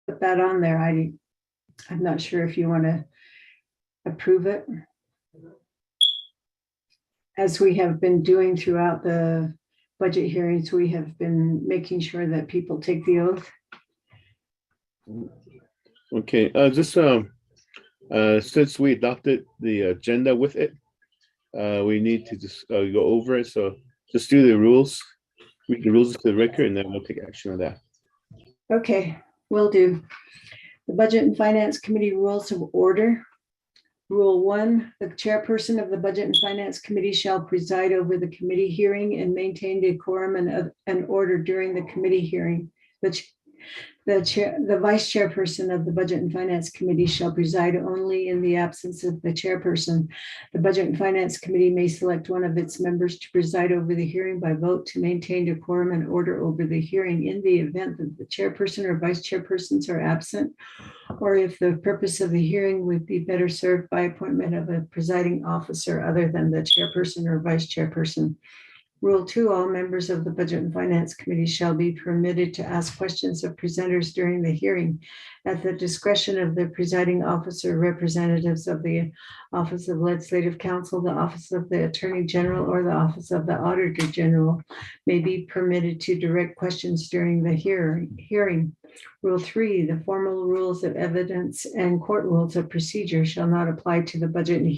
put that on there. I'm not sure if you want to approve it. As we have been doing throughout the budget hearings, we have been making sure that people take the oath. Okay, since we adopted the agenda with it, we need to just go over it. So just do the rules, read the rules to the record, and then we'll take action on that. Okay, will do. The Budget and Finance Committee rules of order. Rule 1, the chairperson of the Budget and Finance Committee shall preside over the committee hearing and maintain decorum and order during the committee hearing. The vice chairperson of the Budget and Finance Committee shall preside only in the absence of the chairperson. The Budget and Finance Committee may select one of its members to preside over the hearing by vote to maintain decorum and order over the hearing in the event that the chairperson or vice chairpersons are absent, or if the purpose of the hearing would be better served by appointment of a presiding officer other than the chairperson or vice chairperson. Rule 2, all members of the Budget and Finance Committee shall be permitted to ask questions of presenters during the hearing at the discretion of the presiding officer. Representatives of the Office of Legislative Counsel, the Office of the Attorney General, or the Office of the Auditor General may be permitted to direct questions during the hearing. Rule 3, the formal rules of evidence and court rules of procedure shall not apply to the Budget and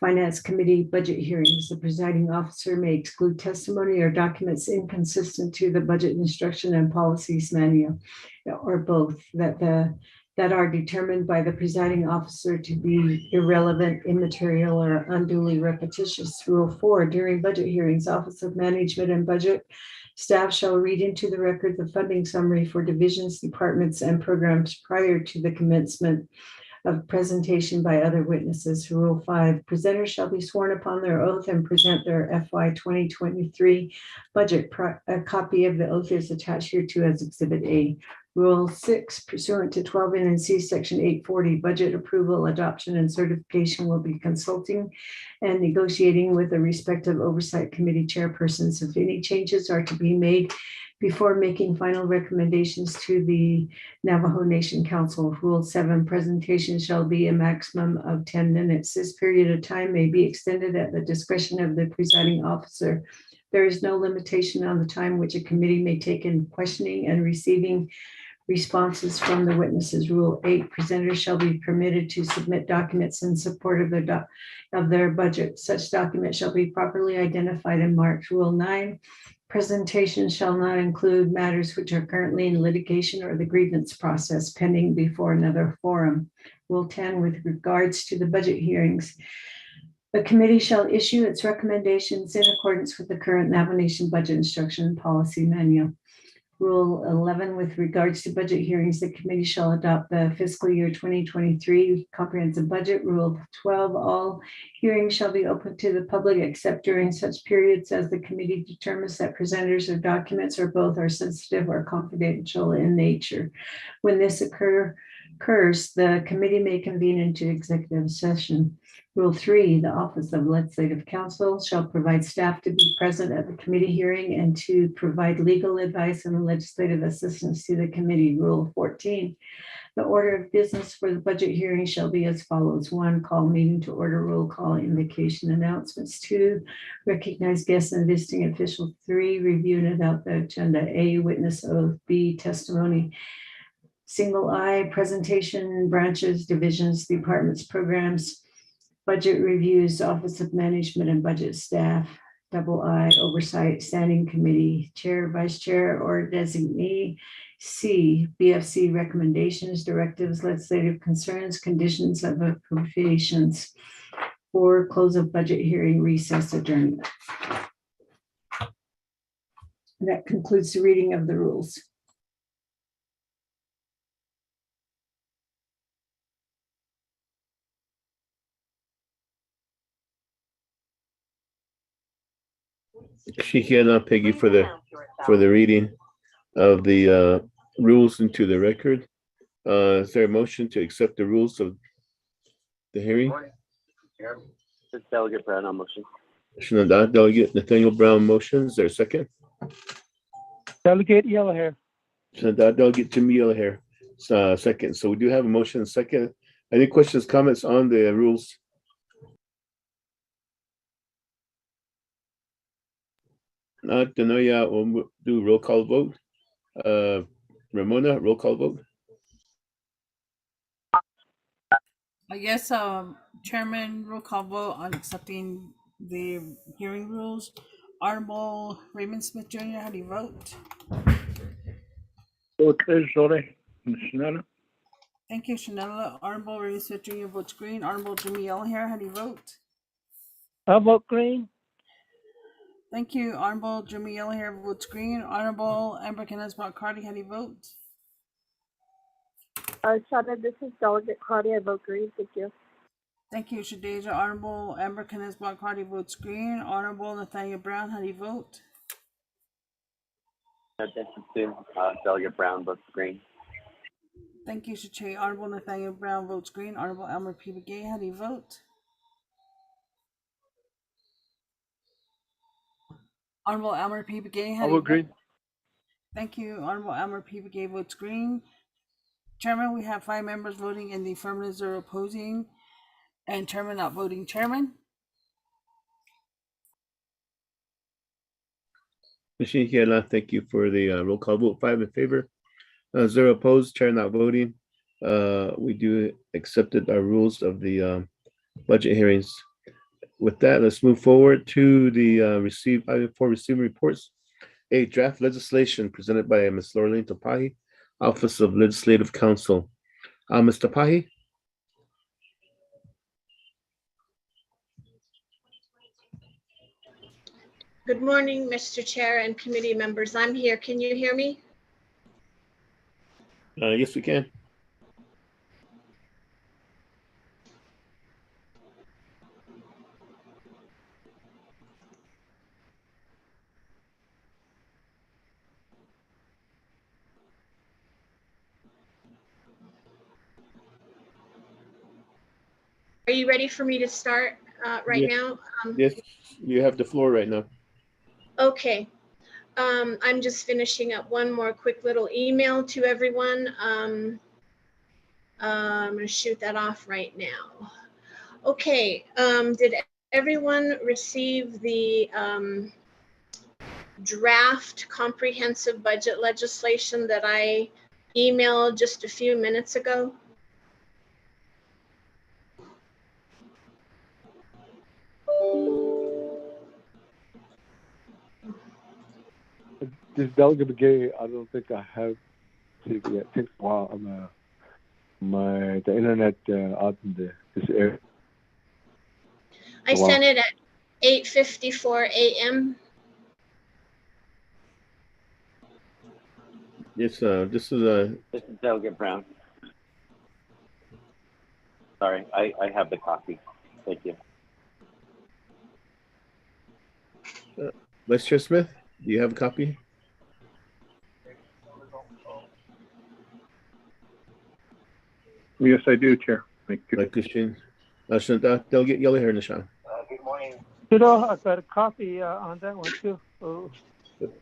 Finance Committee budget hearings. The presiding officer may exclude testimony or documents inconsistent to the budget instruction and policies manual, or both, that are determined by the presiding officer to be irrelevant, immaterial, or unduly repetitious. Rule 4, during budget hearings, Office of Management and Budget staff shall read into the record the funding summary for divisions, departments, and programs prior to the commencement of presentation by other witnesses. Rule 5, presenters shall be sworn upon their oath and present their FY 2023 budget. A copy of the oath is attached here to as Exhibit A. Rule 6, pursuant to 12 NC Section 840, budget approval, adoption, and certification will be consulting and negotiating with the respective oversight committee chairpersons. If any changes are to be made before making final recommendations to the Navajo Nation Council. Rule 7, presentation shall be a maximum of 10 minutes. This period of time may be extended at the discretion of the presiding officer. There is no limitation on the time which a committee may take in questioning and receiving responses from the witnesses. Rule 8, presenters shall be permitted to submit documents in support of their budget. Such documents shall be properly identified and marked. Rule 9, presentation shall not include matters which are currently in litigation or the grievance process pending before another forum. Rule 10, with regards to the budget hearings, the committee shall issue its recommendations in accordance with the current Navajo Nation Budget Instruction and Policy Manual. Rule 11, with regards to budget hearings, the committee shall adopt the fiscal year 2023 comprehensive budget. Rule 12, all hearings shall be open to the public except during such periods as the committee determines that presenters or documents or both are sensitive or confidential in nature. When this occurs, the committee may convene into executive session. Rule 3, the Office of Legislative Counsel shall provide staff to be present at the committee hearing and to provide legal advice and legislative assistance to the committee. Rule 14, the order of business for the budget hearing shall be as follows. 1, call meeting to order, roll call, invocation, announcements. 2, recognize guests and visiting officials. 3, review and adopt the agenda. A, witness oath. B, testimony. Single I, presentation, branches, divisions, departments, programs, budget reviews, Office of Management and Budget staff. Double I, oversight, standing committee, chair, vice chair, or designee. C, BFC recommendations, directives, legislative concerns, conditions of appropriations. 4, close of budget hearing, recess, adjournment. That concludes the reading of the rules. Shikana, Peggy, for the reading of the rules into the record. Is there a motion to accept the rules of the hearing? Delegate Brown on motion. Delegate Nathaniel Brown motion. Is there a second? Delegate Yellowhair. Delegate Jimmy Yellowhair. second. So we do have a motion and second. Any questions, comments on the rules? Not to know yet, we'll do roll call vote. Ramona, roll call vote. Yes, Chairman, roll call vote on accepting the hearing rules. Honorable Raymond Smith Jr., how do you vote? Thank you, Shanella. Honorable Raymond Smith Jr. votes green. Honorable Jimmy Yellowhair, how do you vote? I vote green. Thank you. Honorable Jimmy Yellowhair votes green. Honorable Amber Kenneth-Brock Carty, how do you vote? Shada, this is Delegate Carty. I vote green. Thank you. Thank you, Shadeja. Honorable Amber Kenneth-Brock Carty votes green. Honorable Nathaniel Brown, how do you vote? Delegate Brown votes green. Thank you, Shache. Honorable Nathaniel Brown votes green. Honorable Elmer P. Begay, how do you vote? Honorable Elmer P. Begay, how do you vote? Green. Thank you. Honorable Elmer P. Begay votes green. Chairman, we have 5 members voting in the affirmative, 0 opposing, and Chairman not voting. Chairman? Machine Kiela, thank you for the roll call vote. 5 in favor, 0 opposed, chair not voting. We do accepted our rules of the budget hearings. With that, let's move forward to the item 4 receiving reports. A draft legislation presented by Ms. Lorraine Tapahi, Office of Legislative Counsel. Ms. Tapahi. Good morning, Mr. Chair and committee members. I'm here. Can you hear me? Yes, we can. Are you ready for me to start right now? Yes, you have the floor right now. Okay. I'm just finishing up one more quick little email to everyone. I'm going to shoot that off right now. Okay. Did everyone receive the draft comprehensive budget legislation that I emailed just a few minutes ago? This Delegate Begay, I don't think I have it yet. It takes a while on the internet out in this area. I sent it at 8:54 a.m. Yes, this is Delegate Brown. Sorry, I have the copy. Thank you. Vice Chair Smith. Do you have a copy? Yes, I do, Chair. Thank you. Delegate Yellowhair Nishan. Good morning. I've got a copy on that one too.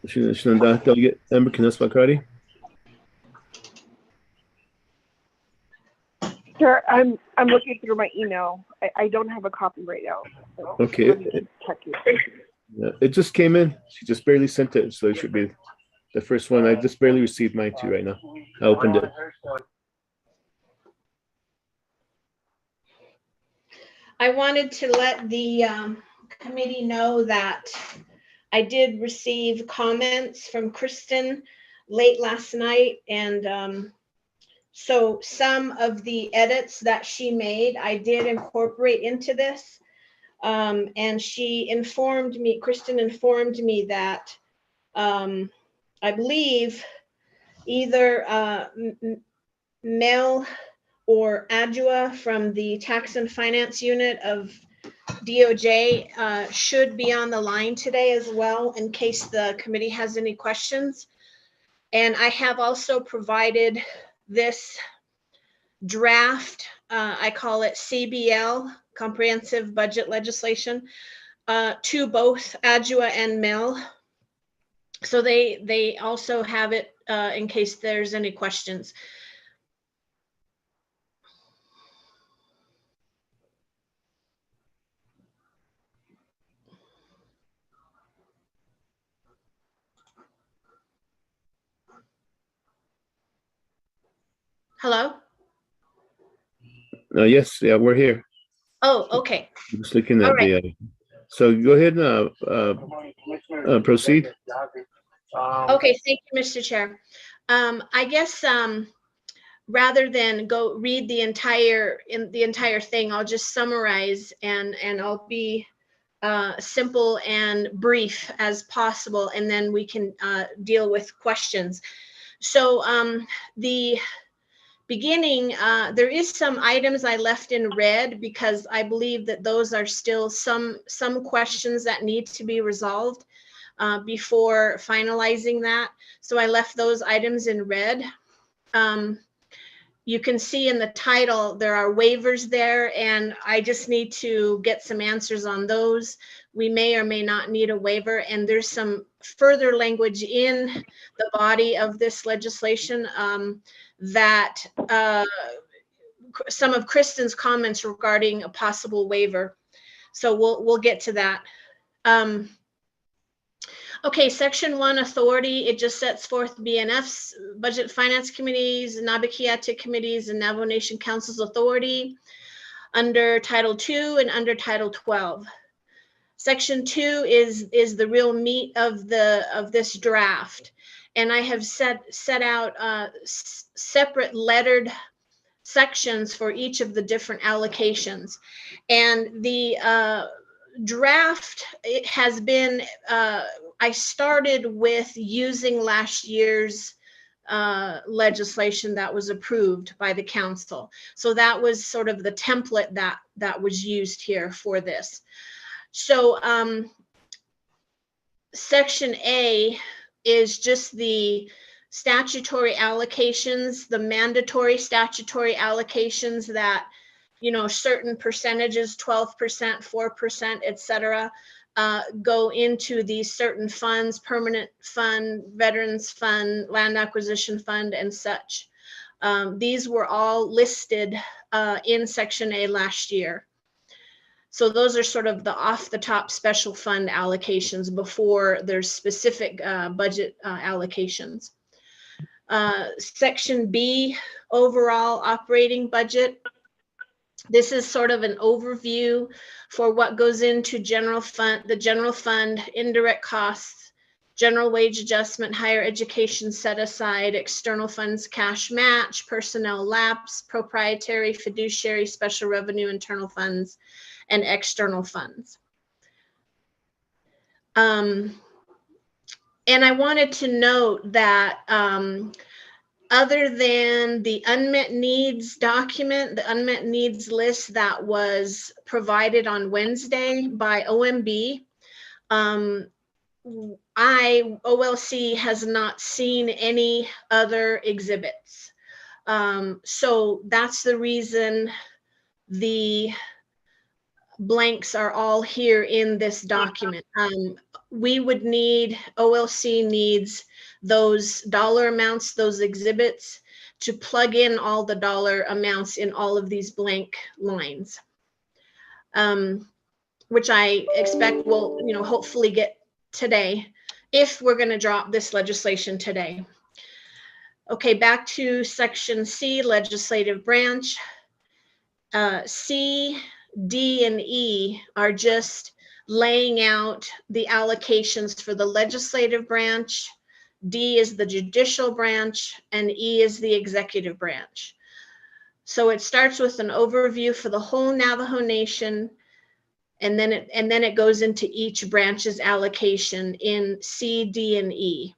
Delegate Amber Kenneth-Brock Carty. Sure, I'm looking through my email. I don't have a copy right now. So Okay. let me just check it. It just came in. She just barely sent it, so it should be the first one. I just barely received mine too right now. I opened it. I wanted to let the committee know that I did receive comments from Kristen late last night, and so some of the edits that she made, I did incorporate into this. And she informed me, Kristen informed me that I believe either Mel or Adjua from the Tax and Finance Unit of DOJ should be on the line today as well in case the committee has any questions. And I have also provided this draft, I call it CBL, Comprehensive Budget Legislation, to both Adjua and Mel. So they also have it in case there's any questions. Hello? Yes, yeah, we're here. Oh, okay. I'm just looking All at right. the, so go ahead and proceed. Okay, thank you, Mr. Chair. I guess rather than go read the entire thing, I'll just summarize and I'll be simple and brief as possible, and then we can deal with questions. So the beginning, there is some items I left in red because I believe that those are still some questions that need to be resolved before finalizing that. So I left those items in red. You can see in the title, there are waivers there, and I just need to get some answers on those. We may or may not need a waiver, and there's some further language in the body of this legislation that some of Kristen's comments regarding a possible waiver. So we'll get to that. Okay, Section 1, authority, it just sets forth BNF's, Budget Finance Committees, Nabakiatik Committees, and Navajo Nation Council's authority under Title 2 and under Title 12. Section 2 is the real meat of this draft. And I have set out separate lettered sections for each of the different allocations. And the draft, it has been, I started with using last year's legislation that was approved by the council. So that was sort of the template that was used here for this. So Section A is just the statutory allocations, the mandatory statutory allocations that, you know, certain percentages, 12%, 4%, et cetera, go into these certain funds, permanent fund, veterans fund, land acquisition fund, and such. These were all listed in Section A last year. So those are sort of the off the top special fund allocations before there's specific budget allocations. Section B, overall operating budget. This is sort of an overview for what goes into general fund, the general fund, indirect costs, general wage adjustment, higher education set aside, external funds, cash match, personnel lapse, proprietary, fiduciary, special revenue, internal funds, and external funds. And I wanted to note that other than the unmet needs document, the unmet needs list that was provided on Wednesday by OMB, OLC has not seen any other exhibits. So that's the reason the blanks are all here in this document. We would need, OLC needs those dollar amounts, those exhibits, to plug in all the dollar amounts in all of these blank lines, which I expect will, you know, hopefully get today, if we're going to drop this legislation today. Okay, back to Section C, legislative branch. C, D, and E are just laying out the allocations for the legislative branch. D is the judicial branch, and E is the executive branch. So it starts with an overview for the whole Navajo Nation, and then it goes into each branch's allocation in C, D, and E.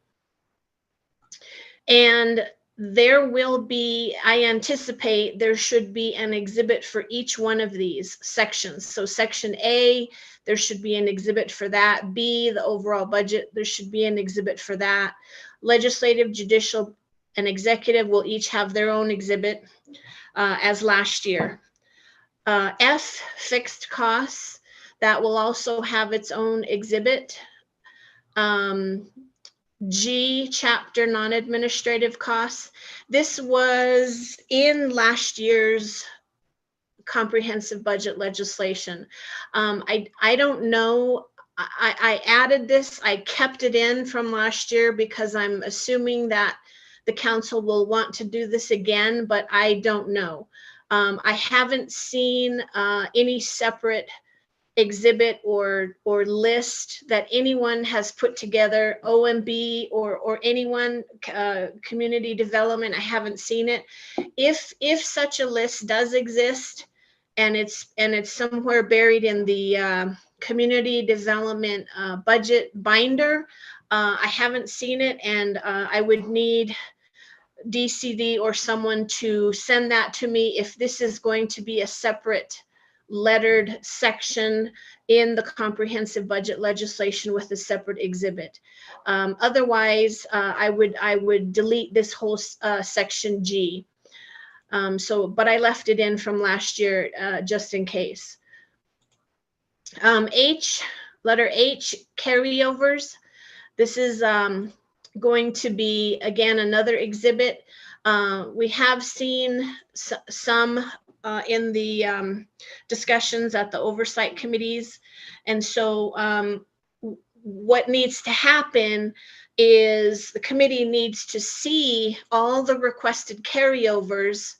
And there will be, I anticipate there should be an exhibit for each one of these sections. So Section A, there should be an exhibit for that. B, the overall budget, there should be an exhibit for that. Legislative, judicial, and executive will each have their own exhibit as last year. F, fixed costs, that will also have its own exhibit. G, chapter non-administrative costs. This was in last year's comprehensive budget legislation. I don't know, I added this, I kept it in from last year because I'm assuming that the council will want to do this again, but I don't know. I haven't seen any separate exhibit or list that anyone has put together, OMB or anyone, community development. I haven't seen it. If such a list does exist, and it's somewhere buried in the community development budget binder, I haven't seen it, and I would need DCD or someone to send that to me if this is going to be a separate lettered section in the comprehensive budget legislation with a separate exhibit. Otherwise, I would delete this whole section G. But I left it in from last year just in case. H, letter H, carryovers. This is going to be, again, another exhibit. We have seen some in the discussions at the oversight committees. And so what needs to happen is the committee needs to see all the requested carryovers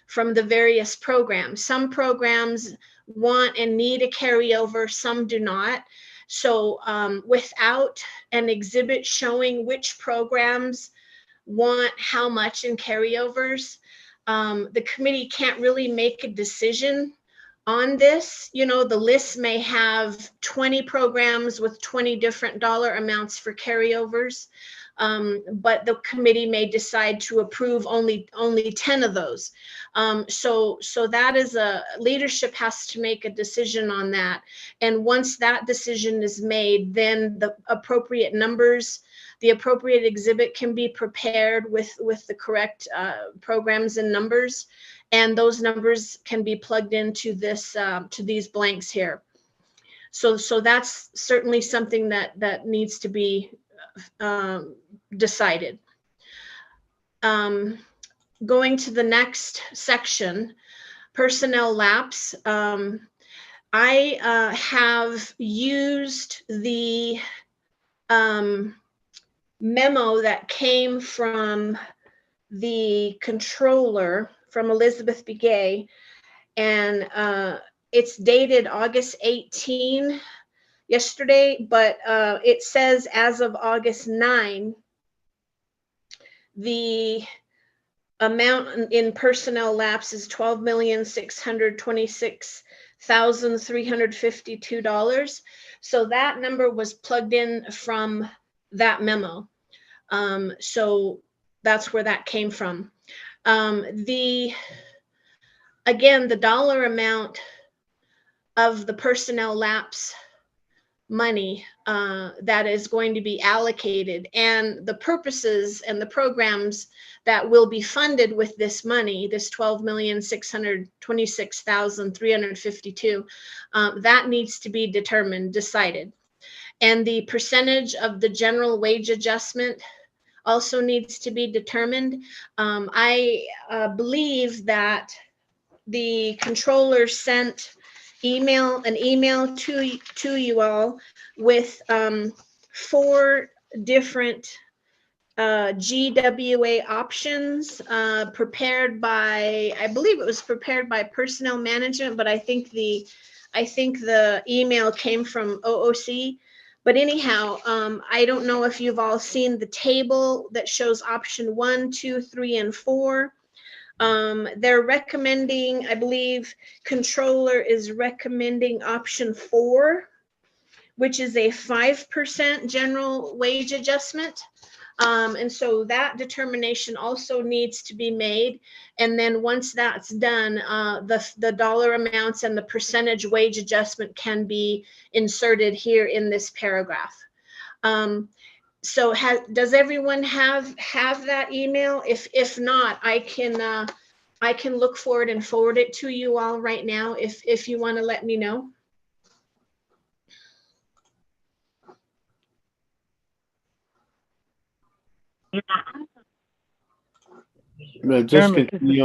from the various programs. Some programs want and need a carryover, some do not. So without an exhibit showing which programs want how much in carryovers, the committee can't really make a decision on this. You know, the list may have 20 programs with 20 different dollar amounts for carryovers, but the committee may decide to approve only 10 of those. So that is leadership has to make a decision on that. And once that decision is made, then the appropriate numbers, the appropriate exhibit can be prepared with the correct programs and numbers, and those numbers can be plugged into this to these blanks here. So that's certainly something that needs to be decided. Going to the next section, personnel lapse. I have used the memo that came from the controller, from Elizabeth Begay, and it's dated August 18, yesterday, but it says as of August 9, the amount in personnel lapse is $12,626,352. So that number was plugged in from that memo. So that's where that came from. Again, the dollar amount of the personnel lapse money that is going to be allocated, and the purposes and the programs that will be funded with this money, this $12,626,352, that needs to be decided. And the percentage of the general wage adjustment also needs to be determined. I believe that the controller sent an email to you all with 4 different GWA options prepared by, I believe it was prepared by personnel management, but I think the email came from OOC. But anyhow, I don't know if you've all seen the table that shows option 1, 2, 3, and 4. They're recommending, I believe controller is recommending option 4, which is a 5% general wage adjustment. And so that determination also needs to be made. And then once that's done, the dollar amounts and the percentage wage adjustment can be inserted here in this paragraph. So does everyone have that email? If not, I can look for it and forward it to you all right now if you want to let me know. Just continue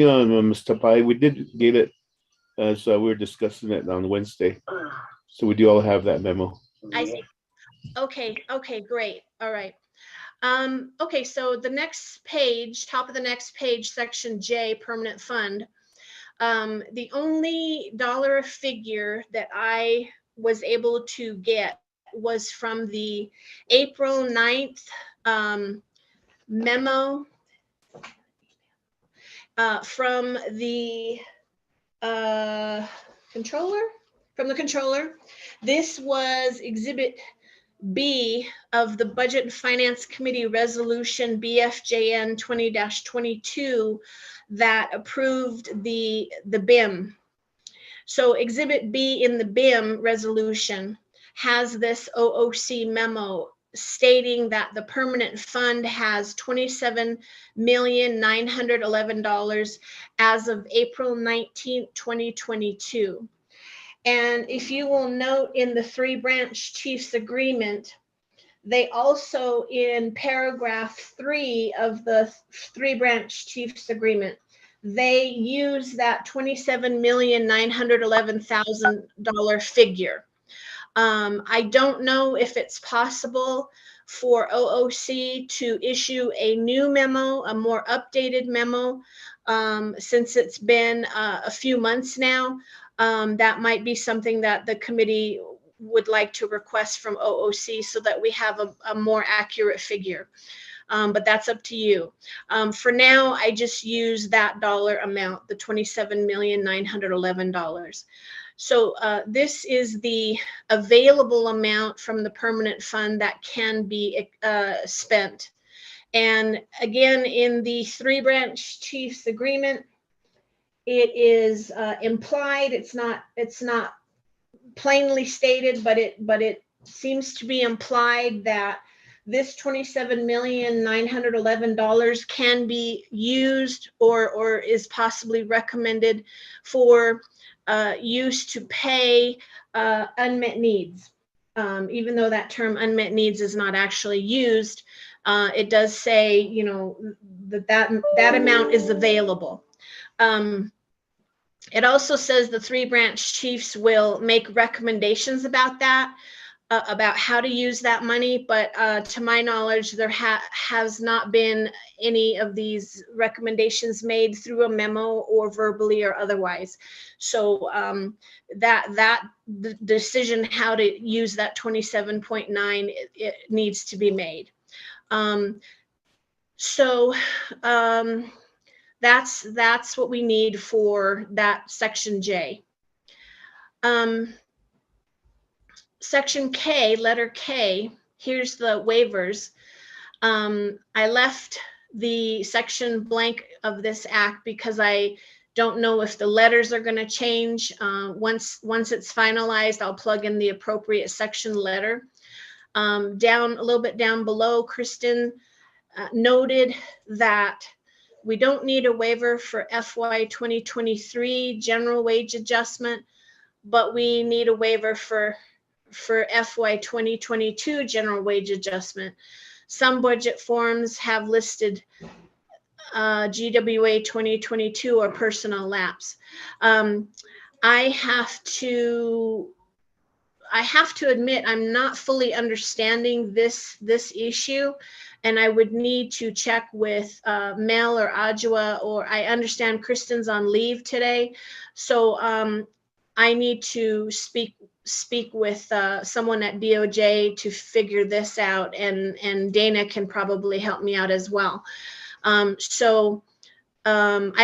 on, Mr. Pai. We did get it as we were discussing it on Wednesday. So we do all have that memo. I see. Okay, great. All right. Okay, so the next page, top of the next page, section J, permanent fund. The only dollar figure that I was able to get was from the April 9th memo from the controller. This was Exhibit B of the Budget and Finance Committee Resolution BFJN 20-22 that approved the BIM. So Exhibit B in the BIM resolution has this OOC memo stating that the permanent fund has $27,911 as of April 19th, 2022. And if you will note in the three branch chiefs agreement, they also in paragraph 3 of the three branch chiefs agreement, they use that $27,911,000 figure. I don't know if it's possible for OOC to issue a new memo, a more updated memo, since it's been a few months now. That might be something that the committee would like to request from OOC so that we have a more accurate figure. But that's up to you. For now, I just use that dollar amount, the $27,911. So this is the available amount from the permanent fund that can be spent. And again, in the three branch chiefs agreement, it is implied. It's not plainly stated, but it seems to be implied that this $27,911 can be used or is possibly recommended for use to pay unmet needs. Even though that term unmet needs is not actually used, it does say, you know, that amount is available. It also says the three branch chiefs will make recommendations about that, about how to use that money. But to my knowledge, there has not been any of these recommendations made through a memo or verbally or otherwise. So the decision how to use that 27.9, it needs to be made. That's what we need for that section J. Section K, letter K, here's the waivers. I left the section blank of this act because I don't know if the letters are going to change. Once it's finalized, I'll plug in the appropriate section letter. Down a little bit down below, Kristen noted that we don't need a waiver for FY 2023 general wage adjustment, but we need a waiver for FY 2022 general wage adjustment. Some budget forms have listed GWA 2022 or personal lapse. I have to admit I'm not fully understanding this issue, and I would need to check with Mel or Adjoa, or I understand Kristen's on leave today, so I need to speak with someone at DOJ to figure this out, and Dana can probably help me out as well. I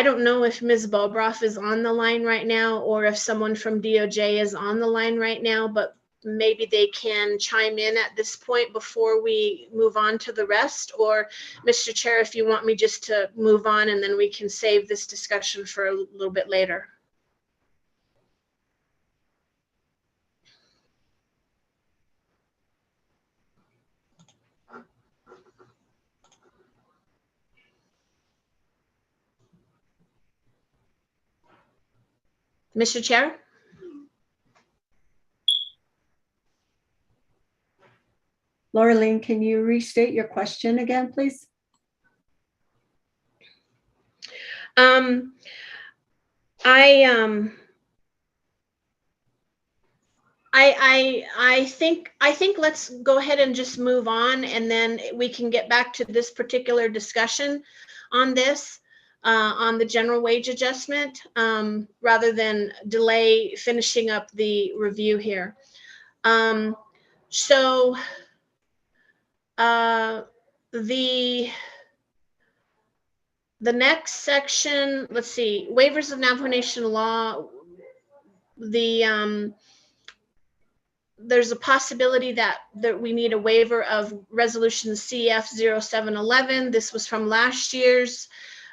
don't know if Ms. Bobroff is on the line right now or if someone from DOJ is on the line right now, but maybe they can chime in at this point before we move on to the rest. Or Mr. Chair, if you want me just to move on and then we can save this discussion for a little bit later. Mr. Chair? Laureline, can you restate your question again, please? I think let's go ahead and just move on, and then we can get back to this particular discussion on this, on the general wage adjustment, rather than delay finishing up the review here. So the next section, let's see, waivers of Navajo Nation law. There's a possibility that we need a waiver of resolution CF 0711. This was from last year's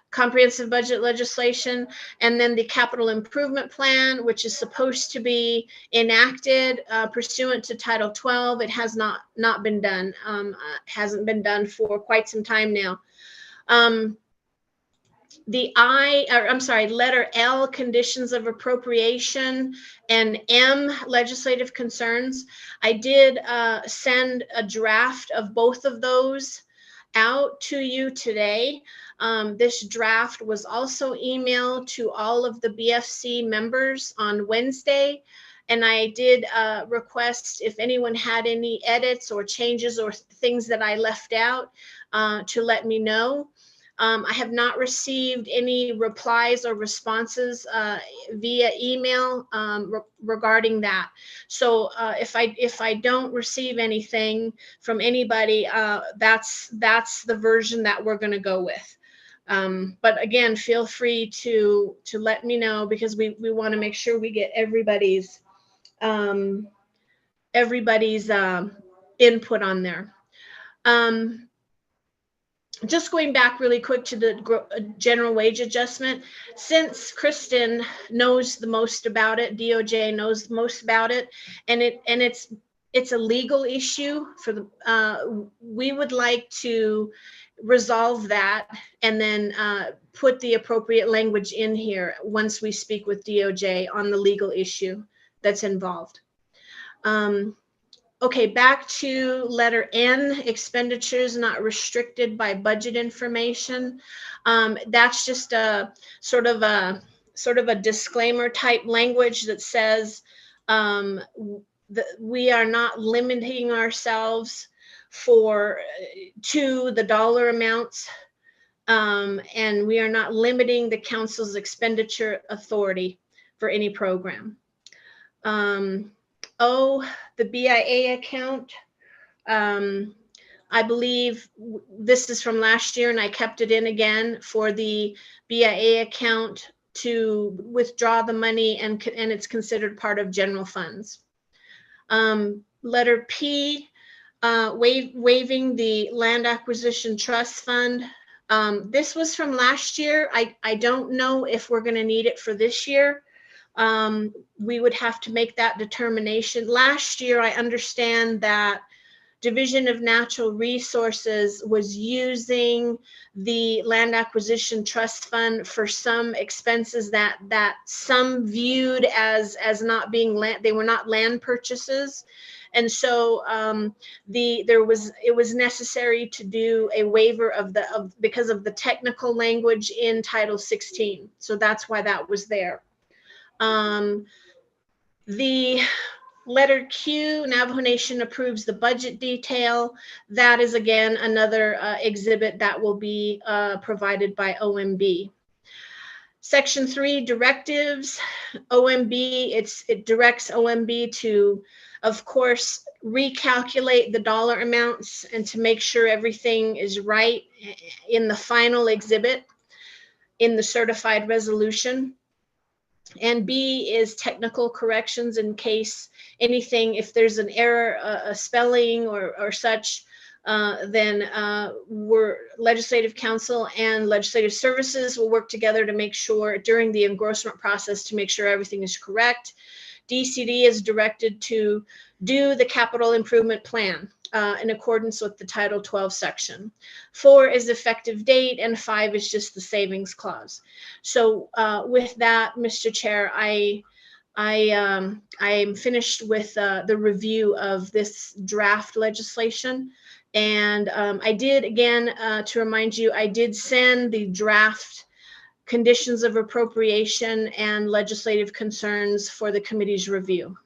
comprehensive budget legislation. And then the capital improvement plan, which is supposed to be enacted pursuant to Title 12. It has not been done, hasn't been done for quite some time now. Letter L, conditions of appropriation, and M, legislative concerns. I did send a draft of both of those out to you today. This draft was also emailed to all of the BFC members on Wednesday. And I did request if anyone had any edits or changes or things that I left out to let me know. I have not received any replies or responses via email regarding that. So if I don't receive anything from anybody, that's the version that we're going to go with. But again, feel free to let me know, because we want to make sure we get everybody's input on there. Just going back really quick to the general wage adjustment, since Kristen knows the most about it, DOJ knows the most about it, and it's a legal issue for the. We would like to resolve that and then put the appropriate language in here once we speak with DOJ on the legal issue that's involved. Okay, back to letter N, expenditures not restricted by budget information. That's just a sort of a disclaimer type language that says that we are not limiting ourselves to the dollar amounts, and we are not limiting the council's expenditure authority for any program. The BIA account. I believe this is from last year, and I kept it in again for the BIA account to withdraw the money, and it's considered part of general funds. Letter P, waiving the land acquisition trust fund. This was from last year. I don't know if we're going to need it for this year. We would have to make that determination. Last year, I understand that Division of Natural Resources was using the land acquisition trust fund for some expenses that some viewed as not being land. They were not land purchases. And so it was necessary to do a waiver because of the technical language in Title 16. So that's why that was there. The letter Q, Navajo Nation approves the budget detail. That is again another exhibit that will be provided by OMB. Section 3, directives. OMB, it directs OMB to, of course, recalculate the dollar amounts and to make sure everything is right in the final exhibit in the certified resolution. And B is technical corrections in case anything, if there's an error, a spelling or such, then Legislative Council and Legislative Services will work together to make sure during the engrossment process to make sure everything is correct. DCD is directed to do the capital improvement plan in accordance with the Title 12 section. 4 is effective date, and 5 is just the savings clause. So with that, Mr. Chair, I am finished with the review of this draft legislation. And I did, again, to remind you, I did send the draft conditions of appropriation and legislative concerns for the committee's review.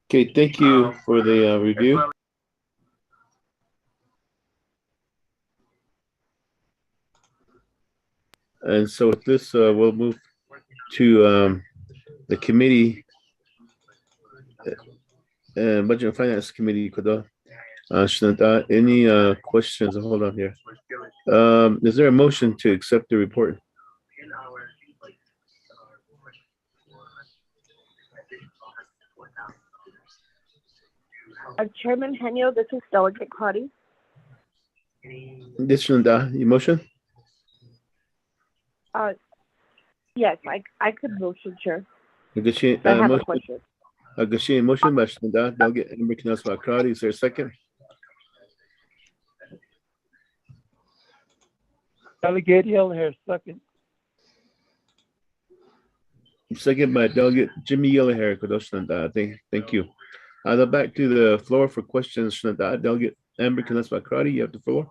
Okay, thank you for the review. And so with this, we'll move to the committee, Budget and Finance Committee. Shanada, any questions? Hold on here. Is there a motion to accept the report? Chairman Henio, this is Delegate Claudia. This Shanada, your motion? Yes, I could motion, Chair. Agashi, I have a motion, question. Agashi, motion by Shanada, Delegate Amber Knaswa Crowdy. Is there a second? Delegate Hill here, second. Second by Delegate Jimmy Yellowhair. Thank you. Back to the floor for questions. Shanada, Delegate Amber Knaswa Crowdy, you have the floor.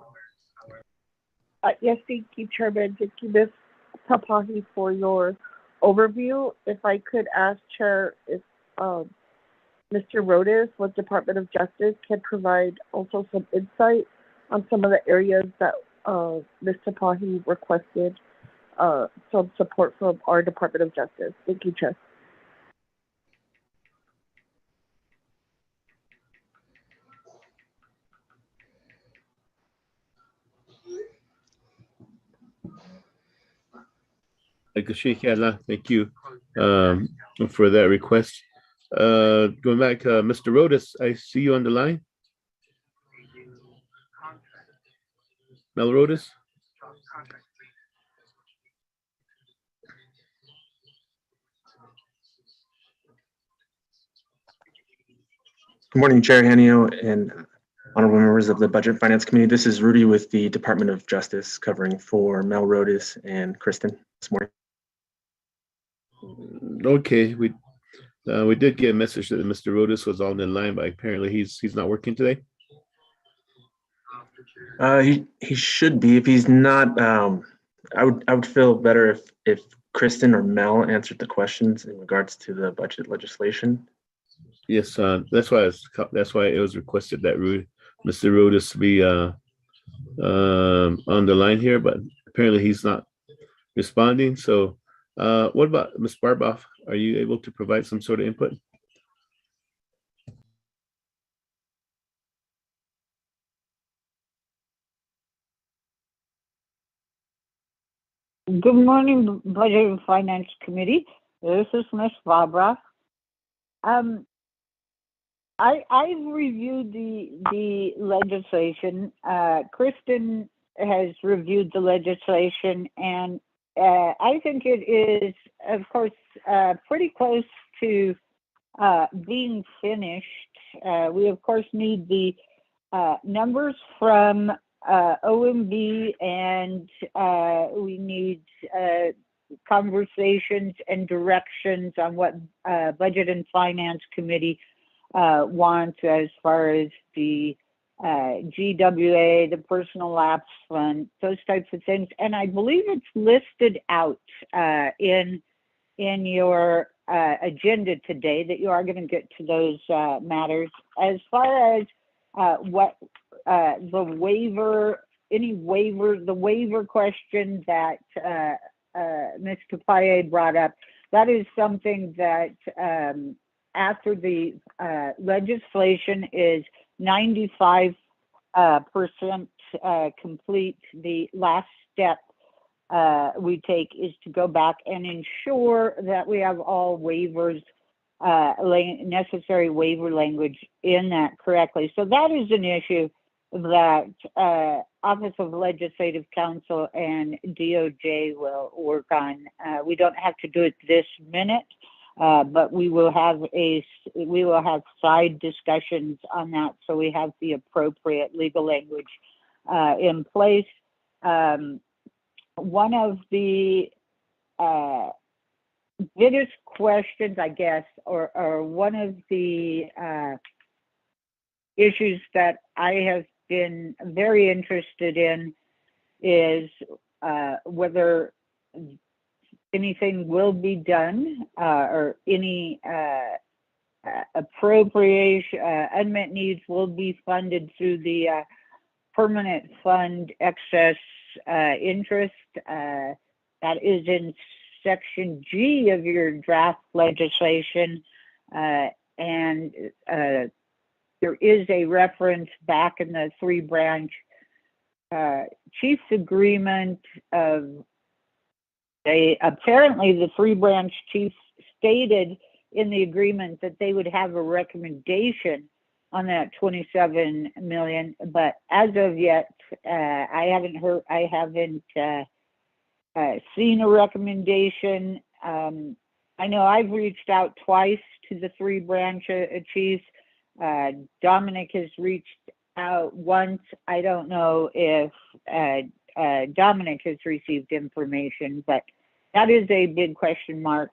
Yes, thank you, Chairman. Thank you, Ms. Tapahi, for your overview. If I could ask Chair if Mr. Rodas with Department of Justice can provide also some insight on some of the areas that Ms. Tapahi requested some support from our Department of Justice. Thank you, Chair. Thank you for that request. Going back, Mr. Rodas, I see you on the line. Mel Rodas. Good morning, Chair Henio and honorable members of the Budget and Finance Committee. This is Rudy with the Department of Justice, covering for Mel Rodas and Kristen this morning. Okay, we did get a message that Mr. Rodas was on the line, but apparently he's not working today. He should be. If he's not, I would feel better if Kristen or Mel answered the questions in regards to the budget legislation. Yes, that's why it was requested that Mr. Rodas be on the line here, but apparently he's not responding. So, what about Ms. Barboff? Are you able to provide some sort of input? Good morning, Budget and Finance Committee. This is Ms. Barbara. I've reviewed the legislation. Kristen has reviewed the legislation, and I think it is, of course, pretty close to being finished. We, of course, need the numbers from OMB, and we need conversations and directions on what Budget and Finance Committee wants as far as the GWA, the personal lapse fund, those types of things. And I believe it's listed out in your agenda today that you are going to get to those matters. As far as what the waiver question that Ms. Kapaye brought up, that is something that after the legislation is 95% complete, the last step we take is to go back and ensure that we have all waivers, necessary waiver language in that correctly. So that is an issue that Office of Legislative Counsel and DOJ will work on. We don't have to do it this minute, but we will have side discussions on that, so we have the appropriate legal language in place. One of the biggest questions, I guess, or one of the issues that I have been very interested in is whether anything will be done or any appropriation, unmet needs will be funded through the permanent fund excess interest. That is in section G of your draft legislation. And there is a reference back in the three-branch chiefs agreement of apparently the three-branch chiefs stated in the agreement that they would have a recommendation on that 27 million, but as of yet, I haven't seen a recommendation. I know I've reached out twice to the three-branch chiefs. Dominic has reached out once. I don't know if Dominic has received information, but that is a big question mark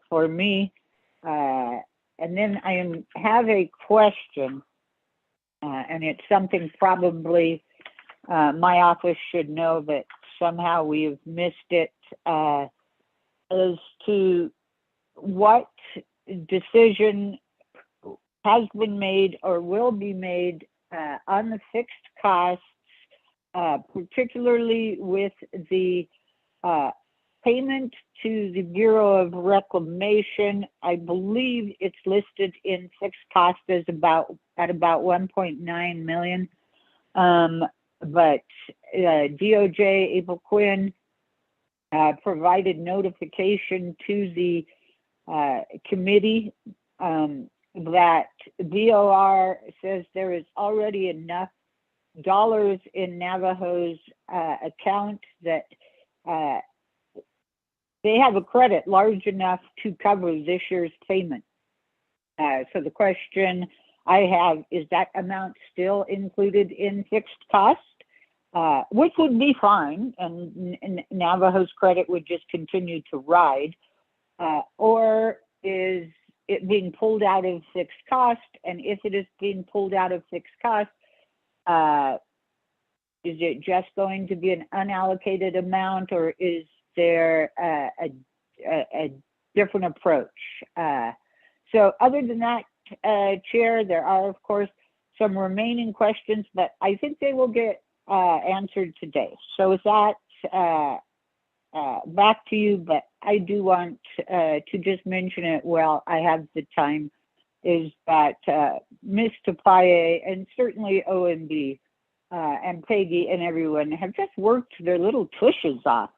for me. And then I have a question, and it's something probably my office should know, but somehow we have missed it, as to what decision has been made or will be made on the fixed costs, particularly with the payment to the Bureau of Reclamation. I believe it's listed in fixed cost as about 1.9 million. But DOJ, April Quinn, provided notification to the committee that BOR says there is already enough dollars in Navajo's account that they have a credit large enough to cover this year's payment. So the question I have is, that amount still included in fixed cost, which would be fine, and Navajo's credit would just continue to ride, or is it being pulled out of fixed cost? And if it is being pulled out of fixed cost, is it just going to be an unallocated amount, or is there a different approach? So other than that, Chair, there are, of course, some remaining questions, but I think they will get answered today. So with that, back to you, but I do want to just mention it while I have the time, is that Ms. Tapaye and certainly OMB and Peggy and everyone have just worked their little tushes off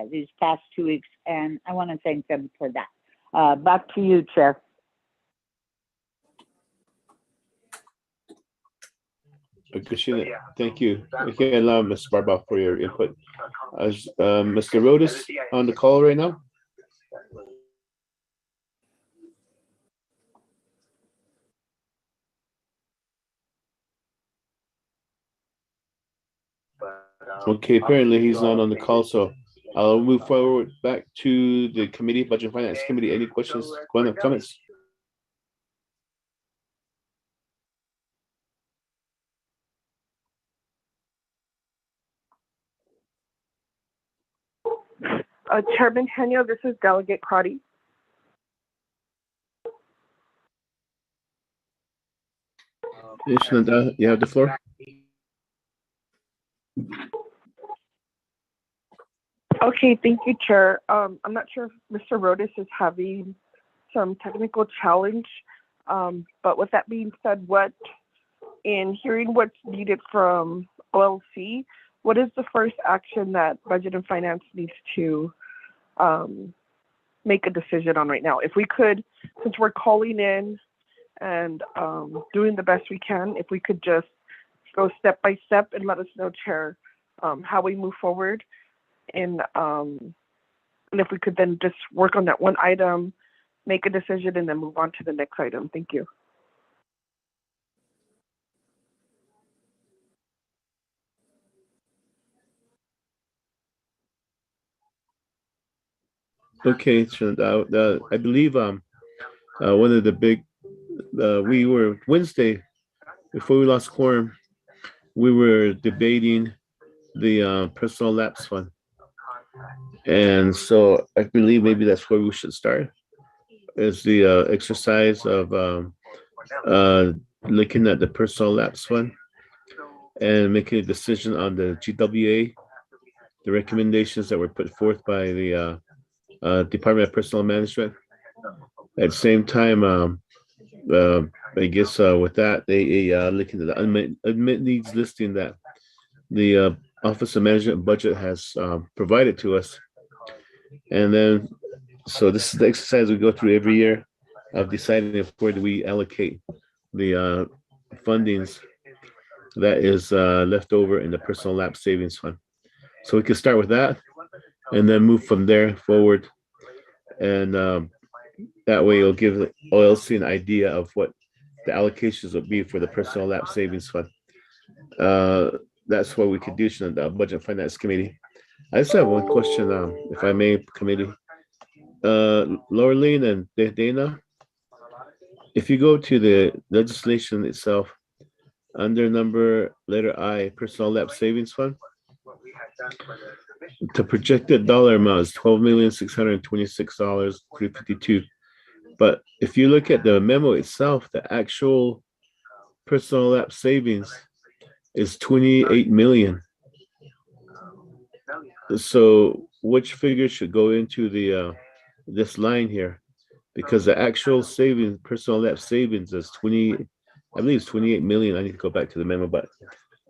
these past 2 weeks, and I want to thank them for that. Back to you, Chair. Christina, thank you. Okay, allow Ms. Barba for your input. Is Mr. Rodas on the call right now? Okay, apparently he's not on the call, so I'll move forward back to the committee, Budget and Finance Committee. Any questions, comments? Chairman Henio, this is Delegate Crotty. Yes, Linda, you have the floor. Okay, thank you, Chair. I'm not sure if Mr. Rodas is having some technical challenge, but with that being said, in hearing what's needed from OLC, what is the first action that Budget and Finance needs to make a decision on right now? If we could, since we're calling in and doing the best we can, if we could just go step by step and let us know, Chair, how we move forward. And if we could then just work on that one item, make a decision, and then move on to the next item. Thank you. Okay, so I believe one of the big, we were Wednesday, before we lost quorum, we were debating the personal lapse fund. And so I believe maybe that's where we should start. is the exercise of looking at the personal lapse fund and making a decision on the GWA, the recommendations that were put forth by the Department of Personnel Management. At the same time, I guess with that, they looking at the unmet needs listing that the Office of Management and Budget has provided to us. And then, so this is the exercise we go through every year of deciding if where do we allocate the fundings that is left over in the personal lapse savings fund. So we can start with that and then move from there forward. And that way it'll give OLC an idea of what the allocations would be for the personal lapse savings fund. That's what we could do in the Budget and Finance Committee. I just have one question, if I may, committee. Laureline and Dana, if you go to the legislation itself, under letter I, personal lapse savings fund, the projected dollar amount is $12,626,352. But if you look at the memo itself, the actual personal lapse savings is 28 million. So which figure should go into the this line here? Because the actual savings, personal lapse savings is 20, I believe it's 28 million. I need to go back to the memo, but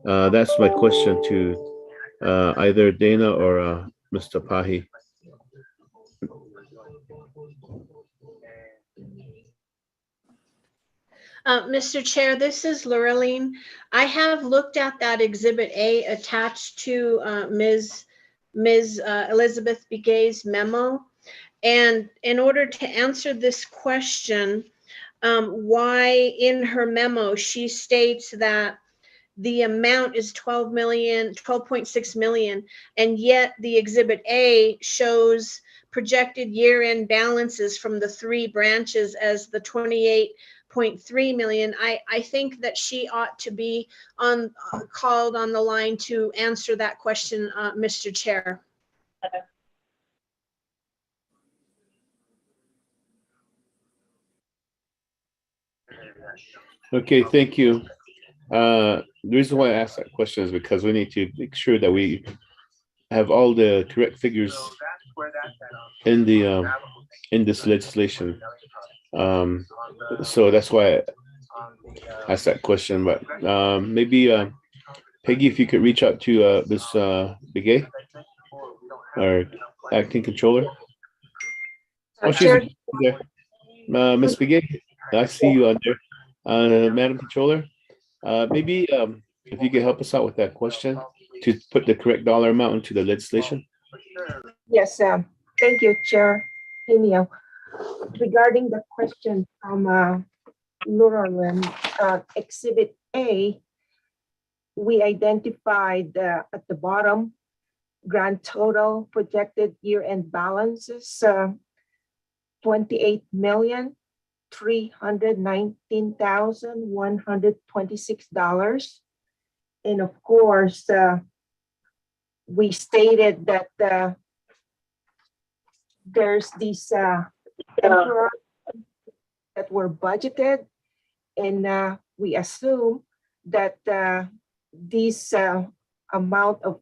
that's my question to either Dana or Mr. Pahi. Mr. Chair, this is Laureline. I have looked at that Exhibit A attached to Ms. Elizabeth Begay's memo. And in order to answer this question, why in her memo she states that the amount is 12.6 million, and yet the Exhibit A shows projected year-end balances from the three branches as the 28.3 million. I think that she ought to be called on the line to answer that question, Mr. Chair. Okay, thank you. The reason why I asked that question is because we need to make sure that we have all the correct figures in the in this legislation. So that's why I asked that question. But maybe Peggy, if you could reach out to Ms. Begay, our acting controller. Oh, she's there. Ms. Begay, I see you on there. Madam Controller, maybe if you could help us out with that question to put the correct dollar amount into the legislation. Yes, thank you, Chair Henio. Regarding the question from Laureline, Exhibit A, we identified at the bottom grand total projected year-end balances, $28,319,126. And of course, we stated that there's these that were budgeted, and we assume that this amount of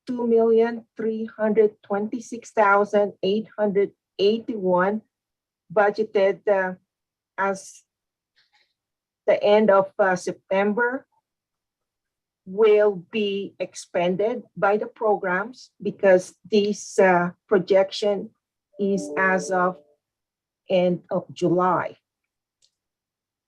$2,326,881 budgeted as the end of September will be expended by the programs, because this projection is as of end of July.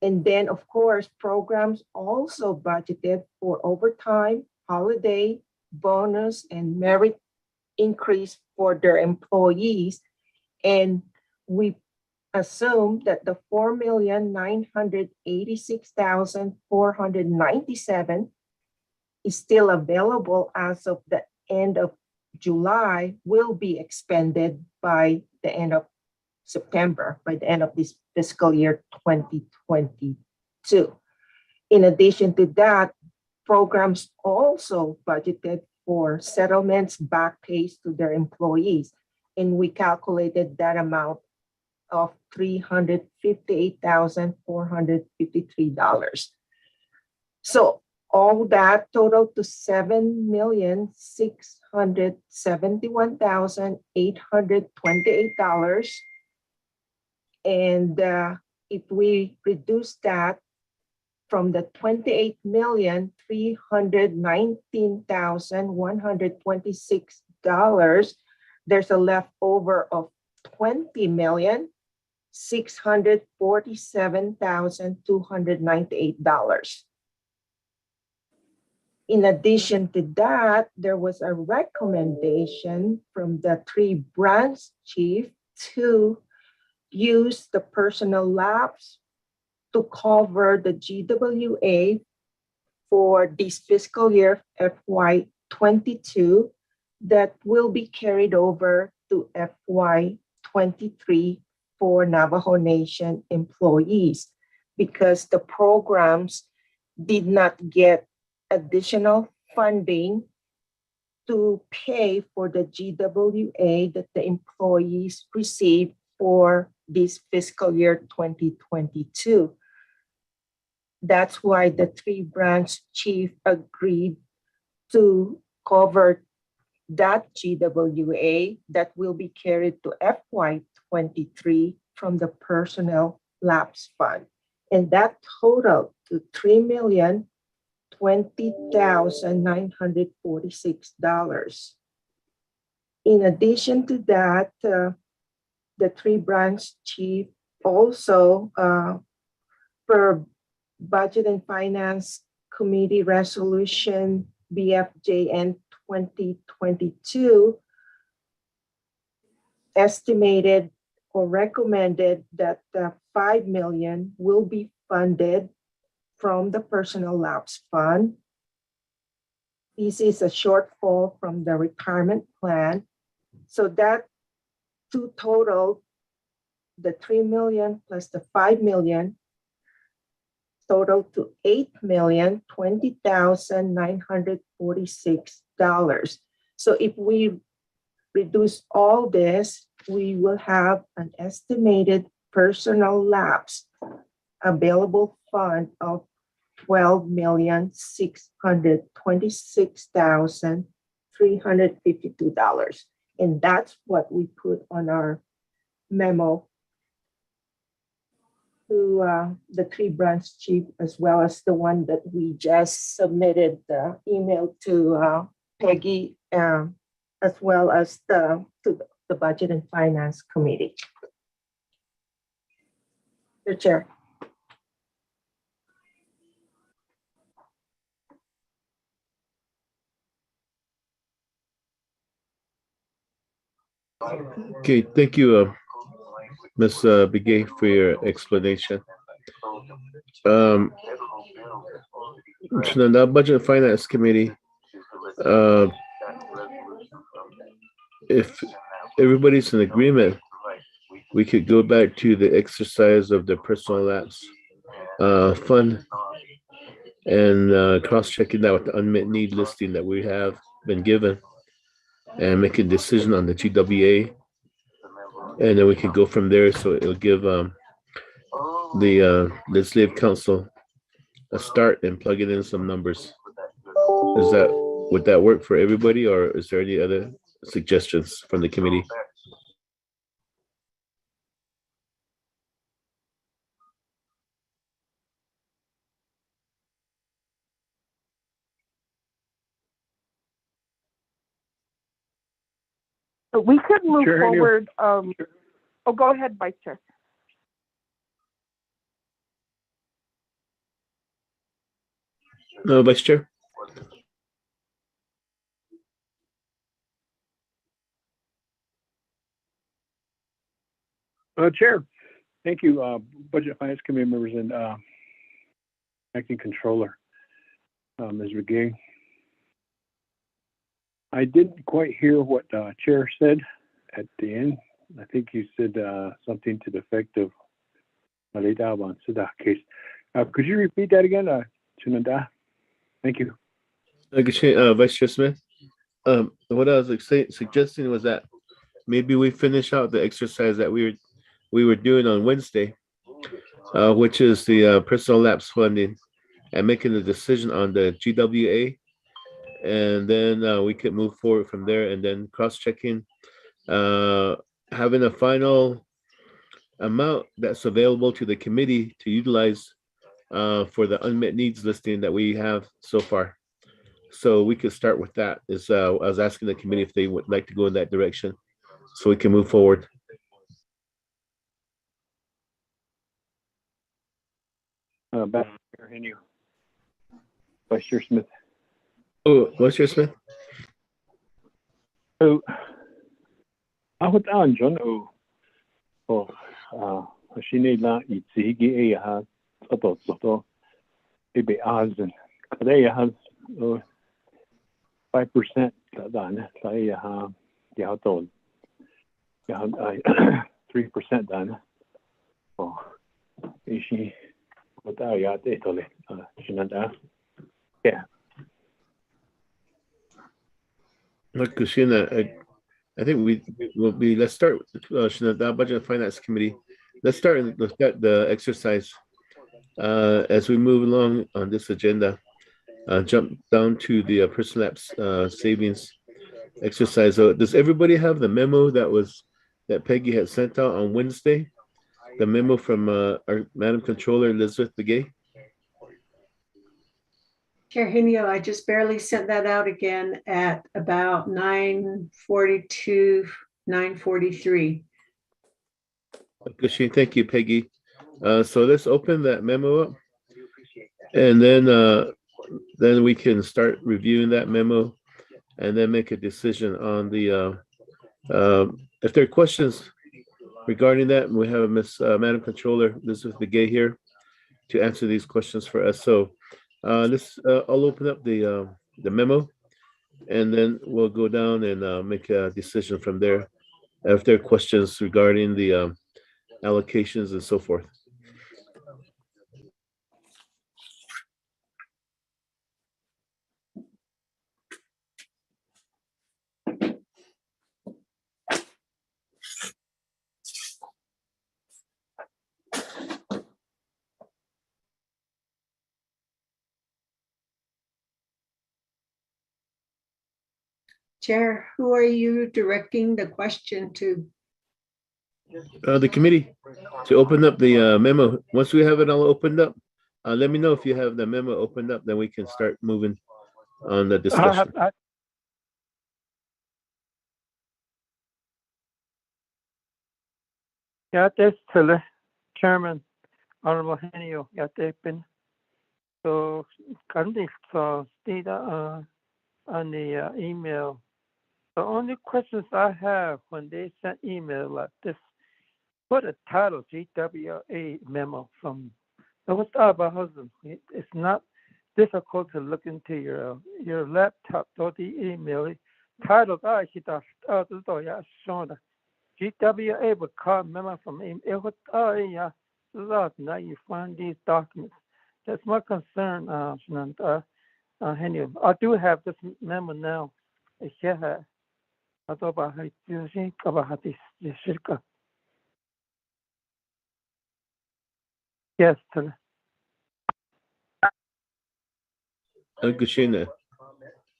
And then, of course, programs also budgeted for overtime, holiday, bonus, and merit increase for their employees. And we assume that the $4,986,497 is still available as of the end of July, will be expended by the end of September, by the end of this fiscal year 2022. In addition to that, programs also budgeted for settlements, back pays to their employees, and we calculated that amount of $358,453. So all that totaled to $7,671,828. And if we reduce that from the $28,319,126, there's a leftover of $20,647,298. In addition to that, there was a recommendation from the three branch chief to use the personal lapse to cover the GWA for this fiscal year FY22 that will be carried over to FY23 for Navajo Nation employees, because the programs did not get additional funding to pay for the GWA that the employees received for this fiscal year 2022. That's why the three branch chief agreed to cover that GWA that will be carried to FY23 from the personnel lapse fund. And that totaled to $3,020,946. In addition to that, the three branch chief also, per Budget and Finance Committee Resolution BFJN 2022, estimated or recommended that $5 million will be funded from the personal lapse fund. This is a shortfall from the retirement plan. So that to total, the $3 million plus the $5 million, total to $8,020,946. So if we reduce all this, we will have an estimated personal lapse available fund of $12,626,352. And that's what we put on our memo to the three branch chief, as well as the one that we just submitted the email to Peggy, as well as to the Budget and Finance Committee. The chair. Okay, thank you, Ms. Begay, for your explanation. So the Budget and Finance Committee, if everybody's in agreement, we could go back to the exercise of the personal lapse fund and cross-checking that with the unmet need listing that we have been given, and make a decision on the GWA, and then we can go from there. So it'll give the Legislative Council a start and plug it in some numbers. Would that work for everybody, or is there any other suggestions from the committee? We could move Chair, forward. Oh, go ahead, Vice Chair. No, Vice Chair. Chair, thank you, Budget and Finance Committee members and Acting Controller, Ms. McGee. I didn't quite hear what Chair said at the end. I think you said something to the effect of case. Could you repeat that again, Chunanda? Thank you. Vice Chair Smith. What I was suggesting was that maybe we finish out the exercise that we we were doing on Wednesday, which is the personal lapse funding, and making a decision on the GWA, and then we could move forward from there, and then cross-checking, having a final amount that's available to the committee to utilize for the unmet needs listing that we have so far. So we could start with that. I was asking the committee if they would like to go in that direction so we can move forward. Back to Henio. Vice Chair Smith. Oh, Vice Chair Smith? So, ako taan John Shinela Itzigi has a maybe Azen. They has 5% done. Say told 3% done. Oh, is she without yet Italy? Shinada. Yeah. Look, Kushina, I think we will be. Let's start with the Budget and Finance Committee. Let's start with the exercise as we move along on this agenda. Jump down to the personal lapse savings exercise. Does everybody have the memo that Peggy had sent out on Wednesday? The memo from our Madam Controller Elizabeth Begay. Chair Henio, I just barely sent that out again at about 9:42, 9:43. Okay, thank you, Peggy. So let's open that memo up, and then we can start reviewing that memo, and then make a decision on the. If there are questions regarding that, we have Madam Controller Elizabeth Begay here to answer these questions for us. So I'll open up the memo, and then we'll go down and make a decision from there. If there are questions regarding the allocations and so forth. Chair, who are you directing the question to? The committee to open up the memo. Once we have it all opened up, let me know if you have the memo opened up, then we can start moving on the discussion. Got this to the Chairman, Honorable Henio, got this been. So currently data on the email. The only questions I have when they sent email like this, put a title GWA memo from. It was my husband. It's not difficult to look into your laptop or the email. Title GWA would call memo from email. Now you find these documents. That's my concern, Henio. I do have this memo now. Yes, Kushina,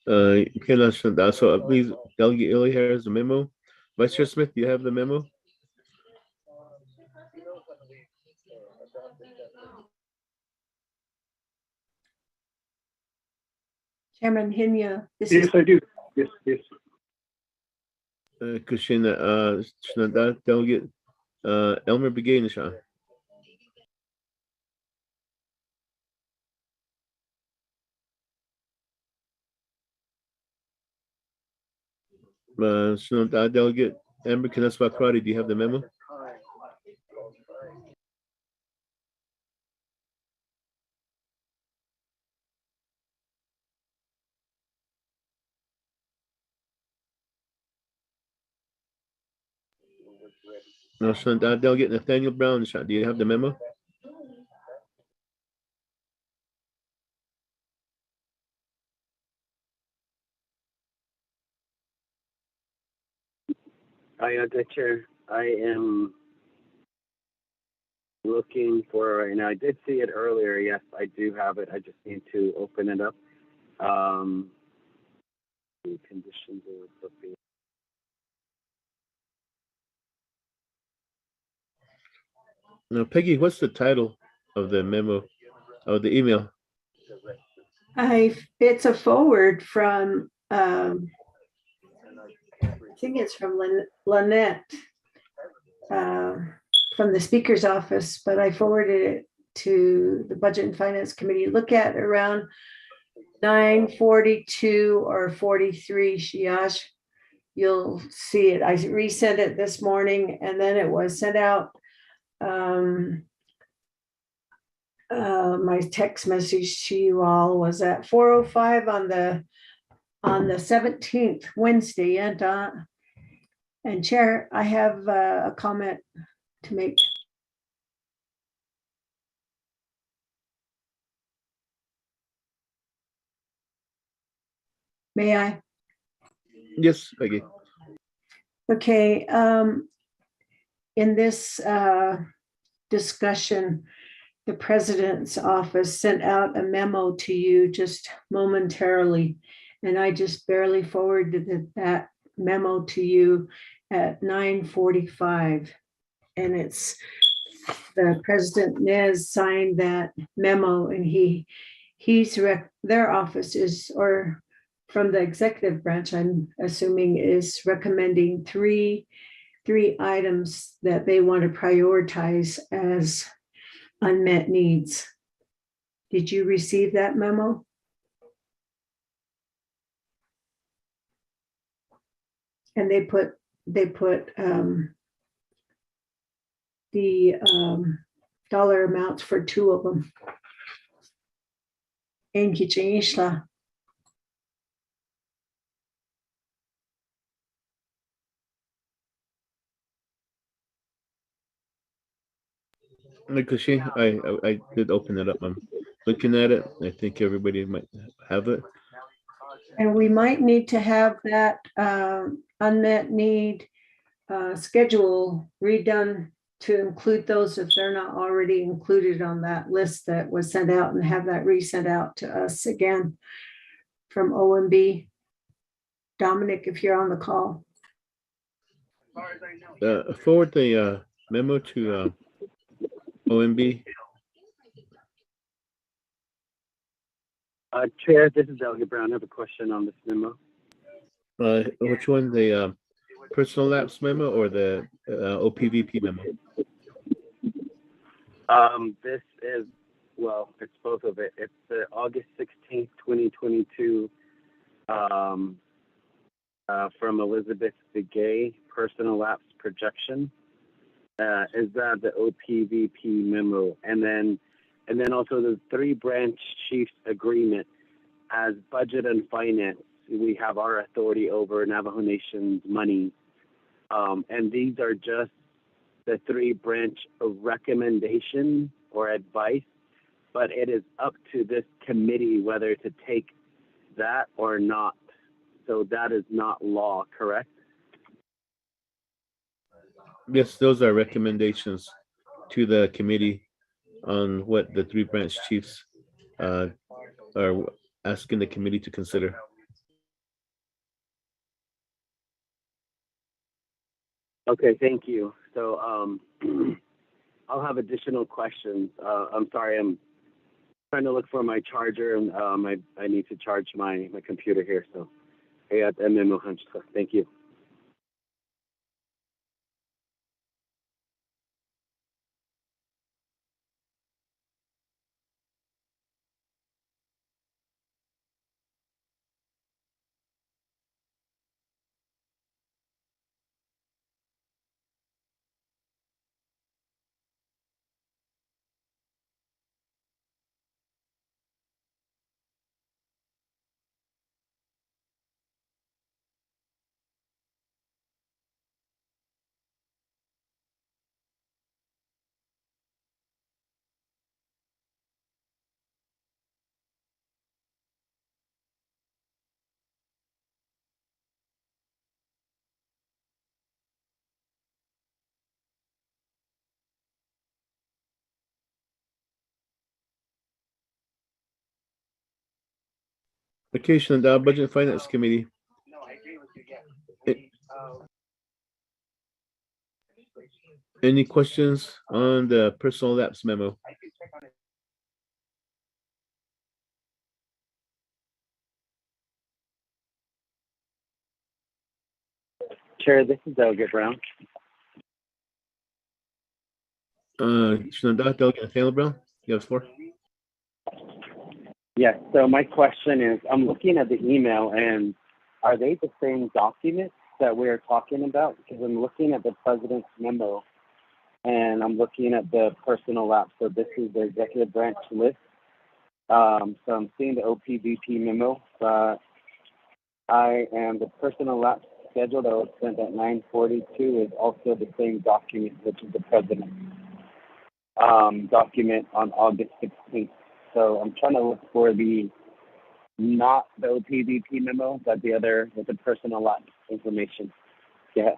you can understand that. So please, Delegate Illy here has the memo. Vice Chair Smith, do you have the memo? Chairman Henio, Yes, I do. Yes. Kushina, Delegate Elmer Begay Nishan. Delegate Amber Canespa-Crotty, do you have the memo? No, Delegate Nathaniel Brown, do you have the memo? The chair. I am looking for it right now. I did see it earlier. Yes, I do have it. I just need to open it up. The conditions of appropriation. Now, Peggy, what's the title of the memo, of the email? It's a forward from, I think it's from Lynette, from the speaker's office, but I forwarded it to the Budget and Finance Committee. Look at around 9:42 or 43, Shiash. You'll see it. I resent it this morning, and then it was sent out. My text message to you all was at 4:05 on the 17th, Wednesday. And Chair, I have a comment to make. May I? Yes, Peggy. Okay, in this discussion, the president's office sent out a memo to you just momentarily, and I just barely forwarded that memo to you at 9:45. And it's the President Nez signed that memo, and their office is, or from the executive branch, I'm assuming, is recommending three items that they want to prioritize as unmet needs. Did you receive that memo? And they put the dollar amounts for two of them. In Kichishla. Nikushi, I did open it up. I'm looking at it. I think everybody might have it. And we might need to have that unmet need schedule redone to include those if they're not already included on that list that was sent out, and have that resent out to us again from OMB. Dominic, if you're on the call. Forward the memo to OMB. Chair, this is Delegate Brown. I have a question on this memo. Which one, the personal lapse memo or the OPVP memo? This is, well, it's both of it. It's the August 16th, 2022 from Elizabeth Begay, personal lapse projection. Is that the OPVP memo? And then also the three branch chiefs agreement. As budget and finance, we have our authority over Navajo Nation's money. And these are just the three branch recommendation or advice, but it is up to this committee whether to take that or not. So that is not law, correct? Yes, those are recommendations to the committee on what the three branch chiefs are asking the committee to consider. Okay, thank you. So I'll have additional questions. I'm sorry, I'm trying to look for my charger, and I need to charge my computer here. So thank you. Application and Budget and Finance Committee. Any questions on the personal lapse memo? Chair, this is Delegate Brown. Delegate Nathaniel Brown, you have the floor. Yes, so my question is, I'm looking at the email, and are they the same documents that we're talking about? Because I'm looking at the president's memo, and I'm looking at the personal lapse. So this is the executive branch list. So I'm seeing the OPVP memo, but the personal lapse schedule that was sent at 9:42 is also the same document, which is the president's document on August 16th. So I'm trying to look for not the OPVP memo, but the other with the personal lapse information. Yeah.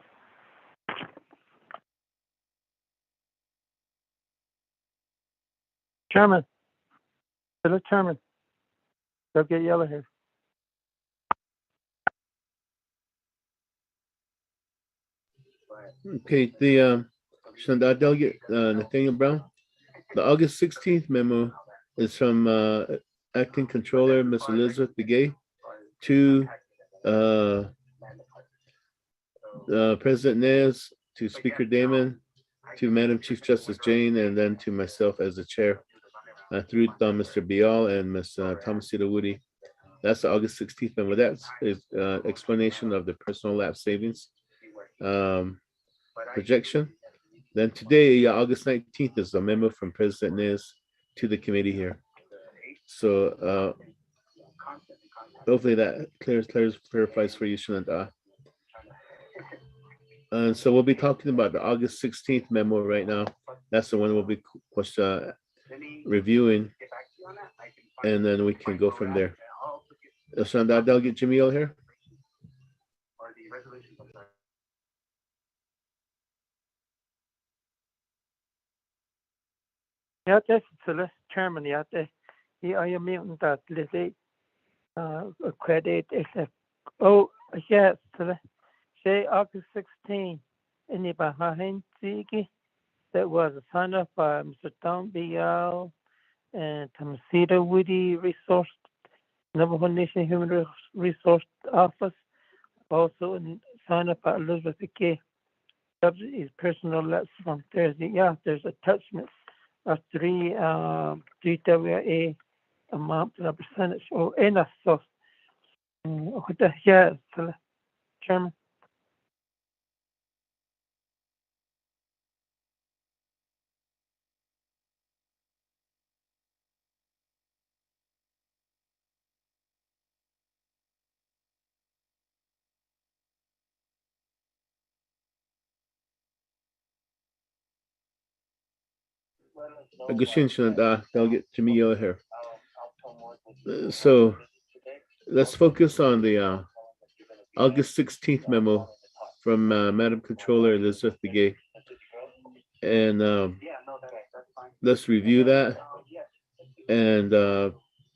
Chairman, hello, Chairman. Delegate Yellow here. Okay, the Delegate Nathaniel Brown. The August 16th memo is from Acting Controller Ms. Elizabeth Begay to President Nez, to Speaker Damon, to Madam Chief Justice Jane, and then to myself as the chair, through Mr. Bial and Ms. Thomasita Woody. That's the August 16th memo. That's explanation of the personal lapse savings projection. Then today, August 19th, is a memo from President Nez to the committee here. So hopefully that clarifies for you, Shananda. And so we'll be talking about the August 16th memo right now. That's the one we'll be reviewing, and then we can go from there. Shananda, Delegate Jamil here. Yate sila Chairman yate I am mutant that lizzy credit is yes sila say August 16 in the behind Ziggy that was a sign up by Mr. Tom Bial and Thomasita Woody Resource Navajo Nation Human Resource Office, also sign up by Elizabeth K. Subject is personal lapse from Thursday. Yeah, there's attachments of 3 GWA amount and a percentage or in a source. Yeah, Chairman. Delegate Jamil here. So let's focus on the August 16th memo from Madam Controller Elizabeth Begay. And let's review that. And if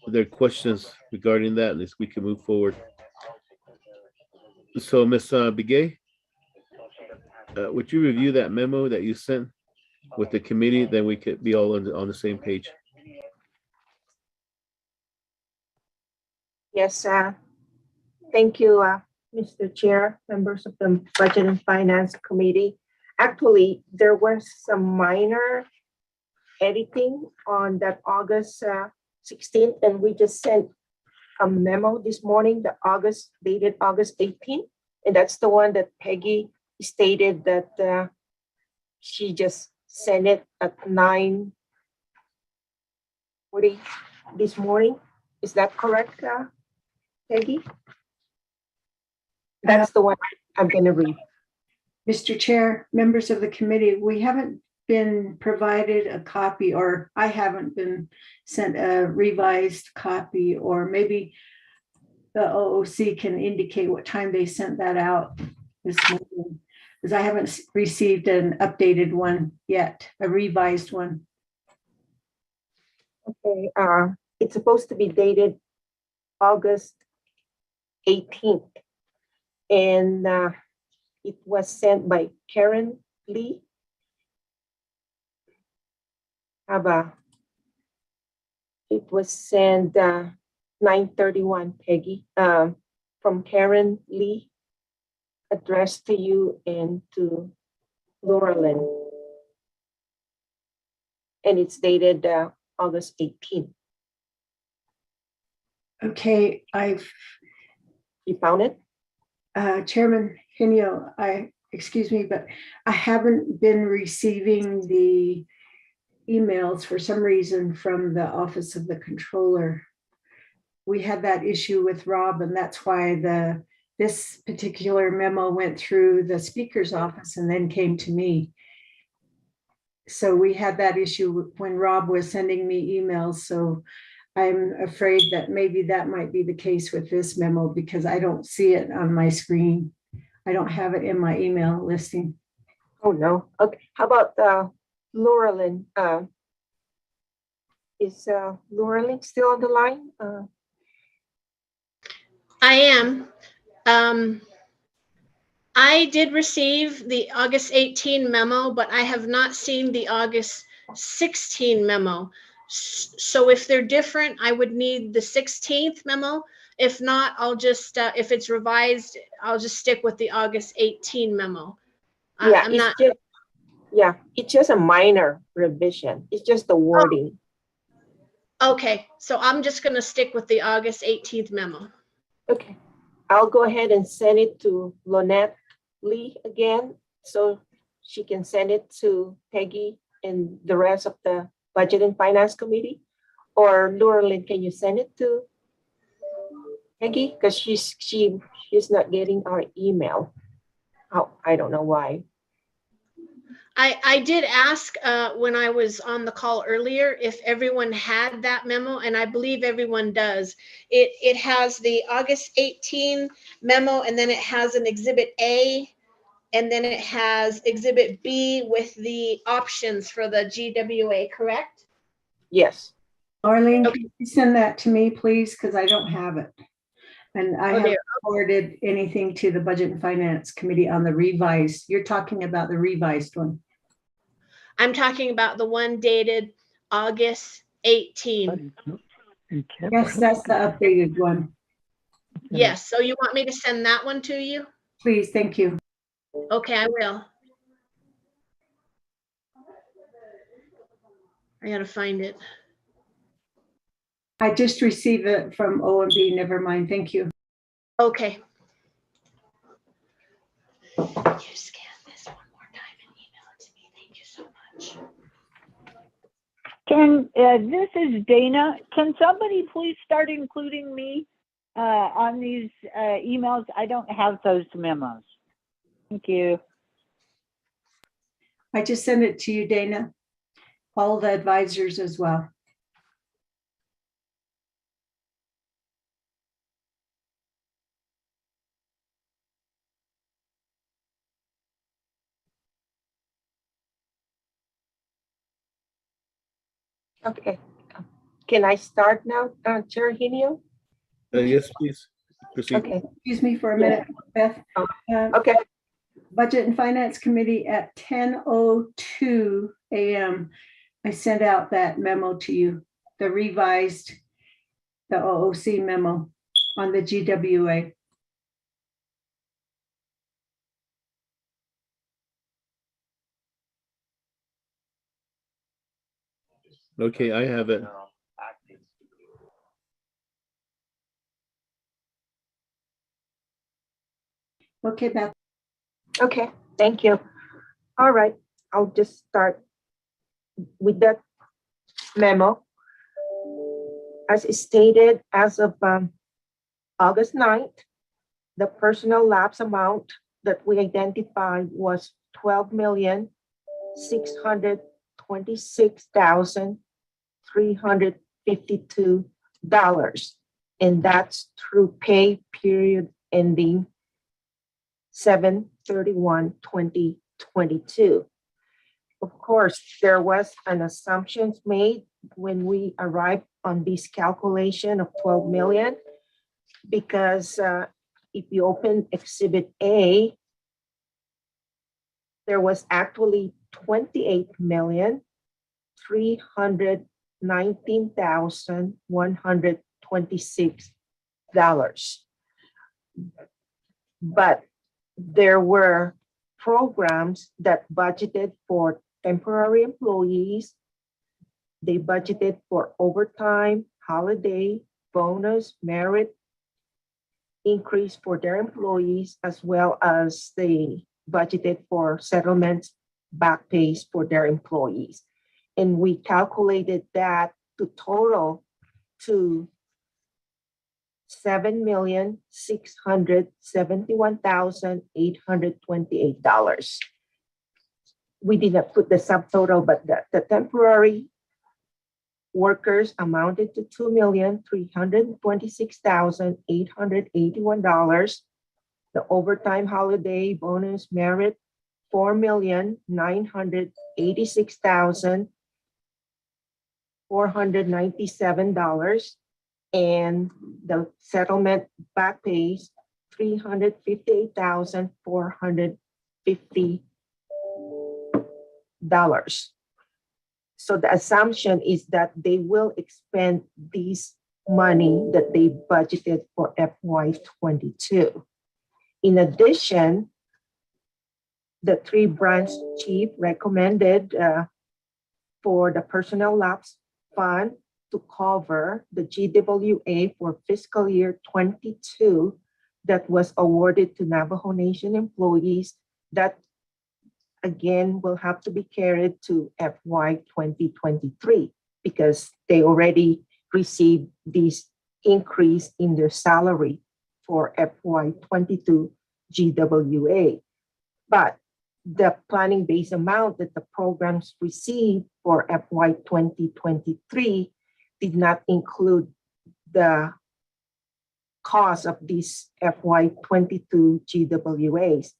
there are questions regarding that, at least we can move forward. So Ms. Begay, would you review that memo that you sent with the committee? Then we could be all on the same page. Yes, thank you, Mr. Chair, members of the Budget and Finance Committee. Actually, there was some minor editing on that August 16th, and we just sent a memo this morning, dated August 18th, and that's the one that Peggy stated that she just sent it at 9:40 this morning. Is that correct, Peggy? That's the one I'm going to read. Mr. Chair, members of the committee, we haven't been provided a copy, or I haven't been sent a revised copy, or maybe the OOC can indicate what time they sent that out this morning, because I haven't received an updated one yet, a revised one. Okay, it's supposed to be dated August 18th. And it was sent by Karen Lee. It was sent 9:31, Peggy, from Karen Lee, addressed to you and to Laurelyn. And it's dated August 18th. Okay, You found it? Chairman Henio, excuse me, but I haven't been receiving the emails for some reason from the Office of the Controller. We had that issue with Rob, and that's why this particular memo went through the Speaker's office and then came to me. So we had that issue when Rob was sending me emails. So I'm afraid that maybe that might be the case with this memo because I don't see it on my screen. I don't have it in my email listing. Oh, no. Okay. How about Laurelyn? Is Laurelyn still on the line? I am. I did receive the August 18 memo, but I have not seen the August 16 memo. So if they're different, I would need the 16th memo. If not, I'll just, if it's revised, I'll just stick with the August 18 memo. Yeah, it's just a minor revision. It's just the wording. Okay, so I'm just gonna stick with the August 18th memo. Okay, I'll go ahead and send it to Lynette Lee again, so she can send it to Peggy and the rest of the Budget and Finance Committee. Or Laurelyn, can you send it to Peggy? Because she's not getting our email. Oh, I don't know why. I did ask when I was on the call earlier if everyone had that memo, and I believe everyone does. It has the August 18 memo, and then it has an Exhibit A, and then it has Exhibit B with the options for the GWA, correct? Yes. Arlene, can you send that to me, please? Because I don't have it. And I haven't forwarded anything to the Budget and Finance Committee on the revised. You're talking about the revised one. I'm talking about the one dated August 18. Yes, that's the updated one. Yes, so you want me to send that one to you? Please, thank you. Okay, I will. I gotta find it. I just received it from OMB, never mind, thank you. Okay. You scan this one more time and email it to me. Thank you so much. This is Dana. Can somebody please start including me on these emails? I don't have those memos. Thank you. I just sent it to you, Dana. All the advisors as well. Okay. Can I start now, Chair Henio? Yes, please. Proceed. Okay. Excuse me for a minute, Beth. Okay. Budget and Finance Committee at 10:02 a.m. I sent out that memo to you, the revised, the OOC memo on the GWA. Okay, I have it. Okay, Beth. Okay, thank you. All right, I'll just start with that memo. As stated, as of August 9th, the personal lapse amount that we identified was $12,626,352, and that's through pay period ending 7/31/2022. Of course, there was an assumption made when we arrived on this calculation of 12 million, because if you open Exhibit A, there was actually 28,319,126. But there were programs that budgeted for temporary employees. They budgeted for overtime, holiday, bonus, merit increase for their employees, as well as they budgeted for settlements, back pays for their employees. And we calculated that to total to $7,671,828. We did not put the subtotal, but the temporary workers amounted to $2,326,881. The overtime, holiday, bonus, merit, $4,986,497. And the settlement back pays $358,450. So the assumption is that they will expend this money that they budgeted for FY22. In addition, the 3 branch chief recommended for the personnel lapse fund to cover the GWA for fiscal year 22 that was awarded to Navajo Nation employees. That again will have to be carried to FY 2023 because they already received this increase in their salary for FY 22 GWA. But the planning base amount that the programs received for FY 2023 did not include the cost of these FY 22 GWAs.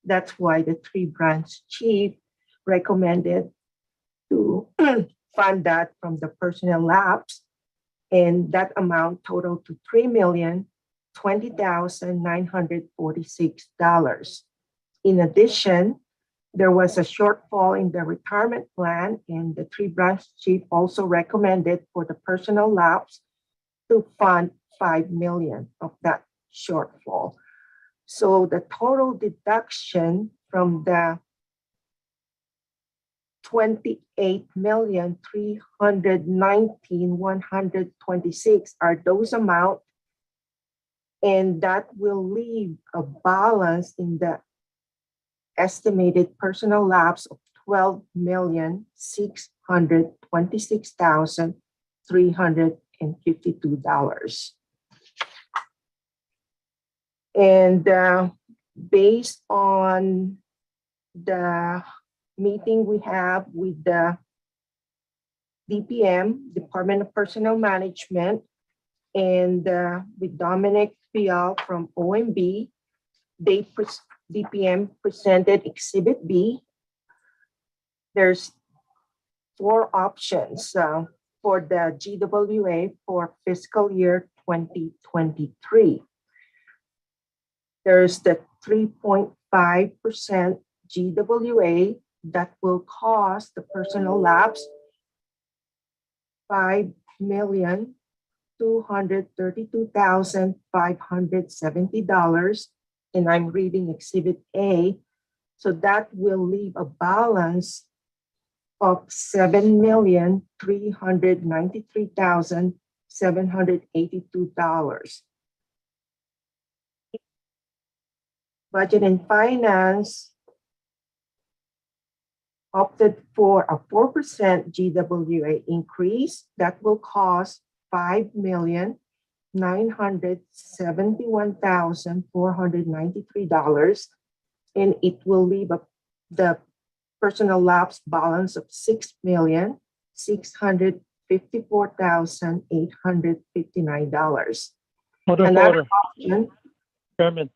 That's why the 3 branch chief recommended to fund that from the personnel lapse, and that amount totaled to $3,020,946. In addition, there was a shortfall in the retirement plan, and the 3 branch chief also recommended for the personnel lapse to fund $5 million of that shortfall. So the total deduction from the $28,319,126 are those amounts, and that will leave a balance in the estimated personnel lapse of $12,626,352. And based on the meeting we have with the DPM, Department of Personnel Management, and with Dominic Fial from OMB, DPM presented Exhibit B. There's 4 options for the GWA for fiscal year 2023. There's the 3.5% GWA that will cost the personnel lapse $5,232,570. And I'm reading Exhibit A. So that will leave a balance of $7,393,782. Budget and Finance opted for a 4% GWA increase that will cost $5,971,493, and it will leave the personal lapse balance of $6,654,859. Point of Another order, option, Chairman,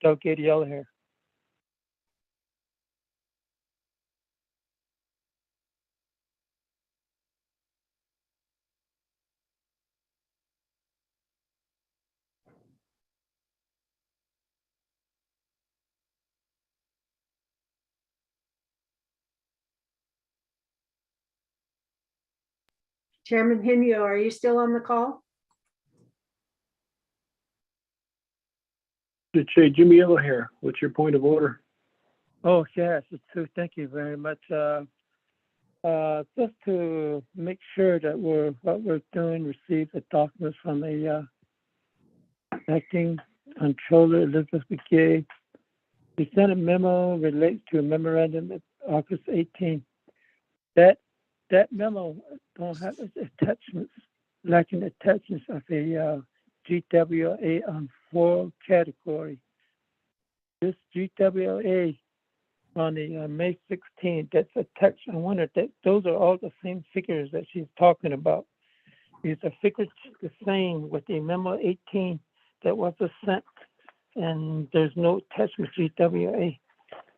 Doug Gadiel here. Chairman Henio, are you still on the call? Chair Jimmy Yellow here. What's your point of order? Oh, yes, so thank you very much. Just to make sure that what we're doing, receive the documents from the acting controller, Elizabeth McGay. We sent a memo related to a memorandum of August 18. That memo don't have attachments, lacking attachments of a GWA on 4 category. This GWA on the May 16th, that's attached. I wonder that those are all the same figures that she's talking about. These are figures the same with the memo 18 that was sent, and there's no attachment GWA.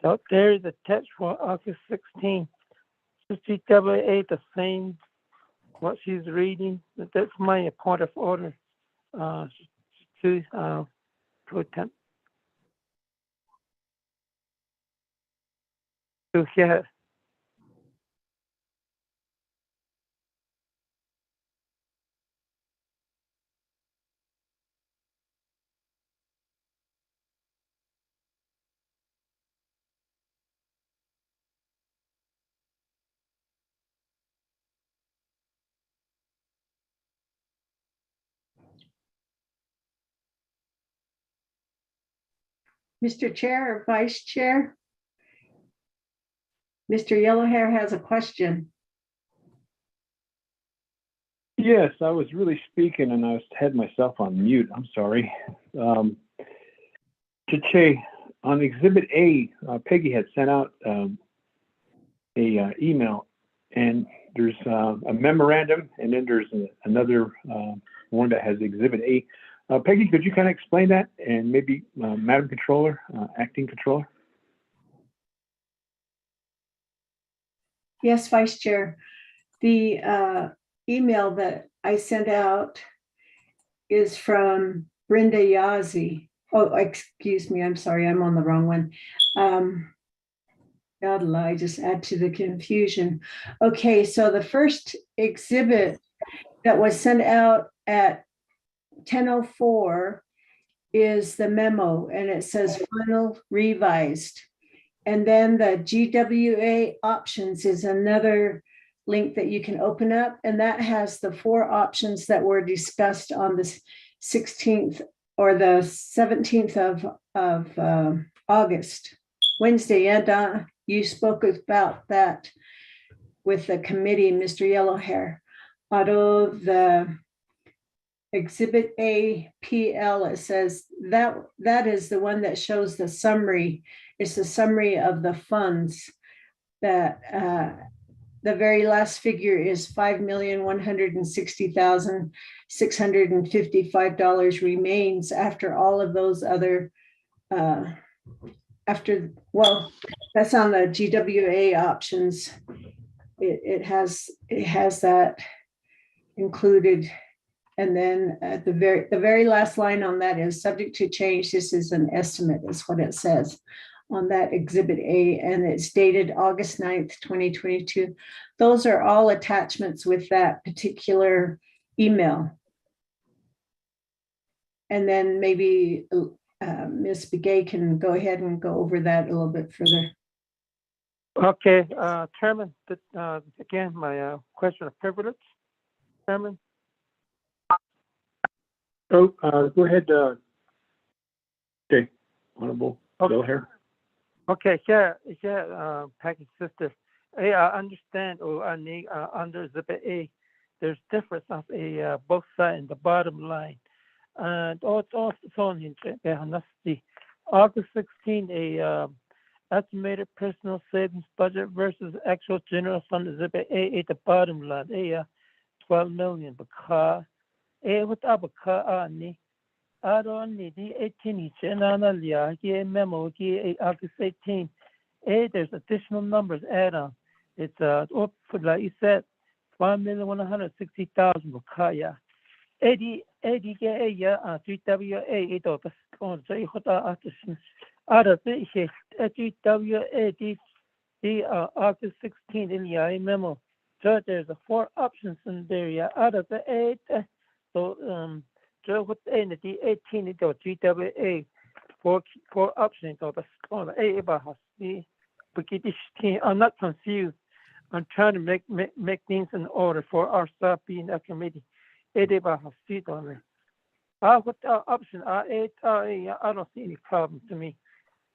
So there is attached for August 16th. This GWA the same what she's reading. That's my point of order to Pro Temp. So yeah. Mr. Chair or Vice Chair? Mr. Yellowhair has a question. Yes, I was really speaking and I had myself on mute. I'm sorry. Chair, on Exhibit A, Peggy had sent out a email, and there's a memorandum, and then there's another one that has Exhibit A. Peggy, could you kind of explain that, and maybe Madam Controller, Acting Controller? Yes, Vice Chair. The email that I sent out is from Brenda Yazzie. Oh, excuse me. I'm sorry. I'm on the wrong one. I just add to the confusion. Okay, so the first exhibit that was sent out at 10:04 is the memo, and it says final revised. And then the GWA options is another link that you can open up, and that has the 4 options that were discussed on the 16th or the 17th of August, Wednesday. And you spoke about that with the committee, Mr. Yellowhair. Out of the Exhibit A PL, it says that is the one that shows the summary. It's the summary of the funds that the very last figure is $5,160,655 remains after all of those other that's on the GWA options. It has that included. And then at the very last line on that is subject to change. This is an estimate, is what it says on that Exhibit A, and it's dated August 9th, 2022. Those are all attachments with that particular email. And then maybe Ms. Begay can go ahead and go over that a little bit further. Okay, Chairman, again, my question of privilege, Chairman. Oh, go ahead, okay, Honorable Bill here. Okay, package sister. I understand, under Exhibit A, there's difference of both sides and the bottom line. And also on the August 16, estimated personal savings budget versus actual general fund Exhibit A at the bottom line, 12 million. Because with Abaka I don't need the 18 memo August 18. There's additional numbers add on. It's like you said, 1,160,000 Bukaya. 80 GWA on out of the GWA the August 16 in the memo So there's 4 options in there. Yeah, out of the 8, so what in the 18 to GWA, four options of the A about the I'm not confused. I'm trying to make things in order for our staff being a committee. It about seat on it. What option R8, I don't see any problem to me,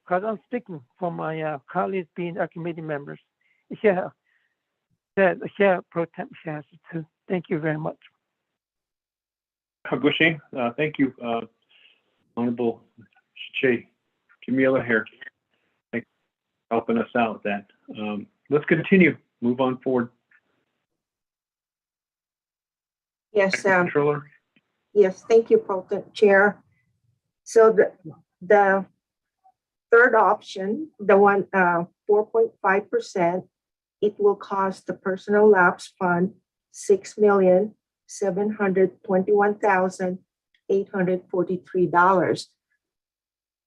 because I'm speaking for my colleagues being our committee members. Yeah, pro temp has it too. Thank you very much. Gushing, thank you, Honorable Che Jamila here. Thanks for helping us out with that. Let's continue. Move on forward. Yes, Controller. yes, thank you, Potent Chair. So the third option, the one 4.5%, it will cost the personal lapse fund $6,721,843.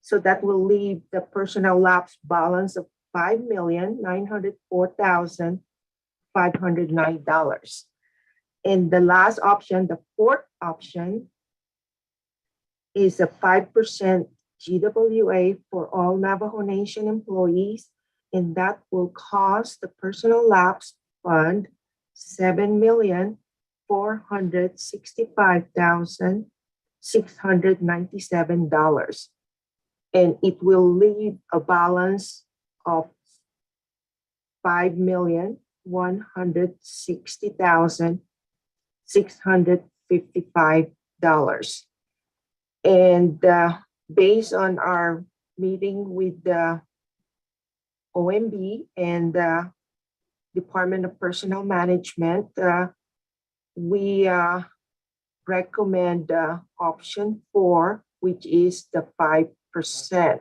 So that will leave the personal lapse balance of $5,904,509. And the last option, the fourth option, is a 5% GWA for all Navajo Nation employees, and that will cost the personal lapse fund $7,465,697. And it will leave a balance of $5,160,655. And based on our meeting with the OMB and the Department of Personnel Management, we recommend option 4, which is the 5%.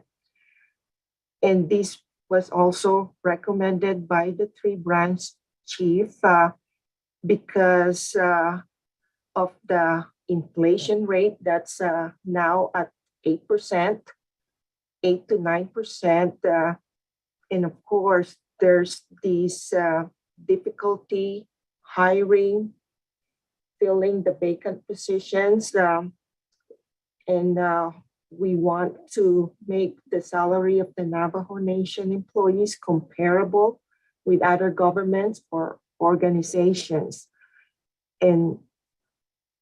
And this was also recommended by the 3 branch chief because of the inflation rate that's now at 8%, 8 to 9%. And of course, there's this difficulty hiring, filling the vacant positions. And we want to make the salary of the Navajo Nation employees comparable with other governments or organizations. And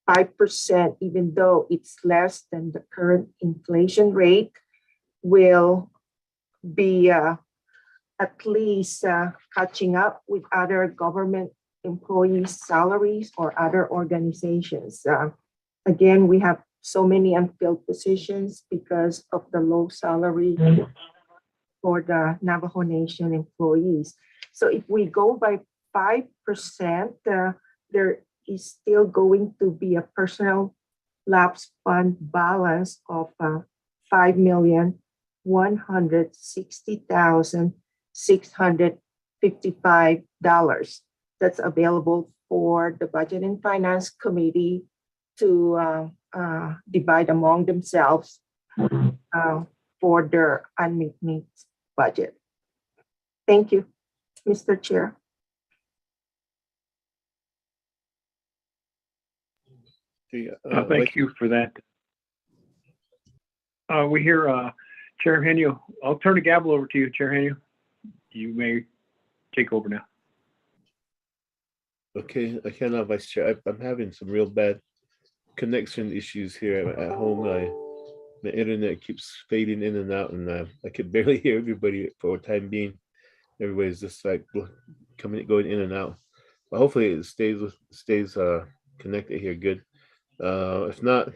5%, even though it's less than the current inflation rate, will be at least catching up with other government employees' salaries or other organizations. Again, we have so many unfilled positions because of the low salary for the Navajo Nation employees. So if we go by 5%, there is still going to be a personal lapse fund balance of $5,160,655. That's available for the Budget and Finance Committee to divide among themselves for their unmet needs budget. Thank you, Mr. Chair. Thank you for that. We hear Chair Henio. I'll turn the gavel over to you, Chair Henio. You may take over now. Okay, I cannot, Vice Chair. I'm having some real bad connection issues here at home. My internet keeps fading in and out, and I could barely hear everybody for the time being. Everybody's just like going in and out. But hopefully it stays connected here good. If not,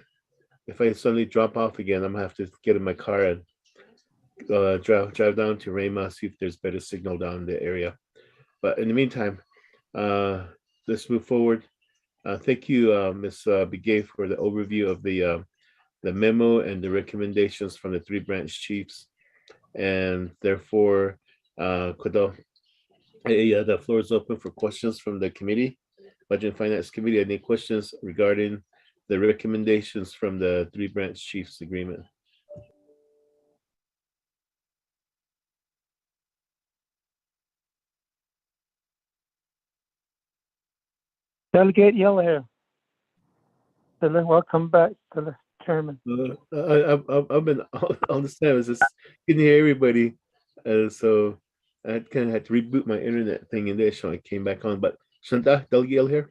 if I suddenly drop off again, I'm gonna have to get in my car and drive down to Rama, see if there's better signal down in the area. But in the meantime, let's move forward. Thank you, Ms. Begay, for the overview of the memo and the recommendations from the 3 branch chiefs. And therefore, the floor is open for questions from the committee, Budget and Finance Committee. Any questions regarding the recommendations from the 3 branch chiefs agreement? Delegate Yellowhair. Welcome back to the chairman. I've been all this time. It's just couldn't hear everybody, so I kind of had to reboot my internet thing in there, so I came back on. But Shanta, Delegate here.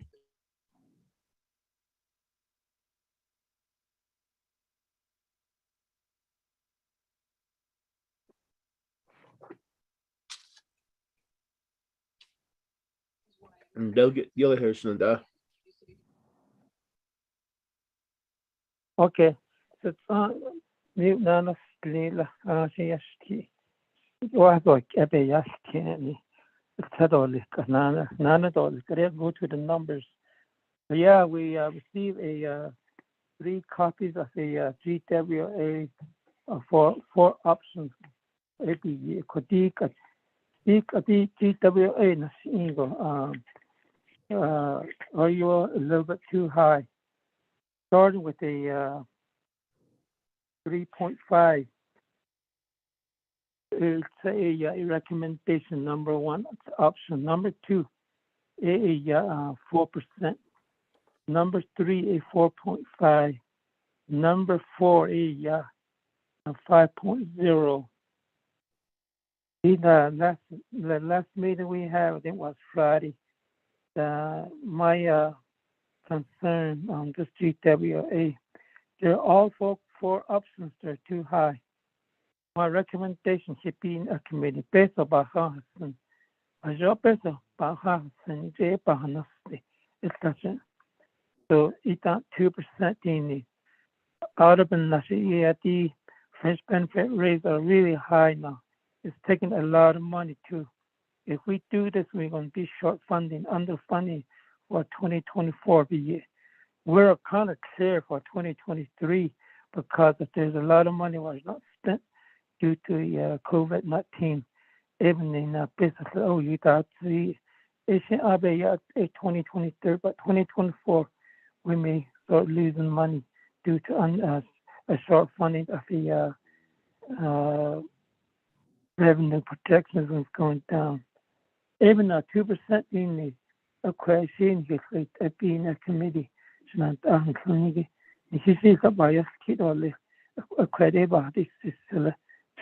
Delegate Yellowhair, Shanta. Okay. So mute nana splila yashki. Wago ebe yashki ni. Tadoli nana doli. Go to the numbers. So yeah, we received 3 copies of the GWA for 4 options. Maybe Kodika GWA na single. Are you a little bit too high? Starting with a 3.5. It's a recommendation number 1. Option number 2, a 4%. Number 3, a 4.5. Number 4, a 5.0. The last meeting we had, I think, was Friday. My concern on this GWA, they're all 4 options. They're too high. My recommendation should be in a committee based on Bahasan. A job based on Bahasan, J. Bahanasti. It's such a so it's at 2% in the out of the French benefit rates are really high now. It's taking a lot of money too. If we do this, we're going to be short funding, underfunding for 2024. We're kind of clear for 2023 because if there's a lot of money was not spent due to COVID-19. Even in business, you got the 2023, but 2024 we may start losing money due to a short funding of the revenue projections is going down. Even 2% in the equation being a committee.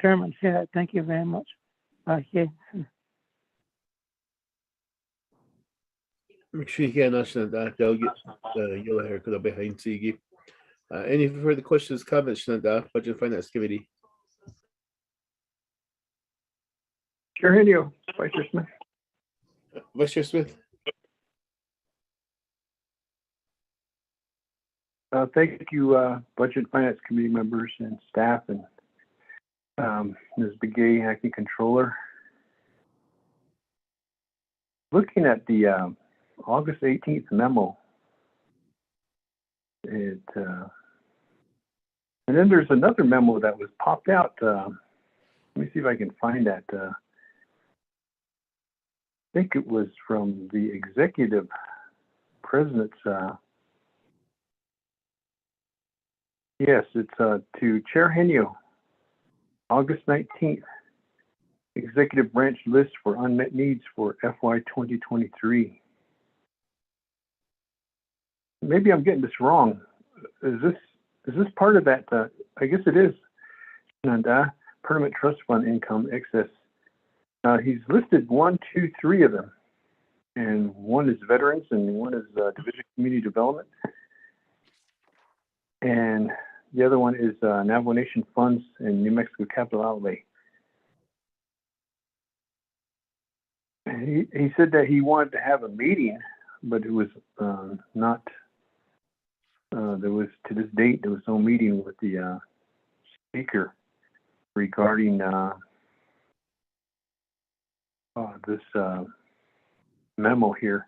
Chairman, thank you very much. Make sure you can understand that Delegate Yellowhair could have behind Sigi. Any further questions, comments, Shanta, Budget and Finance Committee? Chair Henio, Vice Chair Smith. Vice Chair Smith. Thank you, Budget and Finance Committee members and staff, and Ms. Begay, Acting Controller. Looking at the August 18th memo, and then there's another memo that was popped out. Let me see if I can find that. I think it was from the executive president's. Yes, it's to Chair Henio, August 19th. Executive branch list for unmet needs for FY 2023. Maybe I'm getting this wrong. Is this part of that? I guess it is. And permanent trust fund income excess. He's listed 1, 2, 3 of them, and one is veterans, and one is Division of Community Development, and the other one is Navajo Nation funds and New Mexico capital outlay. He said that he wanted to have a meeting, but it was not. There was, to this date, there was no meeting with the speaker regarding this memo here.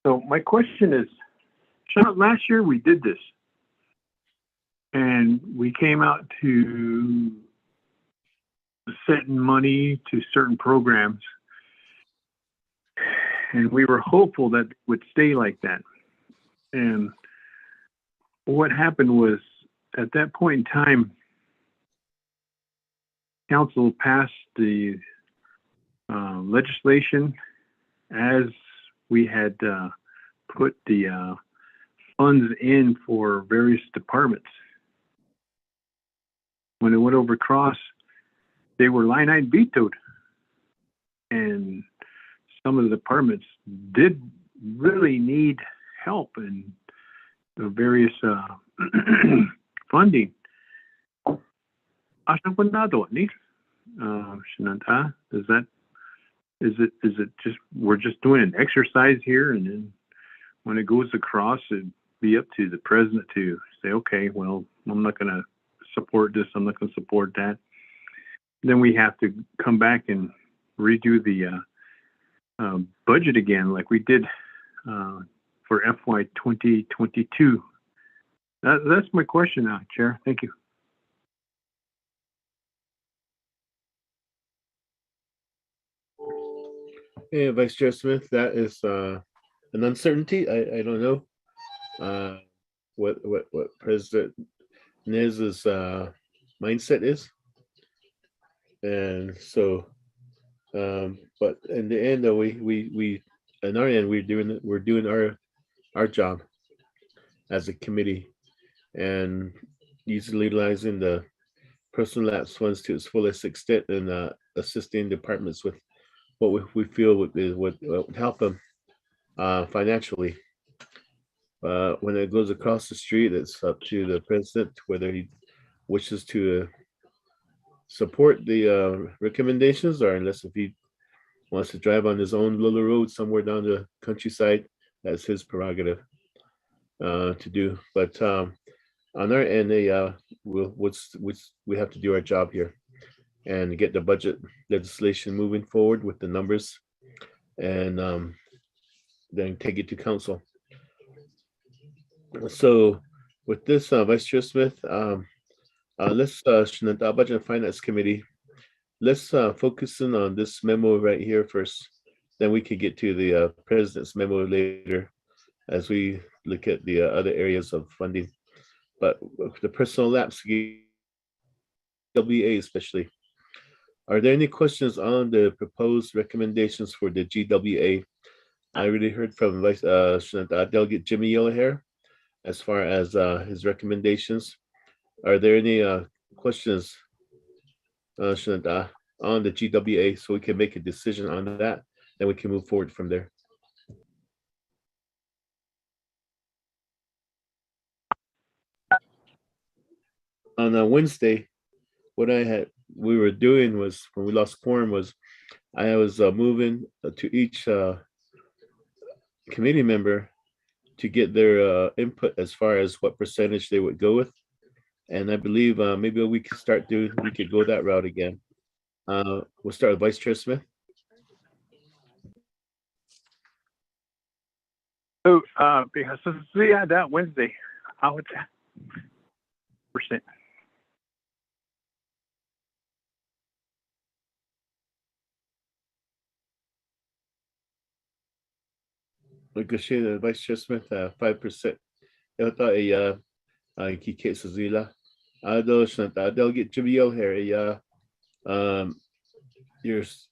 So my question is, last year we did this, and we came out to setting money to certain programs, and we were hopeful that it would stay like that. And what happened was, at that point in time, council passed the legislation as we had put the funds in for various departments. When it went over across, they were line item vetoed. And some of the departments did really need help in the various funding. Asan ko na do ni? Shinanta, is it just we're just doing an exercise here, and then when it goes across, it'd be up to the president to say, okay, well, I'm not going to support this, I'm not going to support that. Then we have to come back and redo the budget again, like we did for FY 2022. That's my question now, Chair. Thank you. Yeah, Vice Chair Smith, that is an uncertainty. I don't know what President Nez's mindset is, and so but in the end, though, we on our end we're doing our job as a committee and utilizing the personal lapse funds to its fullest extent and assisting departments with what we feel would help them financially. When it goes across the street, it's up to the president whether he wishes to support the recommendations, or unless if he wants to drive on his own little road somewhere down the countryside, that's his prerogative to do. But on our end, we have to do our job here and get the budget legislation moving forward with the numbers, and then take it to council. So with this, Vice Chair Smith, let's Budget and Finance Committee, let's focus in on this memo right here first. Then we could get to the president's memo later as we look at the other areas of funding. But the personal lapse, GWA especially, are there any questions on the proposed recommendations for the GWA? I already heard from Delegate Jimmy Yellowhair as far as his recommendations. Are there any questions, on the GWA, so we can make a decision on that, then we can move forward from there? On Wednesday, what we were doing was, when we lost quorum, was I was moving to each committee member to get their input as far as what percentage they would go with. And I believe maybe we could go that route again. We'll start with Vice Chair Smith. So because we had that Wednesday, I would percent. Negotiate Vice Chair Smith 5%. Eu thought key case Zila. Delegate Jimmy Yellowhair, yours.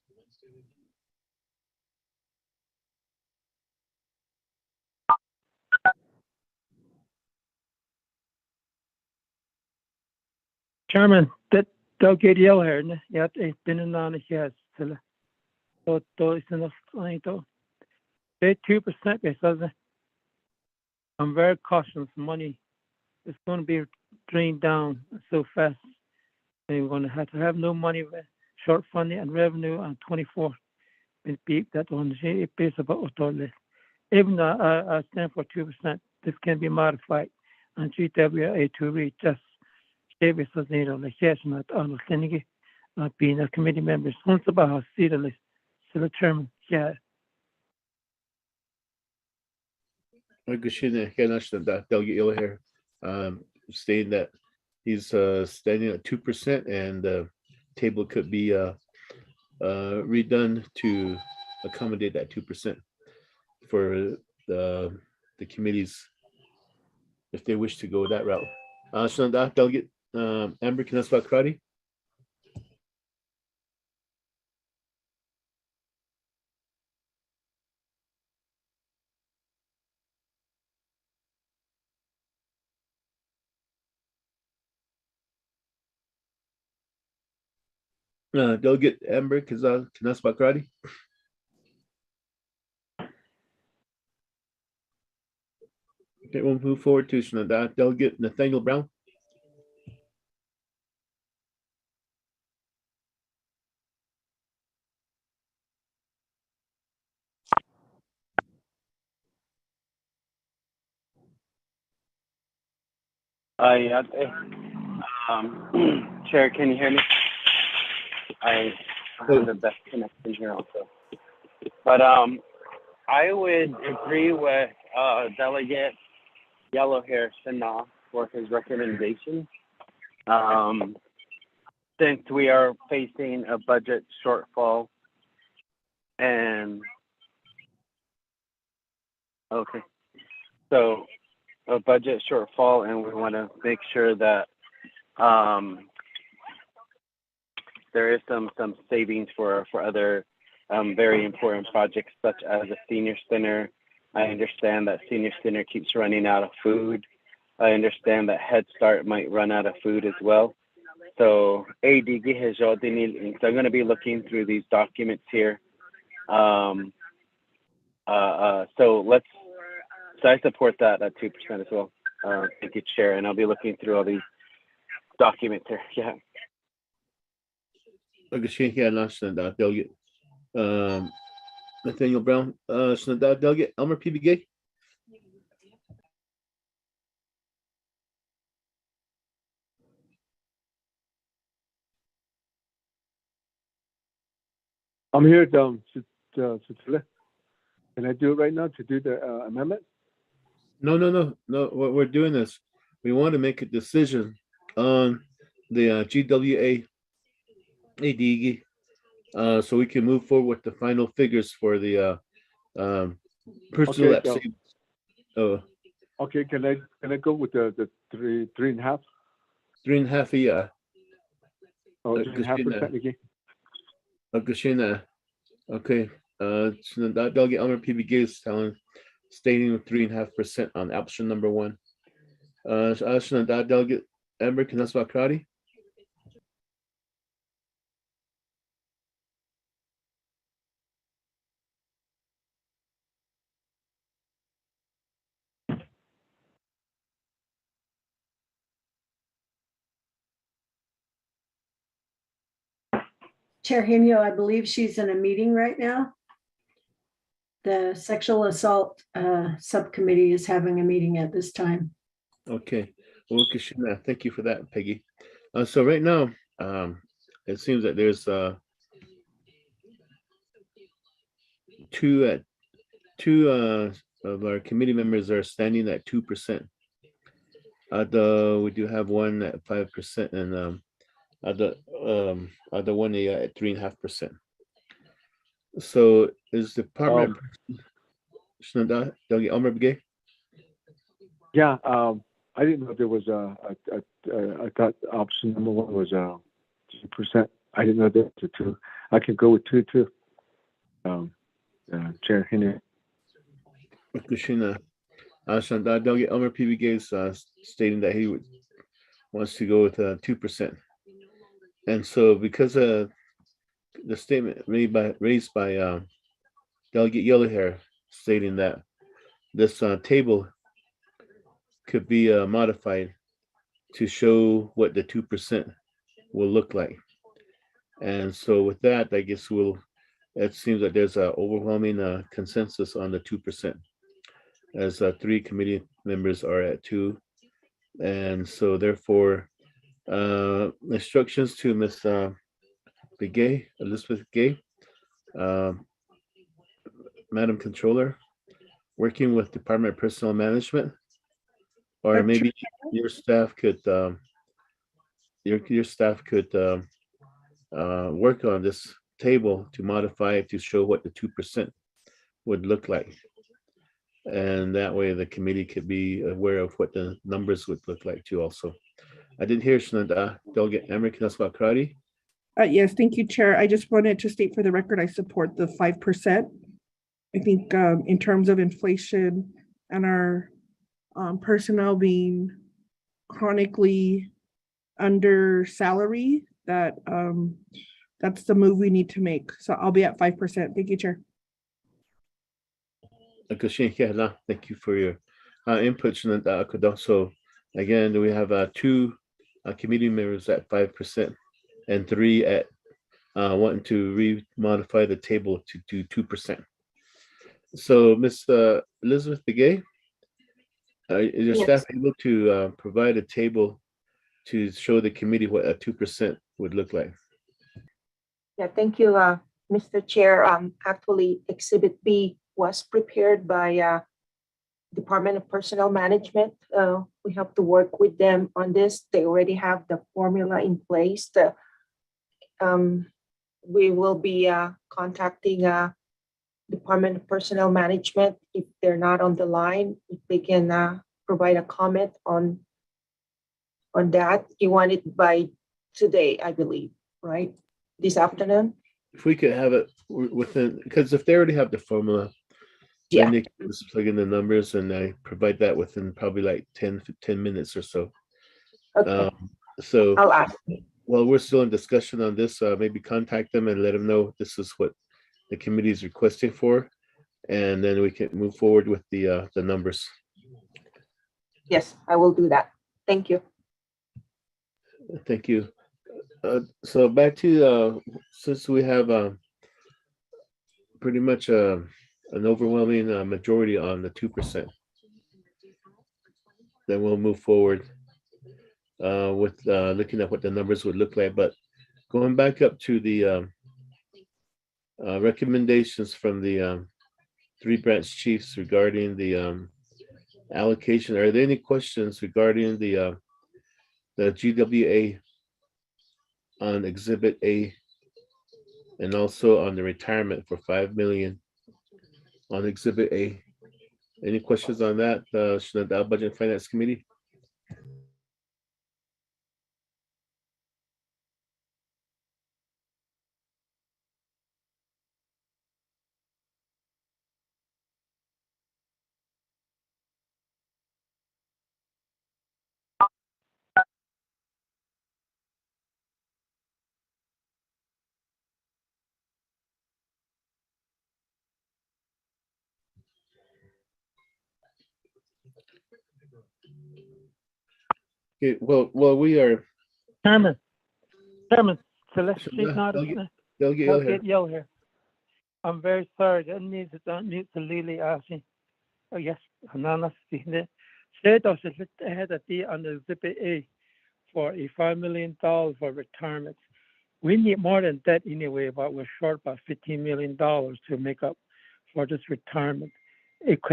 Chairman, that Delegate Yellowhair, yeah, it's been in on the so it's enough. 2% because I'm very cautious. Money is going to be drained down so fast. And we're going to have no money, short funding and revenue on 24. And that on the base about $1. Even though I stand for 2%, this can be modified on GWA to reach just services need on the cash not on the being a committee member. Once about how see the list, so the chairman, yeah. Delegate Yellowhair stating that he's standing at 2% and the table could be redone to accommodate that 2% for the committees if they wish to go that route. Delegate Amber Kinaspa-Crotty. Delegate Amber Knasbakrati. Okay, we'll move forward to Delegate Nathaniel Brown. Yeah. Chair, can you hear me? I have the best connection here also. But I would agree with Delegate Yellow Hair Sinha for his recommendation. Since we are facing a budget shortfall and so a budget shortfall, and we want to make sure that there is some savings for other very important projects, such as a senior center. I understand that senior center keeps running out of food. I understand that Head Start might run out of food as well. So I'm going to be looking through these documents here. So I support that at 2% as well. Thank you, Chair, and I'll be looking through all these documents here. Yeah. Delegate Nathaniel Brown. Delegate Elmer P.B. Gay. I'm here, Can I do it right now to do the amendment? No. What we're doing is we want to make a decision on the GWA AD, so we can move forward with the final figures for the personal lapse. Okay, can I go with the 3.5%? 3.5, yeah. Oh, 3.5% again. Okay. So that Delegate Elmer P.B. Gates stating 3.5% on option number 1. Delegate Amber Knasbakrati. Chair Henio, I believe she's in a meeting right now. The sexual assault subcommittee is having a meeting at this time. Okay. Well, thank you for that, Peggy. So right now, it seems that there's two of our committee members are standing at 2%. We do have one at 5%, and other one at 3.5%. So is the department Delegate Elmer Begay? Yeah, I didn't know there was I thought option number 1 was 2%. I didn't know there was a 2. I can go with 2 too. Chair Henry. Delegate Elmer P.B. Gates stating that he wants to go with 2%. And so because the statement raised by Delegate Yellowhair stating that this table could be modified to show what the 2% will look like. And so with that, I guess it seems that there's an overwhelming consensus on the 2%, as 3 committee members are at 2. And so therefore, instructions to Ms. Elizabeth Gay, Madam Controller, working with Department of Personnel Management, or maybe your staff could work on this table to modify it to show what the 2% would look like, and that way the committee could be aware of what the numbers would look like too. Also, I did hear Delegate Amber Knasbakrati. Yes, thank you, Chair. I just wanted to state for the record, I support the 5%. I think in terms of inflation and our personnel being chronically under salary, that That's the move we need to make. So I'll be at 5%. Thank you, Chair. Thank you for your input, Shananda. So again, we have two committee members at 5% and three at wanting to modify the table to do 2%. So Ms. Elizabeth Begay, is your staff able to provide a table to show the committee what a 2% would look like? Yeah, thank you, Mr. Chair. Actually, Exhibit B was prepared by Department of Personnel Management. We have to work with them on this. They already have the formula in place. We will be contacting Department of Personnel Management if they're not on the line, if they can provide a comment on that. You want it by today, I believe, right? This afternoon? If we could have it within, because if they already have the formula, then they can just plug in the numbers and I provide that within probably like 10 minutes or so. Okay. So I'll ask. While we're still in discussion on this, maybe contact them and let them know this is what the committee is requesting for, and then we can move forward with the numbers. Yes, I will do that. Thank you. Thank you. So back to since we have pretty much an overwhelming majority on the 2%, then we'll move forward with looking at what the numbers would look like. But going back up to the recommendations from the three branch chiefs regarding the allocation, are there any questions regarding the GWA on Exhibit A and also on the retirement for $5 million on Exhibit A? Any questions on that, Shanada Budget and Finance Committee? Okay, well, we are. Chairman, Celeste, she's not. They'll get yell here. I'm very sorry. That needs to Lily asking. Oh yes, Hananas. Said us ahead at the on the Exhibit A for a $5 million for retirement. We need more than that anyway, but we're short about $15 million to make up for this retirement. That's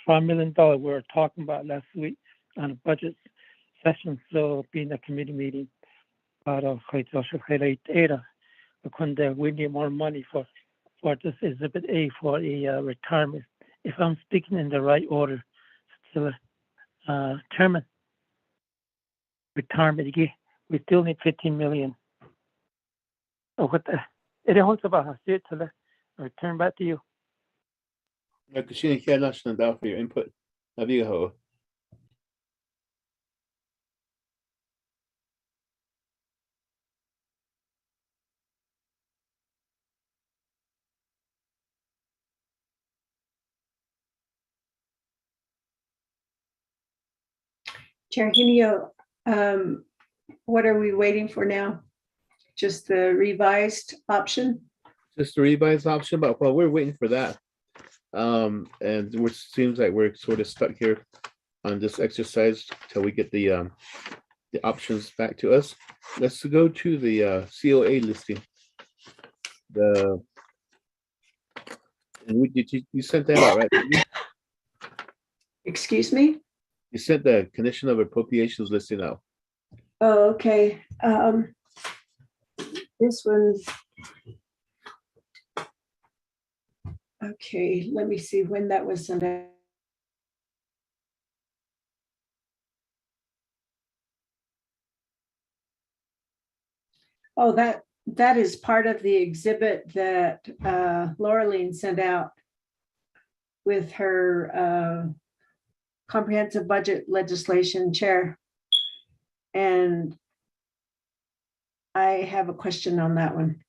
$5 million we were talking about last week on a budget session, so being a committee meeting. But we need more money for this Exhibit A for a retirement. If I'm speaking in the right order, so, Chairman, retirement, we still need $15 million. It holds about to return back to you. For your input. Chair Genio, what are we waiting for now? Just the revised option? Just the revised option, but well, we're waiting for that. And it seems like we're sort of stuck here on this exercise till we get the options back to us. Let's go to the COA listing. You sent that out, right? Excuse me? You sent the condition of appropriations listing out. Oh, okay. This one. Okay, let me see when that was sent out. Oh, that is part of the exhibit that Laureline sent out with her comprehensive budget legislation chair. And I have a question on that one.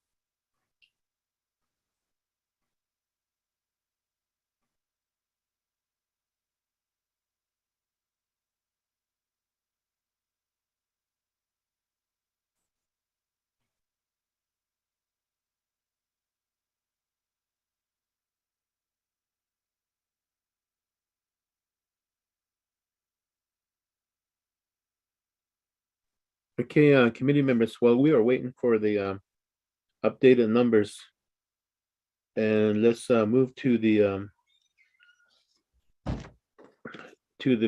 Okay, committee members, while we are waiting for the updated numbers, and let's move to the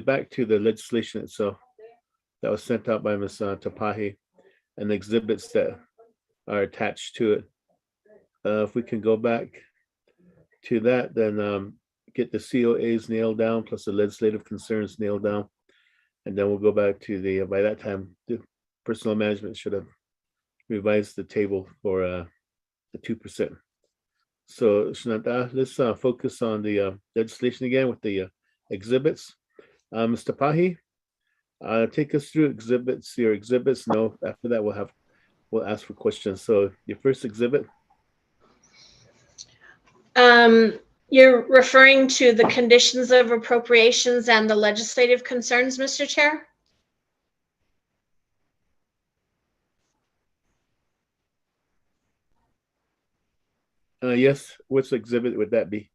back to the legislation itself that was sent out by Ms. Tapahi and the exhibits that are attached to it. If we can go back to that, then get the COAs nailed down plus the legislative concerns nailed down, and then we'll go back to the by that time the personnel management should have revised the table for the 2%. So Shananta, let's focus on the legislation again with the exhibits. Mr. Pahi, take us through your exhibits. No, after that we'll ask for questions. So your first exhibit. You're referring to the conditions of appropriations and the legislative concerns, Mr. Chair? Yes, which exhibit would that be?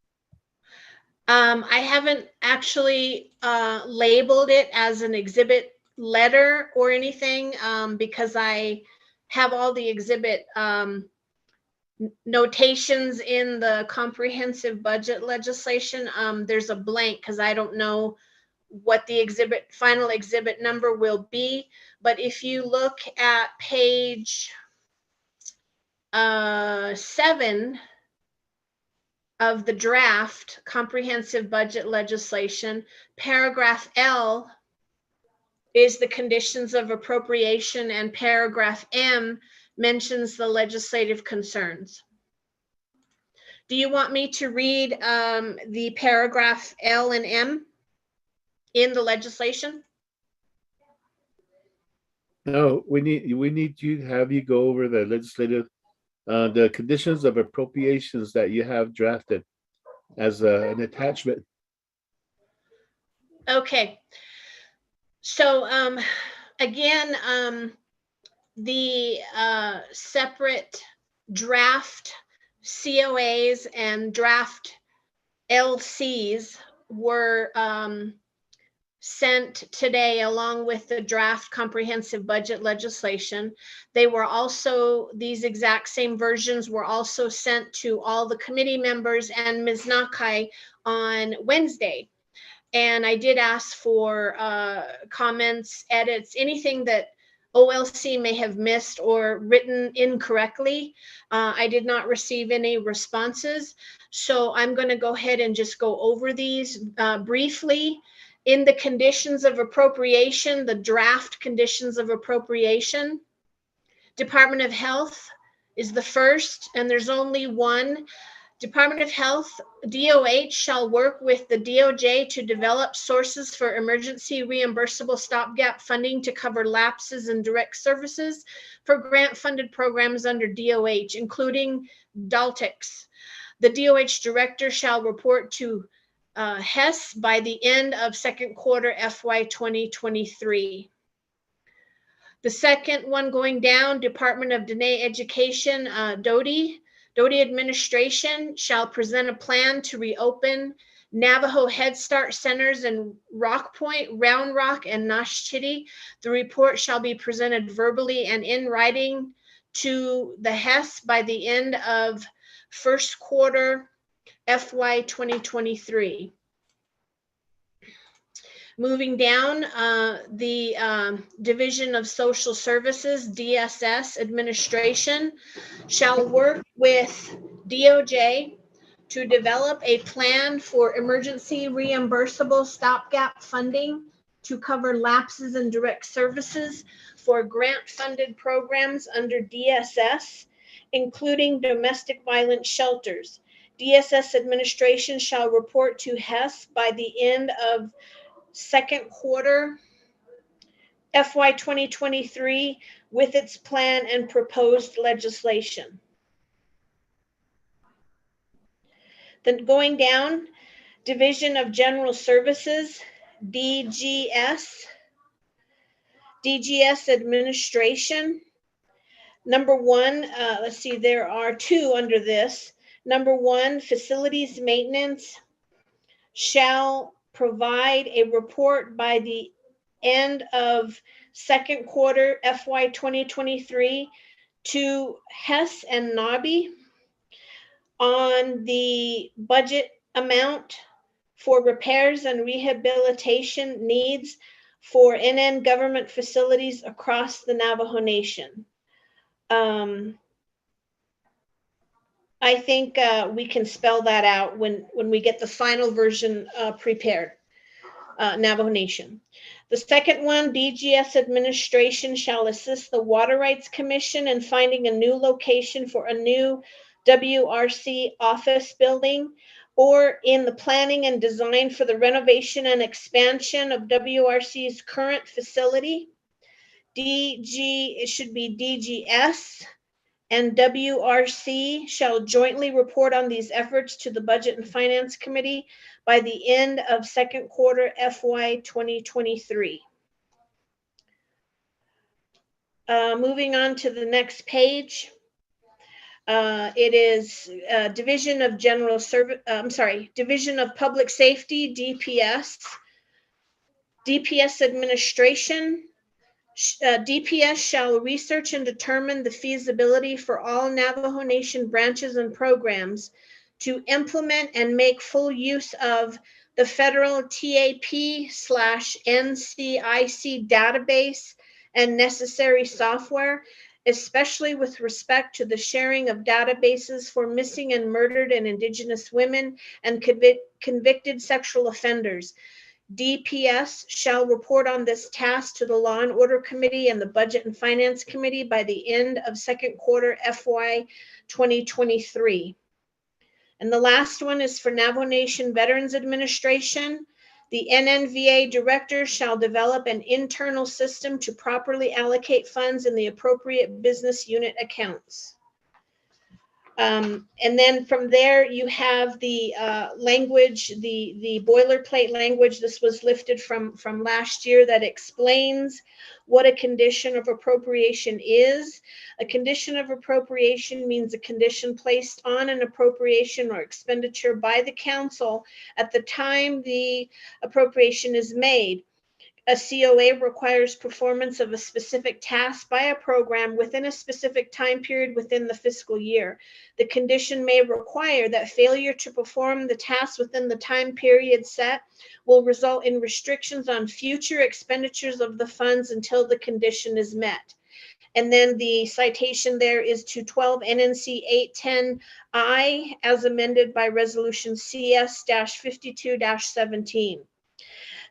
I haven't actually labeled it as an exhibit letter or anything because I have all the exhibit notations in the comprehensive budget legislation. There's a blank because I don't know what the final exhibit number will be. But if you look at page 7 of the draft comprehensive budget legislation, paragraph L is the conditions of appropriation, and paragraph M mentions the legislative concerns. Do you want me to read the paragraph L and M in the legislation? No, we need to have you go over the legislative the conditions of appropriations that you have drafted as an attachment. Okay. So again, the separate draft COAs and draft LCs were sent today along with the draft comprehensive budget legislation. They were also, these exact same versions were also sent to all the committee members and Ms. Nakai on Wednesday. And I did ask for comments, edits, anything that OLC may have missed or written incorrectly. I did not receive any responses. So I'm going to go ahead and just go over these briefly. In the conditions of appropriation, the draft conditions of appropriation, Department of Health is the first, and there's only one. Department of Health, DOH shall work with the DOJ to develop sources for emergency reimbursable stopgap funding to cover lapses in direct services for grant-funded programs under DOH, including DALTICs. The DOH director shall report to HES by the end of second quarter FY 2023. The second one going down, Department of Dene Education, DODE administration shall present a plan to reopen Navajo Head Start centers in Rock Point, Round Rock, and Nosh Chitty. The report shall be presented verbally and in writing to the HES by the end of first quarter FY 2023. Moving down, the Division of Social Services, DSS administration, shall work with DOJ to develop a plan for emergency reimbursable stopgap funding to cover lapses in direct services for grant-funded programs under DSS, including domestic violence shelters. DSS administration shall report to HES by the end of second quarter FY 2023 with its plan and proposed legislation. Then going down, Division of General Services, DGS. DGS Administration. Number one, let's see, there are two under this. Number one, Facilities Maintenance shall provide a report by the end of second quarter FY 2023 to Hess and Nobby on the budget amount for repairs and rehabilitation needs for NN government facilities across the Navajo Nation. I think we can spell that out when we get the final version prepared, Navajo Nation. The second one, DGS administration shall assist the Water Rights Commission in finding a new location for a new WRC office building, or in the planning and design for the renovation and expansion of WRC's current facility. It should be DGS and WRC shall jointly report on these efforts to the Budget and Finance Committee by the end of second quarter FY 2023. Moving on to the next page. It is Division of General Service, Division of Public Safety, DPS. DPS Administration. DPS shall research and determine the feasibility for all Navajo Nation branches and programs to implement and make full use of the federal TAP/NCIC database and necessary software, especially with respect to the sharing of databases for missing and murdered and Indigenous women and convicted sexual offenders. DPS shall report on this task to the Law and Order Committee and the Budget and Finance Committee by the end of second quarter FY 2023. And the last one is for Navajo Nation Veterans Administration. The NNVA director shall develop an internal system to properly allocate funds in the appropriate business unit accounts. And then from there, you have the language, the boilerplate language. This was lifted from last year that explains what a condition of appropriation is. A condition of appropriation means a condition placed on an appropriation or expenditure by the council at the time the appropriation is made. A COA requires performance of a specific task by a program within a specific time period within the fiscal year. The condition may require that failure to perform the task within the time period set will result in restrictions on future expenditures of the funds until the condition is met. And then the citation there is to 12 NNC 810I as amended by Resolution CS-52-17.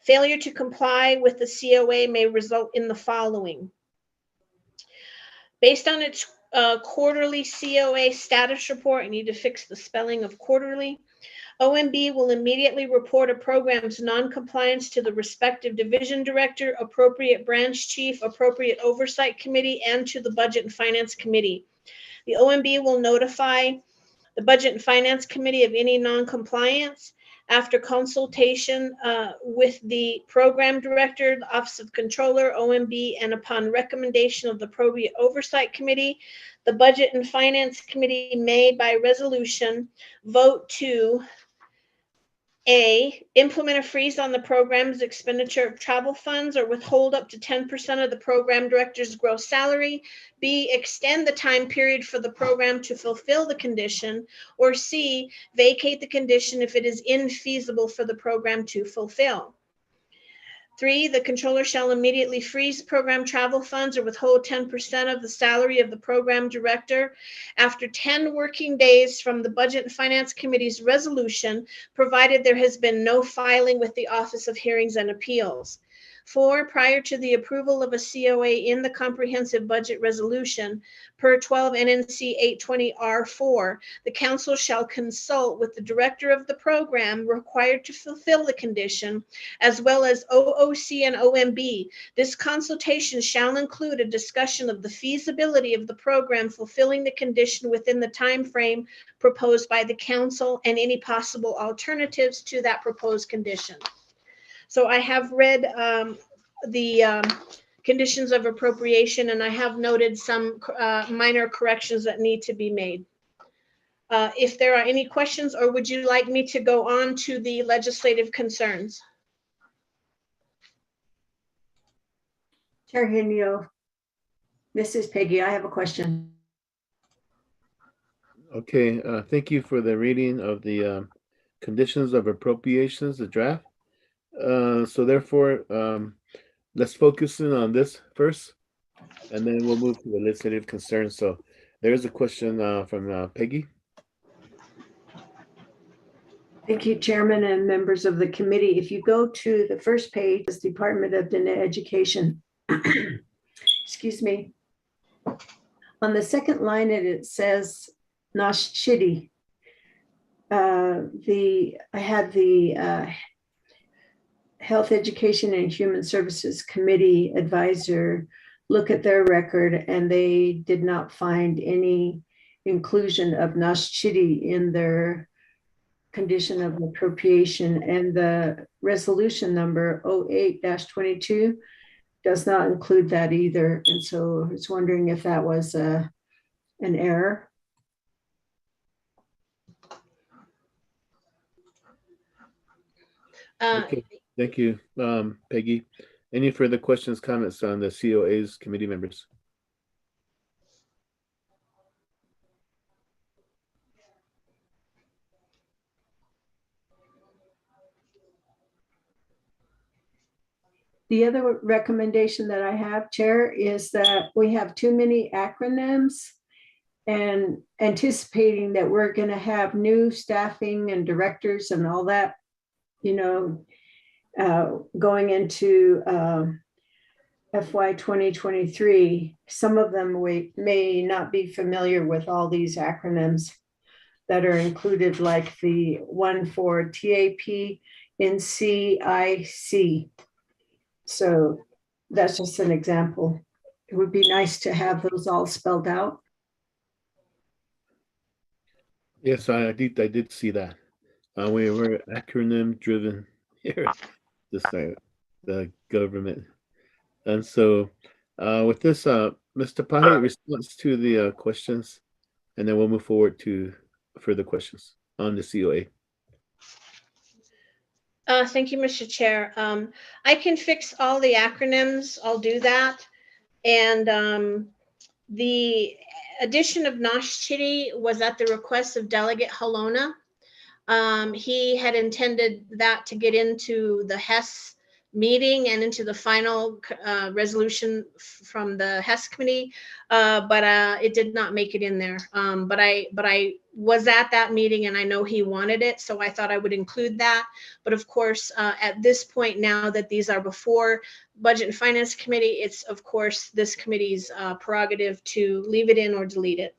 Failure to comply with the COA may result in the following. Based on its quarterly COA status report, I need to fix the spelling of quarterly, OMB will immediately report a program's non-compliance to the respective division director, appropriate branch chief, appropriate oversight committee, and to the Budget and Finance Committee. The OMB will notify the Budget and Finance Committee of any non-compliance. After consultation with the program director, the Office of Controller, OMB, and upon recommendation of the Appropriate Oversight Committee, the Budget and Finance Committee may, by resolution, vote to A, implement a freeze on the program's expenditure of travel funds or withhold up to 10% of the program director's gross salary. B, extend the time period for the program to fulfill the condition. Or C, vacate the condition if it is infeasible for the program to fulfill. 3, the controller shall immediately freeze program travel funds or withhold 10% of the salary of the program director after 10 working days from the Budget and Finance Committee's resolution, provided there has been no filing with the Office of Hearings and Appeals. 4, prior to the approval of a COA in the comprehensive budget resolution per 12 NNC 820R4, the council shall consult with the director of the program required to fulfill the condition, as well as OOC and OMB. This consultation shall include a discussion of the feasibility of the program fulfilling the condition within the time frame proposed by the council and any possible alternatives to that proposed condition. So I have read the conditions of appropriation, and I have noted some minor corrections that need to be made. If there are any questions, or would you like me to go on to the legislative concerns? Chair Henio, this is Peggy. I have a question. Okay, thank you for the reading of the conditions of appropriations, the draft. So therefore, let's focus in on this first, and then we'll move to the legislative concerns. So there's a question from Peggy. Thank you, Chairman and members of the committee. If you go to the first page, it's Department of Education. Excuse me. On the second line, it says Nosh Chitty. I had the Health, Education, and Human Services Committee advisor look at their record, and they did not find any inclusion of Nosh Chitty in their condition of appropriation, and the resolution number 08-22 does not include that either. And so I was wondering if that was an error. Okay, thank you, Peggy. Any further questions, comments on the COA's committee members? The other recommendation that I have, Chair, is that we have too many acronyms, and anticipating that we're going to have new staffing and directors and all that, going into FY 2023, some of them may not be familiar with all these acronyms that are included, like the one for TAP in CIC. So that's just an example. It would be nice to have those all spelled out. Yes, I did see that. We're acronym driven here, the government. And so with this, Mr. Pahe, response to the questions, and then we'll move forward to further questions on the COA. Thank you, Mr. Chair. I can fix all the acronyms. I'll do that. And the addition of Nosh Chitty was at the request of Delegate Halona. He had intended that to get into the HES meeting and into the final resolution from the HES committee, but it did not make it in there. But I was at that meeting, and I know he wanted it, so I thought I would include that. But of course, at this point, now that these are before Budget and Finance Committee, it's of course this committee's prerogative to leave it in or delete it.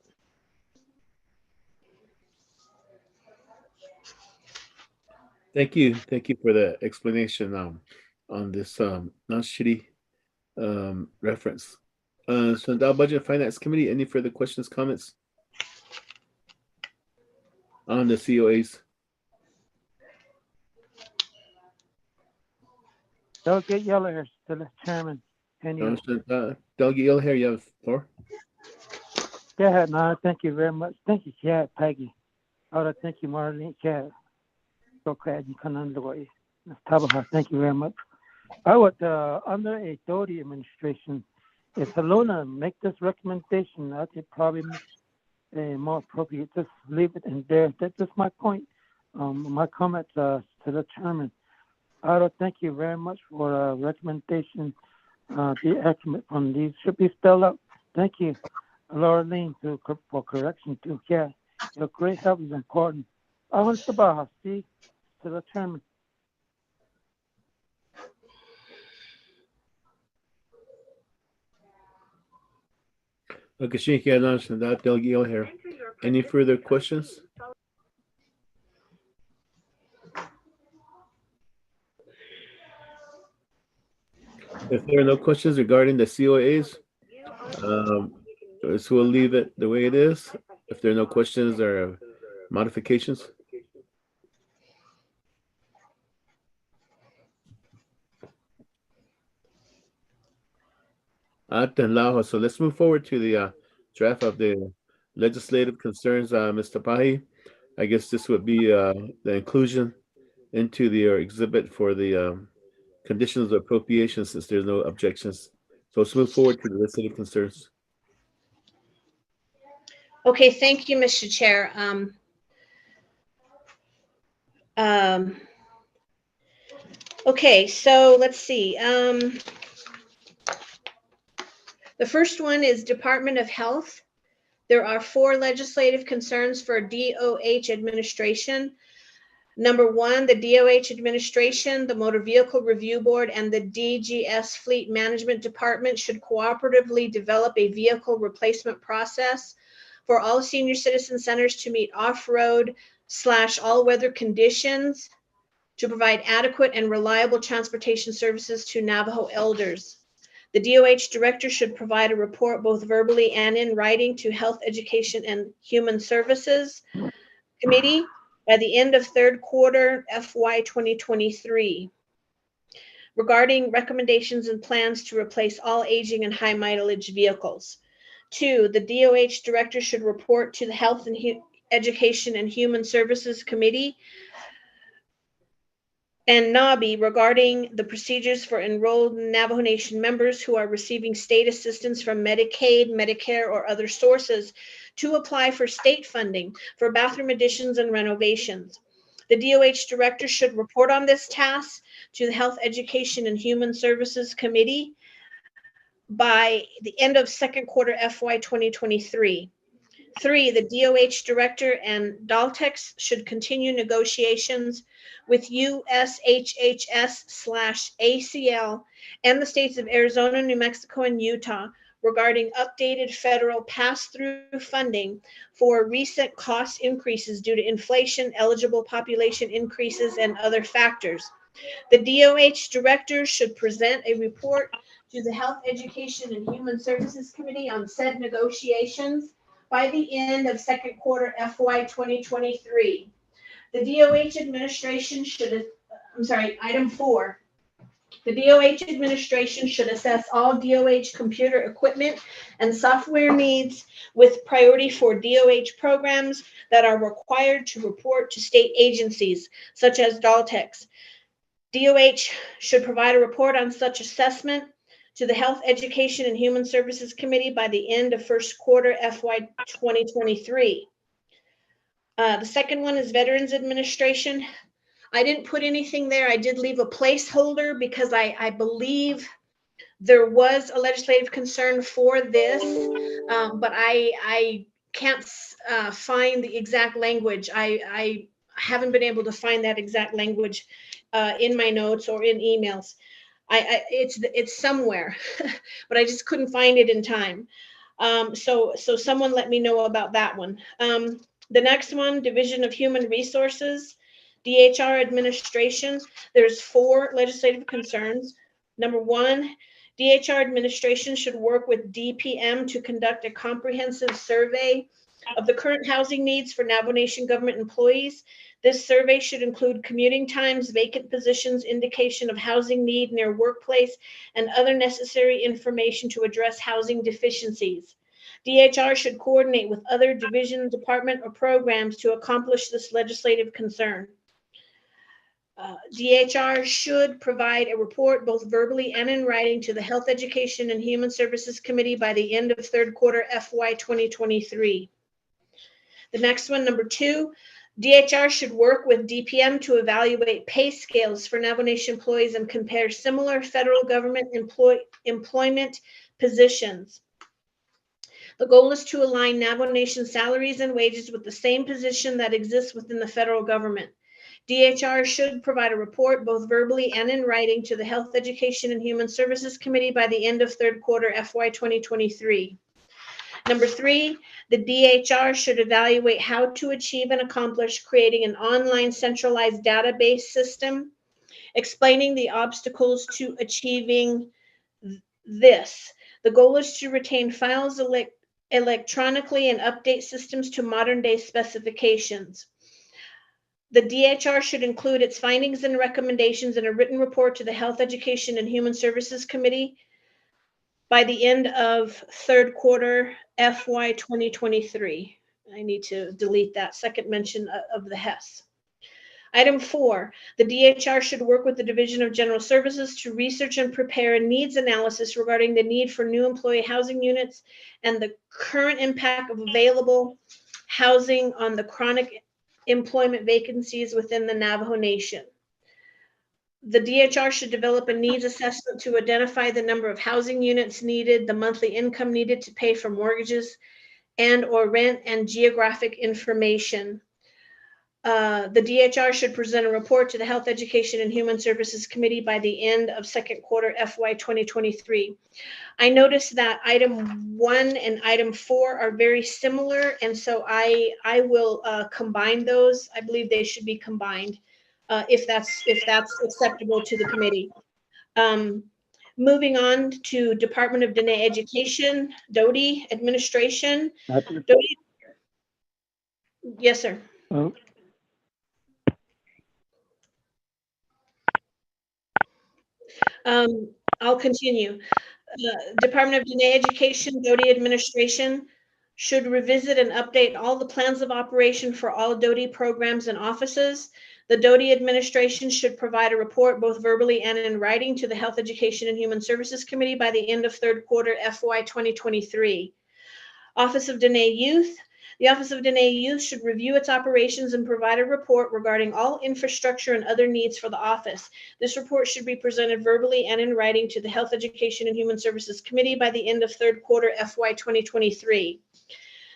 Thank you for the explanation on this Nosh Chitty reference. So now Budget and Finance Committee, any further questions, comments on the COAs? Delegate Yellowhair, to the chairman. Delegate Yellowhair, you have the floor. Yeah, no, thank you very much. Thank you, Chad, Peggy. I want to thank you, Marlene, Chad. So glad you come under the way. Thank you very much. I would, under a Doty administration, if Halona make this recommendation, I think probably more appropriate. Just leave it in there. That's my point. My comments to the chairman. I would thank you very much for recommendation. The estimate from these should be spelled out. Thank you, Laura Lean, for correction too. Yeah, your great help is important. I want to see to the chairman. here. Any further questions? If there are no questions regarding the COAs, so we'll leave it the way it is. If there are no questions or modifications. So let's move forward to the draft of the legislative concerns, Mr. Pahi. I guess this would be the inclusion into the exhibit for the conditions of appropriation, since there's no objections. So let's move forward to the legislative concerns. Okay, thank you, Mr. Chair. Okay, so let's see. The first one is Department of Health. There are 4 legislative concerns for DOH administration. Number 1, the DOH administration, the Motor Vehicle Review Board, and the DGS Fleet Management Department should cooperatively develop a vehicle replacement process for all senior citizen centers to meet off-road/all-weather conditions to provide adequate and reliable transportation services to Navajo elders. The DOH director should provide a report both verbally and in writing to Health, Education, and Human Services Committee by the end of third quarter FY 2023 regarding recommendations and plans to replace all aging and high mileage vehicles. 2, the DOH director should report to the Health and Education and Human Services Committee and NABI regarding the procedures for enrolled Navajo Nation members who are receiving state assistance from Medicaid, Medicare, or other sources to apply for state funding for bathroom additions and renovations. The DOH director should report on this task to the Health, Education, and Human Services Committee by the end of second quarter FY 2023. 3, the DOH director and Daltex should continue negotiations with USHHS/ACL and the states of Arizona, New Mexico, and Utah regarding updated federal pass-through funding for recent cost increases due to inflation, eligible population increases, and other factors. The DOH director should present a report to the Health, Education, and Human Services Committee on said negotiations by the end of second quarter FY 2023. The DOH administration should, item 4. The DOH administration should assess all DOH computer equipment and software needs with priority for DOH programs that are required to report to state agencies, such as Daltex. DOH should provide a report on such assessment to the Health, Education, and Human Services Committee by the end of first quarter FY 2023. The second one is Veterans Administration. I didn't put anything there. I did leave a placeholder because I believe there was a legislative concern for this, but I can't find the exact language. I haven't been able to find that exact language in my notes or in emails. It's somewhere, but I just couldn't find it in time. So someone let me know about that one. The next one, Division of Human Resources, DHR administration. There's 4 legislative concerns. Number 1, DHR administration should work with DPM to conduct a comprehensive survey of the current housing needs for Navajo Nation government employees. This survey should include commuting times, vacant positions, indication of housing need near workplace, and other necessary information to address housing deficiencies. DHR should coordinate with other division, department, or programs to accomplish this legislative concern. DHR should provide a report both verbally and in writing to the Health, Education, and Human Services Committee by the end of third quarter FY 2023. The next one, number 2, DHR should work with DPM to evaluate pay scales for Navajo Nation employees and compare similar federal government employment positions. The goal is to align Navajo Nation salaries and wages with the same position that exists within the federal government. DHR should provide a report both verbally and in writing to the Health, Education, and Human Services Committee by the end of third quarter FY 2023. Number 3, the DHR should evaluate how to achieve and accomplish creating an online centralized database system, explaining the obstacles to achieving this. The goal is to retain files electronically and update systems to modern day specifications. The DHR should include its findings and recommendations in a written report to the Health, Education, and Human Services Committee by the end of third quarter FY 2023. I need to delete that second mention of the HES. Item 4, the DHR should work with the Division of General Services to research and prepare a needs analysis regarding the need for new employee housing units and the current impact of available housing on the chronic employment vacancies within the Navajo Nation. The DHR should develop a needs assessment to identify the number of housing units needed, the monthly income needed to pay for mortgages and or rent, and geographic information. The DHR should present a report to the Health, Education, and Human Services Committee by the end of second quarter FY 2023. I noticed that item 1 and item 4 are very similar, and so I will combine those. I believe they should be combined if that's acceptable to the committee. Moving on to Department of Dene Education, DODE administration. DODE, yes, sir. I'll continue. Department of Dene Education, DODE administration should revisit and update all the plans of operation for all DODE programs and offices. The DODE administration should provide a report both verbally and in writing to the Health, Education, and Human Services Committee by the end of third quarter FY 2023. Office of Dene Youth. The Office of Dene Youth should review its operations and provide a report regarding all infrastructure and other needs for the office. This report should be presented verbally and in writing to the Health, Education, and Human Services Committee by the end of third quarter FY 2023.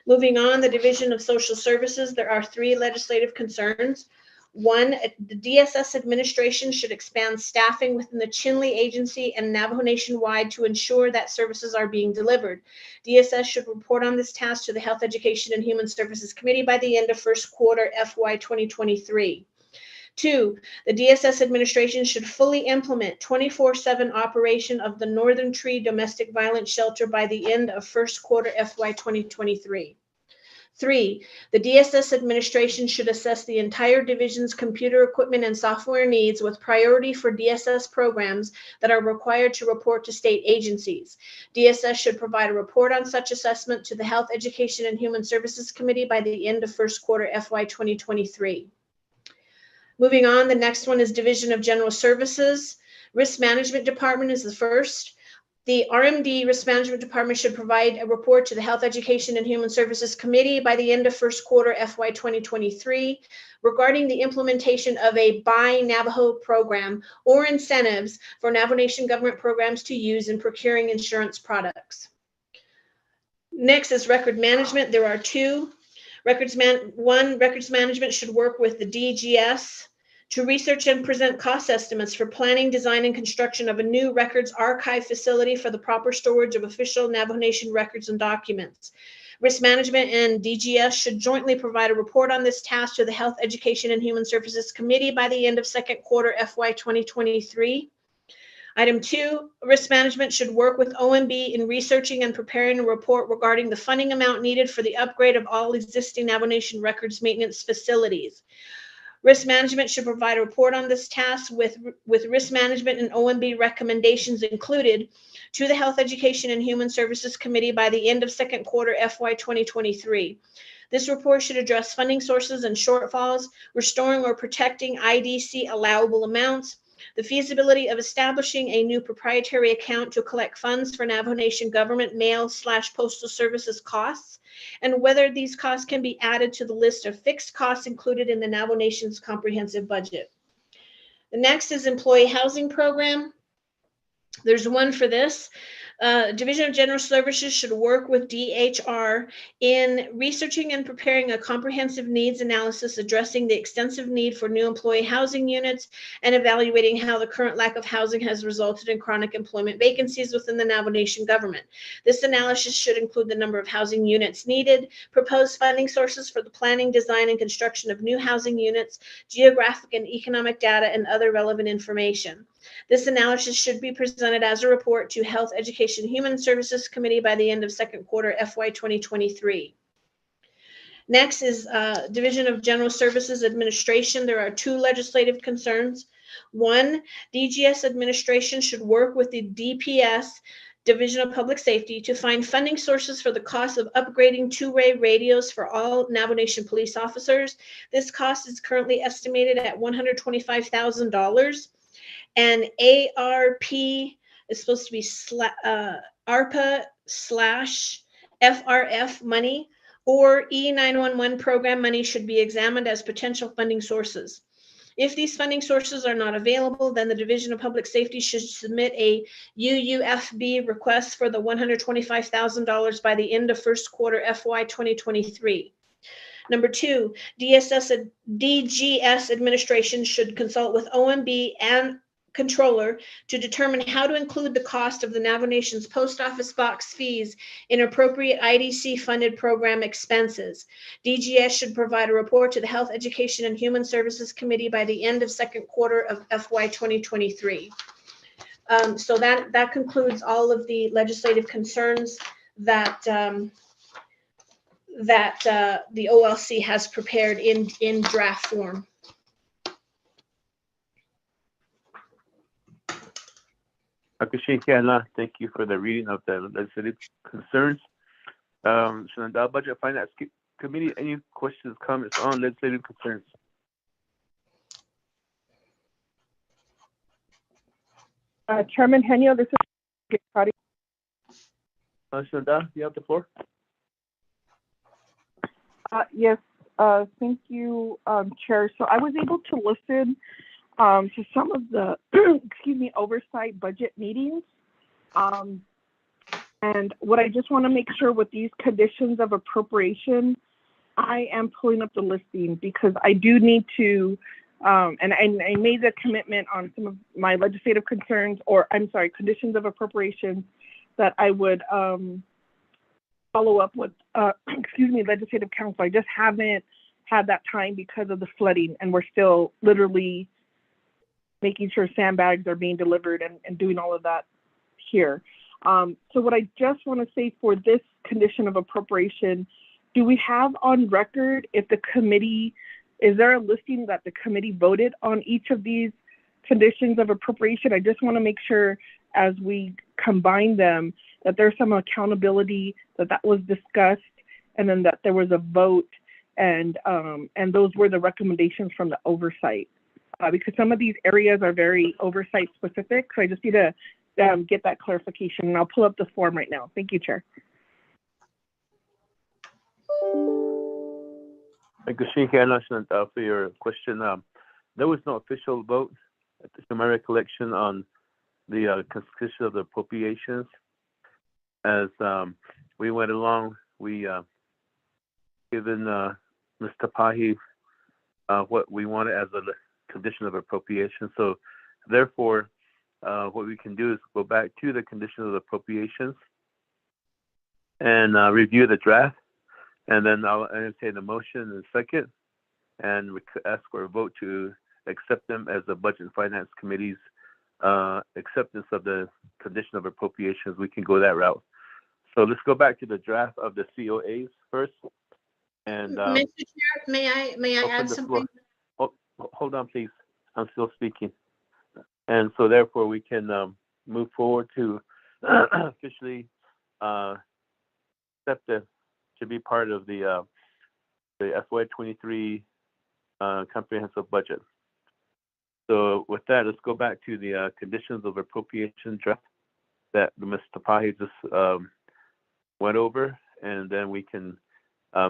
Moving on, the Division of Social Services, there are 3 legislative concerns. 1, the DSS administration should expand staffing within the Chinle agency and Navajo Nation-wide to ensure that services are being delivered. DSS should report on this task to the Health, Education, and Human Services Committee by the end of first quarter FY 2023. 2, the DSS administration should fully implement 24/7 operation of the Northern Tree Domestic Violence Shelter by the end of first quarter FY 2023. 3, the DSS administration should assess the entire division's computer equipment and software needs with priority for DSS programs that are required to report to state agencies. DSS should provide a report on such assessment to the Health, Education, and Human Services Committee by the end of first quarter FY 2023. Moving on, the next one is Division of General Services. Risk Management Department is the first. The RMD Risk Management Department should provide a report to the Health, Education, and Human Services Committee by the end of first quarter FY 2023 regarding the implementation of a Buy Navajo program or incentives for Navajo Nation government programs to use in procuring insurance products. Next is Record Management. There are 2. Records Management should work with the DGS to research and present cost estimates for planning, design, and construction of a new records archive facility for the proper storage of official Navajo Nation records and documents. Risk Management and DGS should jointly provide a report on this task to the Health, Education, and Human Services Committee by the end of second quarter FY 2023. Item 2, Risk Management should work with OMB in researching and preparing a report regarding the funding amount needed for the upgrade of all existing Navajo Nation records maintenance facilities. Risk Management should provide a report on this task with Risk Management and OMB recommendations included to the Health, Education, and Human Services Committee by the end of second quarter FY 2023. This report should address funding sources and shortfalls, restoring or protecting IDC allowable amounts, the feasibility of establishing a new proprietary account to collect funds for Navajo Nation government mail/postal services costs, and whether these costs can be added to the list of fixed costs included in the Navajo Nation's comprehensive budget. The next is Employee Housing Program. There's one for this. Division of General Services should work with DHR in researching and preparing a comprehensive needs analysis addressing the extensive need for new employee housing units and evaluating how the current lack of housing has resulted in chronic employment vacancies within the Navajo Nation government. This analysis should include the number of housing units needed, proposed funding sources for the planning, design, and construction of new housing units, geographic and economic data, and other relevant information. This analysis should be presented as a report to Health, Education, and Human Services Committee by the end of second quarter FY 2023. Next is Division of General Services Administration. There are two legislative concerns. One, DGS administration should work with the DPS, Division of Public Safety, to find funding sources for the cost of upgrading two-way radios for all Navajo Nation police officers. This cost is currently estimated at $125,000. And ARP is supposed to be ARPA/FRF money, or E911 program money should be examined as potential funding sources. If these funding sources are not available, then the Division of Public Safety should submit a UUFB request for the $125,000 by the end of first quarter FY 2023. Number two, DGS administration should consult with OMB and controller to determine how to include the cost of the Navajo Nation's post office box fees in appropriate IDC funded program expenses. DGS should provide a report to the Health, Education, and Human Services Committee by the end of second quarter of FY 2023. So that concludes all of the legislative concerns that the OLC has prepared in draft form. Thank you for the reading of the legislative concerns. Shenandoah Budget Finance Committee, any questions, comments on legislative concerns? Chairman Henio, this is Shenandoah, you have the floor. Yes, thank you, Chair. So I was able to listen to some of the, oversight budget meetings. And what I just want to make sure with these conditions of appropriation, I am pulling up the listing because I do need to, and I made the commitment on some of my legislative concerns, conditions of appropriation, that I would follow up with, legislative council. I just haven't had that time because of the flooding, and we're still literally making sure sandbags are being delivered and doing all of that here. So what I just want to say for this condition of appropriation, do we have on record if the committee, is there a listing that the committee voted on each of these conditions of appropriation? I just want to make sure as we combine them that there's some accountability, that was discussed, and then that there was a vote, and those were the recommendations from the oversight. Because some of these areas are very oversight specific, so I just need to get that clarification, and I'll pull up the form right now. Thank you, Chair. Thank you, Shenandoah, for your question. There was no official vote, to my recollection, on the constitution of the appropriations. As we went along, we given Ms. Tapahi what we wanted as a condition of appropriation. So therefore, what we can do is go back to the condition of appropriations and review the draft, and then I'll entertain the motion in a second, and we could ask for a vote to accept them as the Budget and Finance Committee's acceptance of the condition of appropriations. We can go that route. So let's go back to the draft of the COAs first. And Mr. Chair, may I add something? Hold on, please. I'm still speaking. And so therefore we can move forward to officially accept it to be part of the FY23 comprehensive budget. So with that, let's go back to the conditions of appropriation draft that Ms. Tapahi just went over, and then we can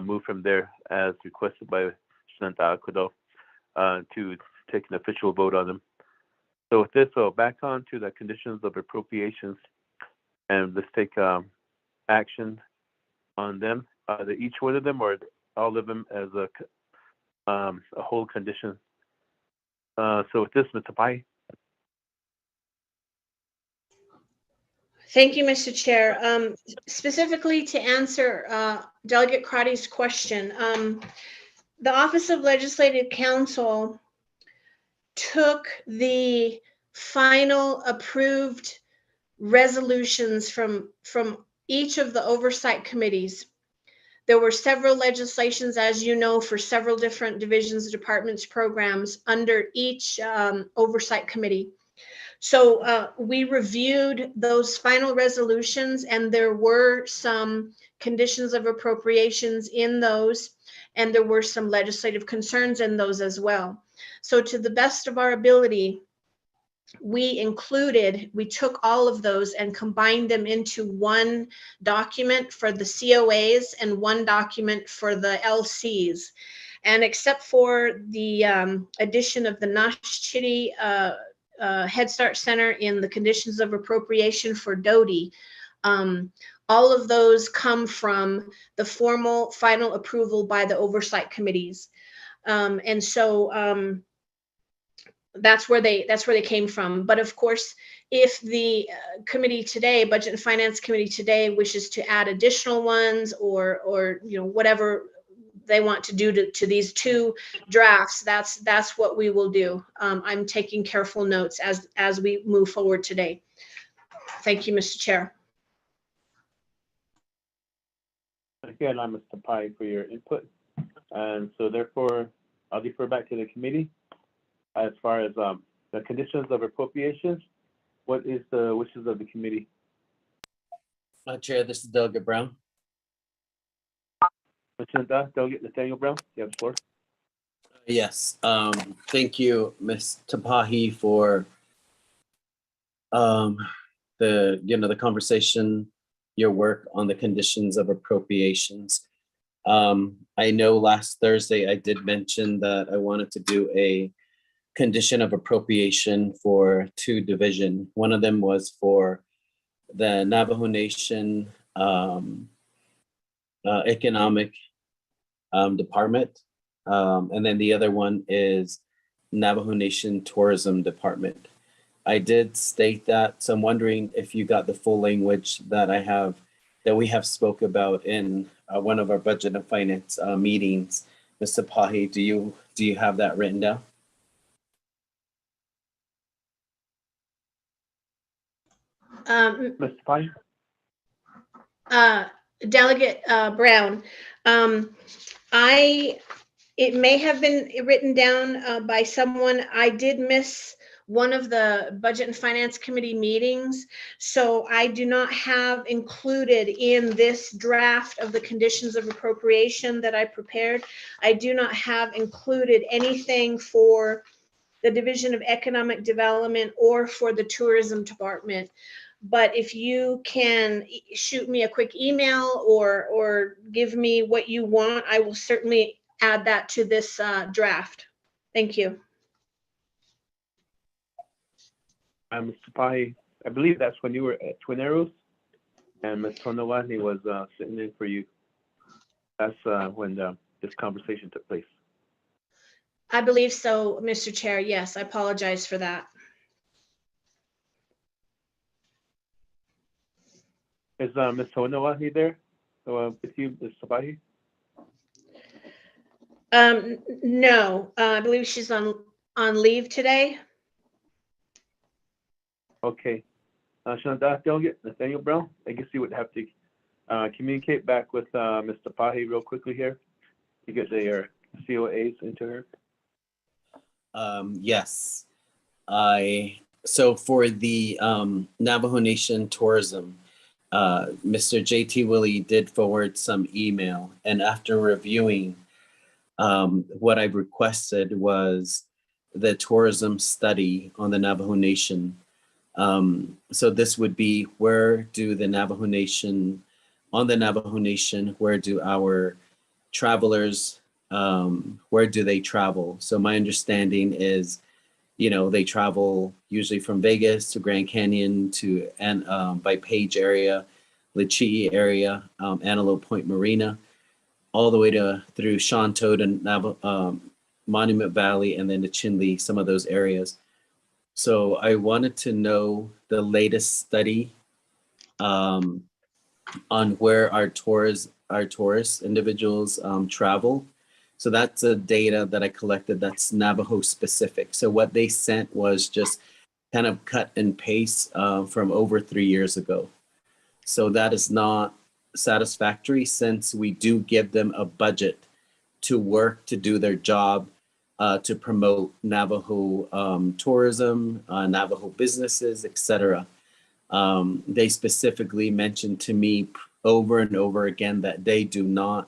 move from there as requested by Shenandoah to take an official vote on them. So with this, back on to the conditions of appropriations. and let's take action on them, each one of them or all of them as a whole condition. So with this, Mr. Pai. Thank you, Mr. Chair. Specifically to answer Delegate Crotty's question, the Office of Legislative Counsel took the final approved resolutions from each of the oversight committees. There were several legislations, as you know, for several different divisions, departments, programs under each oversight committee. So we reviewed those final resolutions, and there were some conditions of appropriations in those, and there were some legislative concerns in those as well. So to the best of our ability, we took all of those and combined them into one document for the COAs and one document for the LCs. And except for the addition of the Nashchitty Head Start Center in the conditions of appropriation for Doty, all of those come from the formal final approval by the oversight committees. And so that's where they came from. But of course, if the committee today, Budget and Finance Committee today, wishes to add additional ones or whatever they want to do to these two drafts, that's what we will do. I'm taking careful notes as we move forward today. Thank you, Mr. Chair. Again, I'm Mr. Pai for your input. And so therefore, I'll defer back to the committee. As far as the conditions of appropriations, what is the wishes of the committee? Chair, this is Delegate Brown. Delegate Nathaniel Brown, you have the floor. Yes, thank you, Ms. Tapahi, for the conversation, your work on the conditions of appropriations. I know last Thursday I did mention that I wanted to do a condition of appropriation for two divisions. One of them was for the Navajo Nation Economic Department, and then the other one is Navajo Nation Tourism Department. I did state that, so I'm wondering if you got the full language that we have spoke about in one of our budget and finance meetings. Mr. Pahi, do you have that written down? Mr. Pai? Delegate Brown, it may have been written down by someone. I did miss one of the Budget and Finance Committee meetings, so I do not have included in this draft of the conditions of appropriation that I prepared. I do not have included anything for the Division of Economic Development or for the Tourism Department. But if you can shoot me a quick email or give me what you want, I will certainly add that to this draft. Thank you. Mr. Pai, I believe that's when you were at Twin Arrows and Ms. Tonawani was sitting in for you. That's when this conversation took place. I believe so, Mr. Chair. Yes, I apologize for that. Is Ms. Tonawani there with you, Ms. Sabahi? No, I believe she's on leave today. Okay. Shanda, Delegate Nathaniel Brown, I guess you would have to communicate back with Mr. Pahi real quickly here to get their COAs into her. Yes. So for the Navajo Nation Tourism, Mr. JT Willie did forward some email, and after reviewing, what I requested was the tourism study on the Navajo Nation. So this would be, where do the Navajo Nation, on the Navajo Nation, where do our travelers, where do they travel? So my understanding is, they travel usually from Vegas to Grand Canyon to by Page area, Lachee area, Antelope Point Marina, all the way through Shanto to Monument Valley, and then to Chinle, some of those areas. So I wanted to know the latest study on where our tourist individuals travel. So that's the data that I collected that's Navajo specific. So what they sent was just kind of cut and paste from over 3 years ago. So that is not satisfactory, since we do give them a budget to work, to do their job, to promote Navajo tourism, Navajo businesses, etc. They specifically mentioned to me over and over again that they do not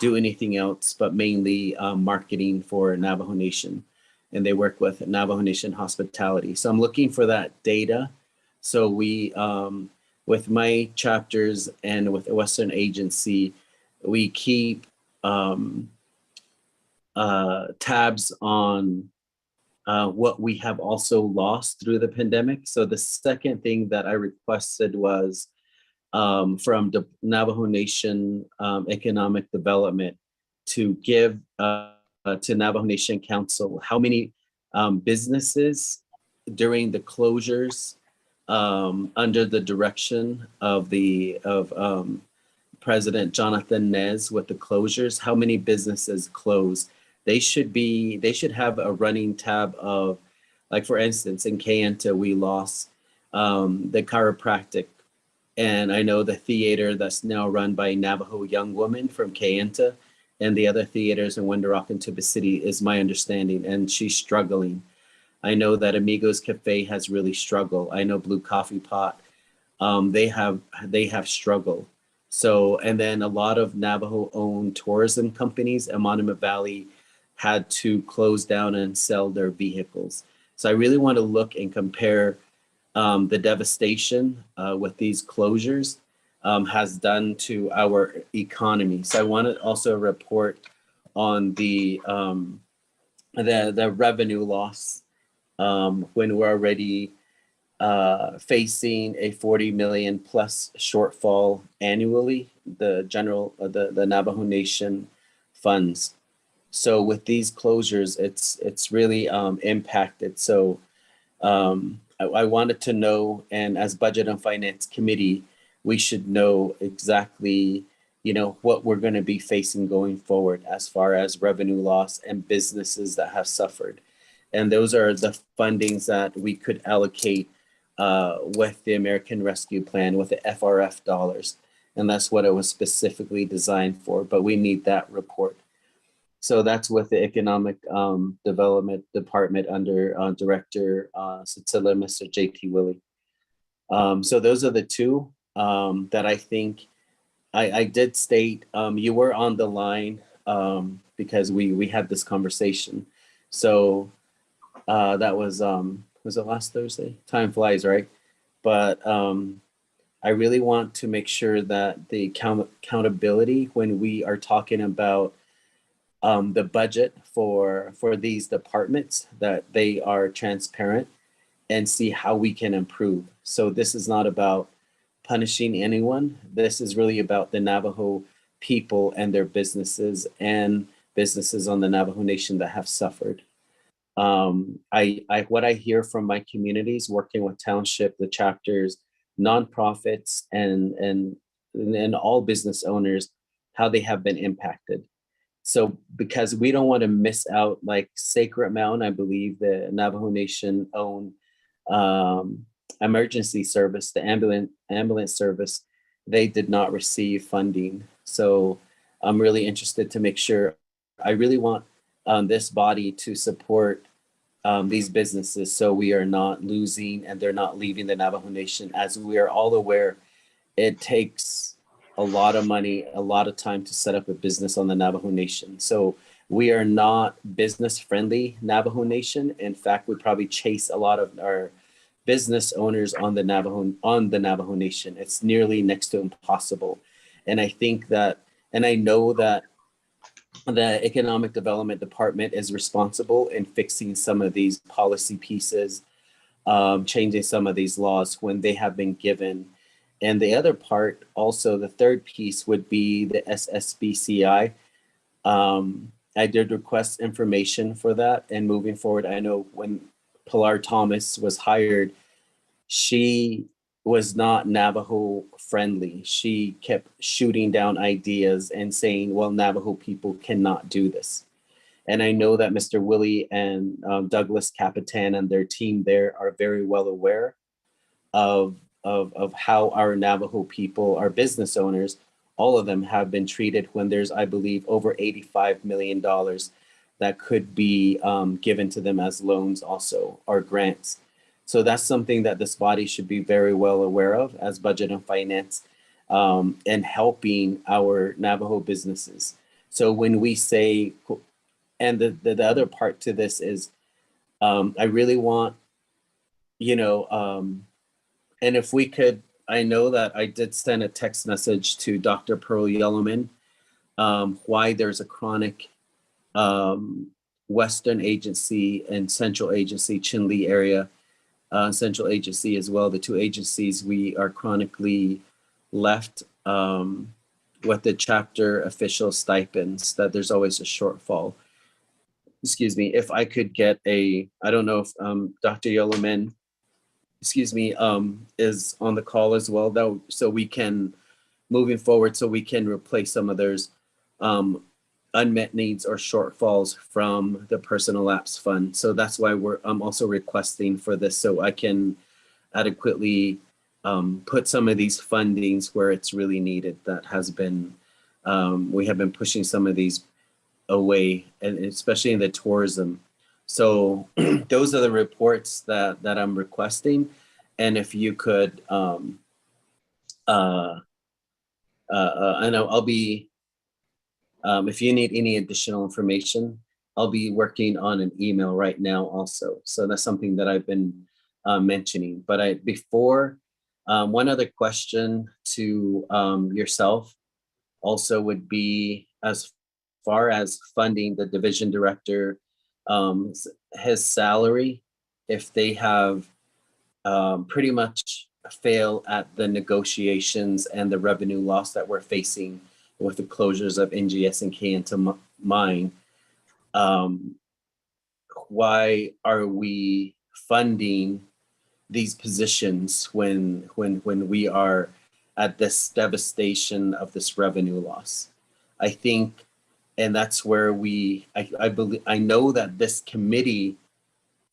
do anything else but mainly marketing for Navajo Nation, and they work with Navajo Nation hospitality. So I'm looking for that data. So we, with my chapters and with the Western Agency, we keep tabs on what we have also lost through the pandemic. So the second thing that I requested was from the Navajo Nation Economic Development to give to Navajo Nation Council how many businesses during the closures under the direction of President Jonathan Nez with the closures, how many businesses closed. They should have a running tab of, like for instance, in Kayenta, we lost the chiropractic. And I know the theater that's now run by Navajo young woman from Kayenta, and the other theaters in Window Rock and Tuba City is my understanding, and she's struggling. I know that Amigos Cafe has really struggled. I know Blue Coffee Pot, they have struggled. So, and then a lot of Navajo-owned tourism companies in Monument Valley had to close down and sell their vehicles. So I really want to look and compare the devastation with these closures has done to our economy. So I want to also report on the revenue loss when we're already facing a 40 million plus shortfall annually, the Navajo Nation funds. So with these closures, it's really impacted. So I wanted to know, and as Budget and Finance Committee, we should know exactly, what we're going to be facing going forward as far as revenue loss and businesses that have suffered. And those are the fundings that we could allocate with the American Rescue Plan, with the FRF dollars. And that's what it was specifically designed for, but we need that report. So that's with the Economic Development Department under Director Cecilia, Mr. J.T. Willie. So those are the two that I think I did state. You were on the line because we had this conversation. So that was it last Thursday? Time flies, right? But I really want to make sure that the accountability when we are talking about the budget for these departments, that they are transparent and see how we can improve. So this is not about punishing anyone. This is really about the Navajo people and their businesses and businesses on the Navajo Nation that have suffered. What I hear from my communities working with township, the chapters, nonprofits, and all business owners, how they have been impacted. So because we don't want to miss out, like Sacred Mountain, I believe the Navajo Nation owned emergency service, the ambulance service, they did not receive funding. So I'm really interested to make sure, I really want this body to support these businesses so we are not losing and they're not leaving the Navajo Nation. As we are all aware, it takes a lot of money, a lot of time to set up a business on the Navajo Nation. So we are not business friendly Navajo Nation. In fact, we probably chase a lot of our business owners on the Navajo Nation. It's nearly next to impossible. And I think that, and I know that the Economic Development Department is responsible in fixing some of these policy pieces, changing some of these laws when they have been given. And the other part, also the third piece, would be the SSBCI. I did request information for that, and moving forward, I know when Pilar Thomas was hired, she was not Navajo friendly. She kept shooting down ideas and saying, well, Navajo people cannot do this. And I know that Mr. Willie and Douglas Capitan and their team there are very well aware of how our Navajo people, our business owners, all of them have been treated when there's, I believe, over $85 million that could be given to them as loans also, or grants. So that's something that this body should be very well aware of as budget and finance, and helping our Navajo businesses. So when we say, and the other part to this is, I really want, and if we could, I know that I did send a text message to Dr. Pearl Yellowman, why there's a chronic Western agency and Central agency, Chinle area, Central agency as well. The two agencies, we are chronically left with the chapter official stipends, that there's always a shortfall. Excuse me, if I could get I don't know if Dr. Yellowman, is on the call as well, though, so we can, moving forward, so we can replace some of those unmet needs or shortfalls from the personal lapse fund. So that's why I'm also requesting for this, so I can adequately put some of these fundings where it's really needed. That has been, we have been pushing some of these away, and especially in the tourism. So those are the reports that I'm requesting. And if you could, I know I'll be, if you need any additional information, I'll be working on an email right now also. So that's something that I've been mentioning. But before, one other question to yourself also would be, as far as funding the division director, his salary, if they have pretty much fail at the negotiations and the revenue loss that we're facing with the closures of NGS and Kayenta mine, why are we funding these positions when we are at this devastation of this revenue loss? I think, and that's where I believe, I know that this committee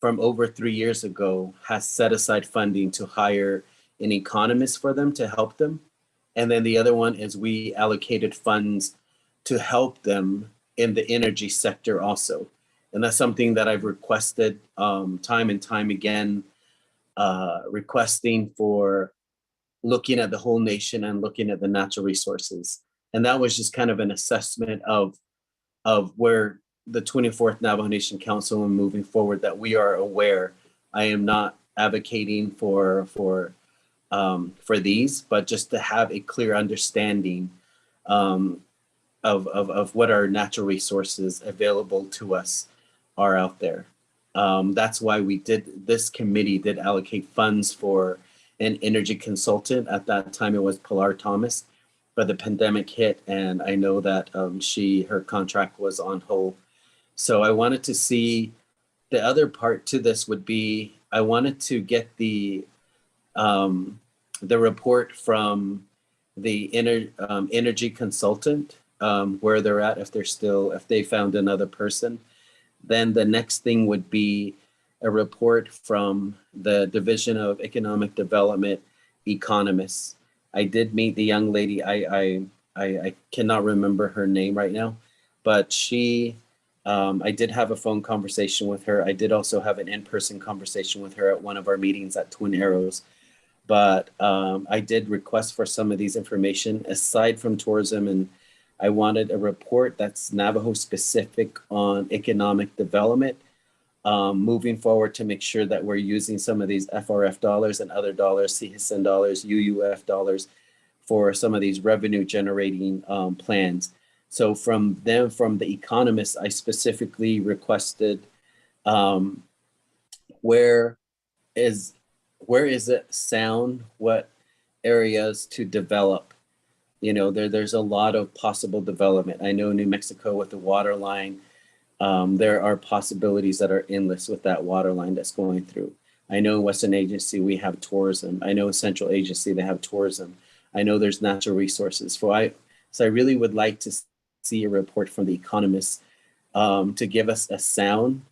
from over 3 years ago has set aside funding to hire an economist for them to help them. And then the other one is we allocated funds to help them in the energy sector also. And that's something that I've requested time and time again, requesting for looking at the whole nation and looking at the natural resources. And that was just kind of an assessment of where the 24th Navajo Nation Council and moving forward, that we are aware. I am not advocating for these, but just to have a clear understanding of what our natural resources available to us are out there. That's why this committee did allocate funds for an energy consultant. At that time, it was Pilar Thomas, but the pandemic hit, and I know that her contract was on hold. So I wanted to see, the other part to this would be, I wanted to get the report from the energy consultant, where they're at, if they found another person. Then the next thing would be a report from the Division of Economic Development Economists. I did meet the young lady, I cannot remember her name right now, but she, I did have a phone conversation with her. I did also have an in-person conversation with her at one of our meetings at Twin Arrows. But I did request for some of these information aside from tourism, and I wanted a report that's Navajo specific on economic development, moving forward, to make sure that we're using some of these FRF dollars and other dollars, CHISN dollars, UUF dollars, for some of these revenue generating plans. So from the Economists, I specifically requested where is it sound, what areas to develop. There's a lot of possible development. I know New Mexico with the water line, there are possibilities that are endless with that water line that's going through. I know in Western Agency, we have tourism. I know in Central Agency, they have tourism. I know there's natural resources. So I really would like to see a report from the Economists to give us a sound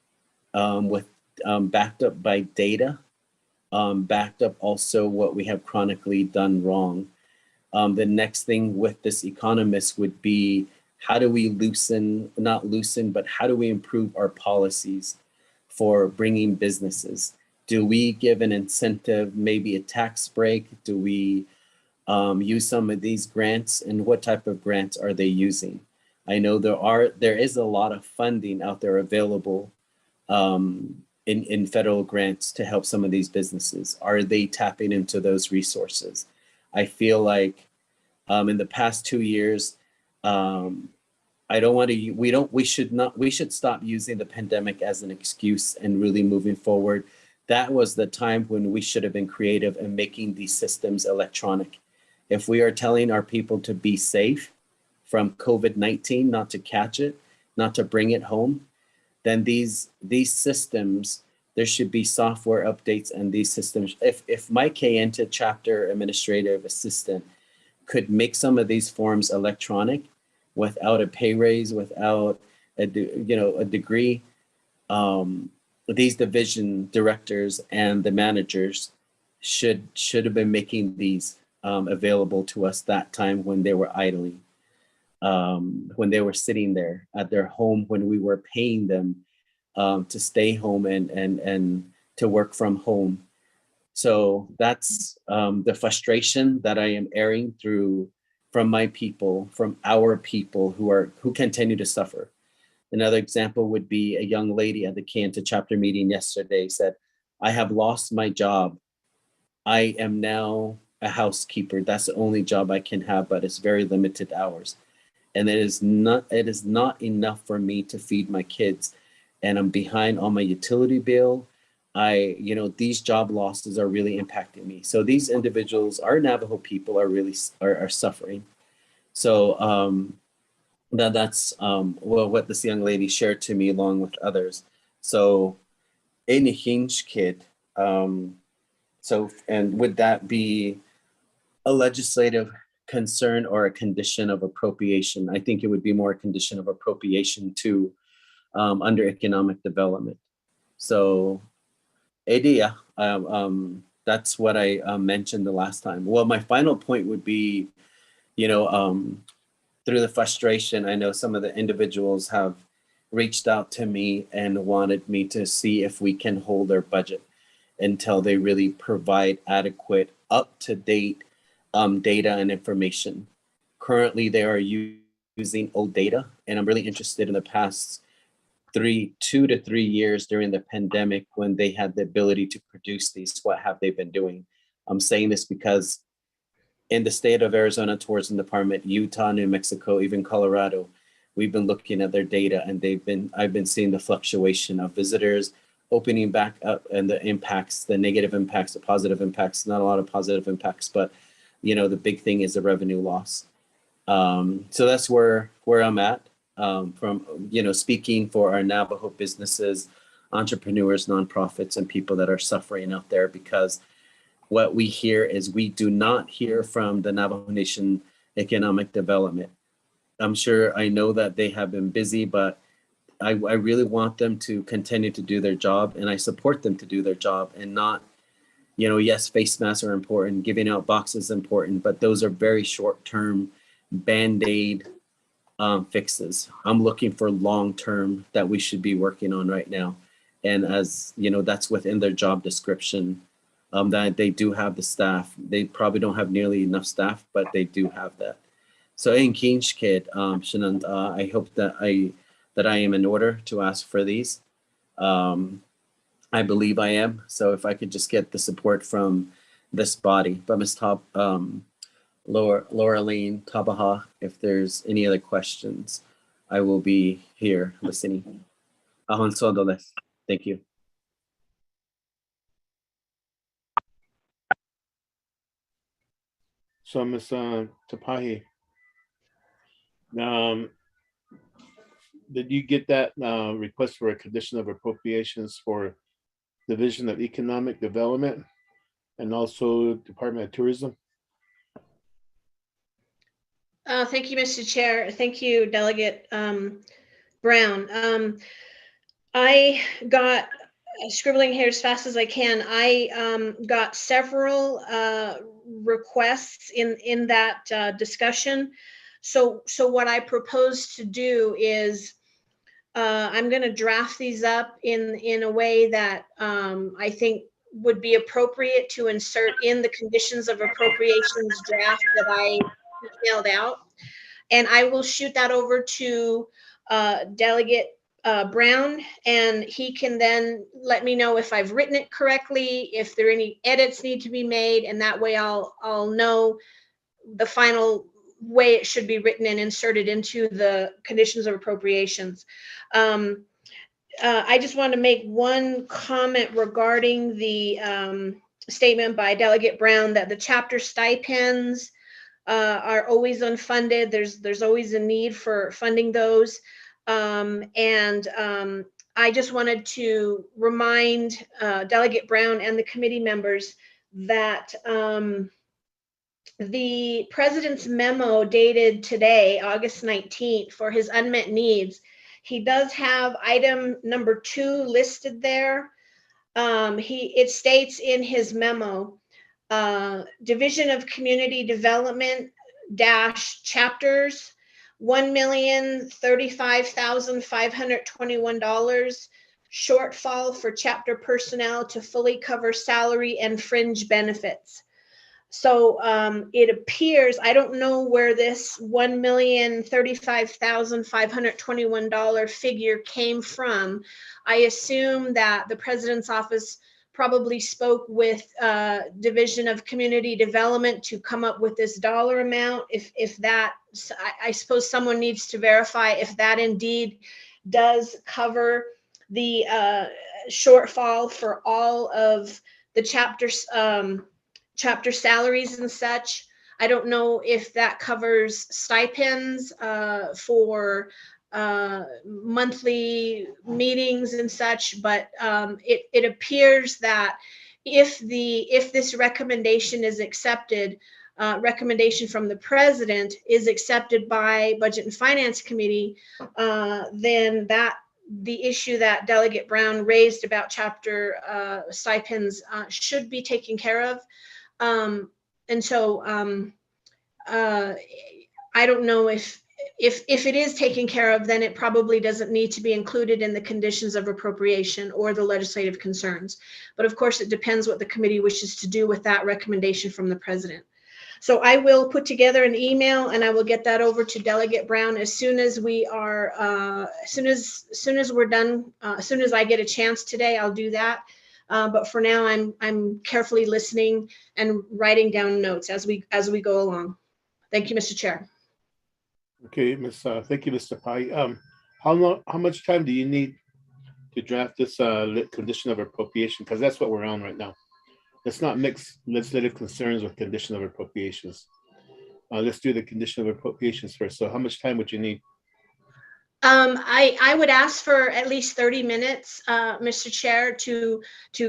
with backed up by data, backed up also what we have chronically done wrong. The next thing with this Economist would be, how do we but how do we improve our policies for bringing businesses? Do we give an incentive, maybe a tax break? Do we use some of these grants, and what type of grants are they using? I know there is a lot of funding out there available in federal grants to help some of these businesses. Are they tapping into those resources? I feel like in the past 2 years, we should stop using the pandemic as an excuse and really moving forward. That was the time when we should have been creative in making these systems electronic. If we are telling our people to be safe from COVID-19, not to catch it, not to bring it home, then these systems, there should be software updates, and these systems, if my Untitled Chapter administrative assistant could make some of these forms electronic without a pay raise, without a degree, these division directors and the managers should have been making these available to us that time when they were idling, when they were sitting there at their home, when we were paying them to stay home and to work from home. So that's the frustration that I am airing through from my people, from our people who continue to suffer. Another example would be a young lady at the Untitled Chapter meeting yesterday said, I have lost my job. I am now a housekeeper. That's the only job I can have, but it's very limited hours. And it is not enough for me to feed my kids. And I'm behind on my utility bill. These job losses are really impacting me. So these individuals, our Navajo people, are really are suffering. So that's what this young lady shared to me along with others. So in a hinge kid, and would that be a legislative concern or a condition of appropriation? I think it would be more a condition of appropriation too, under economic development. So idea, that's what I mentioned the last time. Well, my final point would be, through the frustration, I know some of the individuals have reached out to me and wanted me to see if we can hold their budget until they really provide adequate, up-to-date data and information. Currently, they are using old data, and I'm really interested in the past 2 to 3 years during the pandemic when they had the ability to produce these. What have they been doing? I'm saying this because in the state of Arizona Tourism Department, Utah, New Mexico, even Colorado, we've been looking at their data, and I've been seeing the fluctuation of visitors opening back up and the impacts, the negative impacts, the positive impacts, not a lot of positive impacts, but the big thing is the revenue loss. So that's where I'm at, from, speaking for our Navajo businesses, entrepreneurs, nonprofits, and people that are suffering out there, because what we hear is we do not hear from the Navajo Nation Economic Development. I know that they have been busy, but I really want them to continue to do their job, and I support them to do their job, and not, yes, face masks are important, giving out boxes is important, but those are very short-term Band-Aid fixes. I'm looking for long-term that we should be working on right now. And as that's within their job description, that they do have the staff. They probably don't have nearly enough staff, but they do have that. So in Kinch Kid, Shanand, I hope that I am in order to ask for these. I believe I am. So if I could just get the support from this body. But Ms. Top, Laureline Tabaha. If there's any other questions, I will be here listening. Ahon sodo desu. Thank you. So, Ms. Tapahi, did you get that request for a condition of appropriations for Division of Economic Development and also Department of Tourism? Thank you, Mr. Chair. Thank you, Delegate Brown. I got scribbling here as fast as I can. I got several requests in that discussion. So what I propose to do is I'm going to draft these up in a way that I think would be appropriate to insert in the conditions of appropriations draft that I emailed out. And I will shoot that over to Delegate Brown, and he can then let me know if I've written it correctly, if there are any edits need to be made, and that way I'll know the final way it should be written and inserted into the conditions of appropriations. I just want to make one comment regarding the statement by Delegate Brown that the chapter stipends are always unfunded. There's always a need for funding those. I just wanted to remind Delegate Brown and the committee members that the president's memo dated today, August 19th, for his unmet needs, he does have item number 2 listed there. It states in his memo, Division of Community Development dash chapters, $1,035,521 shortfall for chapter personnel to fully cover salary and fringe benefits. So it appears, I don't know where this $1,035,521 figure came from. I assume that the president's office probably spoke with Division of Community Development to come up with this dollar amount. If that, I suppose someone needs to verify if that indeed does cover the shortfall for all of the chapters, chapter salaries and such. I don't know if that covers stipends for monthly meetings and such, but it appears that if this recommendation is accepted, recommendation from the president is accepted by Budget and Finance Committee, then the issue that Delegate Brown raised about chapter stipends should be taken care of. And so I don't know if it is taken care of, then it probably doesn't need to be included in the conditions of appropriation or the legislative concerns. But of course, it depends what the committee wishes to do with that recommendation from the president. So I will put together an email and I will get that over to Delegate Brown as soon as we are, as soon as we're done, as soon as I get a chance today, I'll do that. But for now, I'm carefully listening and writing down notes as we go along. Thank you, Mr. Chair. Okay, thank you, Mr. Pai. How much time do you need to draft this condition of appropriation? Because that's what we're on right now. Let's not mix legislative concerns with condition of appropriations. Let's do the condition of appropriations first. So how much time would you need? I would ask for at least 30 minutes, Mr. Chair, to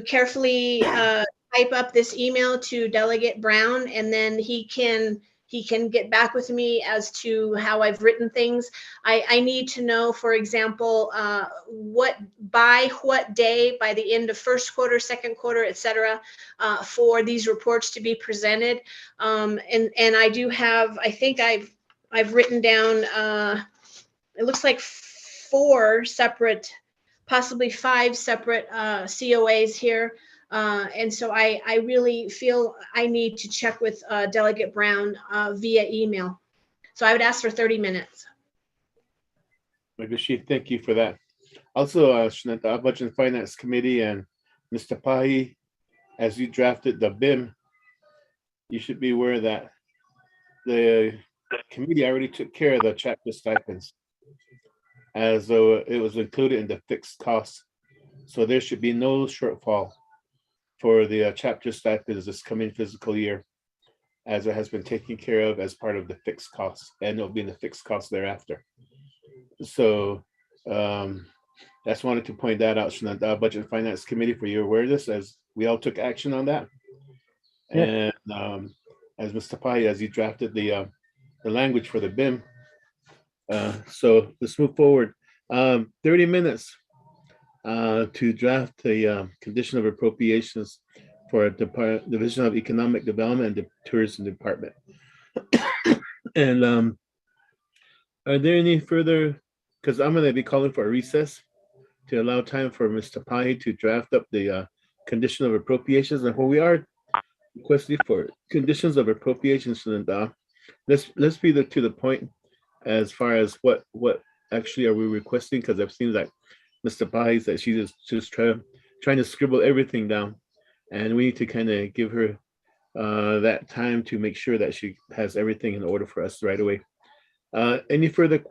carefully type up this email to Delegate Brown, and then he can get back with me as to how I've written things. I need to know, for example, by what day, by the end of first quarter, second quarter, et cetera, for these reports to be presented. And I do have, I think I've written down, it looks like 4 separate, possibly 5 separate COAs here. And so I really feel I need to check with Delegate Brown via email. So I would ask for 30 minutes. Magashi, thank you for that. Also, Shanetta, Budget and Finance Committee and Mr. Pai, as you drafted the BIM, you should be aware that the committee already took care of the chapter stipends as though it was included in the fixed costs. So there should be no shortfall for the chapter stipends this coming fiscal year, as it has been taken care of as part of the fixed costs, and it'll be in the fixed costs thereafter. So just wanted to point that out, Budget and Finance Committee, for your awareness, as we all took action on that. Yes. And as Mr. Pai, as he drafted the language for the BIM. So let's move forward. 30 minutes to draft the condition of appropriations for a Division of Economic Development and the Tourism Department. And are there any further, because I'm going to be calling for a recess to allow time for Mr. Pai to draft up the condition of appropriations. And when we are requesting for conditions of appropriations, and let's be to the point as far as what actually are we requesting, because I've seen that Mr. Pai that she's just trying to scribble everything down, and we need to kind of give her that time to make sure that she has everything in order for us right away. Any further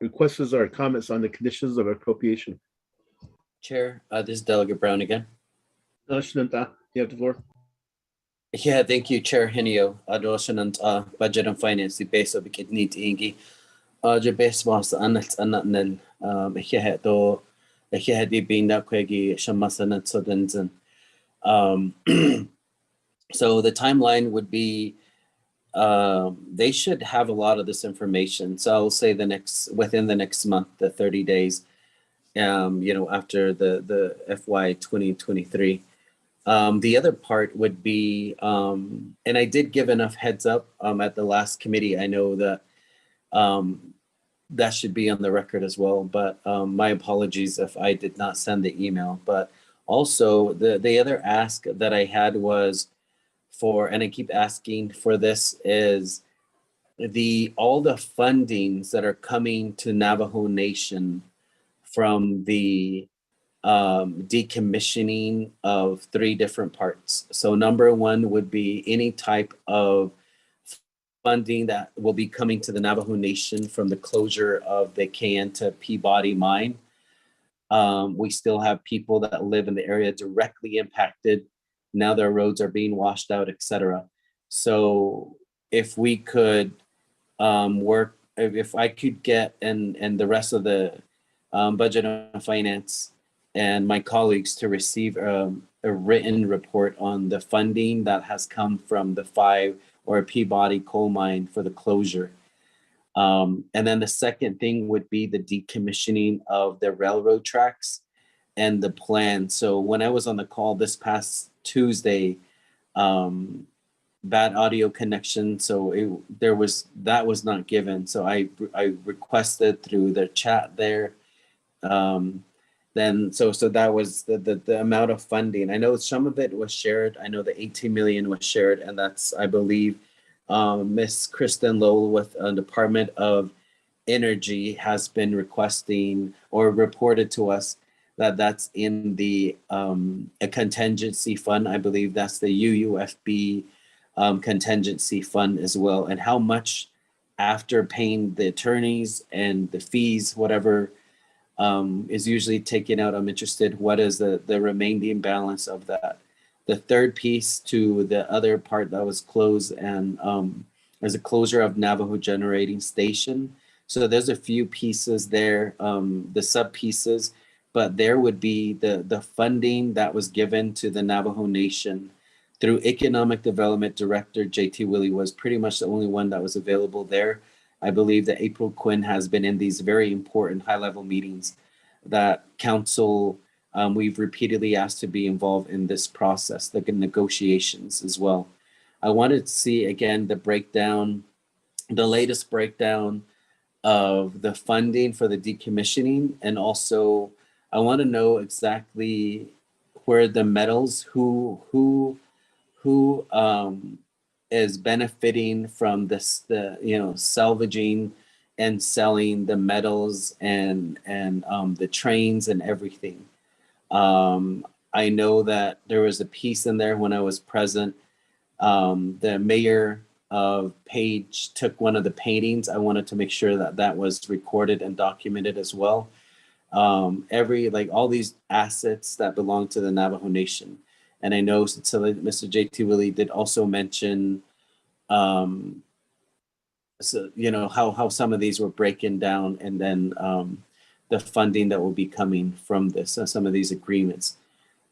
requests or comments on the conditions of appropriation? Chair, this is Delegate Brown again. Shananta, you have the floor. Yeah, thank you, Chair Henio. Adoshanant Budget and Finance, the base of Kidney Ingi. The base was Anat Anatnel, Heheto, Hehedi being that Quegi, Shamasanat Sodenzen. So the timeline would be they should have a lot of this information. So I'll say within the next month, the 30 days, after the FY 2023. The other part would be, and I did give enough heads up at the last committee. I know that that should be on the record as well, but my apologies if I did not send the email. But also the other ask that I had was for, and I keep asking for this, is all the fundings that are coming to Navajo Nation from the decommissioning of 3 different parts. So number 1 would be any type of funding that will be coming to the Navajo Nation from the closure of the Kayenta Peabody mine. We still have people that live in the area directly impacted. Now their roads are being washed out, etc. So if we could work, if I could get, and the rest of the Budget and Finance and my colleagues to receive a written report on the funding that has come from the 5 or Peabody coal mine for the closure. And then the second thing would be the decommissioning of the railroad tracks and the plan. So when I was on the call this past Tuesday, bad audio connection, so that was not given. So I requested through the chat there. Then so that was the amount of funding. I know some of it was shared. I know the 18 million was shared, and that's, I believe, Miss Kristen Lowell with Department of Energy has been requesting or reported to us that that's in the a contingency fund. I believe that's the UUFB contingency fund as well. And how much after paying the attorneys and the fees, whatever is usually taken out, I'm interested, what is the remaining balance of that? The third piece to the other part that was closed, and there's a closure of Navajo Generating Station. So there's a few pieces there, the sub pieces, but there would be the funding that was given to the Navajo Nation through Economic Development Director JT Willie was pretty much the only one that was available there. I believe that April Quinn has been in these very important high-level meetings that council, we've repeatedly asked to be involved in this process, the negotiations as well. I wanted to see, again, the breakdown, the latest breakdown of the funding for the decommissioning. And also, I want to know exactly where the metals, who is benefiting from this, salvaging and selling the metals and the trains and everything. I know that there was a piece in there when I was present. The mayor took one of the paintings. I wanted to make sure that that was recorded and documented as well. All these assets that belong to the Navajo Nation. And I know so Mr. J.T. Willie did also mention, how some of these were breaking down, and then the funding that will be coming from this, some of these agreements.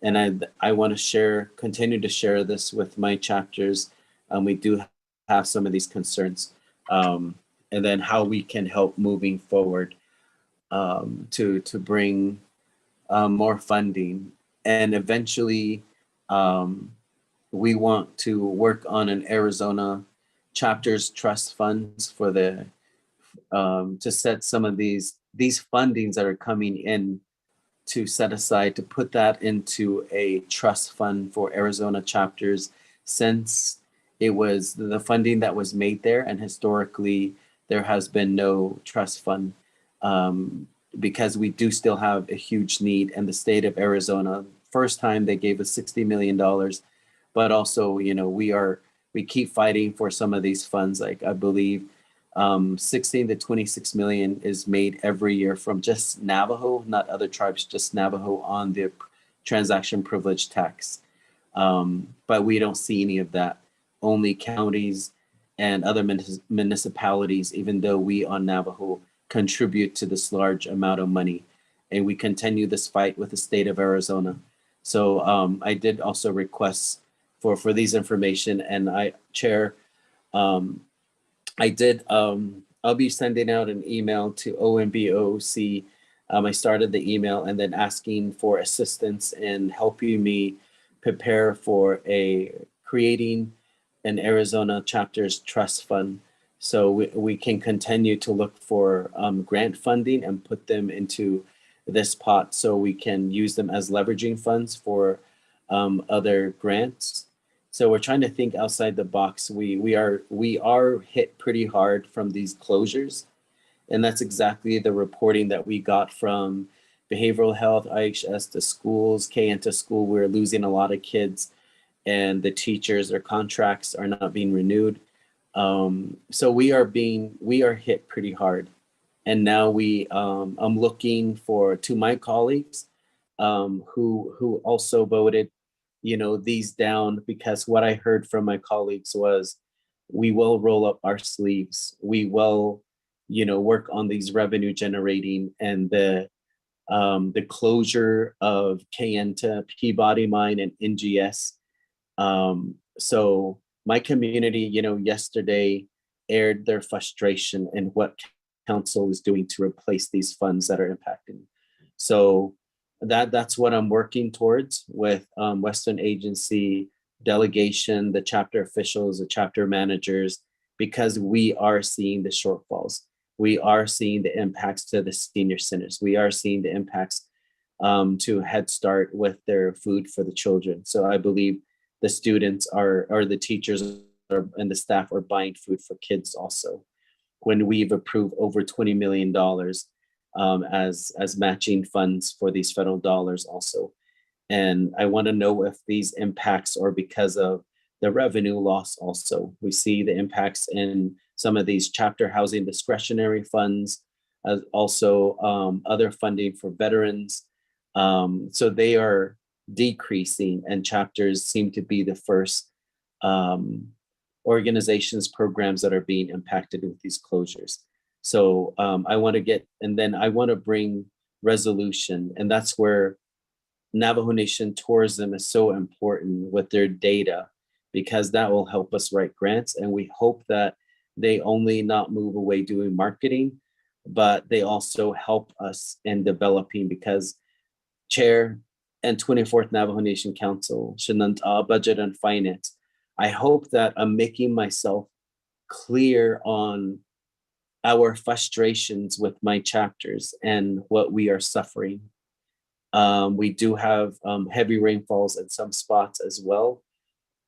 And I want to continue to share this with my chapters. We do have some of these concerns, and then how we can help moving forward to bring more funding. And eventually, we want to work on an Arizona chapters trust funds for to set some of these fundings that are coming in, to set aside, to put that into a trust fund for Arizona chapters, since it was the funding that was made there, and historically there has been no trust fund, because we do still have a huge need. And the state of Arizona, first time they gave us $60 million, but also, we keep fighting for some of these funds. Like, I believe 16 to 26 million is made every year from just Navajo, not other tribes, just Navajo, on the transaction privilege tax. But we don't see any of that. Only counties and other municipalities, even though we on Navajo contribute to this large amount of money. And we continue this fight with the state of Arizona. So I did also request for these information, and I'll be sending out an email to OMBOC. I started the email, and then asking for assistance in helping me prepare for creating an Arizona chapters trust fund, so we can continue to look for grant funding and put them into this pot, so we can use them as leveraging funds for other grants. So we're trying to think outside the box. We are hit pretty hard from these closures, and that's exactly the reporting that we got from behavioral health, IHS, to schools, K-into school. We're losing a lot of kids, and the teachers, their contracts are not being renewed. So we are hit pretty hard. And now I'm looking to my colleagues who also voted these down, because what I heard from my colleagues was, we will roll up our sleeves. We will, work on these revenue generating, and the closure of Kayenta, Peabody Mine, and NGS. So my community, yesterday aired their frustration and what council is doing to replace these funds that are impacting. So that's what I'm working towards with Western Agency delegation, the chapter officials, the chapter managers, because we are seeing the shortfalls. We are seeing the impacts to the senior centers. We are seeing the impacts to Head Start with their food for the children. So I believe the students or the teachers and the staff are buying food for kids also, when we've approved over $20 million as matching funds for these federal dollars also. And I want to know if these impacts are because of the revenue loss also. We see the impacts in some of these chapter housing discretionary funds, as also other funding for veterans. So they are decreasing, and chapters seem to be the first organizations, programs that are being impacted with these closures. So I want to bring resolution, and that's where Navajo Nation tourism is so important with their data, because that will help us write grants. And we hope that they only not move away doing marketing, but they also help us in developing, because Chair and 24th Navajo Nation Council, Budget and Finance, I hope that I'm making myself clear on our frustrations with my chapters and what we are suffering. We do have heavy rainfalls in some spots as well,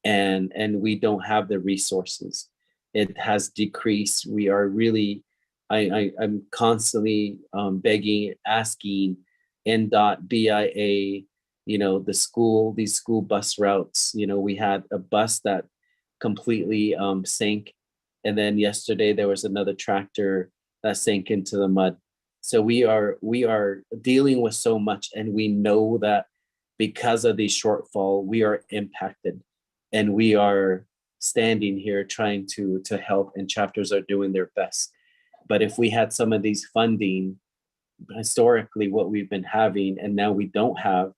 and we don't have the resources. It has decreased. We are really, I'm constantly begging, asking NDOT, BIA, these school bus routes. We had a bus that completely sank And then yesterday there was another tractor that sank into the mud. So we are dealing with so much, and we know that because of the shortfall, we are impacted, and we are standing here trying to help, and chapters are doing their best. But if we had some of these funding, historically what we've been having, and now we don't have,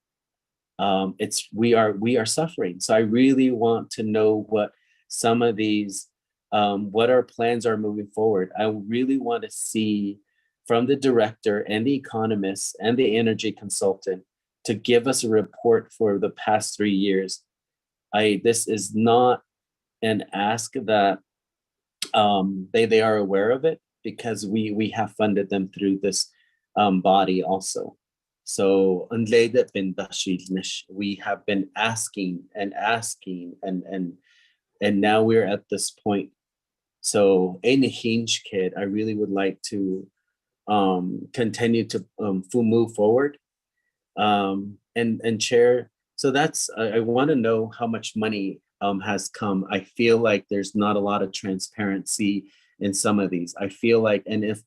we are suffering. So I really want to know what some of these, what our plans are moving forward. I really want to see from the director and the economists and the energy consultant to give us a report for the past 3 years. This is not an ask that they are aware of it, because we have funded them through this body also. So we have been asking and now we're at this point. So any hinge kid, I really would like to continue to move forward. And Chair, so that's, I want to know how much money has come. I feel like there's not a lot of transparency in some of these. I feel like, and if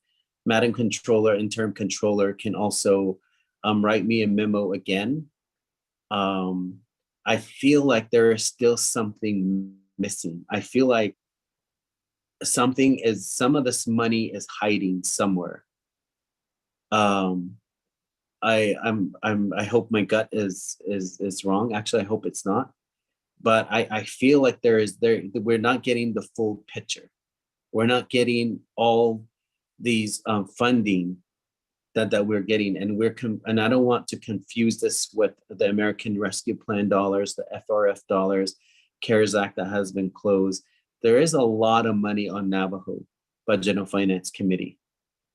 Madam Controller, Interim Controller can also write me a memo again. I feel like there is still something missing. I feel like some of this money is hiding somewhere. I hope my gut is wrong. Actually, I hope it's not. But I feel like we're not getting the full picture. We're not getting all these funding that we're getting, and I don't want to confuse this with the American Rescue Plan dollars, the FRF dollars, CARES Act that has been closed. There is a lot of money on Navajo Budget and Finance Committee,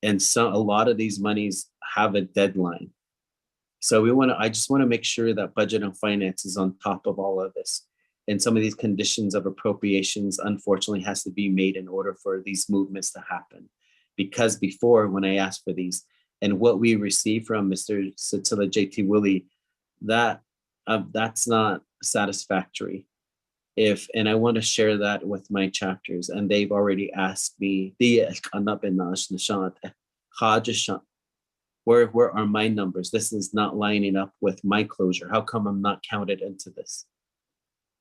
and a lot of these monies have a deadline. So I just want to make sure that Budget and Finance is on top of all of this. And some of these conditions of appropriations, unfortunately, has to be made in order for these movements to happen. Because before, when I asked for these, and what we received from Mr. Satilla JT Willie, that's not satisfactory. And I want to share that with my chapters, and they've already asked me, where are my numbers? This is not lining up with my closure. How come I'm not counted into this?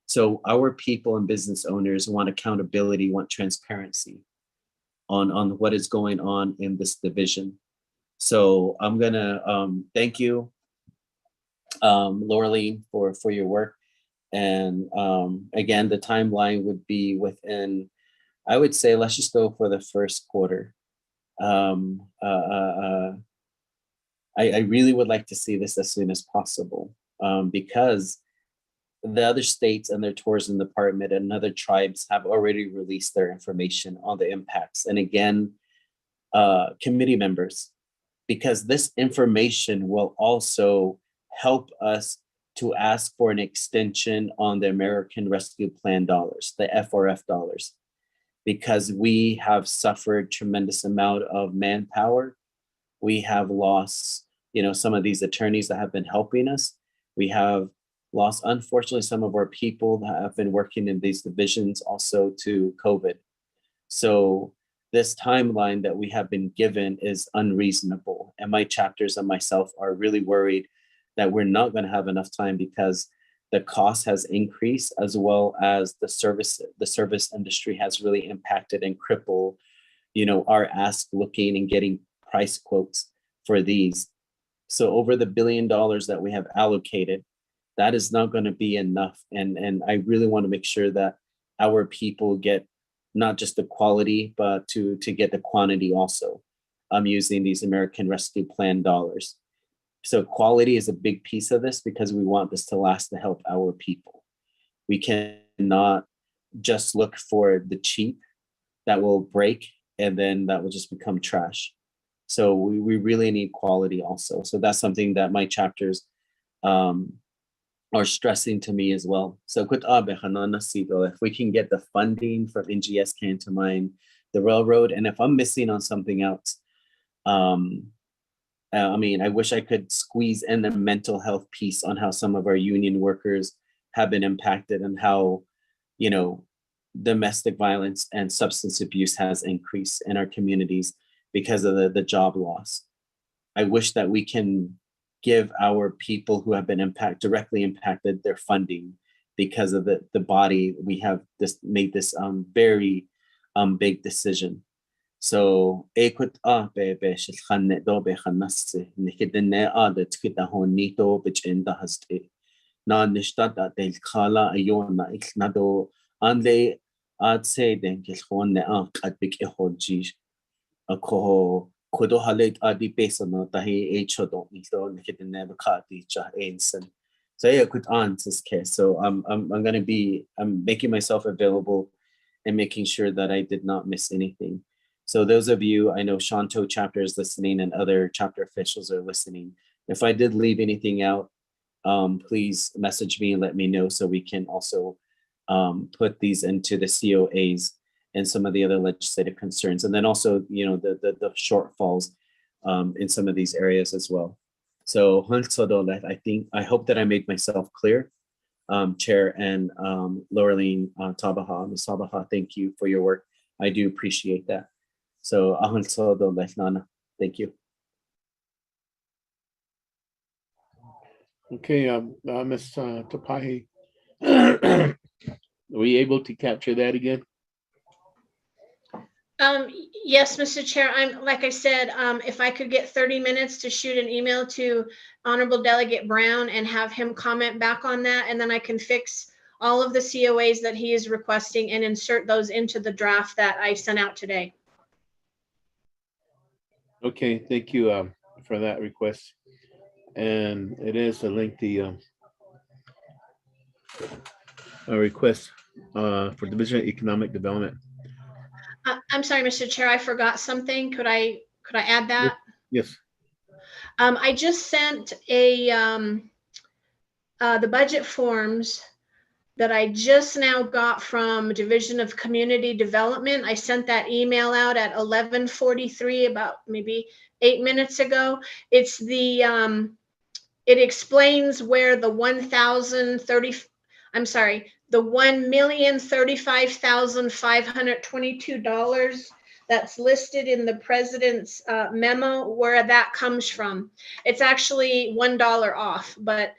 So our people and business owners want accountability, want transparency on what is going on in this division. So I'm gonna thank you, Laureline, for your work. And again, the timeline would be within, I would say, let's just go for the first quarter. I really would like to see this as soon as possible, because the other states and their tourism department and other tribes have already released their information on the impacts. And again, committee members, because this information will also help us to ask for an extension on the American Rescue Plan dollars, the FRF dollars, because we have suffered tremendous amount of manpower. We have lost, some of these attorneys that have been helping us. We have lost, unfortunately, some of our people that have been working in these divisions also to COVID. So this timeline that we have been given is unreasonable. And my chapters and myself are really worried that we're not going to have enough time, because the cost has increased, as well as the service industry has really impacted and crippled, our ask looking and getting price quotes for these. So over the $1 billion that we have allocated, that is not going to be enough. And I really want to make sure that our people get not just the quality, but to get the quantity also. I'm using these American Rescue Plan dollars. So quality is a big piece of this, because we want this to last to help our people. We cannot just look for the cheap that will break and then that will just become trash. So we really need quality also. So that's something that my chapters are stressing to me as well. So if we can get the funding from NGS Cantamine, the railroad, and if I'm missing on something else, I wish I could squeeze in the mental health piece on how some of our union workers have been impacted, and how, domestic violence and substance abuse has increased in our communities because of the job loss. I wish that we can give our people who have been directly impacted their funding because of the body. We have made this very big decision. So ekut be shilkhanne do be khannasse nikidne de tkita honito bichenda haste na nishta da del khala ayona iknado anle ad se den kilkhonne qad bik ehonji ako kodo halet adi pesano tahi echodo nito nikidne bakati cha ensen. So yeah, could answer case. So I'm making myself available and making sure that I did not miss anything. So those of you, I know Shanto chapter is listening and other chapter officials are listening. If I did leave anything out, please message me and let me know so we can also put these into the COAs and some of the other legislative concerns. And then also, you know, the shortfalls in some of these areas as well. So I hope that I made myself clear. Chair and Laureline Tabaha, Ms. Tabaha, thank you for your work. I do appreciate that. So thank you. Okay, Ms. Tapahi, were we able to capture that again? Yes, Mr. Chair, like I said, if I could get 30 minutes to shoot an email to Honorable Delegate Brown and have him comment back on that, and then I can fix all of the COAs that he is requesting and insert those into the draft that I sent out today. Okay, thank you for that request. And it is a lengthy request for Division of Economic Development. I'm sorry, Mr. Chair, I forgot something. Could I add that? Yes. I just sent the budget forms that I just now got from Division of Community Development. I sent that email out at 11:43, about maybe 8 minutes ago. It's the it explains where the $1,035,522 that's listed in the president's memo, where that comes from. It's actually $1 off, but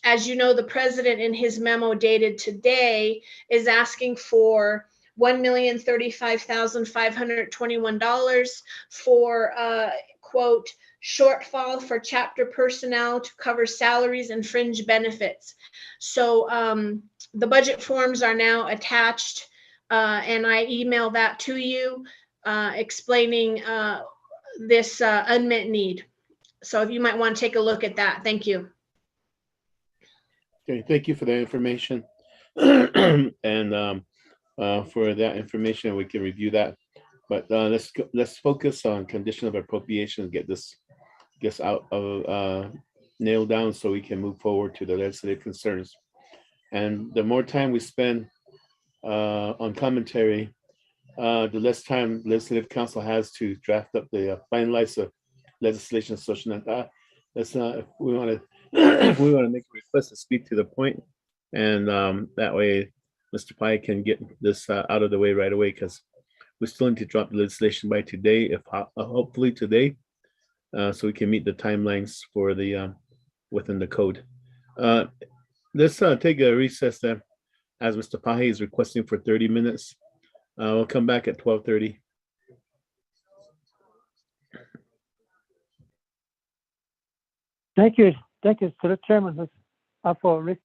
as you know, the president in his memo dated today is asking for $1,035,521 for quote, shortfall for chapter personnel to cover salaries and fringe benefits. So the budget forms are now attached, and I email that to you explaining this unmet need. So if you might want to take a look at that. Thank you. Okay, thank you for that information. And for that information, we can review that. But let's focus on condition of appropriation and get this out of nailed down so we can move forward to the legislative concerns. And the more time we spend on commentary, the less time Legislative Council has to draft up the finalize the legislation. So that's not if we want to if we want to make a request to speak to the point, and that way Mr. Pai can get this out of the way right away, because we still need to drop the legislation by today, if hopefully today, so we can meet the timelines for the within the code. Let's take a recess then, as Mr. Pahe is requesting for 30 minutes. We'll come back at 12:30. Thank you to the chairman for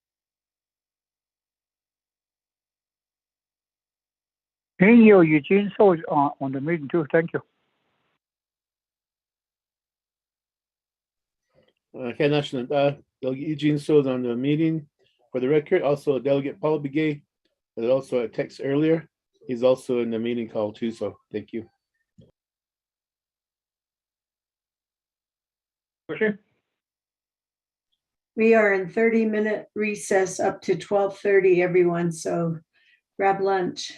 Eugene so on the meeting too. Thank you. Okay, National Delegate Eugene So's on the meeting. For the record, also Delegate Paul Begay, there's also a text earlier. He's also in the meeting call too, so thank you. Sure. We are in 30-minute recess up to 12:30, everyone, so grab lunch.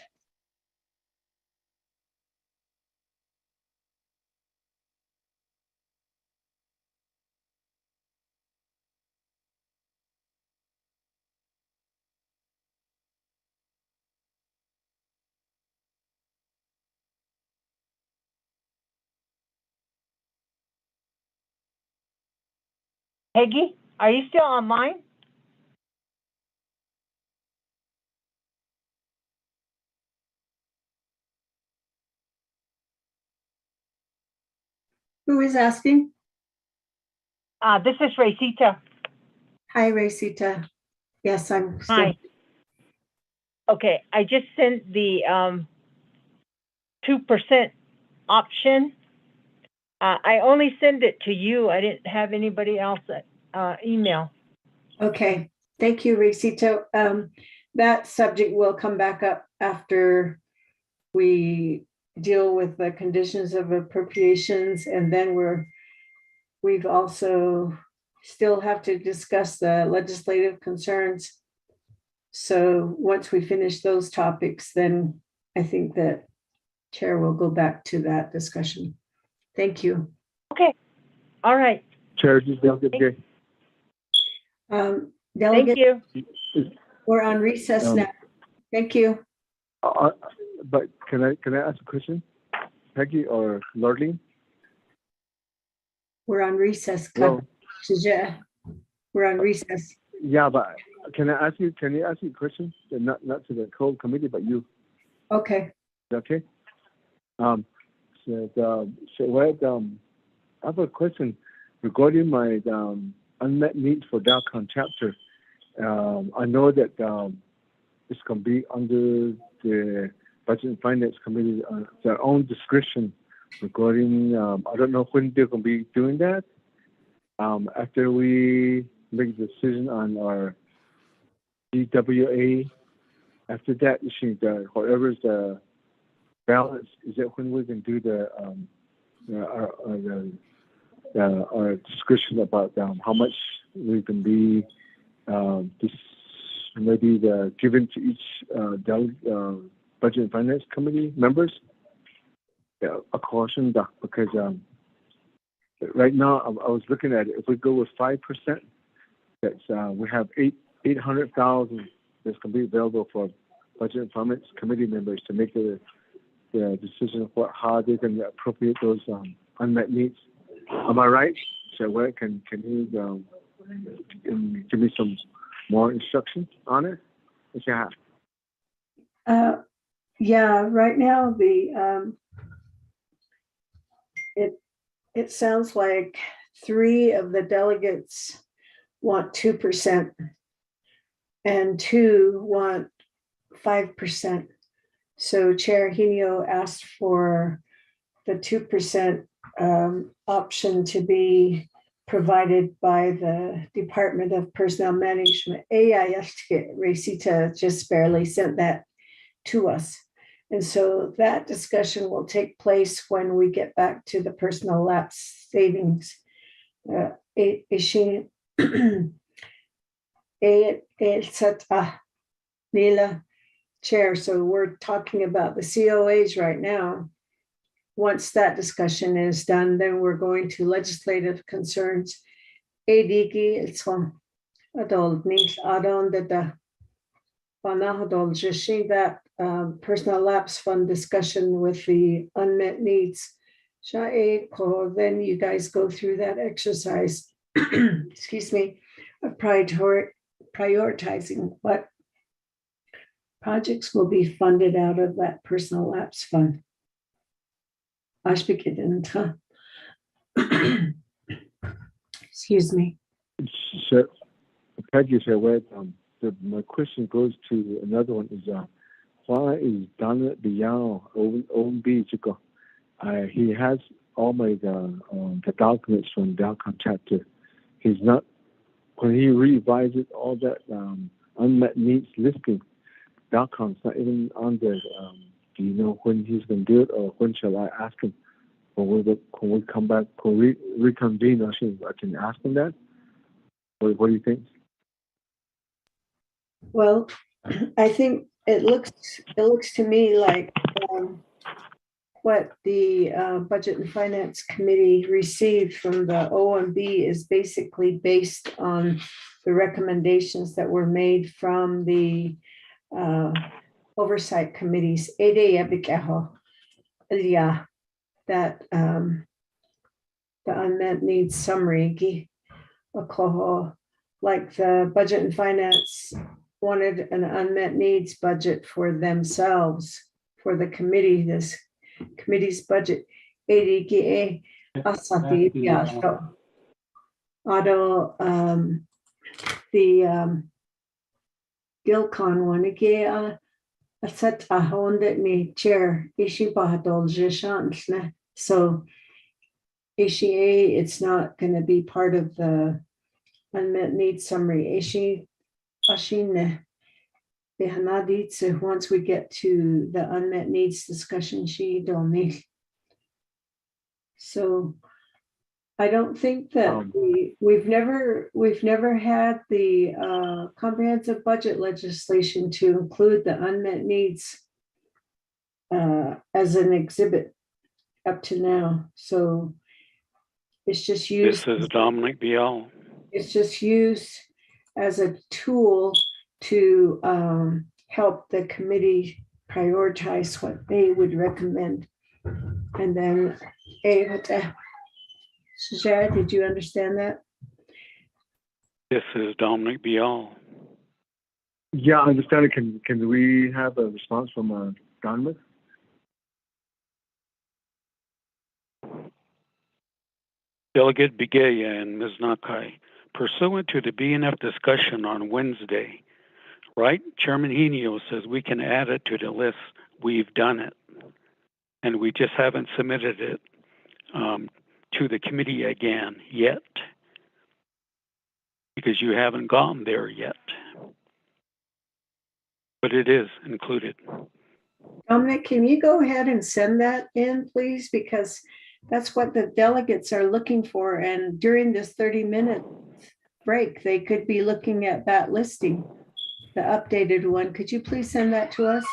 Peggy, are you still online? Who is asking? This is Racita. Hi, Racita. Yes, I'm still. Hi. Okay, I just sent the 2% option. I only sent it to you. I didn't have anybody else email. Okay, thank you, Racita. That subject will come back up after we deal with the conditions of appropriations, and then we've also still have to discuss the legislative concerns. So once we finish those topics, then I think that Chair will go back to that discussion. Thank you. Okay, all right. Chair, just Delegate Gay. Delegate, Thank you. we're on recess now. Thank you. But can I ask a question, Peggy or Lordline? We're on recess. Hello? We're on recess. Yeah, but can I ask you a question? Not to the whole committee, but you. Okay. Okay. I have a question regarding my unmet needs for DALCON chapter. I know that it's going to be under the Budget and Finance Committee, their own discretion regarding, I don't know when they're going to be doing that. After we make a decision on our DWA, after that, you think whatever's the balance, is that when we can do our discussion about how much we can be maybe given to each Budget and Finance Committee members? A caution, because right now I was looking at it. If we go with 5%, that's we have 800,000 that's going to be available for Budget and Finance Committee members to make the decision of how they can appropriate those unmet needs. Am I right? So where can you give me some more instruction on it? If you have. Yeah, right now it sounds like 3 of the delegates want 2% and 2 want 5%. So Chair Henio asked for the 2% option to be provided by the Department of Personnel Management. Racita just barely sent that to us. And so that discussion will take place when we get back to the personal lapse savings. Nila, Chair, so we're talking about the COAs right now. Once that discussion is done, then we're going to legislative concerns. Adiki, it's one adult needs adon that that personal lapse fund discussion with the unmet needs. Then you guys go through that exercise, excuse me, of prioritizing what projects will be funded out of that personal lapse fund. Excuse me. So, Peggy said, my question goes to another one is, why is Donald Biao OMB? He has all the documents from DALCON chapter. He's not, when he revises all that unmet needs listing, DALCON's not even on there. Do you know when he's going to do it, or when shall I ask him? When we come back, when we reconvene, I can ask him that. What do you think? Well, I think it looks to me like what the Budget and Finance Committee received from the OMB is basically based on the recommendations that were made from the oversight committees. That the unmet needs summary. alcohol, like the budget and finance wanted an unmet needs budget for themselves, for the committee, this committee's budget. ADKA asati piasto. Auto the Gilcon one again asat ahonda ni chair ishi bahatol jishantne. So ACA, it's not going to be part of the unmet needs summary. Ishi ashine behanaditse once we get to the unmet needs discussion, she don't need. So I don't think that we've never had the comprehensive budget legislation to include the unmet needs as an exhibit up to now. So it's just used. This is Dominic Biel. It's just used as a tool to help the committee prioritize what they would recommend. And then, Shajara, did you understand that? This is Dominic Biel. Yeah, I understand it. Can we have a response from Donmouth? Delegate Bigaya and Ms. Nakai, pursuant to the BNF discussion on Wednesday, right? Chairman Henio says we can add it to the list. We've done it. And we just haven't submitted it to the committee again yet, because you haven't gone there yet. But it is included. Dominic, can you go ahead and send that in, please? Because that's what the delegates are looking for. And during this 30-minute break, they could be looking at that listing, the updated one. Could you please send that to us?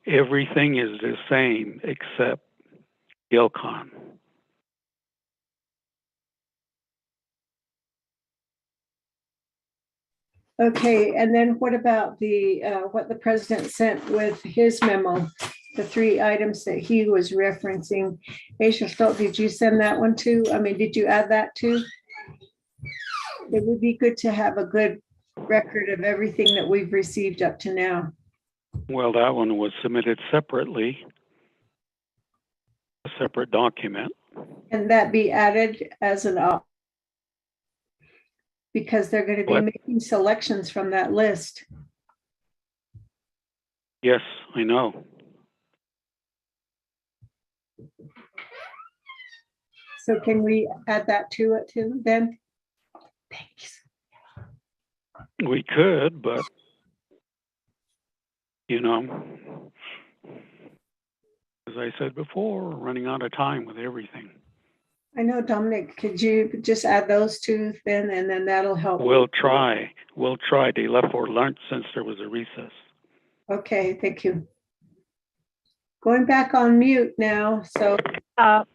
Everything is the same except Gilcon. Okay, and then what about the what the president sent with his memo, the 3 items that he was referencing? Aisha Stolt, did you send that one too? I mean, did you add that too? It would be good to have a good record of everything that we've received up to now. Well, that one was submitted separately, a separate document. Can that be added as an op? Because they're going to be What? making selections from that list. Yes, I know. So can we add that to it too then? Thanks. We could, but you know, as I said before, we're running out of time with everything. I know, Dominic, could you just add those 2 then, and then that'll help? We'll try. We'll try. They left for lunch since there was a recess. Okay, thank you. Going back on mute now, so.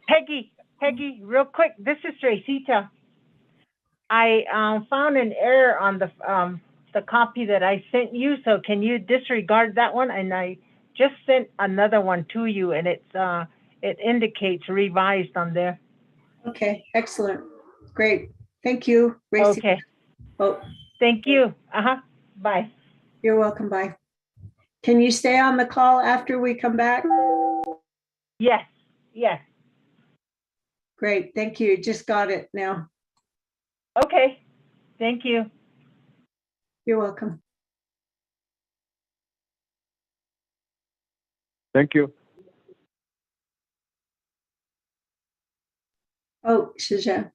Peggy, real quick, this is Tracita. I found an error on the copy that I sent you, so can you disregard that one? And I just sent another one to you, and it indicates revised on there. Okay, excellent. Great. Thank you, Racy. Okay. Oh, thank you. Bye. You're welcome. Bye. Can you stay on the call after we come back? Yes. Yes. Great. Thank you. Just got it now. Okay. Thank you. You're welcome. Thank you. Oh, Shija.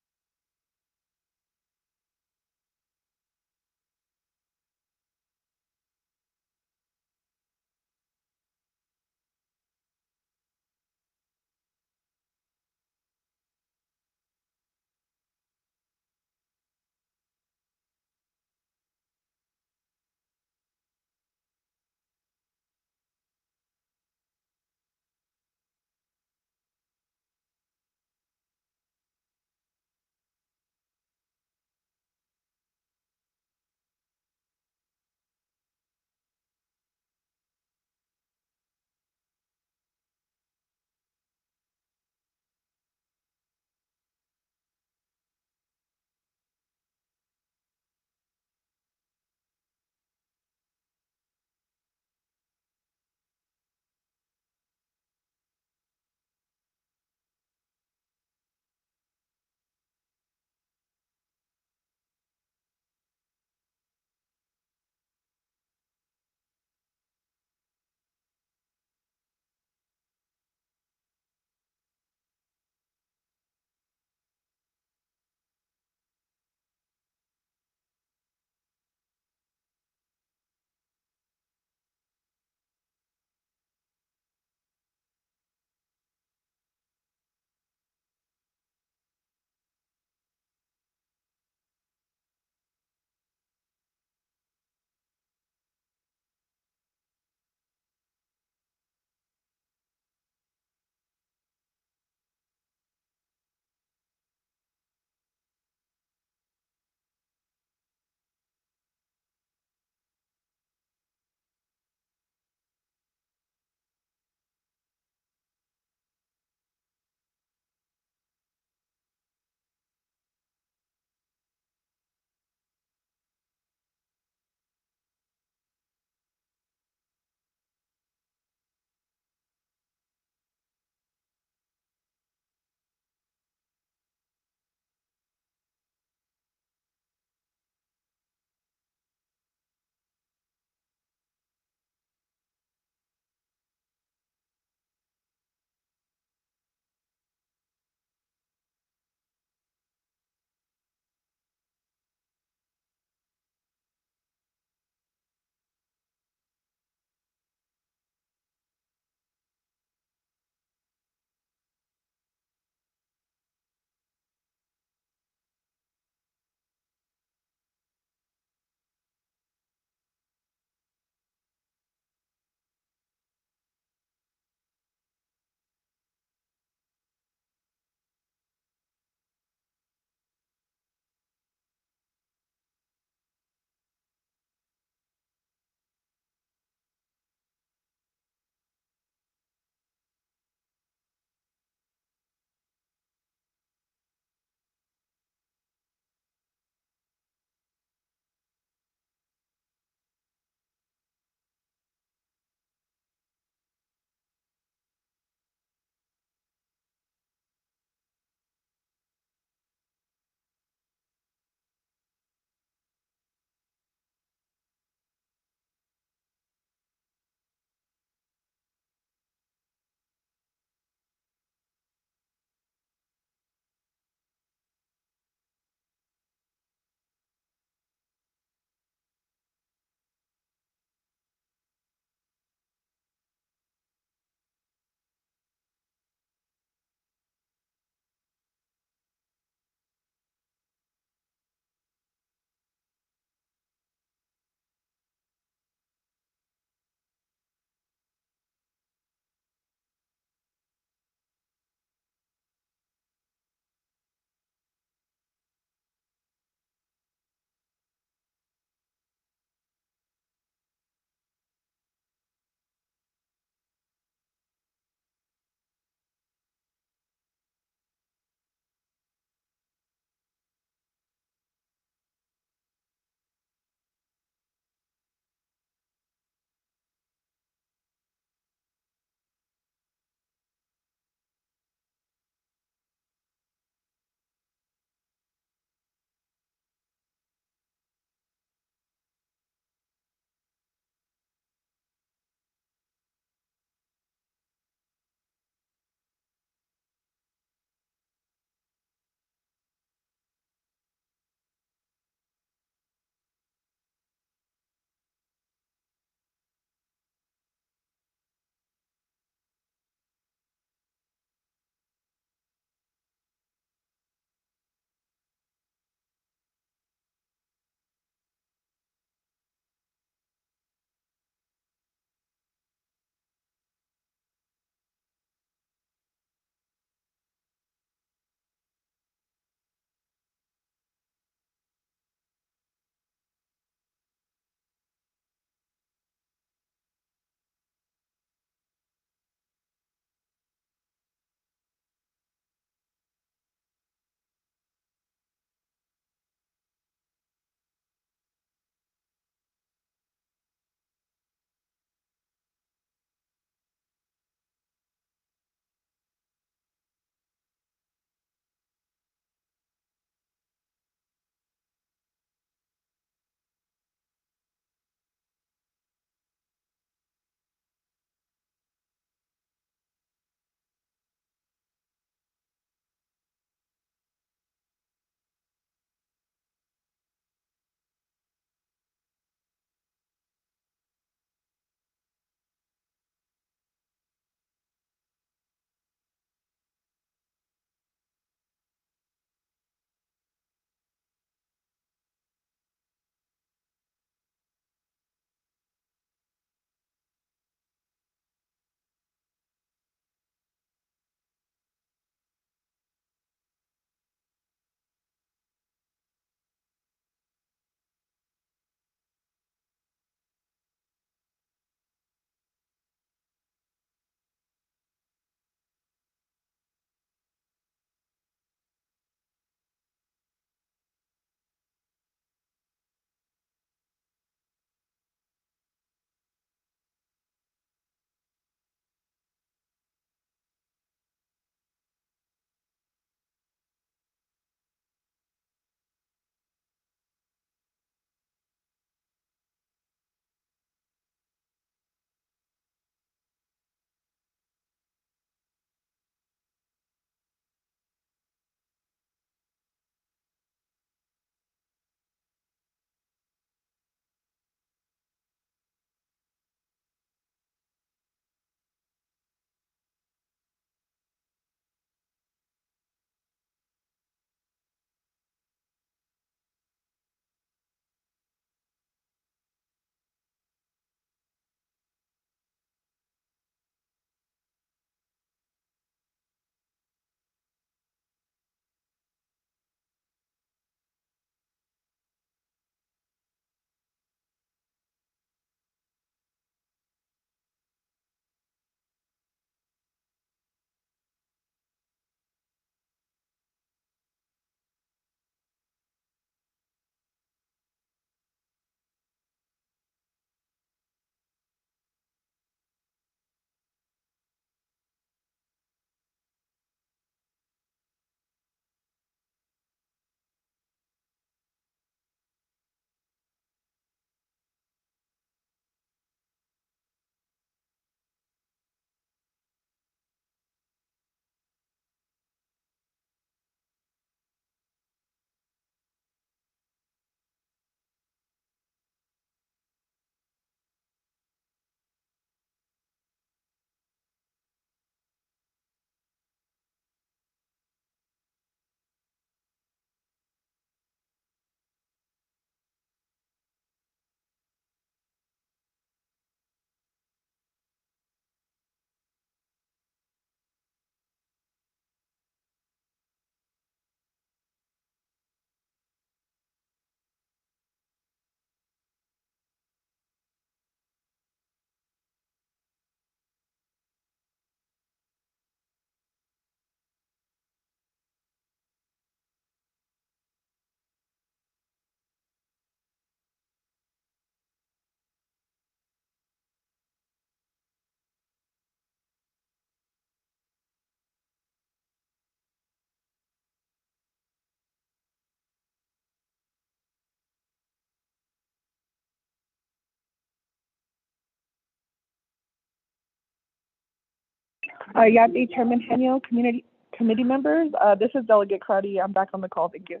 Yati, Chairman Henio, committee members. This is Delegate Crowdy. I'm back on the call. Thank you.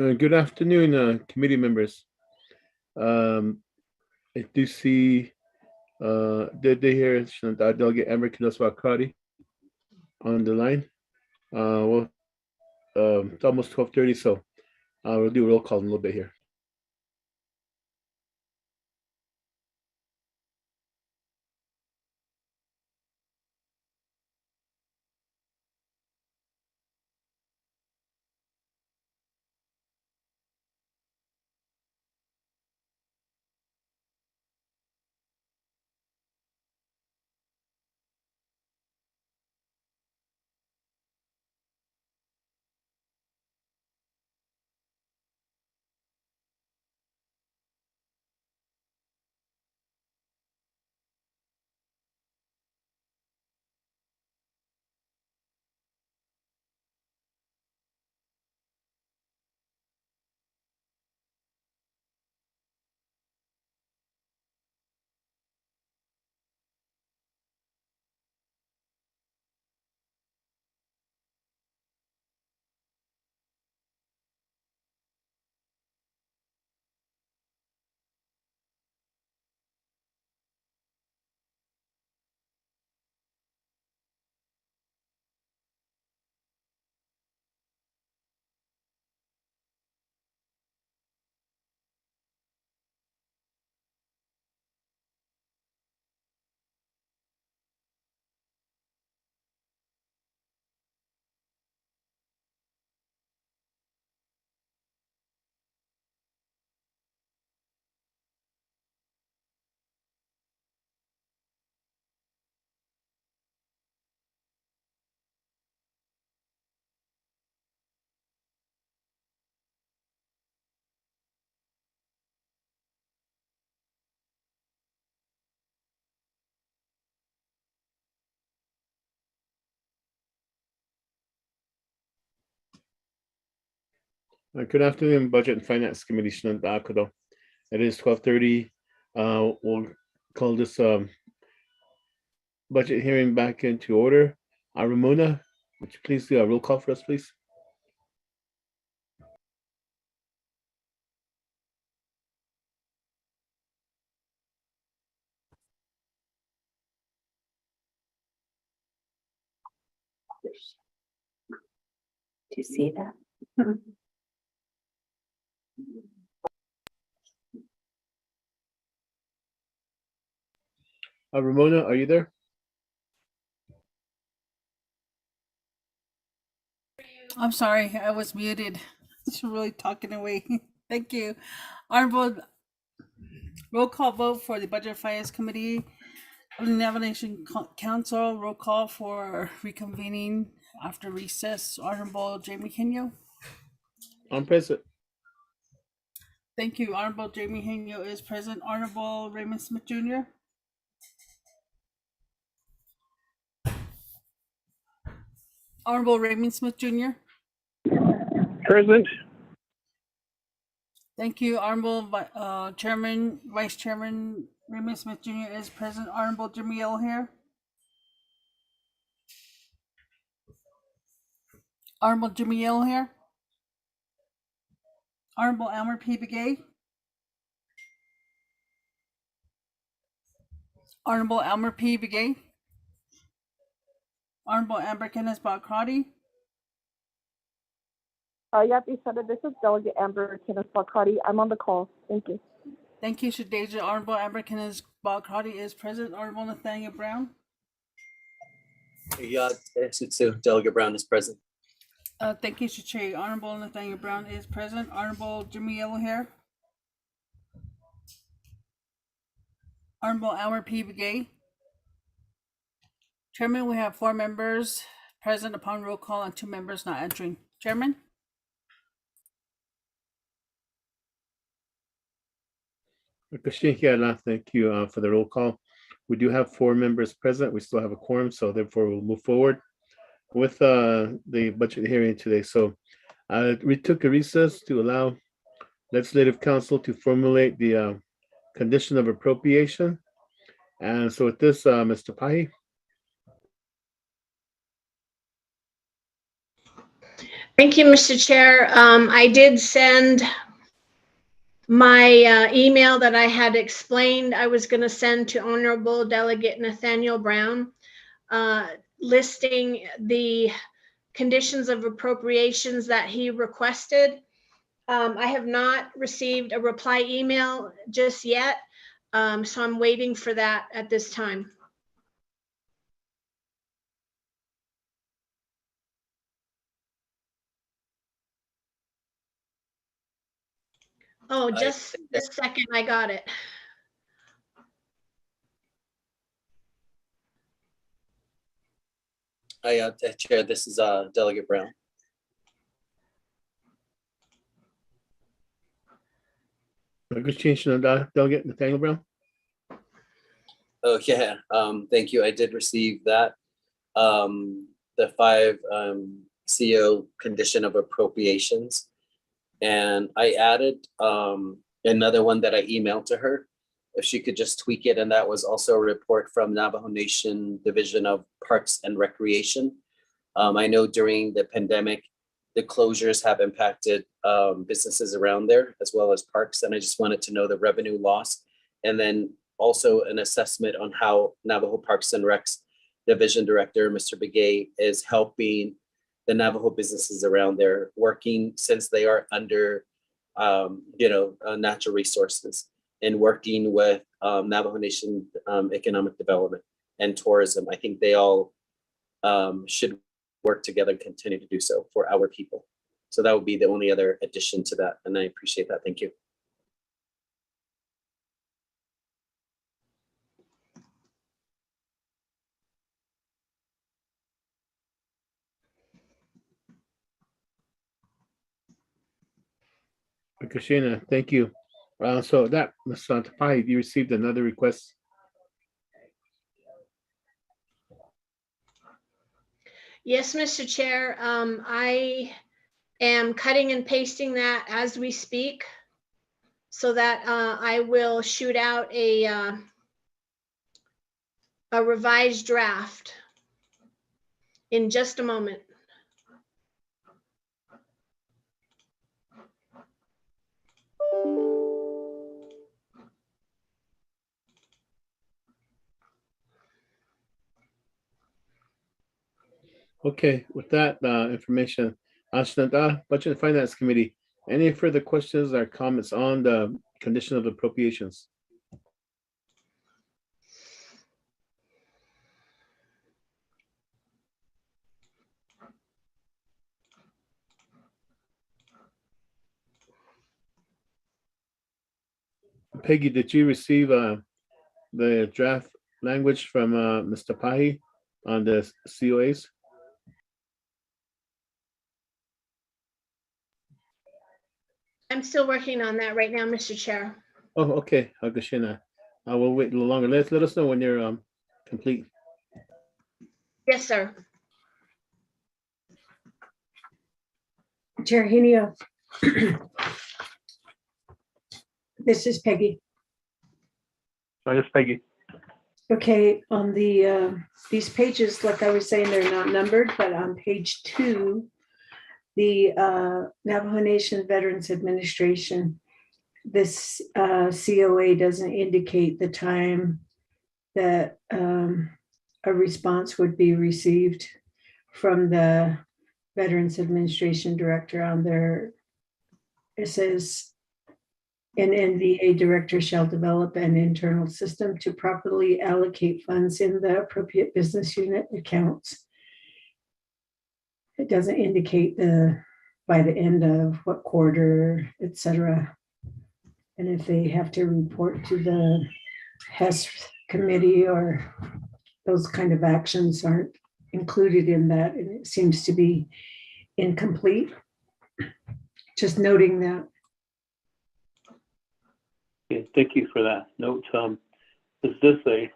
Good afternoon, committee members. I do see did they hear Delegate Amber Kinoswakari on the line? Well, it's almost 12:30, so we'll do a roll call in a little bit here. Good afternoon, Budget and Finance Committee. It is 12:30. We'll call this budget hearing back into order. Ramona, would you please do a roll call for us, please? Do you see that? Ramona, are you there? I'm sorry, I was muted. She's really talking away. Thank you. Honorable roll call vote for the Budget and Finance Committee of the Navajo Nation Council. Roll call for reconvening after recess. Honorable Jamie Henio. I'm present. Thank you. Honorable Jamie Henio is present. Honorable Raymond Smith Jr. Honorable Raymond Smith Jr. Present. Thank you. Honorable Chairman, Vice Chairman Raymond Smith Jr. is present. Honorable Jimmy L. here. Honorable Jimmy L. here. Honorable Elmer P. Begay. Honorable Elmer P. Begay. Honorable Amber Kenneth Balcrotty. Yeah, they said that this is Delegate Amber Kenneth Balcrotty. I'm on the call. Thank you. Thank you, Shadeja. Honorable Amber Kenneth Balcrotty is present. Honorable Nathaniel Brown. Yeah, so Delegate Brown is present. Thank you, Shache. Honorable Nathaniel Brown is present. Honorable Jimmy Yellowhair. Honorable Elmer P. Begay. Chairman, we have 4 members present upon roll call and 2 members not entering. Chairman? Thank you for the roll call. We do have 4 members present. We still have a quorum, so therefore we'll move forward with the budget hearing today. So we took a recess to allow Legislative Council to formulate the condition of appropriation. And so with this, Mr. Pahi. Thank you, Mr. Chair. I did send my email that I had explained I was going to send to Honorable Delegate Nathaniel Brown, listing the conditions of appropriations that he requested. I have not received a reply email just yet, so I'm waiting for that at this time. Oh, just a second, I got it. Chair, this is Delegate Brown. Delegate Nathaniel Brown. Oh yeah, thank you. I did receive that. The 5 CO condition of appropriations, and I added another one that I emailed to her, if she could just tweak it. And that was also a report from Navajo Nation Division of Parks and Recreation. I know during the pandemic, the closures have impacted businesses around there as well as parks. And I just wanted to know the revenue loss, and then also an assessment on how Navajo Parks and Recs Division Director, Mr. Begay, is helping the Navajo businesses around there, working since they are under, natural resources, and working with Navajo Nation economic development and tourism. I think they all should work together and continue to do so for our people. So that would be the only other addition to that, and I appreciate that. Thank you. Kashina, thank you. So that, Mr. Tapai, you received another request. Yes, Mr. Chair. I am cutting and pasting that as we speak, so that I will shoot out a revised draft in just a moment. Okay, with that information, Budget and Finance Committee, any further questions or comments on the condition of appropriations? Peggy, did you receive the draft language from Mr. Pahi on the COAs? I'm still working on that right now, Mr. Chair. Oh, okay, Agashina. I will wait a little longer. Let us know when you're complete. Yes, sir. Chair Henio. This is Peggy. So yes, Peggy. Okay, on the these pages, like I was saying, they're not numbered, but on page 2, The Navajo Nation Veterans Administration, this COA doesn't indicate the time that a response would be received from the Veterans Administration Director on their, it says, an NVA director shall develop an internal system to properly allocate funds in the appropriate business unit accounts. It doesn't indicate by the end of what quarter, et cetera. And if they have to report to the HES committee or those kind of actions aren't included in that, and it seems to be incomplete. Just noting that. Okay, thank you for that note. Is this a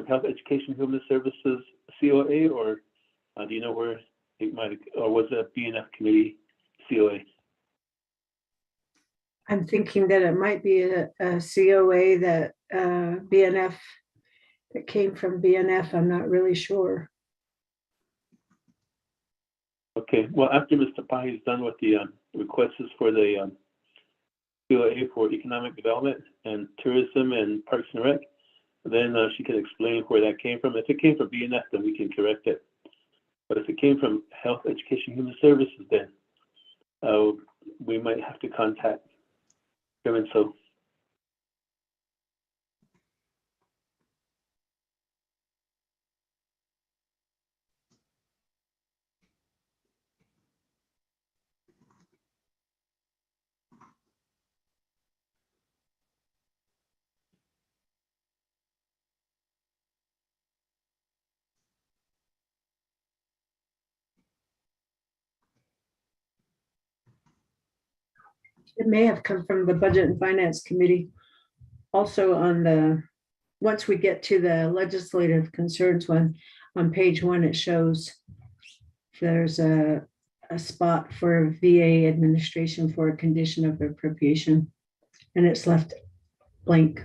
Health Education Human Services COA, or do you know where it might, or was it a BNF committee COA? I'm thinking that it might be a COA that BNF, that came from BNF. I'm not really sure. Okay, well, after Mr. Pai is done with the requests for the COA for economic development and tourism and parks and rec, then she can explain where that came from. If it came from BNF, then we can correct it. But if it came from Health, Education, Human Services, then we might have to contact them. And so, It may have come from the Budget and Finance Committee. Also on the, once we get to the legislative concerns one, on page 1, it shows there's a spot for VA administration for a condition of appropriation, and it's left blank.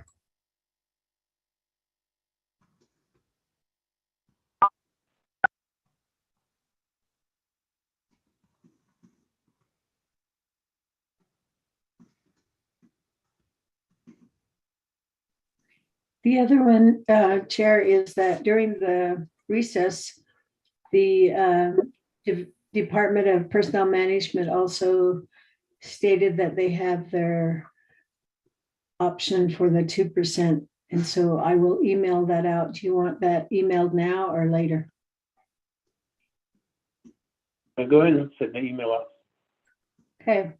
The other one, Chair, is that during the recess, the Department of Personnel Management also stated that they have their option for the 2%. And so I will email that out. Do you want that emailed now or later? go ahead and send the email out. Okay.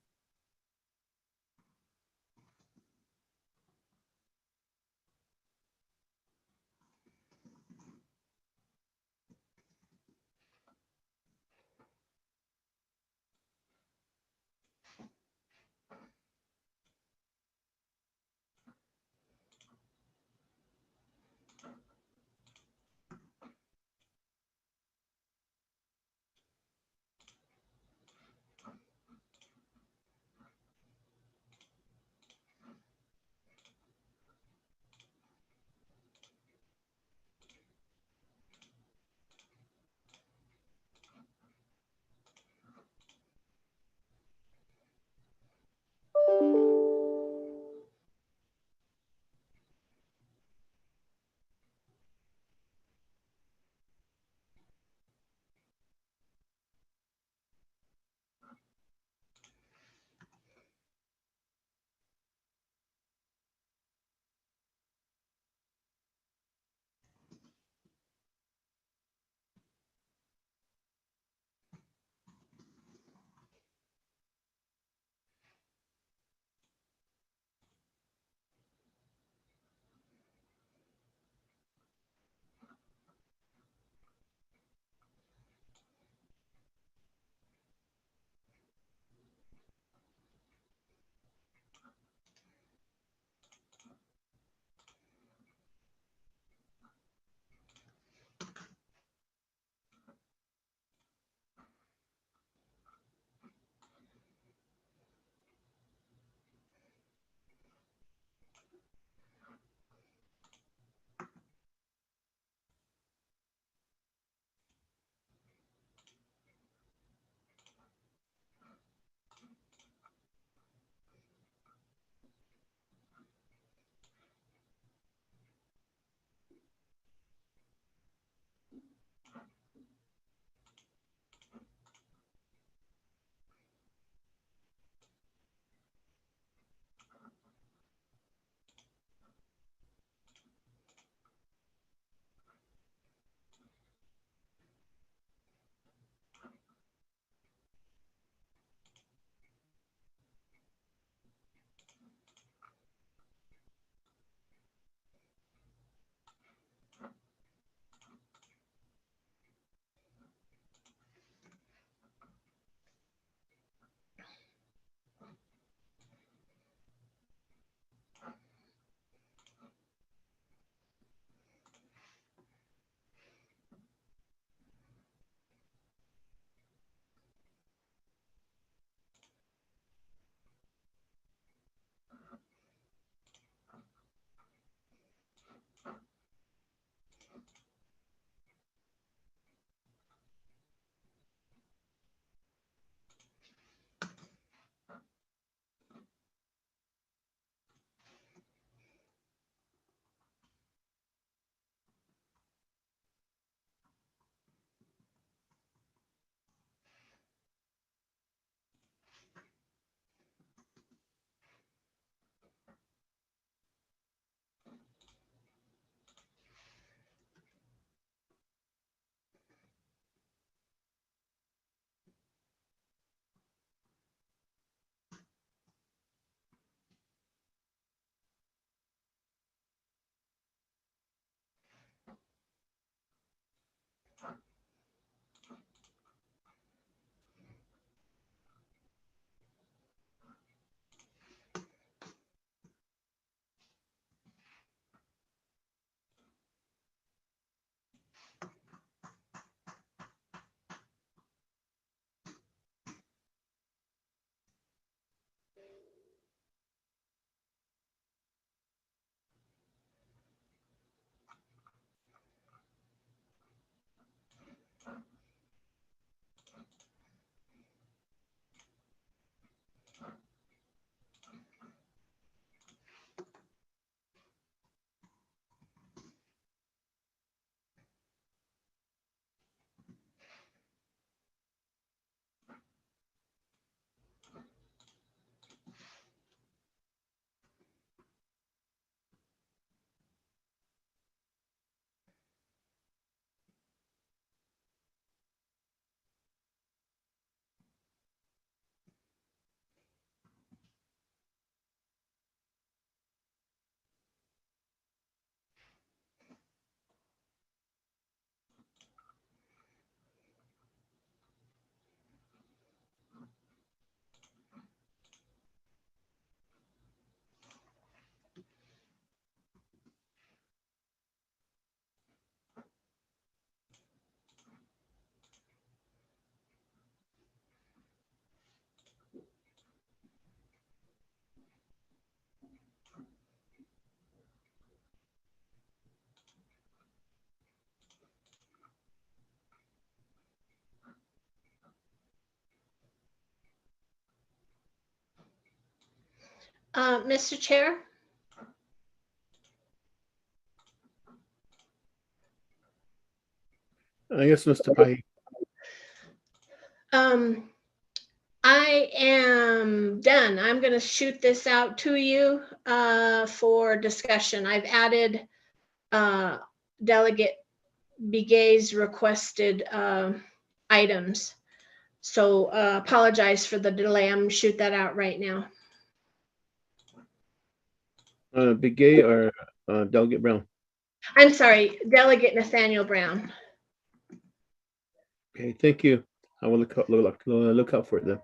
Mr. Chair? Yes, Mr. Pai. I am done. I'm going to shoot this out to you for discussion. I've added Delegate Begay's requested items. So apologize for the delay. I'm gonna shoot that out right now. Begay or Delegate Brown? I'm sorry, Delegate Nathaniel Brown. Okay, thank you. I will look out for it then.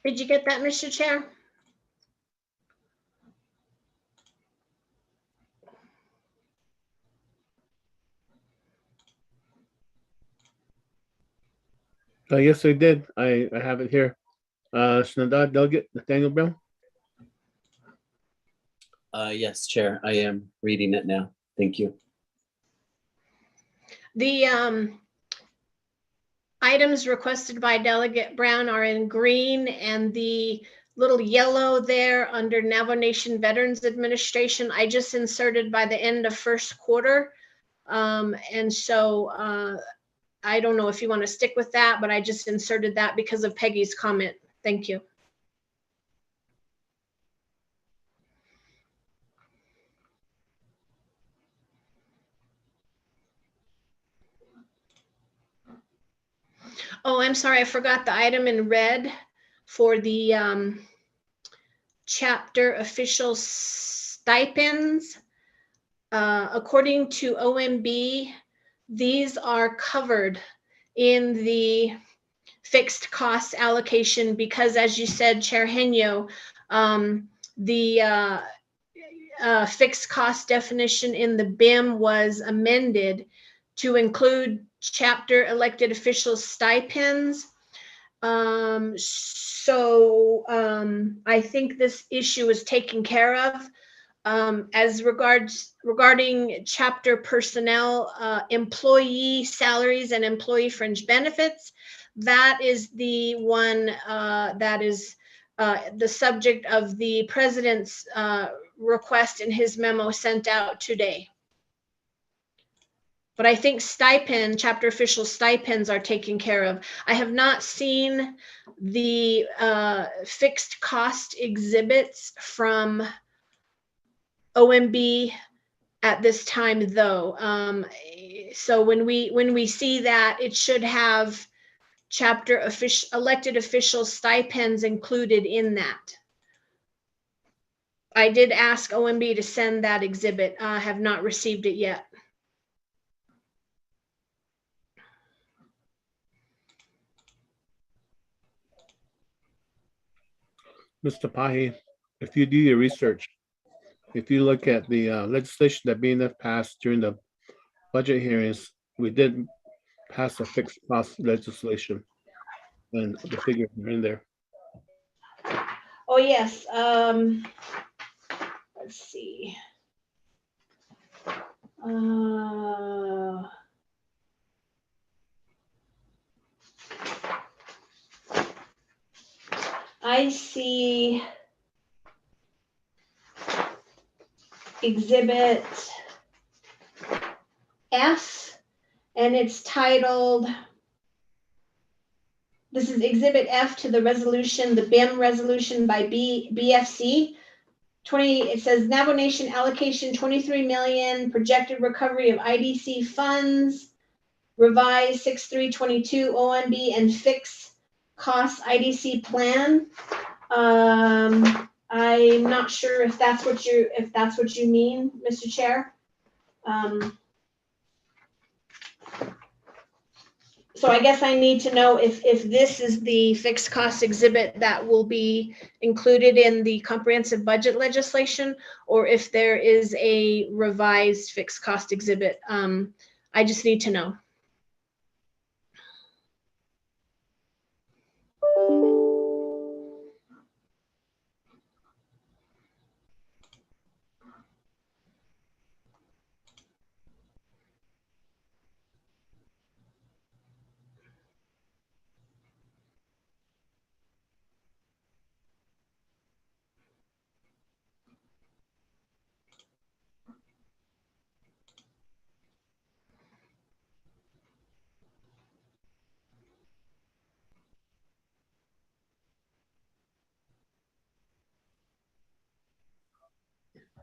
Did you get that, Mr. Chair? Yes, I did. I have it here. Shanada, Delegate Nathaniel Brown. Yes, Chair, I am reading it now. Thank you. The items requested by Delegate Brown are in green, and the little yellow there under Navajo Nation Veterans Administration, I just inserted by the end of first quarter. And so I don't know if you want to stick with that, but I just inserted that because of Peggy's comment. Thank you. Oh, I'm sorry, I forgot the item in red for the chapter official stipends. According to OMB, these are covered in the fixed cost allocation because, as you said, Chair Henyo, the fixed cost definition in the BIM was amended to include chapter elected officials stipends. I think this issue is taken care of. As regarding chapter personnel, employee salaries and employee fringe benefits, that is the one that is the subject of the president's request in his memo sent out today. But I think chapter official stipends are taken care of. I have not seen the fixed cost exhibits from OMB at this time, though. So when we see that, it should have chapter elected official stipends included in that. I did ask OMB to send that exhibit. I have not received it yet. Mr. Pahi, if you do your research, if you look at the legislation that BNF passed during the budget hearings, we did pass a fixed cost legislation, and the figures are in there. Oh, yes. Let's see. I see Exhibit F, and it's titled, this is Exhibit F to the resolution, the BIM resolution by BFC. It says Navajo Nation allocation 23 million, projected recovery of IDC funds, revised 6322 OMB and fixed cost IDC plan. I'm not sure if that's what you mean, Mr. Chair. So I guess I need to know if this is the fixed cost exhibit that will be included in the comprehensive budget legislation, or if there is a revised fixed cost exhibit. I just need to know.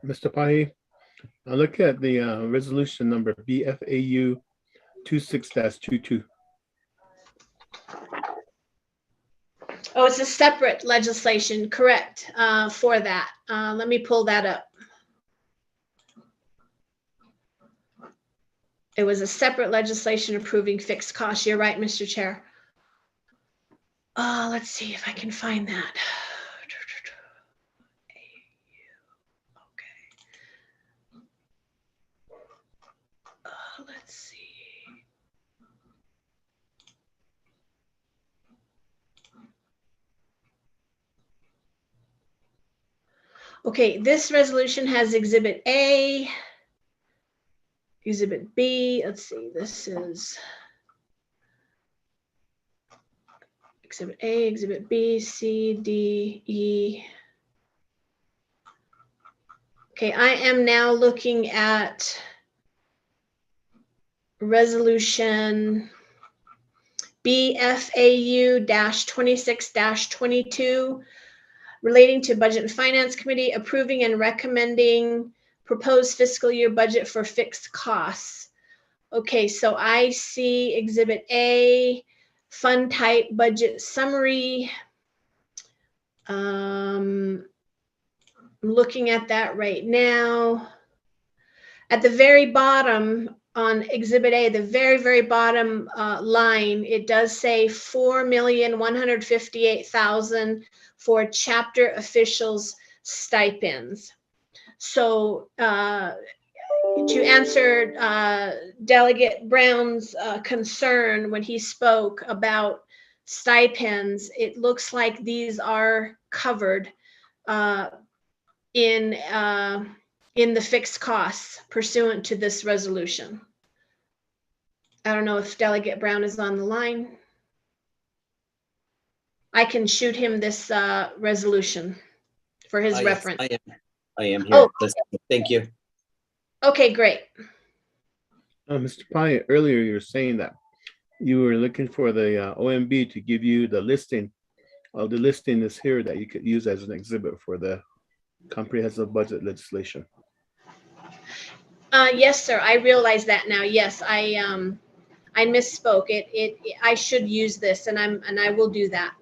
Mr. Pahi, I look at the resolution number BFAU 26-22. Oh, it's a separate legislation, correct, for that. Let me pull that up. It was a separate legislation approving fixed costs. You're right, Mr. Chair. Let's see if I can find that. Let's see. Okay, this resolution has Exhibit A, Exhibit B. Let's see, this is Exhibit A, Exhibit B, C, D, E. Okay, I am now looking at resolution BFAU-26-22 relating to Budget and Finance Committee approving and recommending proposed fiscal year budget for fixed costs. Okay, so I see Exhibit A, fund type budget summary. I'm looking at that right now. At the very bottom on Exhibit A, the very, very bottom line, it does say $4,158,000 for chapter officials stipends. So to answer Delegate Brown's concern when he spoke about stipends, it looks like these are covered in the fixed costs pursuant to this resolution. I don't know if Delegate Brown is on the line. I can shoot him this resolution for his reference. Yes, I am here. Oh. Thank you. Okay, great. Mr. Pahi, earlier you were saying that you were looking for the OMB to give you the listing. The listing is here that you could use as an exhibit for the comprehensive budget legislation. Yes, sir. I realize that now. Yes, I misspoke. I should use this, and I will do that.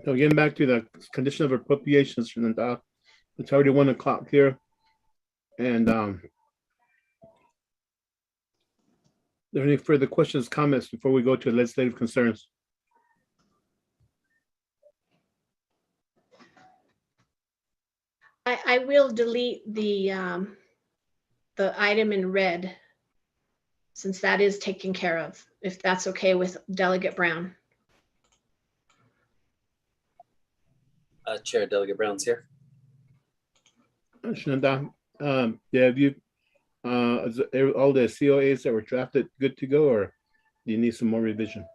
So getting back to the condition of appropriations from the doc, it's already 1 o'clock here. And there any further questions, comments before we go to legislative concerns? I will delete the item in red, since that is taken care of, if that's okay with Delegate Brown. Chair Delegate Brown's here. Shanada, yeah, have you is all the COAs that were drafted good to go, or do you need some more revision?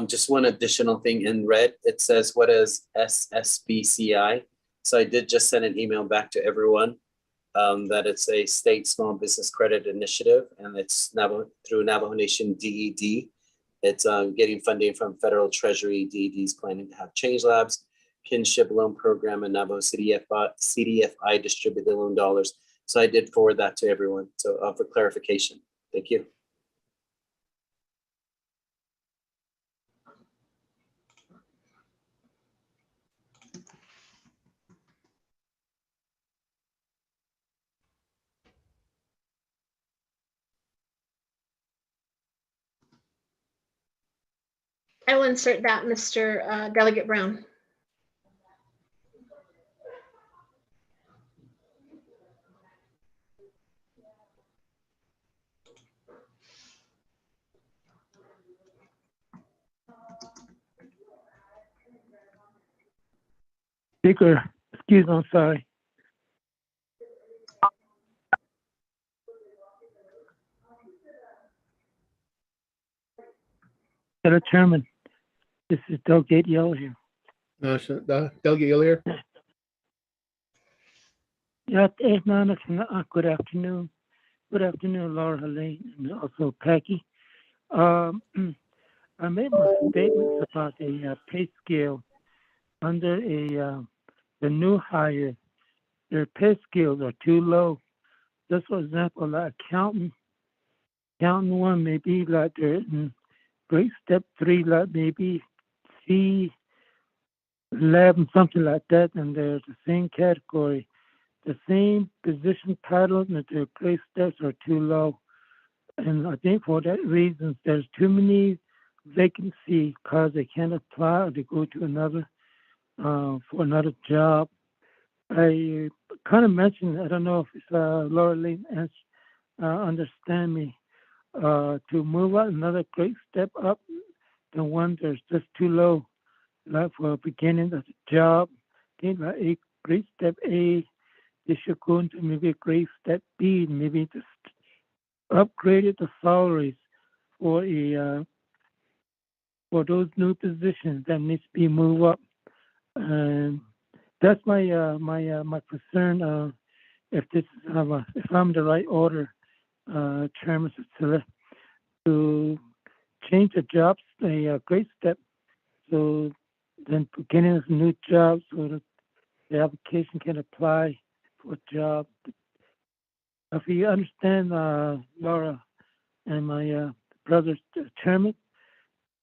Just one additional thing in red. It says, what is SSBCI? So I did just send an email back to everyone that it's a state small business credit initiative, and it's through Navajo Nation DED. It's getting funding from federal treasury. DED is planning to have change labs, kinship loan program, and Navajo CDFI distribute the loan dollars. So I did forward that to everyone. So for clarification, thank you. I will insert that, Mr. Delegate Brown. Speaker, excuse me, I'm sorry. Hello, Chairman. This is Delegate Yell here. Delegate Yell here. Yeah, good afternoon. Good afternoon, Laura Helene, and also Packy. I made my statements about a pay scale under the new hire. Their pay scales are too low. Just for example, like accountant one may be like they're in grade step 3, like maybe C11, something like that, and they're the same category, the same position title, and their grade steps are too low. And I think for that reason, there's too many vacancies because they can't apply or they go to another for another job. I kind of mentioned, I don't know if it's Laura Lane understand me, to move up another great step up, the one that's just too low, like for beginning of the job, think like a great step A, they should go into maybe a great step B, maybe just upgraded the salaries for for those new positions that needs to be moved up. And that's my my concern. If this is if I'm the right order, Chairman Cecilia, to change the jobs, a great step. So then beginning of a new job, so that the application can apply for a job. If you understand, Laura and my brother Chairman,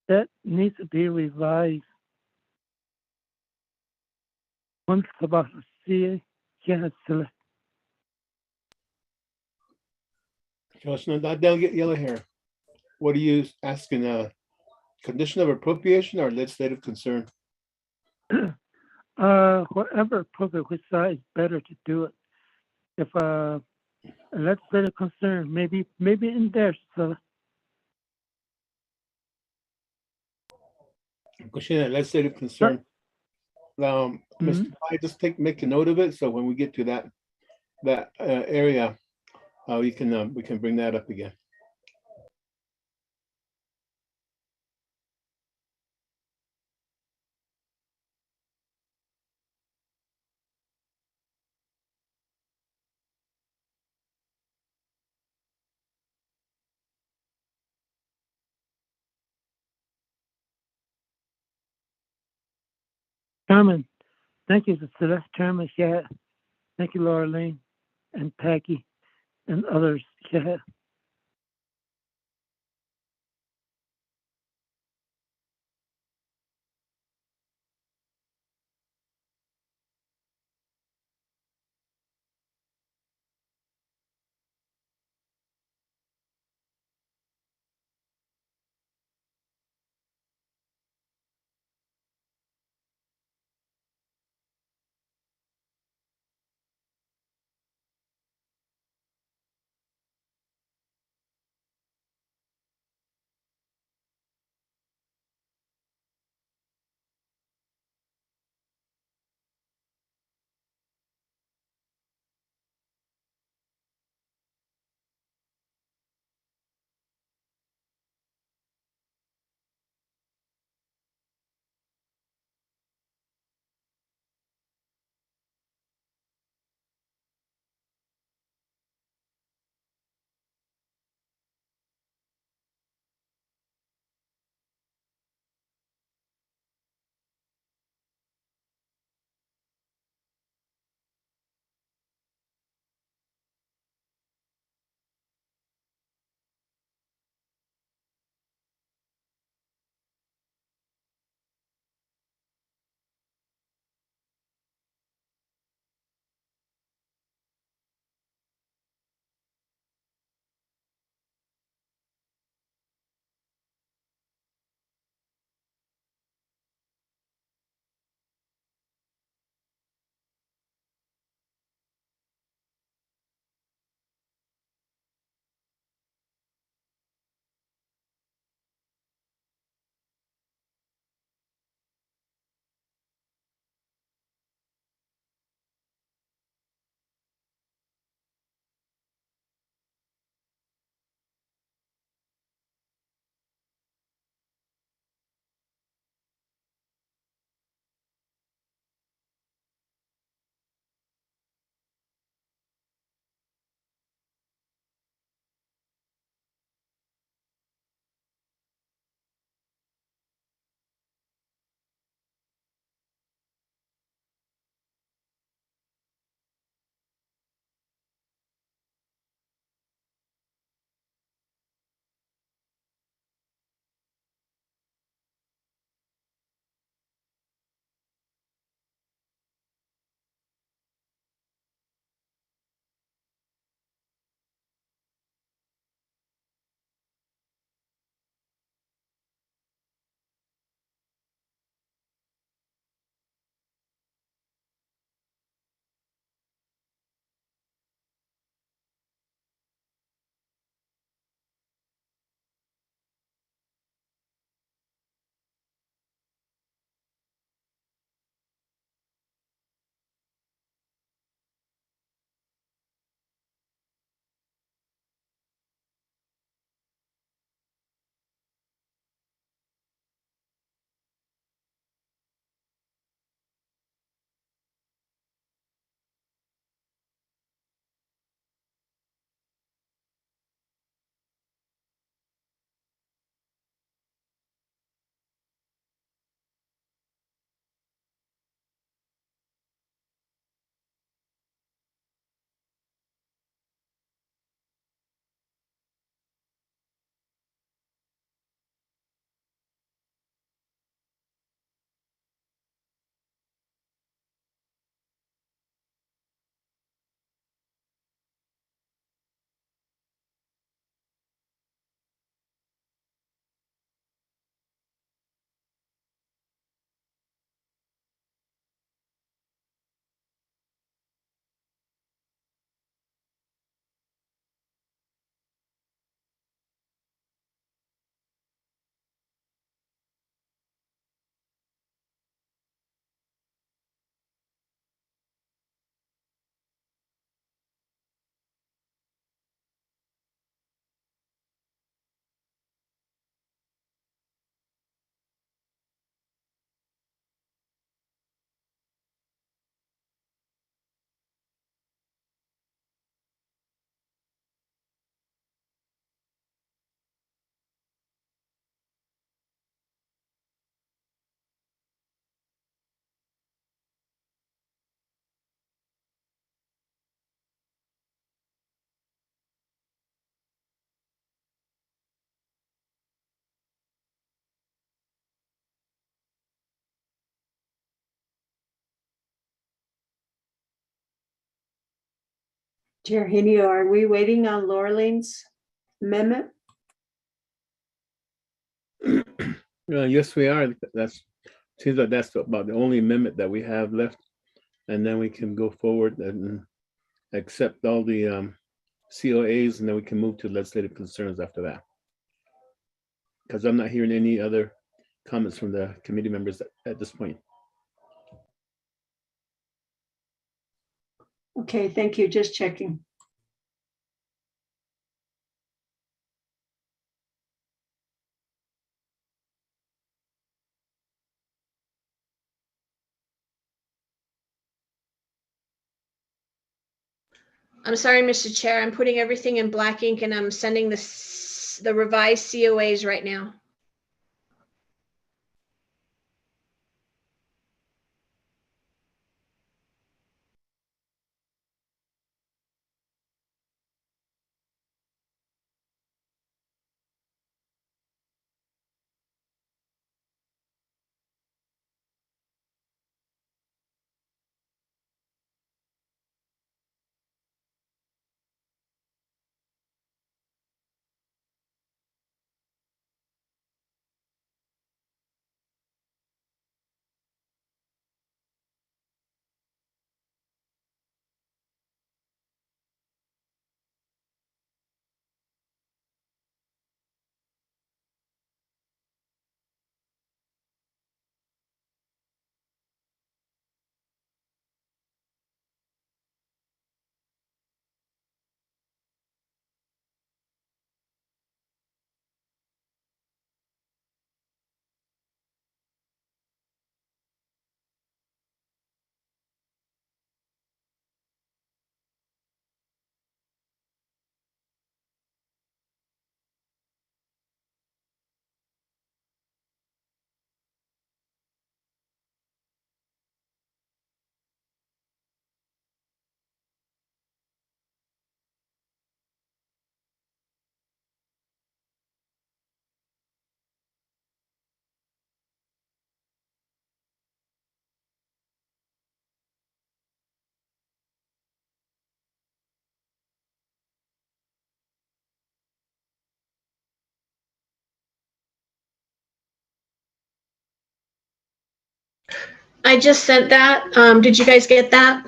that needs to be revised. Once about CA, Cecilia. Delegate Yellow Hair, what are you asking? Condition of appropriation or legislative concern? Whatever appropriate, which side is better to do it. If a legislative concern, maybe in there, so. Question a legislative concern. Mr. I just make a note of it, so when we get to that area, we can bring that up again. Chairman, thank you, Cecilia. Chairman, yeah. Thank you, Laura Lane and Packy and others. Yeah. Chair Henio, are we waiting on Laureline's amendment? Yes, we are. Seems like that's about the only amendment that we have left. And then we can go forward and accept all the COAs, and then we can move to legislative concerns after that. Because I'm not hearing any other comments from the committee members at this point. Okay, thank you. Just checking. I'm sorry, Mr. Chair. I'm putting everything in black ink and I'm sending the revised COAs right now. I just sent that. Did you guys get that?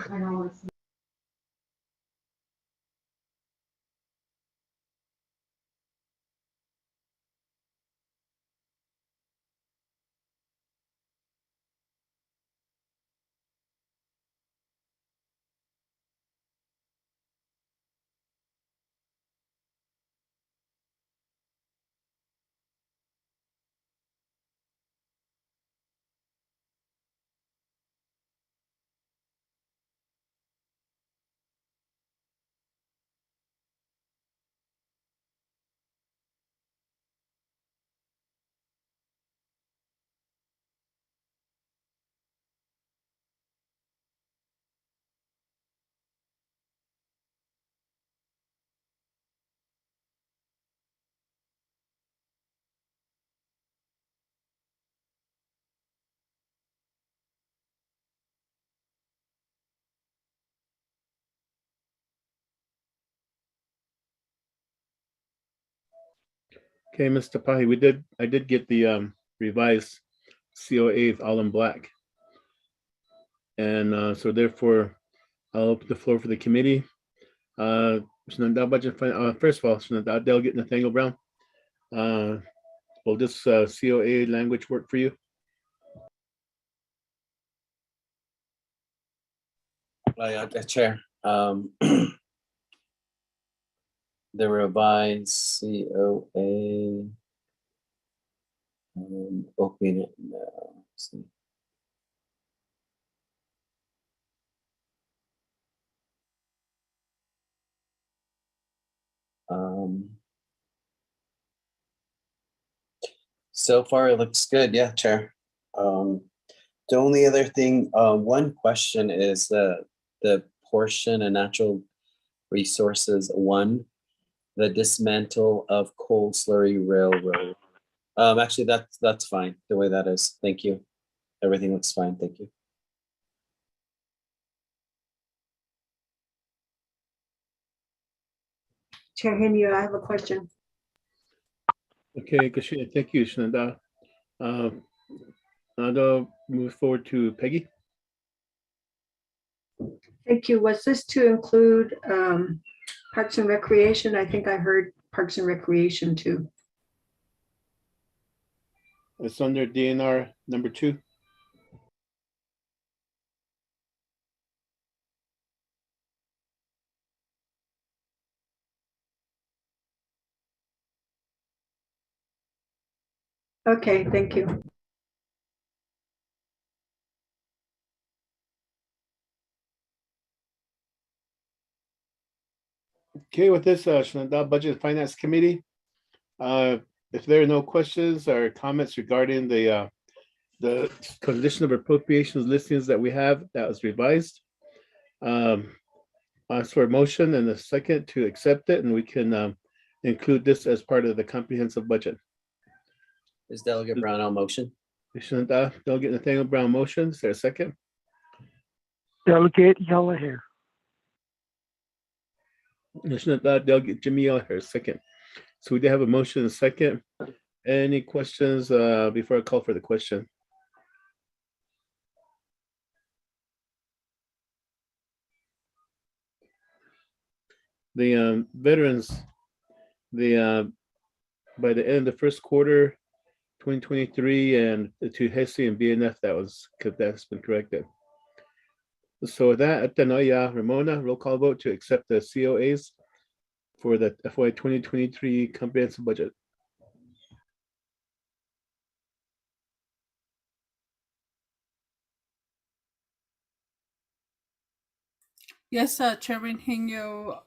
Okay, Mr. Pahi, I did get the revised COAs all in black. And so therefore, I'll open the floor for the committee. First of all, Delegate Nathaniel Brown, will this COA language work for you? Chair. The revised COA. Opening it now. Let's see. So far, it looks good. Yeah, Chair. The only other thing, one question is the portion of natural resources 1, the dismantle of coal slurry railroad. Actually, that's fine the way that is. Thank you. Everything looks fine. Thank you. Chair Henry, I have a question. Okay, Kashina, thank you, Shanada. I'll move forward to Peggy. Thank you. Was this to include Parks and Recreation? I think I heard Parks and Recreation too. It's under DNR number 2. Okay, thank you. Okay, with this, Shanada Budget and Finance Committee, if there are no questions or comments regarding the condition of appropriations listings that we have that was revised, ask for a motion and a second to accept it, and we can include this as part of the comprehensive budget. Is Delegate Brown on motion? Shanada, Delegate Nathaniel Brown motion. Is there a second? Delegate Yellow Hair. Shanada, Delegate Jimmy Yellowhair, second. So we do have a motion and a second. Any questions before I call for the question? The veterans, by the end of the first quarter 2023, and the two HESI and BNF, that's been corrected. So with that, Atanoya Ramona, roll call vote to accept the COAs for the FY 2023 comprehensive budget. Yes, Chairman Henyo,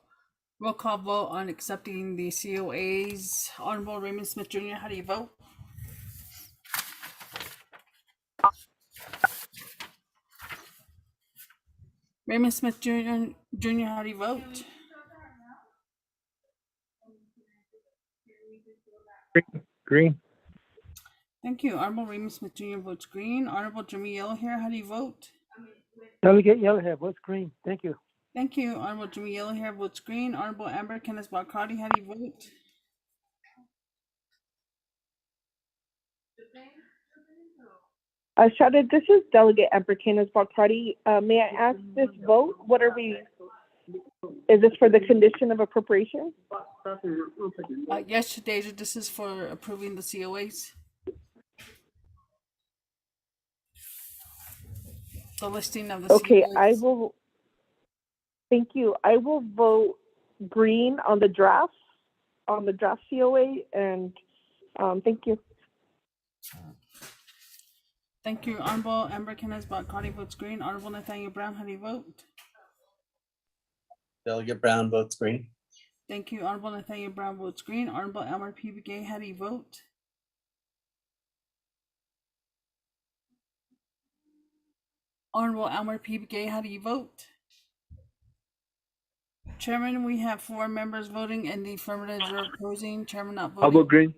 roll call vote on accepting the COAs. Honorable Raymond Smith Jr., how do you vote? Raymond Smith Jr., how do you vote? Green. Thank you. Honorable Raymond Smith Jr. votes green. Honorable Jimmy Yellowhair, how do you vote? Delegate Yellow Hair votes green. Thank you. Thank you. Honorable Jimmy Yellowhair votes green. Honorable Amber Kenneth Bacardi, how do you vote? Shada, this is Delegate Amber Canis Bacardi. May I ask this vote? What are we? Is this for the condition of appropriation? Yes, Deja, this is for approving the COAs. The listing of the Okay, COAs. I will. Thank you. I will vote green on the draft COA, and thank you. Thank you. Honorable Amber Kenneth Bacardi votes green. Honorable Nathaniel Brown, how do you vote? Delegate Brown votes green. Thank you. Honorable Nathaniel Brown votes green. Honorable Elmer P. Begay, how do you vote? Honorable Elmer P. Begay, how do you vote? Chairman, we have 4 members voting in the affirmative or opposing. Chairman not voting. I'll vote green.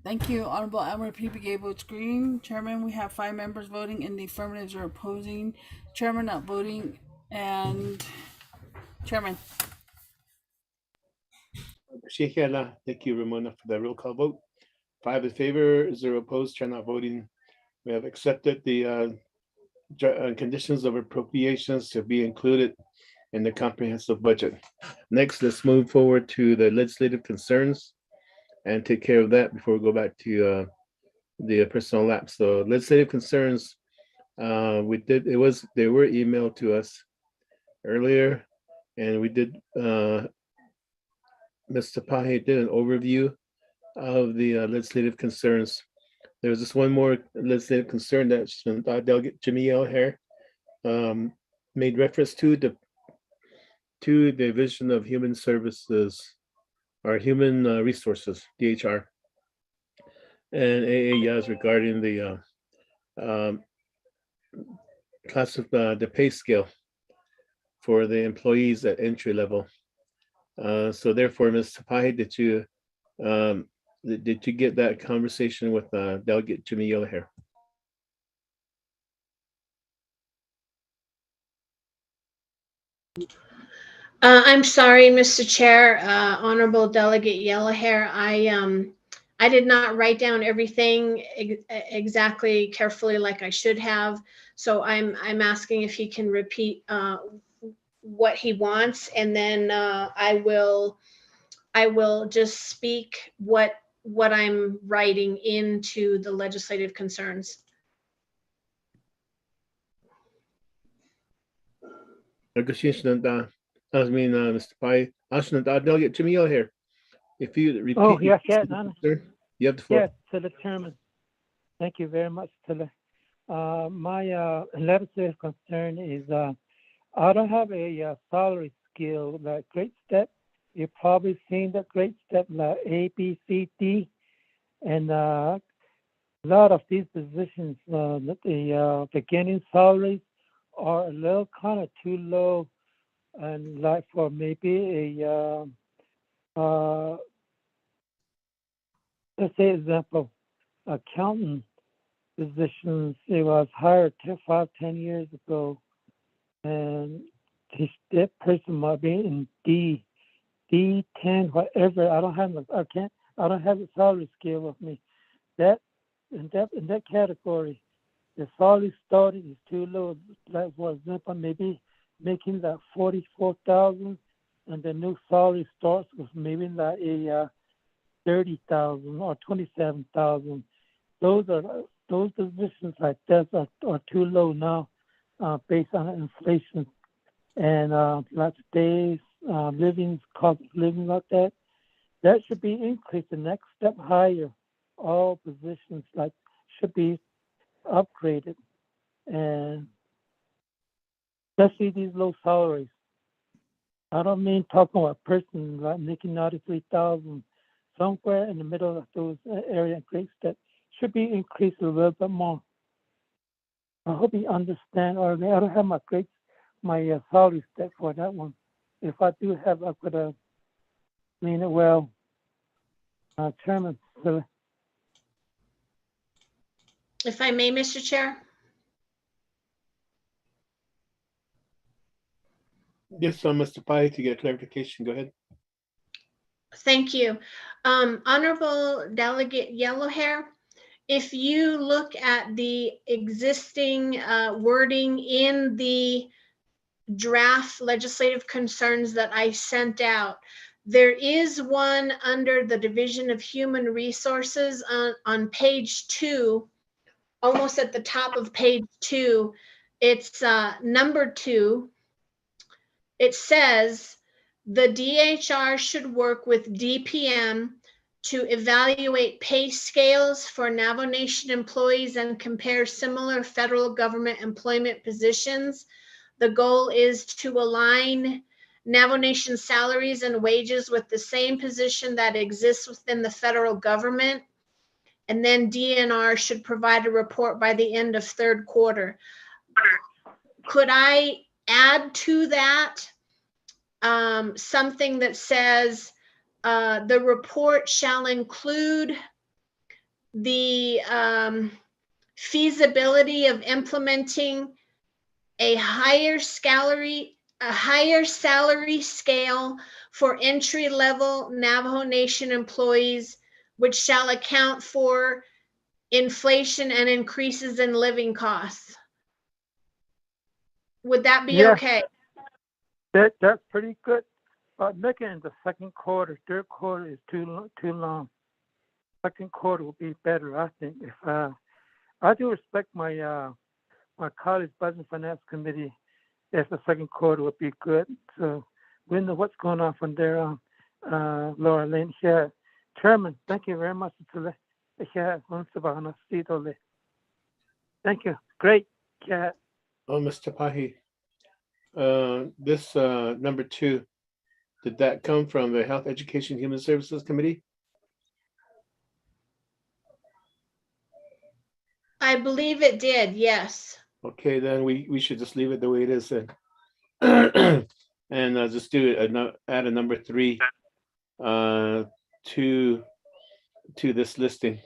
Thank you. Honorable Elmer P. Begay votes green. Chairman, we have 5 members voting in the affirmative or opposing. Chairman not voting. And Chairman. Thank you, Ramona, for that roll call vote. 5 in favor, 0 opposed, Chair not voting. We have accepted the conditions of appropriations to be included in the comprehensive budget. Next, let's move forward to the legislative concerns and take care of that before we go back to the personal lapse. So legislative concerns, they were emailed to us earlier, and we did, Mr. Pahe did an overview of the legislative concerns. There's just one more legislative concern that Delegate Jimmy Yellowhair made reference to the Division of Human Services or Human Resources, DHR, and AAYAs regarding the class of the pay scale for the employees at entry level. So therefore, Ms. Pahe, did you get that conversation with Delegate Jimmy Yellowhair? I'm sorry, Mr. Chair, Honorable Delegate Yellowhair. I did not write down everything exactly carefully like I should have. So I'm asking if he can repeat what he wants, and then I will just speak what I'm writing into the legislative concerns. Mr. Pai, Delegate Jimmy here. If you repeat Oh, your yes, concern, you have the floor. yes, to the chairman. Thank you very much, Tilly. My legislative concern is I don't have a salary scale like Great Step. You've probably seen the Great Step like A, B, C, D, and a lot of these positions, the beginning salaries are a little kind of too low, and like for maybe a let's say example, accountant positions, it was hired 10 years ago, and that person might be in D10, whatever. I don't have the salary scale with me. That in that category, the salary starting is too low. Like for example, maybe making that 44,000, and the new salary starts with maybe like a 30,000 or 27,000. Those positions like that are too low now, based on inflation and like today's cost of living like that. That should be increased the next step higher. All positions like should be upgraded, and especially these low salaries. I don't mean talking about a person like making 93,000. Somewhere in the middle of those area grades that should be increased a little bit more. I hope you understand, or I don't have my grades, my salary step for that one. If I do have, I could explain it well. Chairman, so If I may, Mr. Chair. Yes, Mr. Pai, to get clarification, go ahead. Thank you. Honorable Delegate Yellowhair, if you look at the existing wording in the draft legislative concerns that I sent out, there is one under the Division of Human Resources on page 2, almost at the top of page 2. It's number 2. It says, the DHR should work with DPM to evaluate pay scales for Navajo Nation employees and compare similar federal government employment positions. The goal is to align Navajo Nation salaries and wages with the same position that exists within the federal government. And then DNR should provide a report by the end of third quarter. Could I add to that something that says the report shall include the feasibility of implementing a higher salary scale for entry-level Navajo Nation employees, which shall account for inflation and increases in living costs? Would that be okay? that's pretty good. But make it in the second quarter. Third quarter is too long. Second quarter will be better, I think. If I do respect my my college budget and finance committee, if the second quarter would be good. So we know what's going on from there on. Laura Lynn here. Chairman, thank you very much. Thank you. Great. Yeah. Oh, Mr. Pahi. This number 2, did that come from the Health, Education, Human Services Committee? I believe it did, yes. Okay, then we should just leave it the way it is then. And just do it, add a number 3 to this listing,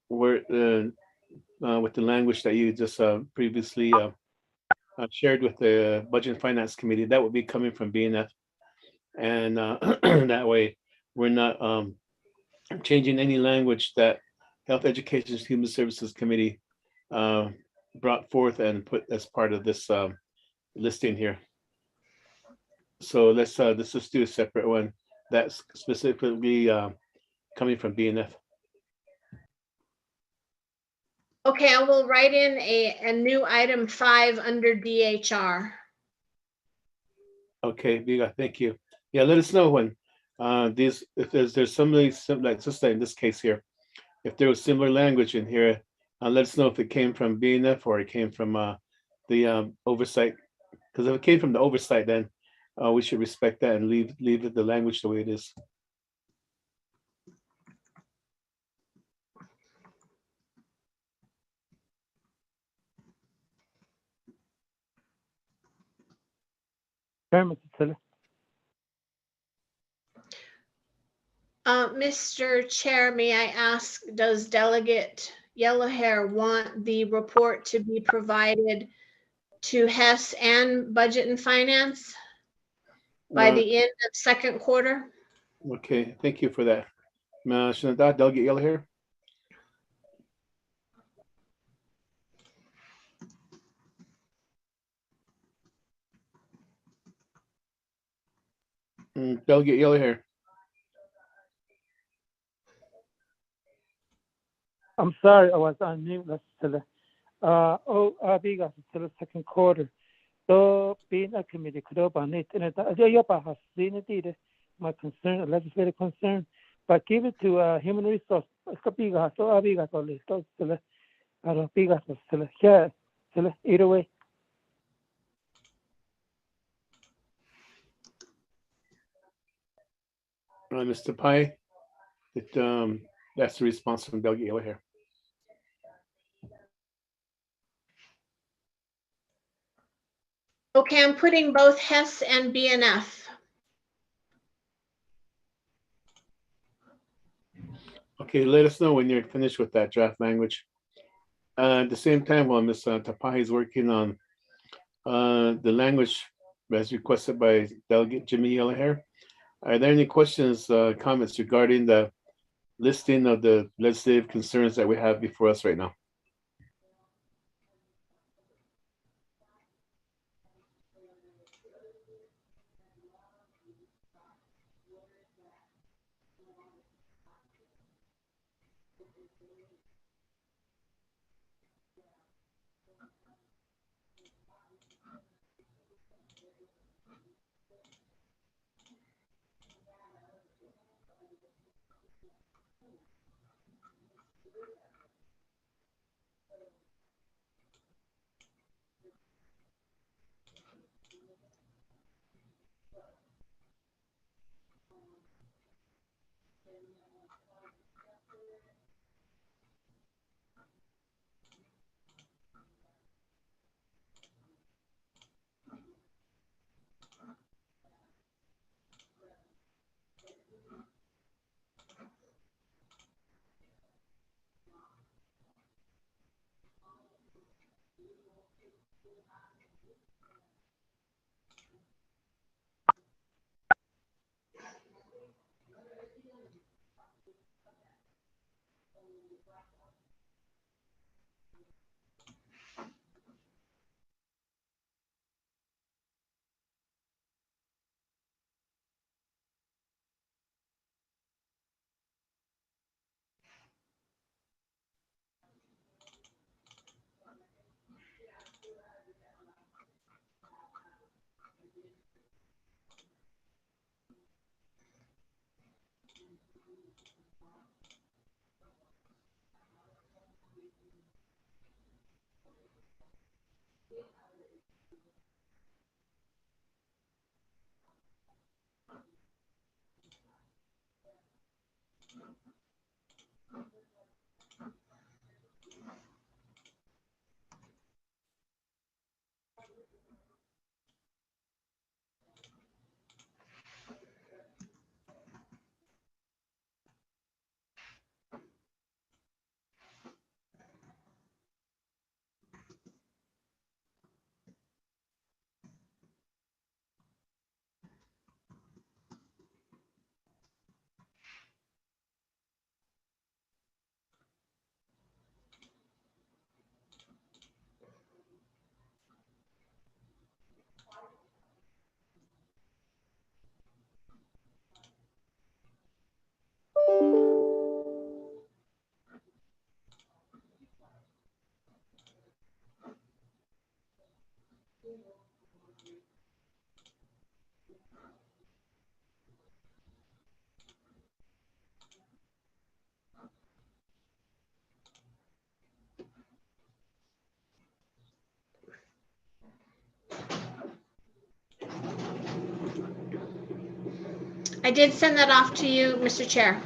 where with the language that you just previously shared with the Budget and Finance Committee, that would be coming from BNF. And that way, we're not changing any language that Health Education and Human Services Committee brought forth and put as part of this listing here. So let's just do a separate one that's specifically coming from BNF. Okay, I will write in a new item 5 under DHR. Okay, Viga, thank you. Yeah, let us know when these, if there's somebody like just like in this case here, if there was similar language in here, let us know if it came from BNF or it came from the oversight. Because if it came from the oversight, then we should respect that and leave the language the way it is. Chairman Sicily. Mr. Chair, may I ask, does Delegate Yellowhair want the report to be provided to Hess and Budget and Finance by the end of second quarter? Okay, thank you for that. Delegate Yellowhair. Delegate Yellowhair. I'm sorry, I was on mute. Sicily. Abiga Sicily second quarter. So being a committee could open it and has seen it. My concern, a legislative concern, but give it to human resource. Abiga, so Abiga, so listo. Abiga, so yeah, either way. Mr. Pai, that's the response from Delegate Yellowhair. Okay, I'm putting both Hess and BNF. Okay, let us know when you're finished with that draft language. At the same time, while Ms. Tapahi is working on the language as requested by Delegate Jimmy Yellowhair, are there any questions, comments regarding the listing of the legislative concerns that we have before us right now? I did send that off to you, Mr. Chair.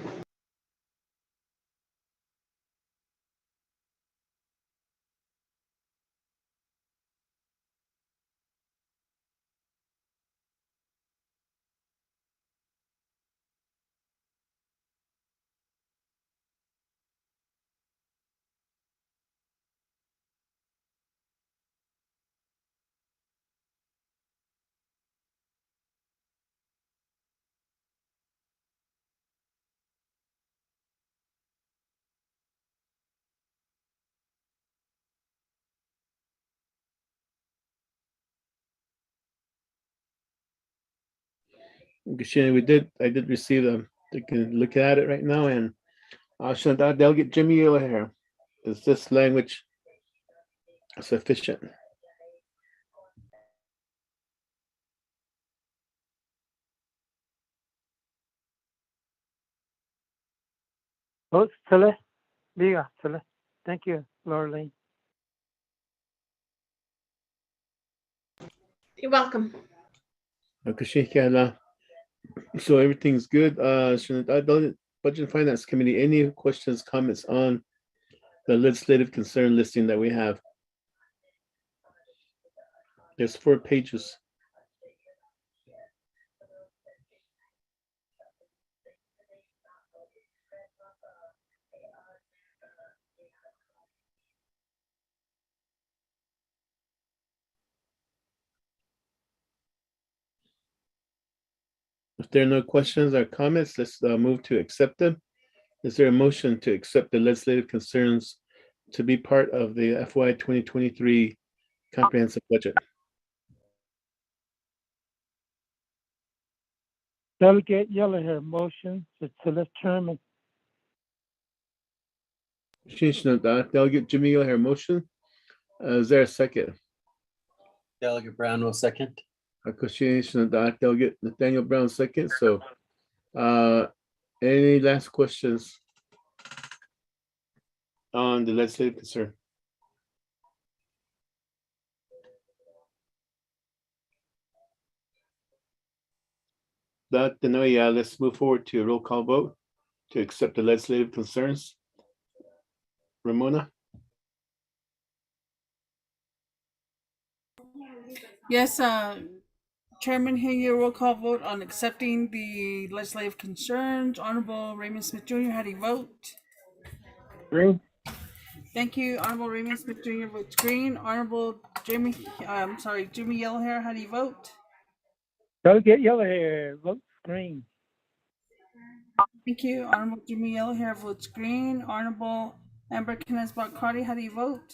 Shannon, I did receive them. You can look at it right now, and Delegate Jimmy Yellowhair. Is this language sufficient? Oh, Sele, Liga, Sele. Thank you, Laureline. You're welcome. So everything's good. Budget and Finance Committee, any questions, comments on the legislative concern listing that we have? There's 4 pages. If there are no questions or comments, let's move to accept them. Is there a motion to accept the legislative concerns to be part of the FY 2023 comprehensive budget? Delegate Yellowhair motion to select chairman. Delegate Jimmy O'Hare motion. Is there a second? Delegate Brown will second. Delegate Nathaniel Brown second. So any last questions on the legislative concern? Let's move forward to a roll call vote to accept the legislative concerns. Ramona? Yes, Chairman Heaney, roll call vote on accepting the legislative concerns. Honorable Raymond Smith Jr., how do you vote? Green. Thank you. Honorable Raymond Smith Jr. votes green. Honorable Jimmy Yellowhair, how do you vote? Delegate Yellowhair votes green. Thank you. Honorable Jimmy Yellowhair votes green. Honorable Amber Kenneth-Carty, how do you vote?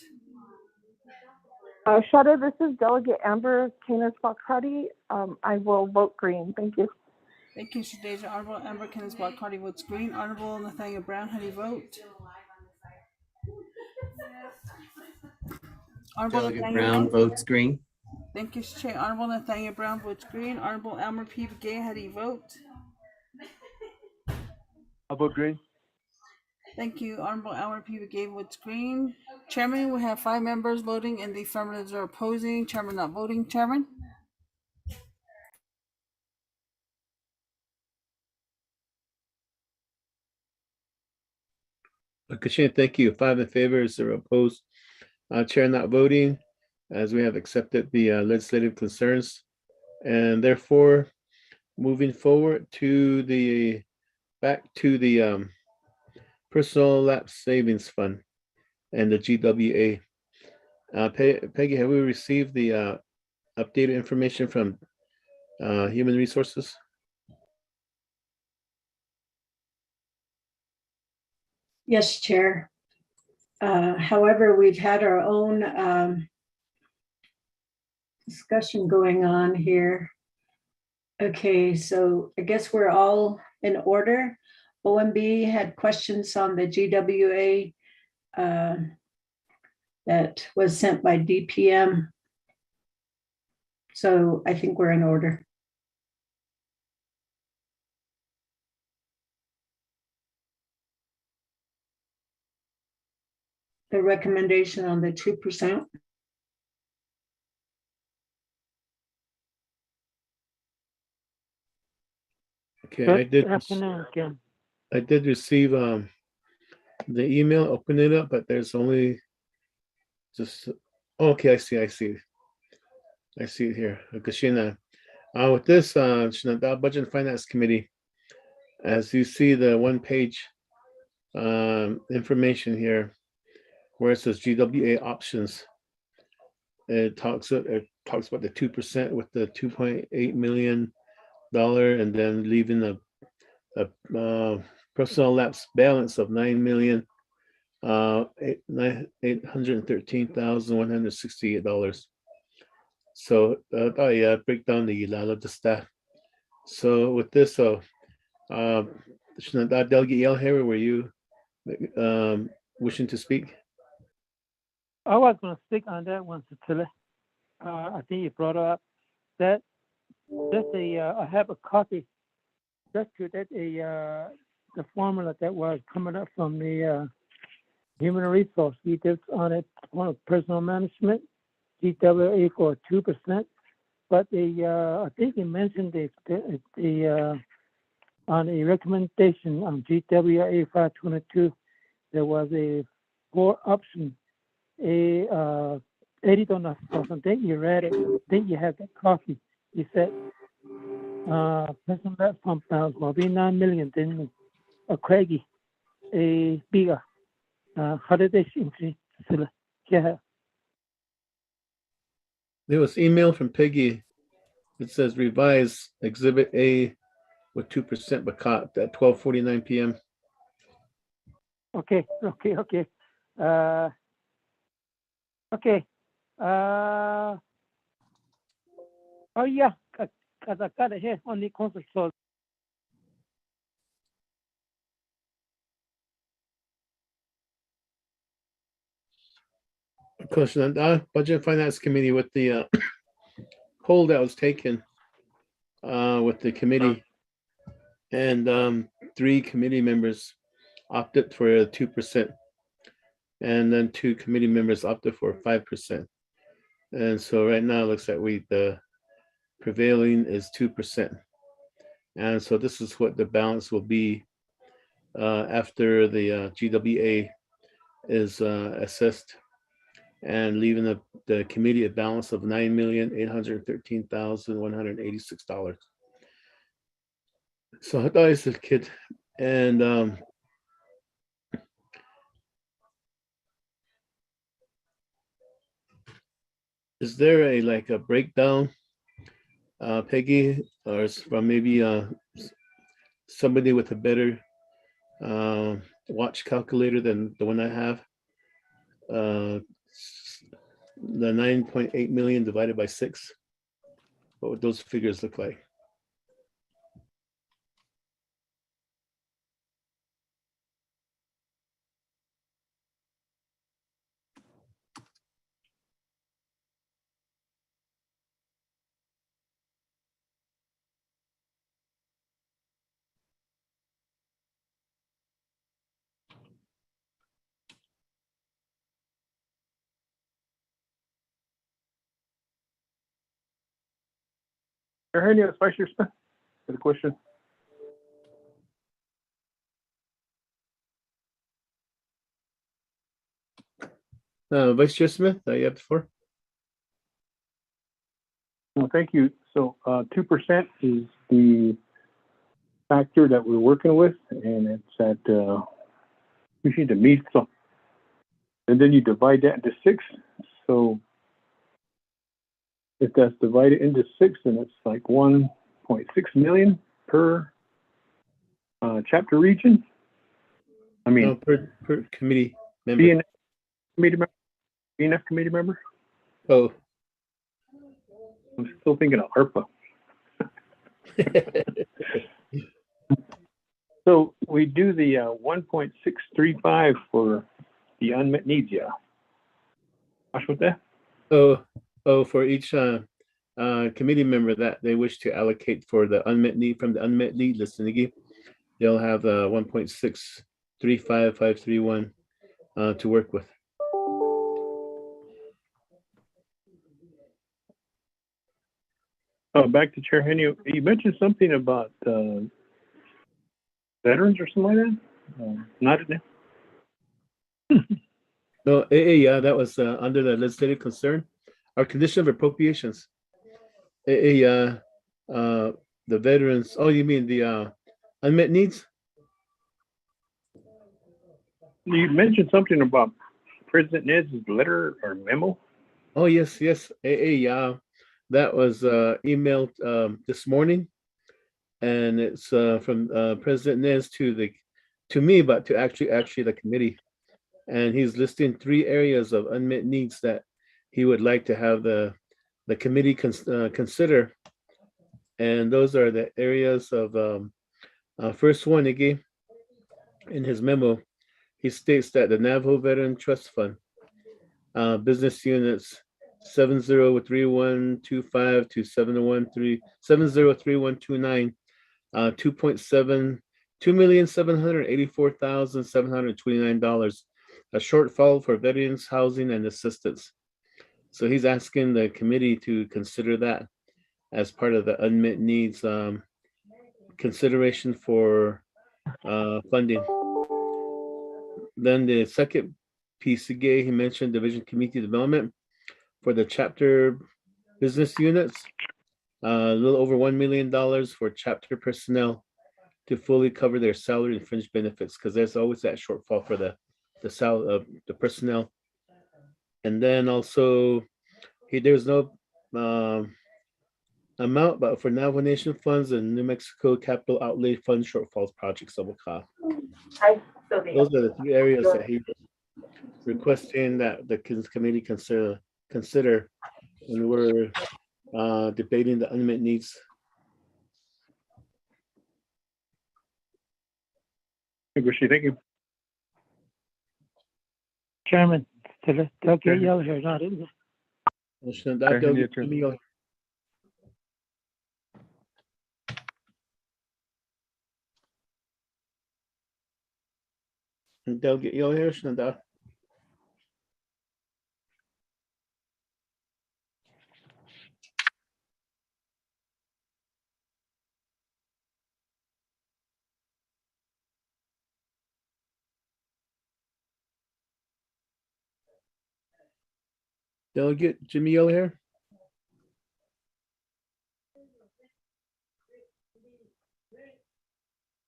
Shadow, this is Delegate Amber Kenneth-Carty. I will vote green. Thank you. Thank you, Shadeja. Honorable Amber Kenneth-Carty votes green. Honorable Nathaniel Brown, how do you vote? Honorable Delegate Nathaniel Brown votes green. Thank you, Chair. Honorable Nathaniel Brown votes green. Honorable Elmer P. Begay, how do you vote? I vote green. Thank you. Honorable Elmer P. Begay votes green. Chairman, we have 5 members voting in the affirmative or opposing. Chairman not voting. Chairman? Kashin, thank you. 5 in favor, 0 opposed. Chair not voting, as we have accepted the legislative concerns. And therefore, moving forward to back to the Personal Lapse Savings Fund and the GWA. Peggy, have we received the updated information from Human Resources? Yes, Chair. However, we've had our own discussion going on here. Okay, so I guess we're all in order. OMB had questions on the GWA that was sent by DPM. So I think we're in order. The recommendation on the 2%. Okay, Good afternoon, Ken. I did receive the email, open it up, but there's only just, okay, I see it here. Kashina. With this, Shinada Budget and Finance Committee, as you see the one page information here, where it says GWA options, it talks about the 2% with the $2.8 million, and then leaving a personal lapse balance of $9,813,168. So I break down the Lala the staff. So with this, Delegate Yelhaver, were you wishing to speak? I was going to stick on that one, Cecilia. I think you brought up that I have a copy. That's good. That the formula that was coming up from the human resource. We did on it on personal management, GWA for 2%. But I think you mentioned the on a recommendation on GWA 522, there was a 4 option. Edit on the then you read it, then you had that copy. You said personal lapse pump balance will be 9 million, then a Craigie, a bigger holiday entry. Yeah. There was email from Peggy. It says revise Exhibit A with 2% but caught at 12:49 p.m. Okay. Oh yeah, because I got it here on the console. So Question Budget and Finance Committee with the poll that was taken with the committee, and 3 committee members opted for 2%, and then 2 committee members opted for 5%. And so right now it looks like the prevailing is 2%. And so this is what the balance will be after the GWA is assessed, and leaving the committee a balance of $9,813,186. So I thought I was a kid, and is there a breakdown, Peggy, or from maybe somebody with a better watch calculator than the one I have? The 9.8 million divided by 6. What would those figures look like? Hernia, Vice Chair Smith, for the question. Vice Chair Smith, you have the floor. Well, thank you. So 2% is the factor that we're working with, and it's at we need to meet. So, and then you divide that into 6. So if that's divided into 6, then it's like 1.6 million per chapter region. I mean, no, per committee member. BNF committee member. Oh, I'm still thinking of ARPA. So we do the 1.635 for the unmet needs. Yeah. Ash with that? Oh, for each committee member that they wish to allocate for the unmet need from the unmet need list, they'll have 1.635531 to work with. Back to Chair Henny. You mentioned something about veterans or something like that? Not in there? No, yeah, that was under the legislative concern. Our condition of appropriations. The veterans. Oh, you mean the unmet needs? You mentioned something about President Ned's letter or memo. Oh, yes. Yeah, that was emailed this morning, and it's from President Nez to me, but to actually the committee. And he's listing 3 areas of unmet needs that he would like to have the committee consider. And those are the areas of first one he gave in his memo. He states that the Navajo Veteran Trust Fund, business units 703125 to 703129, 2,784,729, a shortfall for veterans housing and assistance. So he's asking the committee to consider that as part of the unmet needs consideration for funding. Then the second piece again, he mentioned division community development for the chapter business units, a little over $1 million for chapter personnel to fully cover their salary and fringe benefits, because there's always that shortfall for the salary of the personnel. And then also there's no amount, but for Navajo Nation funds and New Mexico Capital Outlay Fund shortfalls projects that will cost. Those are the 3 areas that he requesting that the committee consider when we're debating the unmet needs. Thank you. Chairman, they'll get you out here, not in there. They'll get you here, Shnanda. Delegate Jimmy O here.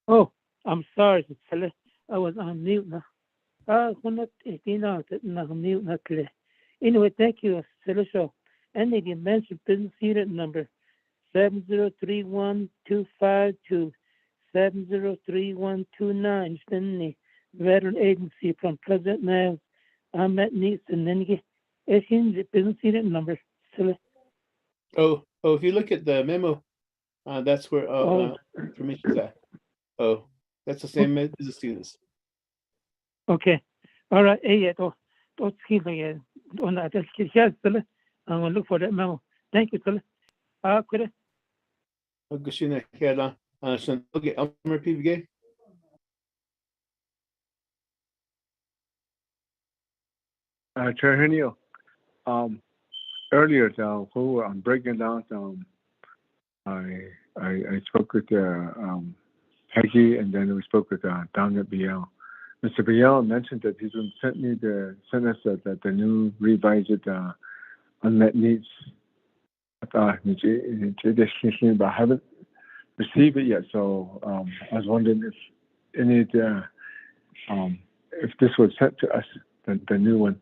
Oh, I'm sorry, I was on mute now. Anyway, thank you, Celestial. And they mentioned business unit number 703125 to 703129. Then the veteran agency from President Naz unmet needs, and then you get the business unit number. Oh, if you look at the memo, that's where information is at. Oh, that's the same business students. Okay. All right. Yeah, don't keep me on that. Yes, I'm going to look for that memo. Thank you, Philip. Could I? Gushina Kela, okay, I'll repeat again. Chair Henio, earlier, who I'm breaking down, I spoke with Peggy, and then we spoke with down at BL. Mr. BL mentioned that he's going to send us the new revised unmet needs. But I haven't received it yet, so I was wondering if if this was sent to us, the new one.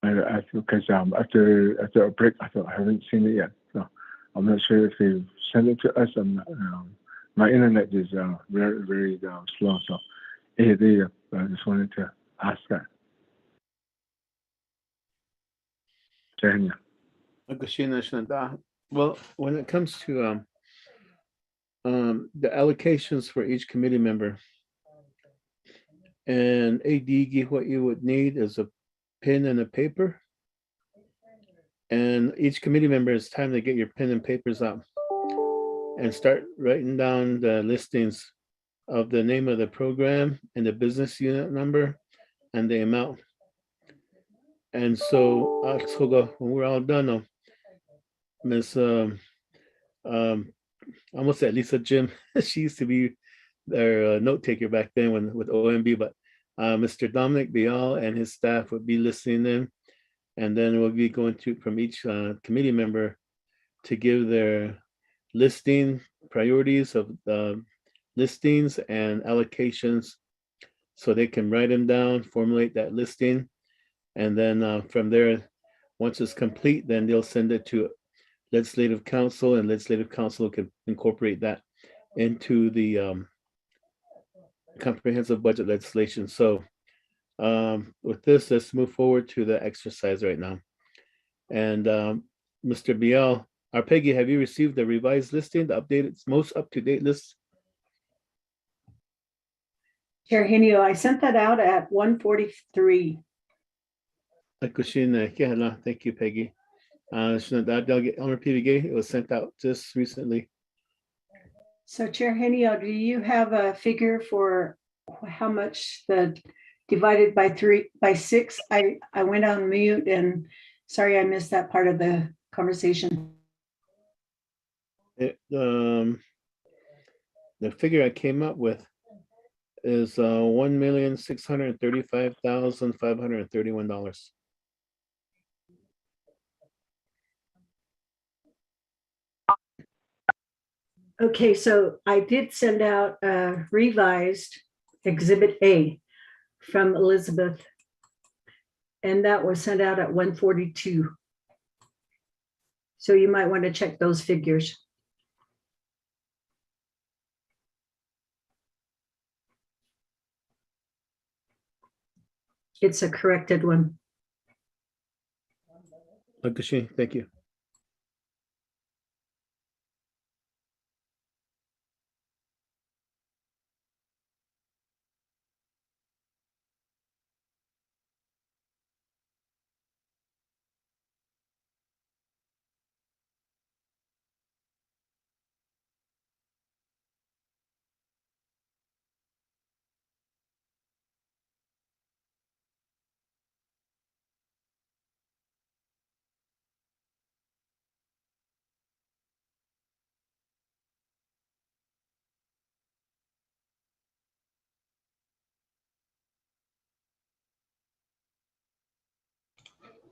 Because after a break, I thought I haven't seen it yet, so I'm not sure if they sent it to us. My internet is very, very slow, so I just wanted to ask that. Well, when it comes to the allocations for each committee member, and AD, what you would need is a pen and a paper. And each committee member, it's time to get your pen and papers out and start writing down the listings of the name of the program and the business unit number and the amount. And so when we're all done, Ms. almost at Lisa Jim. She used to be their note taker back then when with OMB, but Mr. Dominic Bial and his staff would be listening in, and then we'll be going to from each committee member to give their listing priorities of listings and allocations, so they can write them down, formulate that listing, and then from there, once it's complete, then they'll send it to Legislative Council, and Legislative Council can incorporate that into the comprehensive budget legislation. So with this, let's move forward to the exercise right now. And Mr. Bial, or Peggy, have you received the revised listing, the updated, most up-to-date list? Chair Henio, I sent that out at 1:43. Thank you, Peggy. It was sent out just recently. So Chair Henio, do you have a figure for how much the divided by 6? I went on mute and sorry I missed that part of the conversation. The figure I came up with is $1,635,531. Okay, so I did send out a revised Exhibit A from Elizabeth, and that was sent out at 1:42. So you might want to check those figures. It's a corrected one. Thank you.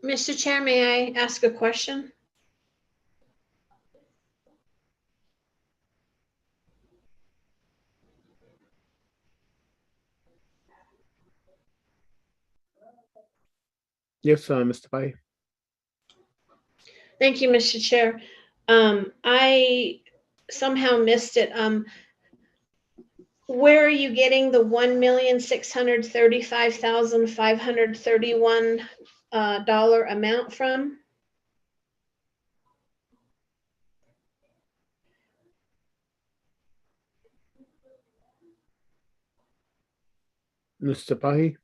Mr. Chair, may I ask a question? Yes, Mr. Pai. Thank you, Mr. Chair. I somehow missed it. Where are you getting the $1,635,531 amount from? Mr. Pai?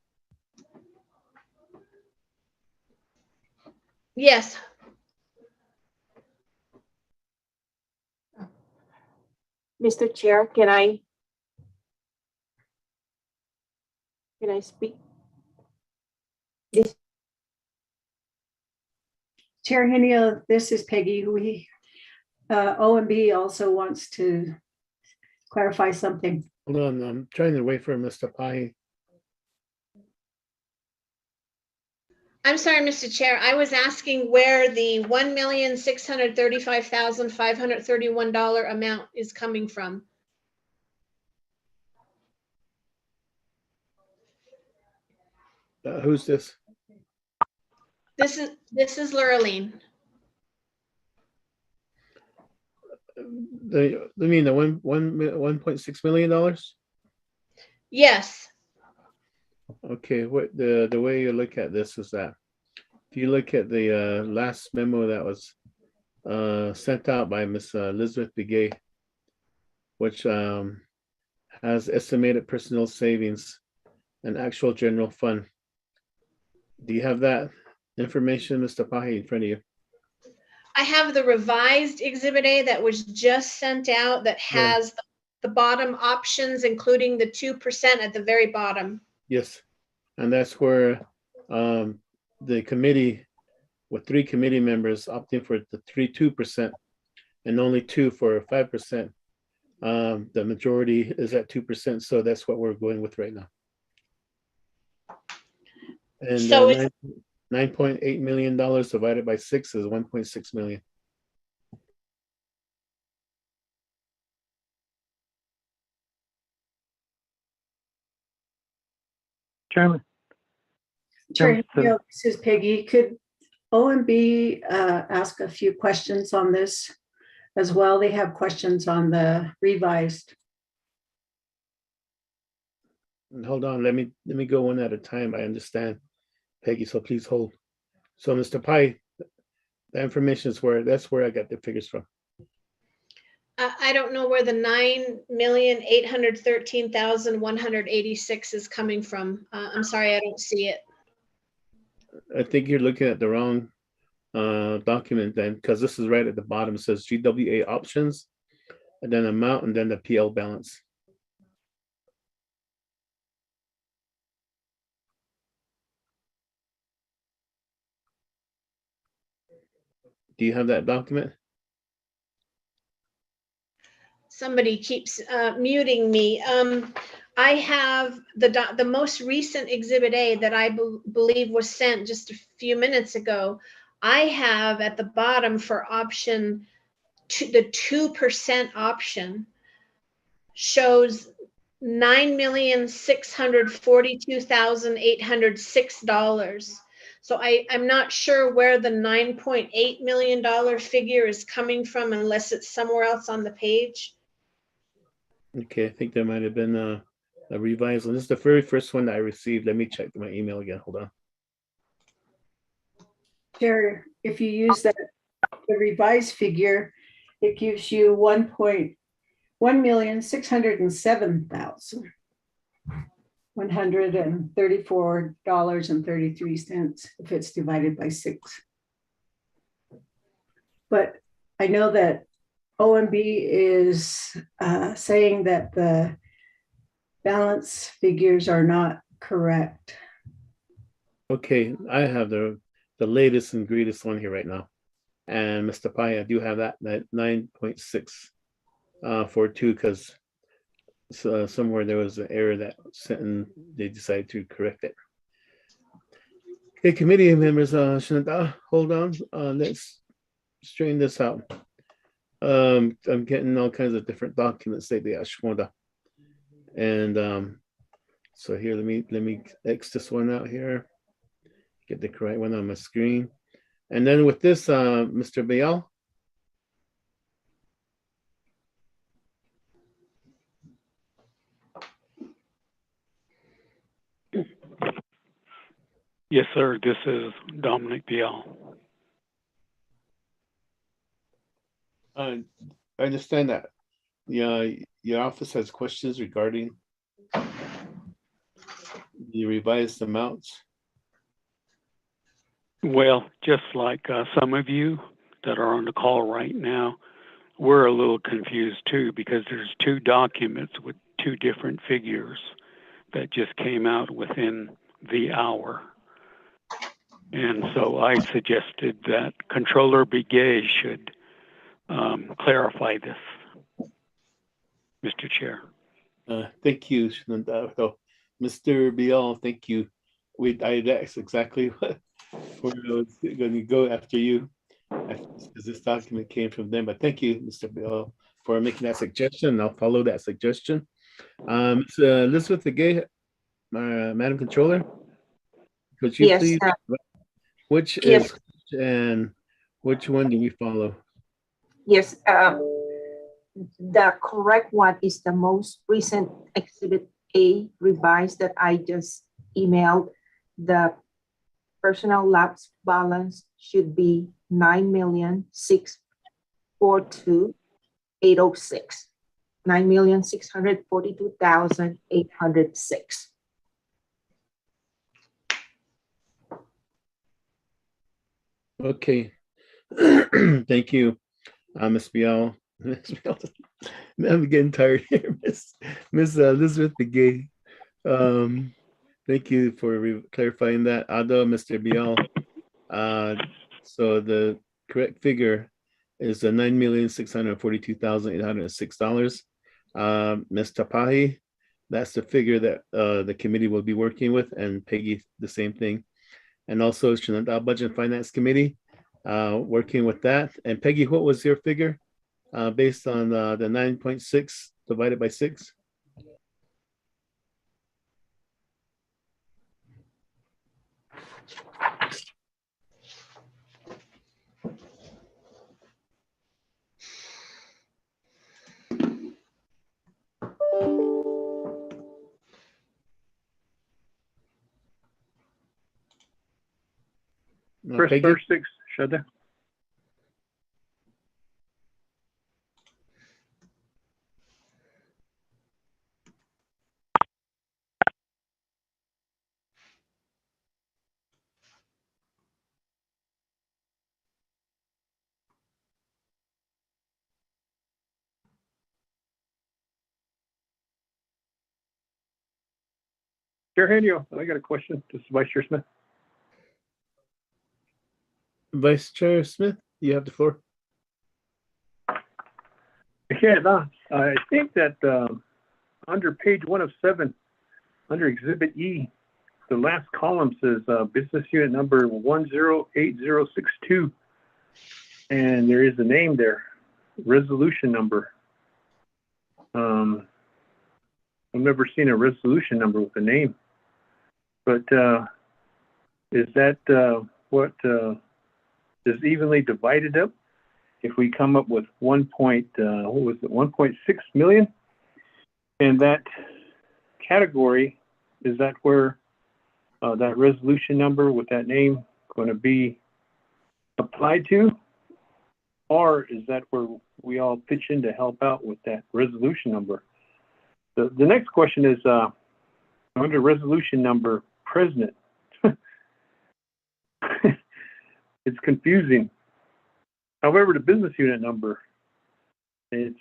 Yes. Mr. Chair, can I speak? Chair Henio, this is Peggy. OMB also wants to clarify something. Hold on, I'm trying to wait for Mr. Pai. I'm sorry, Mr. Chair. I was asking where the $1,635,531 amount is coming from. Who's this? This is Lurleen. You mean the $1.6 million? Yes. Okay, what the way you look at this is that if you look at the last memo that was sent out by Ms. Elizabeth Begay, which has estimated personnel savings and actual general fund. Do you have that information, Mr. Pahi, in front of you? I have the revised Exhibit A that was just sent out that has the bottom options, including the 2% at the very bottom. Yes, and that's where the committee, with 3 committee members opting for the 2%, and only 2 for 5%. The majority is at 2%, so that's what we're going with right now. And So it's $9.8 million divided by 6 is 1.6 million. Chairman. Chair, Chairman, this is Peggy. Could OMB ask a few questions on this as well? They have questions on the revised. Hold on, let me go one at a time. I understand, Peggy, so please hold. So Mr. Pai, the information is that's where I got the figures from. I don't know where the 9,813,186 is coming from. I'm sorry, I don't see it. I think you're looking at the wrong document then, because this is right at the bottom. It says GWA options, and then amount, and then the PL balance. Do you have that document? Somebody keeps muting me. I have the most recent Exhibit A that I believe was sent just a few minutes ago. I have at the bottom for option the 2% option shows $9,642,806. So I'm not sure where the $9.8 million figure is coming from unless it's somewhere else on the page. Okay, I think there might have been a revised one. This is the very first one that I received. Let me check my email again. Hold on. Chair, if you use the revised figure, it gives you $1,607,134.33 if it's divided by 6. But I know that OMB is saying that the balance figures are not correct. Okay, I have the latest and greatest one here right now. And Mr. Pai, I do have that 9.642 because somewhere there was an error that sent and they decided to correct it. Okay, committee members, hold on. Let's straighten this out. I'm getting all kinds of different documents lately, Ashmoda. And so here, let me X this one out here. Get the correct one on my screen. And then with this, Mr. Bayal. Yes, sir. This is Dominic Bial. I understand that your office has questions regarding the revised amounts. Well, just like some of you that are on the call right now, we're a little confused too because there's 2 documents with 2 different figures that just came out within the hour. And so I suggested that Controller Begay should clarify this, Mr. Chair. Thank you, Mr. Bial. Thank you. That's exactly what I was going to go after you, because this document came from them. But thank you, Mr. Bial, for making that suggestion. I'll follow that suggestion. Elizabeth Begay, Madam Controller, could you please? Which is and which one do we follow? Yes, the correct one is the most recent Exhibit A revised that I just emailed. The personal lapse balance should be $9,642,806. $9,642,806. Okay, thank you, Ms. Bial. I'm getting tired here, Miss Elizabeth Begay. Thank you for clarifying that. Ado, Mr. Bial. So the correct figure is $9,642,806. Ms. Tapahi, that's the figure that the committee will be working with, and Peggy, the same thing. And also Shenandoah Budget and Finance Committee, working with that. And Peggy, what was your figure based on the 9.6 divided by 6? First, Peggy? 36, Shada. Chair Hanio, I got a question. This is Vice Chair Smith. Vice Chair Smith, you have the floor. Yeah, no, I think that under page 1 of 7, under Exhibit E, the last column says business unit number 108062, and there is a name there, resolution number. I've never seen a resolution number with a name, but is that what is evenly divided up? If we come up with 1.6 million, and that category, is that where that resolution number with that name going to be applied to? Or is that where we all pitch in to help out with that resolution number? The next question is under resolution number president. It's confusing. However, the business unit number, it's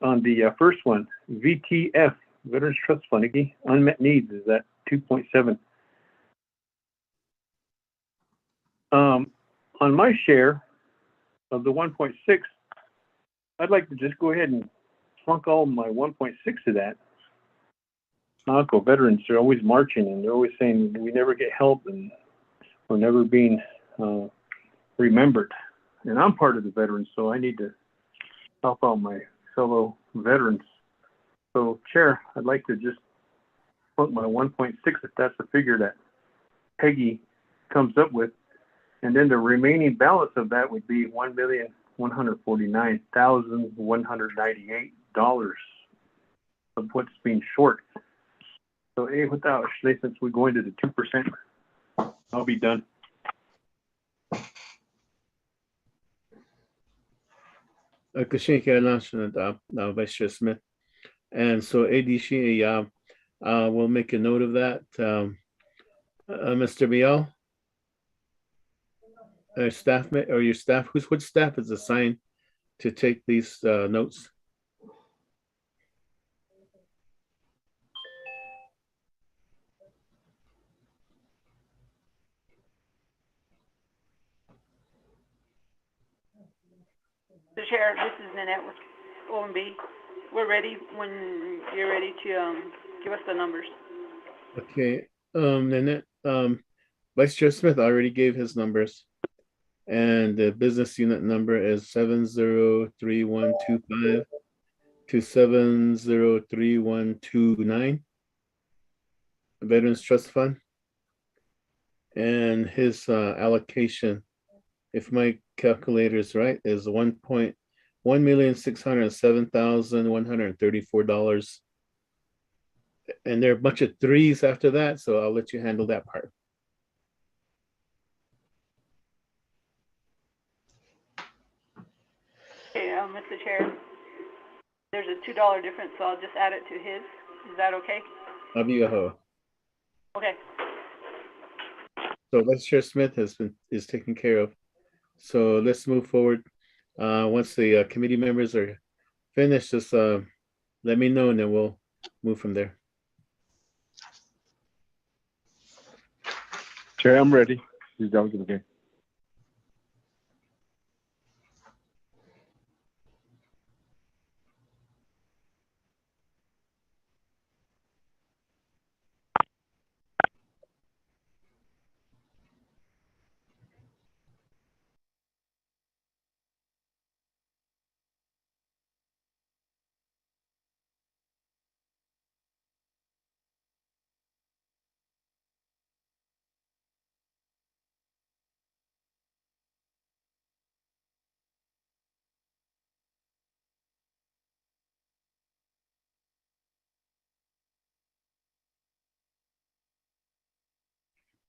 on the first one, VTF, Veterans Trust Fund, unmet needs, is at 2.7. On my share of the 1.6, I'd like to just go ahead and flunk all my 1.6 to that. Naco veterans are always marching, and they're always saying we never get help and we're never being remembered. And I'm part of the veterans, so I need to help out my fellow veterans. So, Chair, I'd like to just put my 1.6, if that's the figure that Peggy comes up with, and then the remaining balance of that would be $1,149,198 of what's being short. So, without since we're going to the 2%, I'll be done. Vice Chair Smith. And so ADC will make a note of that. Mr. Biel, staff or your staff, which staff is assigned to take these notes? The Chair, this is Nanette with OMB. We're ready when you're ready to give us the numbers. Okay, Nanette, Vice Chair Smith already gave his numbers, and the business unit number is 703125 to 703129, Veterans Trust Fund, and his allocation, if my calculator is right, is $1,607,134. And there are a bunch of threes after that, so I'll let you handle that part. Okay, Mr. Chair, there's a $2 difference, so I'll just add it to his. Is that okay? Abiyaho. Okay. So Vice Chair Smith is taken care of. So let's move forward. Once the committee members are finished, just let me know, and then we'll move from there. Chair, I'm ready. He's done. Okay.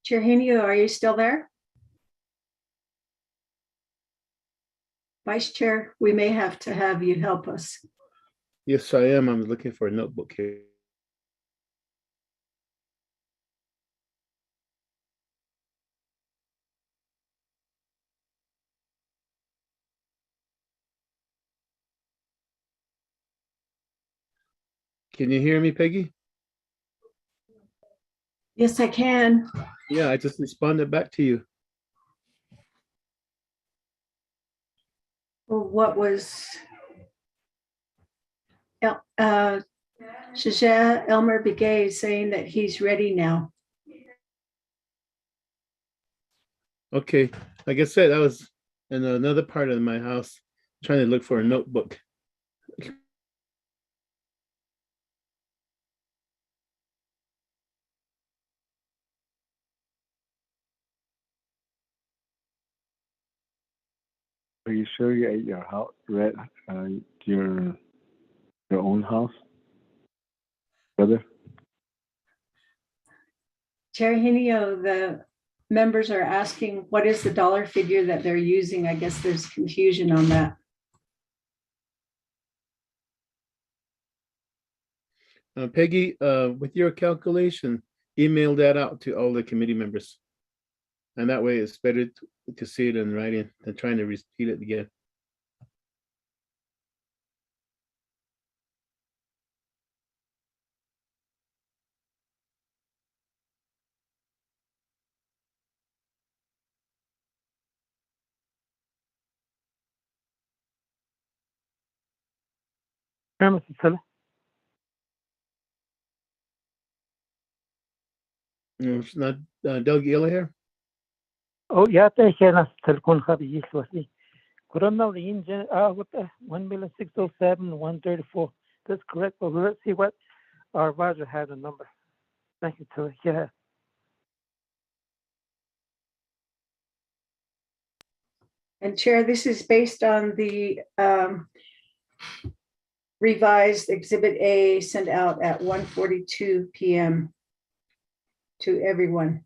Chair Henio, are you still there? Vice Chair, we may have to have you help us. Yes, I am. I'm looking for a notebook here. Can you hear me, Peggy? Yes, I can. Yeah, I just responded back to you. Well, what was Shajah Elmer Begay saying that he's ready now? Okay, like I said, I was in another part of my house trying to look for a notebook. Are you sure you're at your house, your own house, brother? Chair Henio, the members are asking what is the dollar figure that they're using. I guess there's confusion on that. Peggy, with your calculation, email that out to all the committee members. And that way it's better to see it in writing than trying to repeat it again. Chairman Sicily. It's not Doug Illa here. Oh, yeah, thank you. Telephone copy uselessly. Corona region, what the 1,607,134. That's correct. But let's see what our advisor had a number. Thank you, Tilly. Yeah. And Chair, this is based on the revised Exhibit A sent out at 1:42 p.m. to everyone.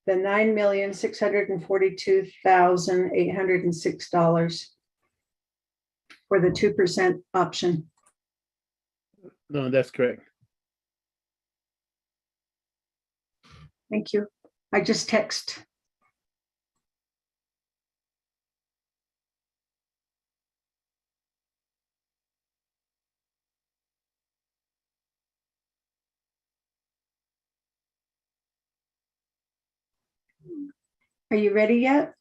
The $9,642,806 for the 2% option. No, that's correct. Thank you. I just text. Are you ready yet?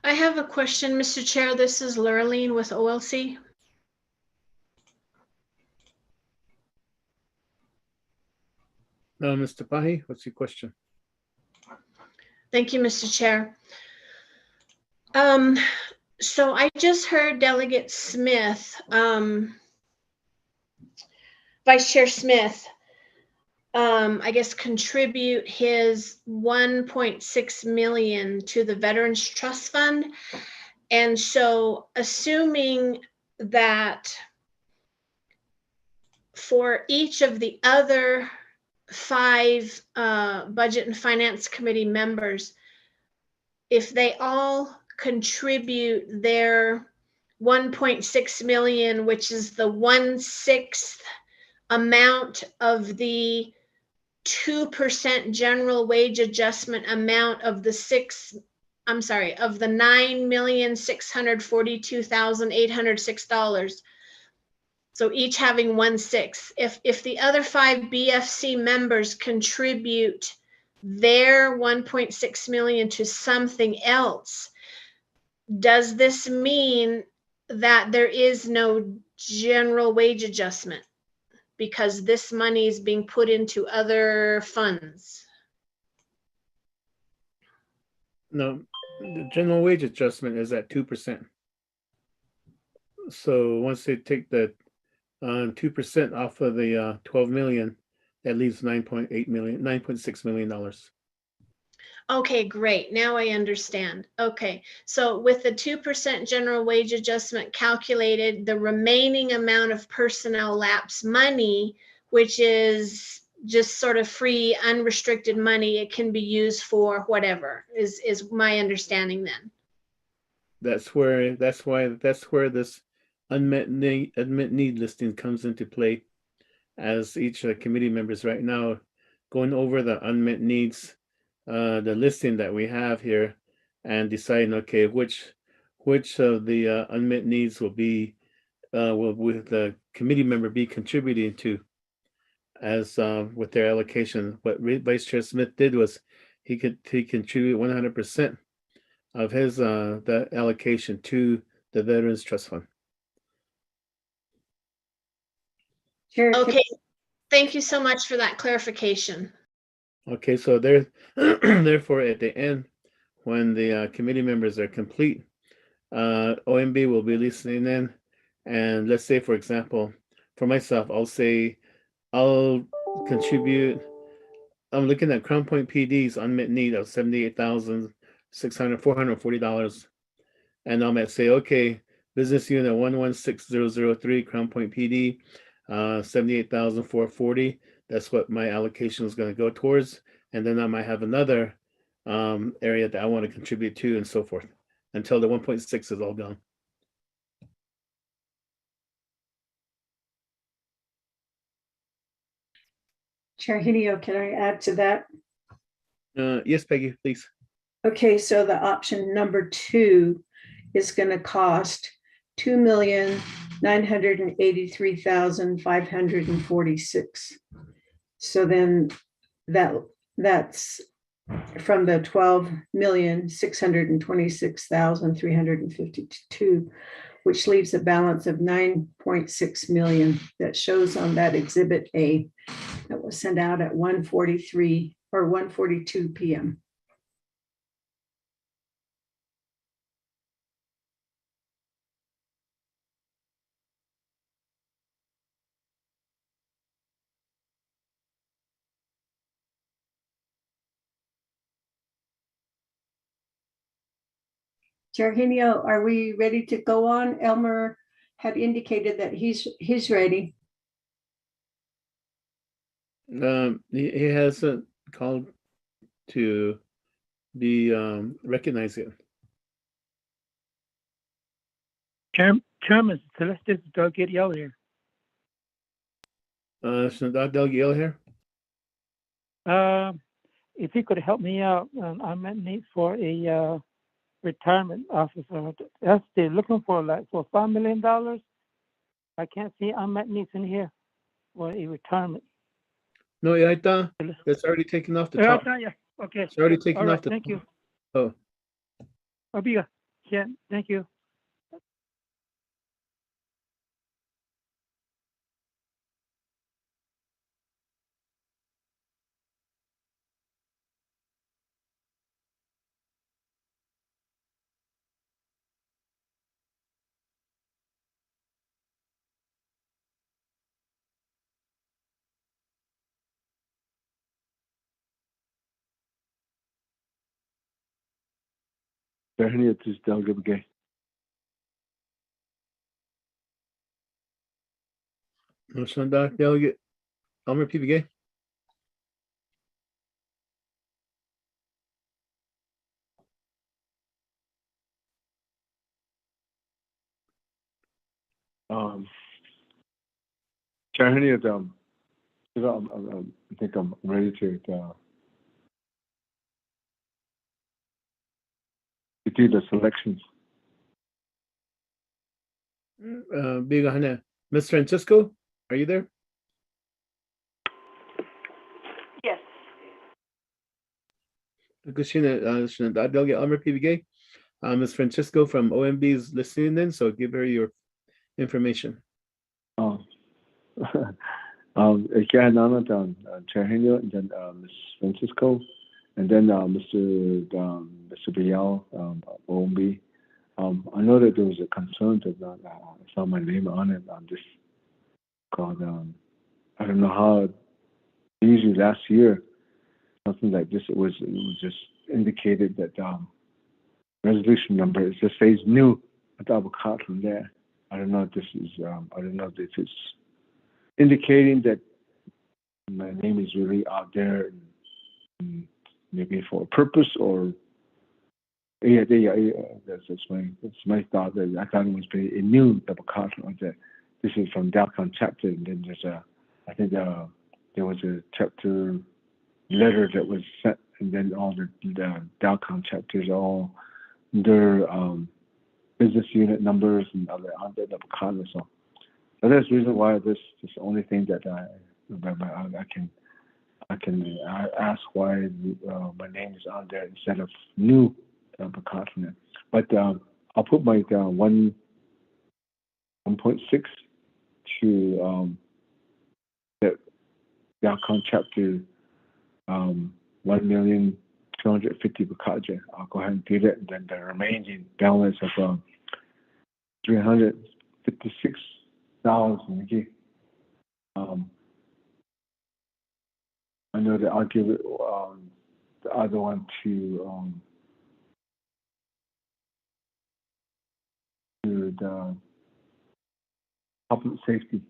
I have a question, Mr. Chair. This is Lurleen with OLC. Mr. Pahi, what's your question? Thank you, Mr. Chair. So I just heard Delegate Smith, Vice Chair Smith, I guess contribute his 1.6 million to the Veterans Trust Fund. And so assuming that for each of the other 5 Budget and Finance Committee members, if they all contribute their 1.6 million, which is the 1/6 amount of the 2% general wage adjustment amount of the of the $9,642,806. So each having 1/6. If the other 5 BFC members contribute their 1.6 million to something else, does this mean that there is no general wage adjustment because this money is being put into other funds? No, the general wage adjustment is at 2%. So once they take the 2% off of the 12 million, that leaves $9.6 million. Okay, great. Now I understand. Okay, so with the 2% general wage adjustment calculated, the remaining amount of personnel lapse money, which is just sort of free, unrestricted money, it can be used for whatever, is my understanding then. That's why this unmet need listing comes into play, as each committee members right now going over the unmet needs, the listing that we have here, and deciding, okay, which of the unmet needs will the committee member be contributing to as with their allocation. What Vice Chair Smith did was he contribute 100% of his the allocation to the Veterans Trust Fund. Okay, thank you so much for that clarification. Okay, so therefore at the end, when the committee members are complete, OMB will be listening in, and let's say, for example, for myself, I'll contribute. I'm looking at Crown Point PD's unmet need of $78,440, and I might say, okay, business unit 116003, Crown Point PD, $78,440. That's what my allocation is going to go towards, and then I might have another area that I want to contribute to, and so forth, until the 1.6 is all gone. Chair Henio, can I add to that? Yes, Peggy, please. Okay, so the option number 2 is going to cost $2,983,546. So then that's from the $12,626,352, which leaves a balance of $9.6 million that shows on that Exhibit A that was sent out at 1:43 or 1:42 p.m. Chair Henio, are we ready to go on? Elmer had indicated that he's ready. He hasn't called to be recognized yet. Chairman, Celeste Doug Yell here. So Doug Yell here. If you could help me out, I'm in need for a retirement officer. They're looking for $5 million. I can't see unmet needs in here for a retirement. No, yeah, that's already taken off the top. Yeah. Okay. It's already taken off the thank you. Oh. Abiga. Yeah, thank you. Tahniah to Delegate Begay. Motion Delegate Elmer P. Begay. Chair Henny, I think I'm ready to do the selections. Bigo Hana. Ms. Francisco, are you there? Yes. Shina Delegate Elmer PBK. Ms. Francisco from OMB is listening in, so give her your information. Chair Nana, Chair Henny, and then Ms. Francisco, and then Mr. Bial, OMB. I know that there was a concern that I saw my name on it on this called, I don't know how, usually last year, something like this, it was just indicated that resolution number, it just says new, a double cut from there. I don't know if this is, I don't know if it's indicating that my name is really out there, maybe for a purpose or that's my thought. That I thought it was a new double cut. This is from Dalcon chapter, and then there's I think there was a chapter letter that was sent, and then all the Dalcon chapters, all their business unit numbers and other double cut. So that's the reason why this is the only thing that I can ask why my name is on there instead of new double cut. But I'll put my 1.6 to the Dalcon chapter 1,250,000 bakaja. I'll go ahead and do that, and then the remaining balance of 356,000. I know that I'll give it the other one to the public safety.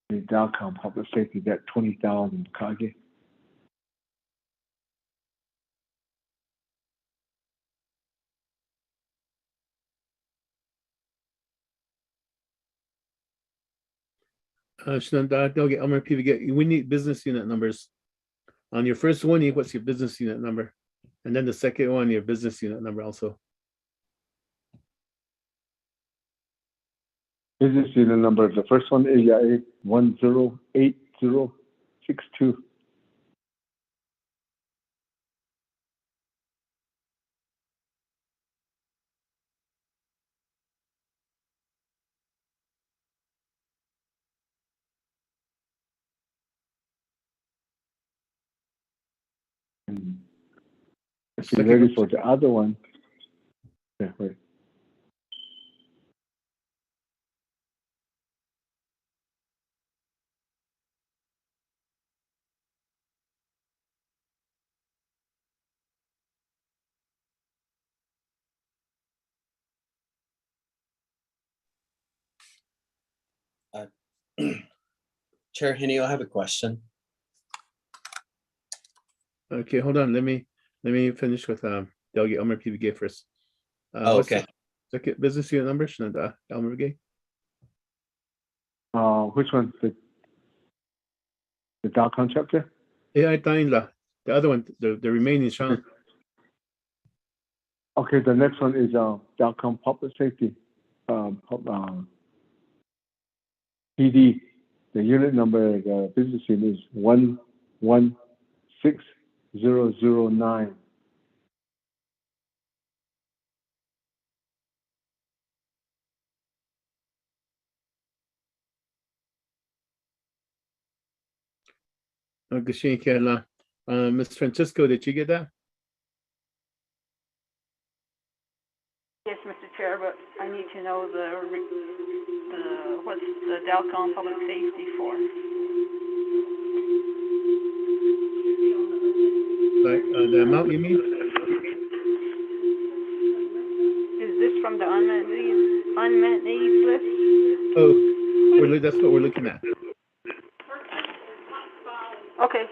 The Dalcom public safety, that 20,000 kage. Delegate Elmer PBK, we need business unit numbers. On your first one, what's your business unit number? And then the second one, your business unit number also. Business unit number, the first one is 108062. If you're ready for the other one, yeah, wait. Chair Henny, I have a question. Okay, hold on. Let me finish with Delegate Elmer PBK first. Okay. Second business unit number, Elmer PBK. Which one? The Dalcon chapter? Yeah, the other one, the remaining Sean. Okay, the next one is Dalcom public safety. PD. The unit number, the business unit is 116009. Ms. Francisco, did you get that? Yes, Mr. Chair, but I need to know what's the Dalcon public safety for? Like the amount you mean? Is this from the unmet needs list? Oh, that's what we're looking at. Okay.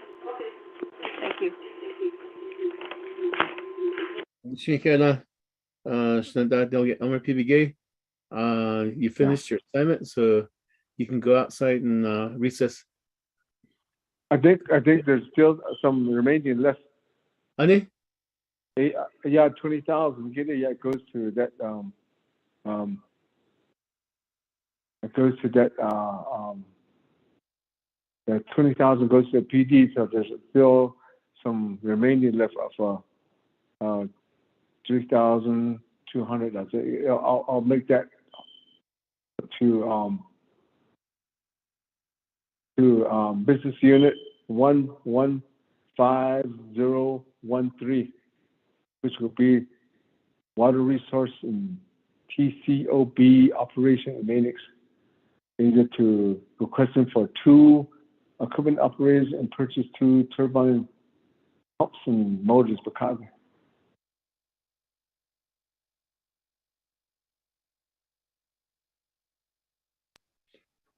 Thank you. Delegate Elmer PBK. You finished your assignment, so you can go outside and recess. I think there's still some remaining left. Honey? Yeah, 20,000. Get it? Yeah, it goes to that. It goes to that. That 20,000 goes to the PD. So there's still some remaining left of 3,200. That's it. I'll make that to business unit 15013, which will be water resource and TCOB operation and maintenance. Needed to requesting for 2 equipment operators and purchase 2 turbine pumps and motors because.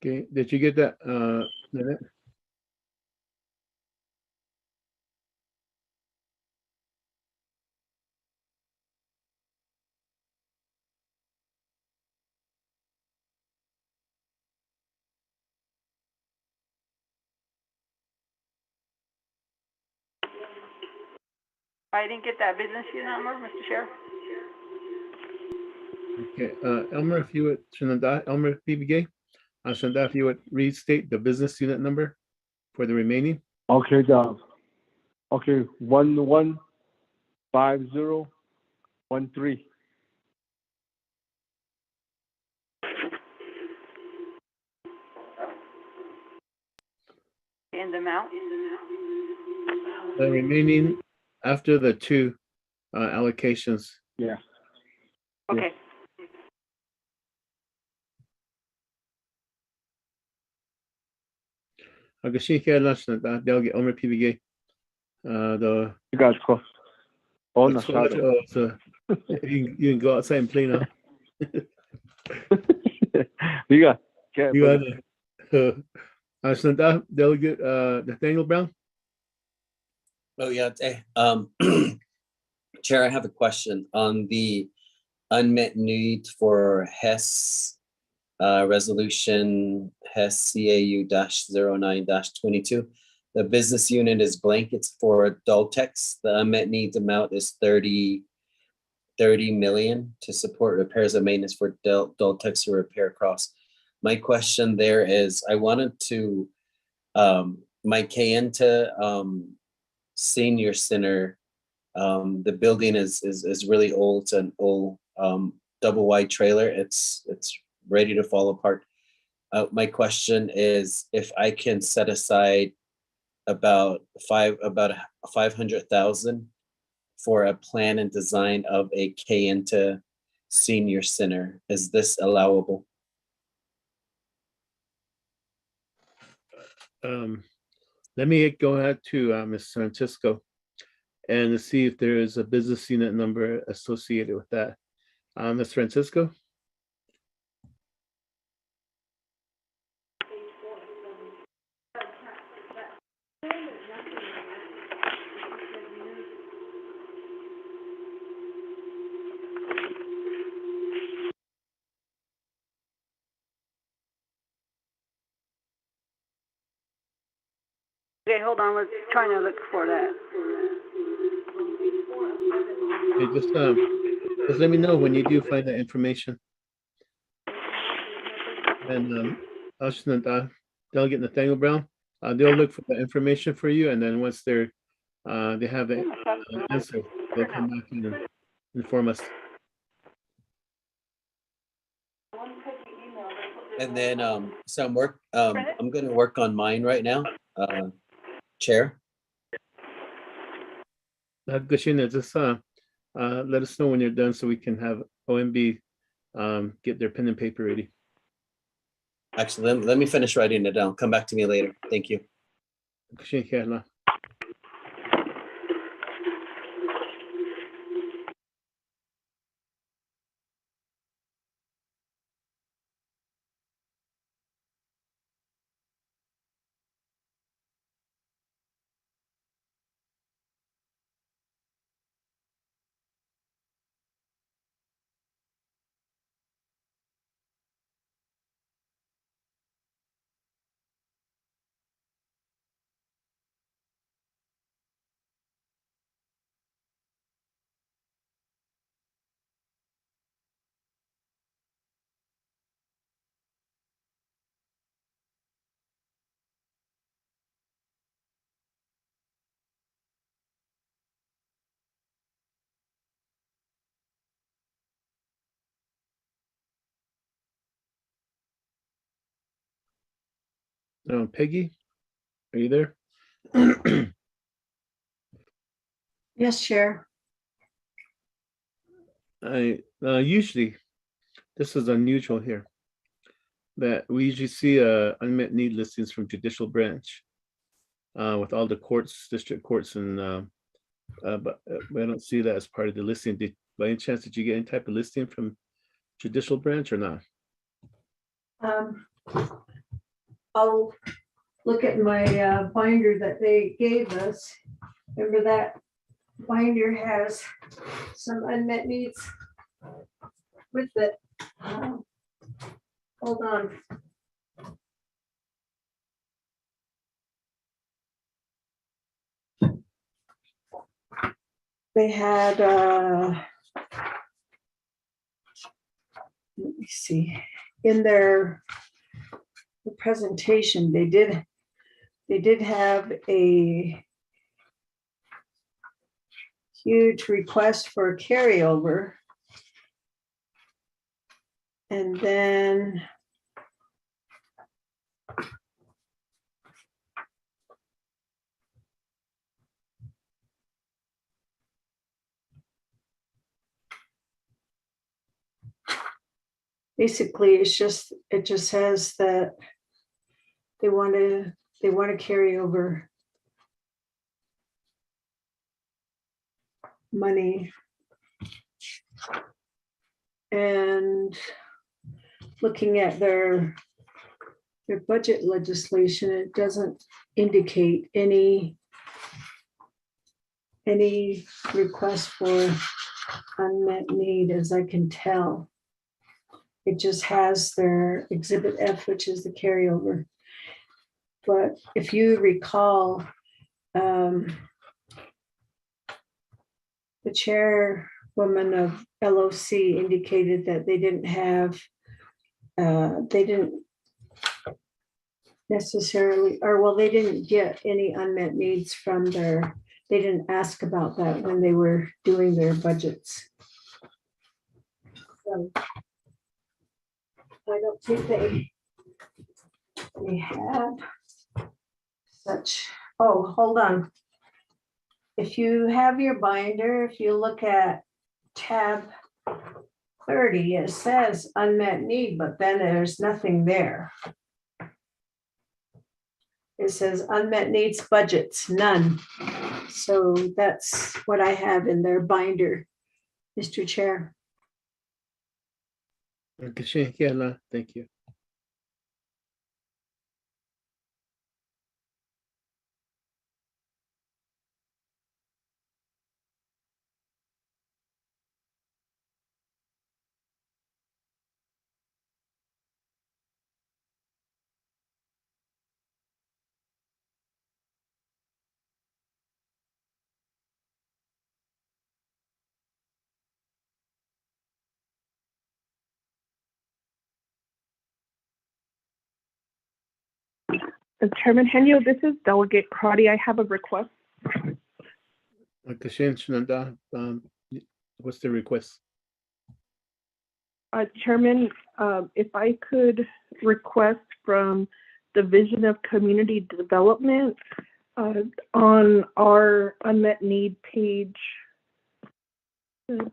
Okay, did you get that, Lynette? I didn't get that business unit number, Mr. Chair. Okay, Elmer, if you would, Elmer PBG, if you would restate the business unit number for the remaining. Okay, okay, 115013. And the amount? The remaining after the 2 allocations. Yeah. Okay. Agashika Lashna, Delgi Elmer PBG. The you guys go. Oh, no, so you can go outside and play now. You got Delegate Nathaniel Brown. Oh yeah, Chair, I have a question on the unmet need for HES resolution HES CAU-09-22. The business unit is blank. It's for Daltex. The unmet needs amount is 30 million to support repairs and maintenance for Daltex to repair cross. My question there is, I wanted to my Kayenta Senior Center. The building is really old. It's an old double wide trailer. It's ready to fall apart. My question is if I can set aside about 500,000 for a plan and design of a Kayenta Senior Center. Is this allowable? Let me go ahead to Ms. Francisco and see if there is a business unit number associated with that. Ms. Francisco? Okay, hold on. We're trying to look for that. Okay, just let me know when you do find that information. And Delegate Nathaniel Brown, they'll look for the information for you, and then once they have the answer, they'll come back and inform us. And then so I'm going to work on mine right now, Chair. Gashina, just let us know when you're done so we can have OMB get their pen and paper ready. Actually, let me finish writing it down. Come back to me later. Thank you. Peggy, are you there? Yes, Chair. I usually, this is unusual here, that we usually see unmet need listings from judicial branch with all the courts, district courts, and but I don't see that as part of the listing. By any chance, did you get any type of listing from judicial branch or not? I'll look at my binder that they gave us. Remember that binder has some unmet needs with it. Hold on. They had, let me see, in their presentation, they did have a huge request for carryover. And then basically it just says that they want to carry over money. And looking at their budget legislation, it doesn't indicate any request for unmet need, as I can tell. It just has their Exhibit F, which is the carryover. But if you recall, the chairwoman of LOC indicated that they didn't necessarily, or well, they didn't get any unmet needs from they didn't ask about that when they were doing their budgets. So I don't think they have such, oh, hold on. If you have your binder, if you look at tab 30, it says unmet need, but then there's nothing there. It says unmet needs budgets, none. So that's what I have in their binder, Mr. Chair. Thank you. Chairman Henio, this is Delegate Crotty. I have a request. What's the request? Chairman, if I could request from Division of Community Development on our unmet need page 6.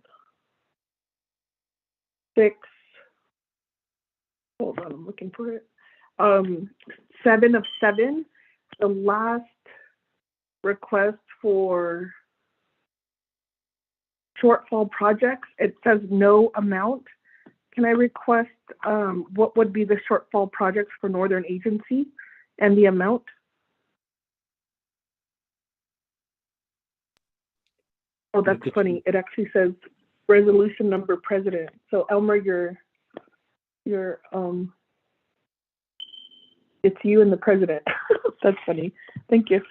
Hold on, I'm looking for it. 7 of 7, the last request for shortfall projects, it says no amount. Can I request what would be the shortfall projects for Northern Agency and the amount? Oh, that's funny. It actually says resolution number president. So Elmer, you're it's you and the president. That's funny. Thank you.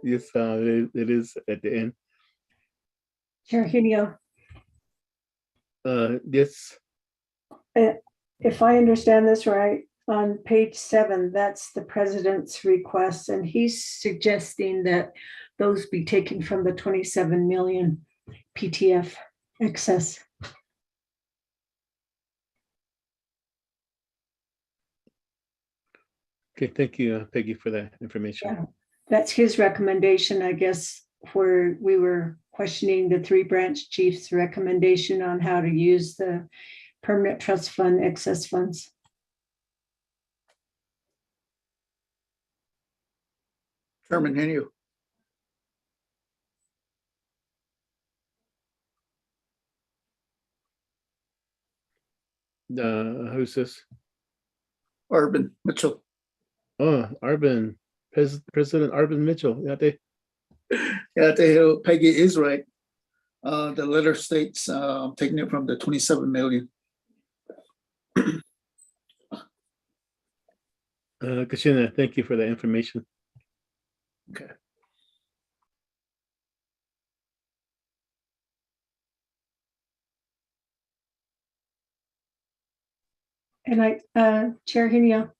Yes, it is at the end. Chair Henio. Yes. If I understand this right, on page 7, that's the president's request, and he's suggesting that those be taken from the 27 million PTF excess. Okay, thank you, Peggy, for that information. Yeah, that's his recommendation, I guess, where we were questioning the three branch chiefs' recommendation on how to use the permanent trust fund excess funds. Chairman Henry. Who's this? Arvin Mitchell. Oh, President Arvin Mitchell. Yeah, Peggy is right. The letter states I'm taking it from the 27 million. Kashina, thank you for that information. Okay. And Chair Henia.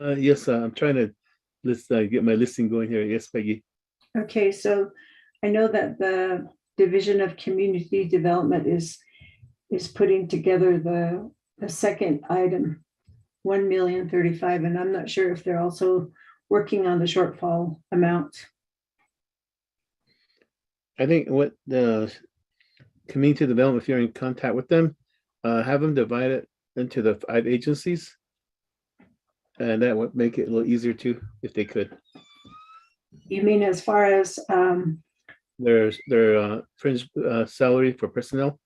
Yes, I'm trying to get my listing going here. Yes, Peggy. Okay, so I know that the Division of Community Development is putting together the second item, 1,035,000, and I'm not sure if they're also working on the shortfall amount. I think what the community development, if you're in contact with them, have them divide it into the 5 agencies. And that would make it a little easier too, if they could. You mean as far as Their fringe salary for personnel?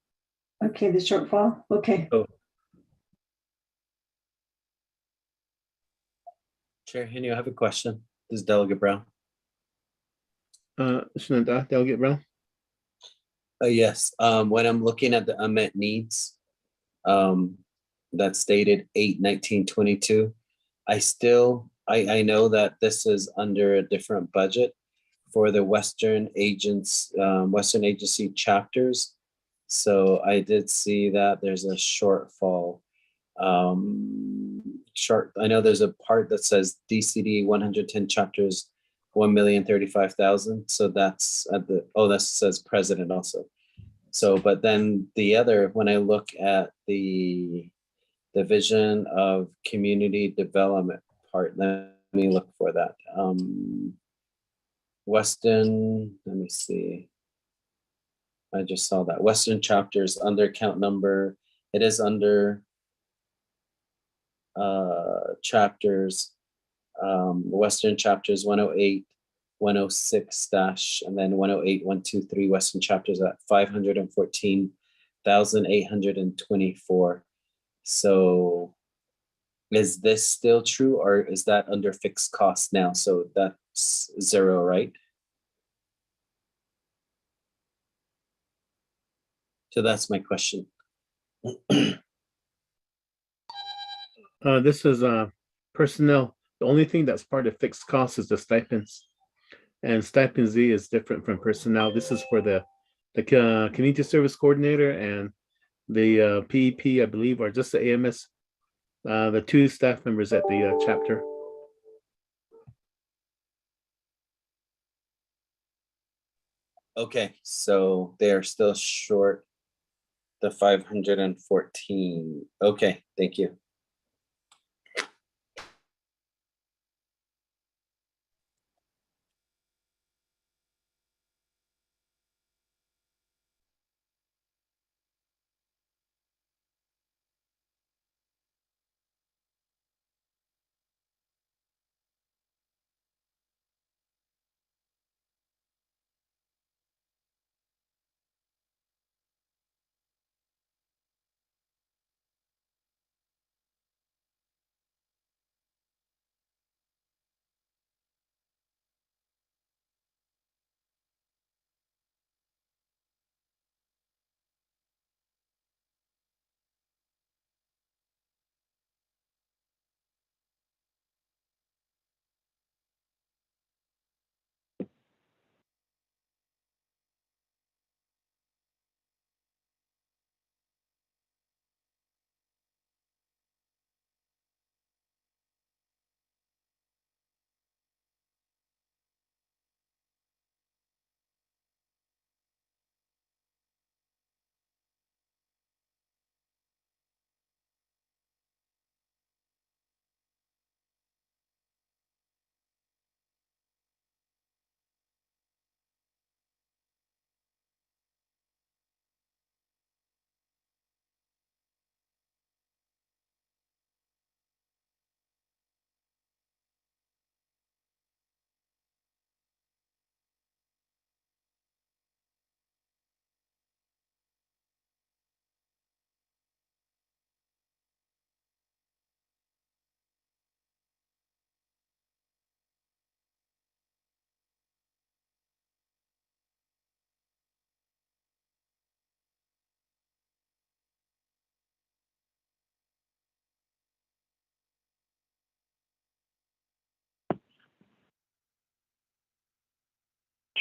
okay, the shortfall. Okay. Oh. Chair Henry, I have a question. This is Delegate Brown. Shananda, Delegate Brown. Yes. When I'm looking at the unmet needs, that's dated 8/19/22. I know that this is under a different budget for the Western agency chapters. So I did see that there's a shortfall. I know there's a part that says DCD 110 chapters, 1,035,000. So that's at that says president also. So, but then the other, when I look at the Division of Community Development part, let me look for that. Western, let me see. I just saw that Western chapters under account number. It is under chapters, Western chapters 108, 106 and then 108, 123 Western chapters at 514,824. So is this still true, or is that under fixed cost now? So that's 0, right? So that's my question. This is personnel. The only thing that's part of fixed costs is the stipends, and stipend Z is different from personnel. This is for the community service coordinator and the PEP, I believe, or just the AMS, the 2 staff members at the chapter. Okay, so they're still short the 514. Okay, thank you.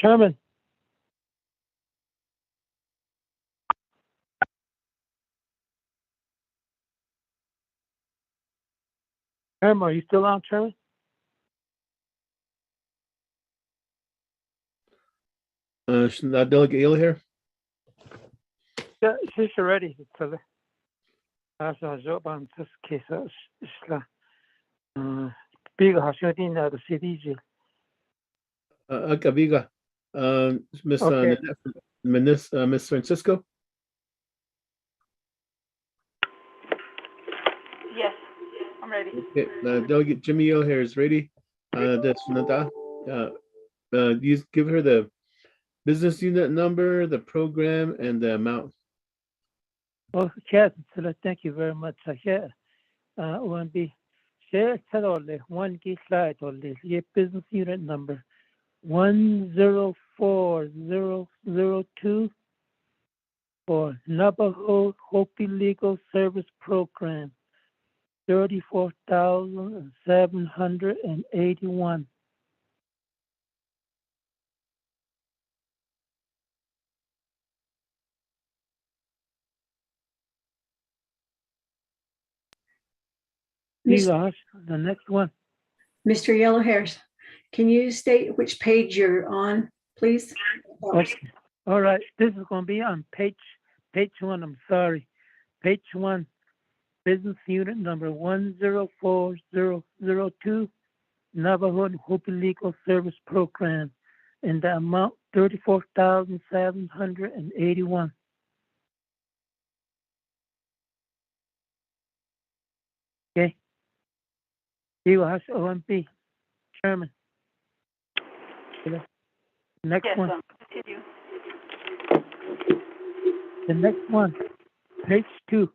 Chairman. Chairman, are you still on, Chairman? Delegate Yellow here. Yeah, she's ready. As a job on this case, big 好像定的 CDG. Akaviga. Miss Okay. Miss Francisco. Yes, I'm ready. Okay. Delegate Jimmy Yellow here is ready. You give her the business unit number, the program, and the amount. Oh, yes, thank you very much. Here, one be share one key slide on this business unit number 104002 for Navajo Hopi Legal Service Program 34,781. The next one. Mr. Yellow Hairs, can you state which page you're on, please? Okay. All right. This is going to be on page one. I'm sorry. Page one, business unit number 104002, Navajo Hopi Legal Service Program, and the amount 34,781. Okay. OMP, Chairman. Next Yes, one. continue. The next one, page two,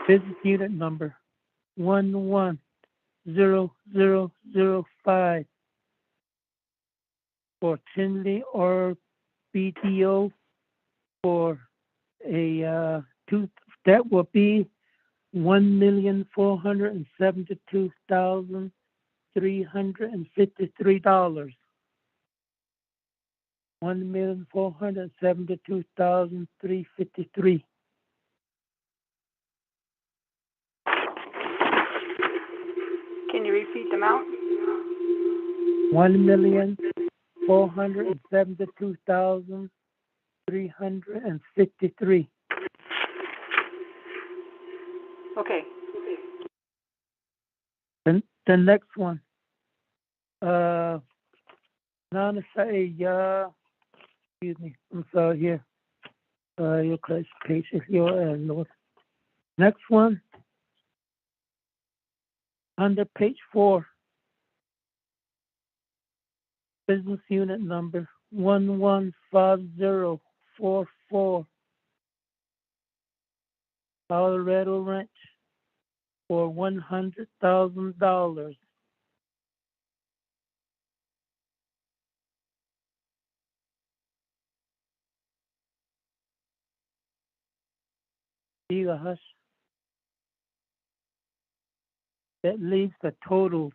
business unit number 110005 for Chinley or BDO for a that will be $1,472,353. $1,472,353. Can you repeat the amount? $1,472,353. Okay. And the next one, excuse me, I'm sorry here. Your classification here north. Next one, under page 4, business unit number 115044, Colorado Ranch for $100,000. That leaves the total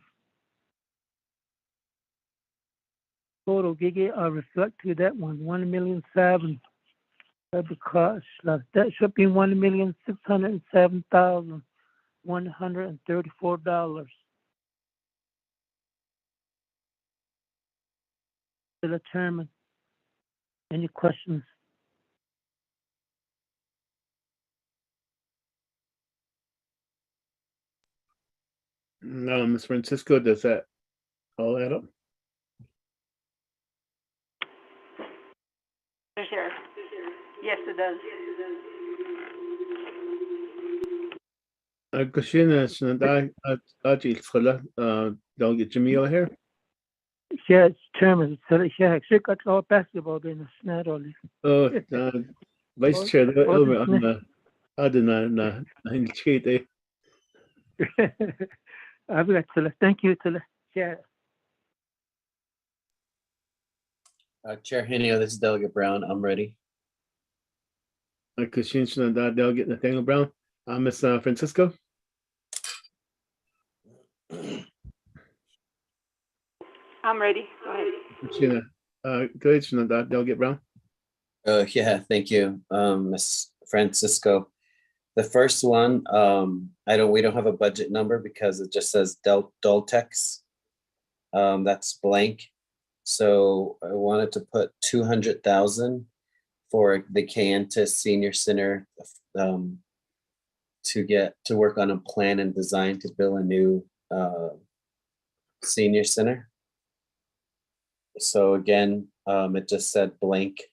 gig reflect to that one, 1,007,000. Because that should be $1,607,134. To the chairman. Any questions? No, Ms. Francisco, does that all add up? Sheriff. Yes, it does. Delegate Jimmy here. Yes, Chairman. Yeah, she got all basketball in the snare only. Oh, Vice Chair, I did not indicate. Thank you to the chair. Chair Henio, this is Delegate Brown. I'm ready. Delegate Nathaniel Brown. Ms. I'm ready. Go ahead. Sheena, go ahead, Sheena, Delegate Brown. Yeah, thank you, Ms. Francisco. The first one, we don't have a budget number because it just says Doltex. That's blank. So I wanted to put 200,000 for the Kayenta Senior Center to work on a plan and design to build a new senior center. So again, it just said blank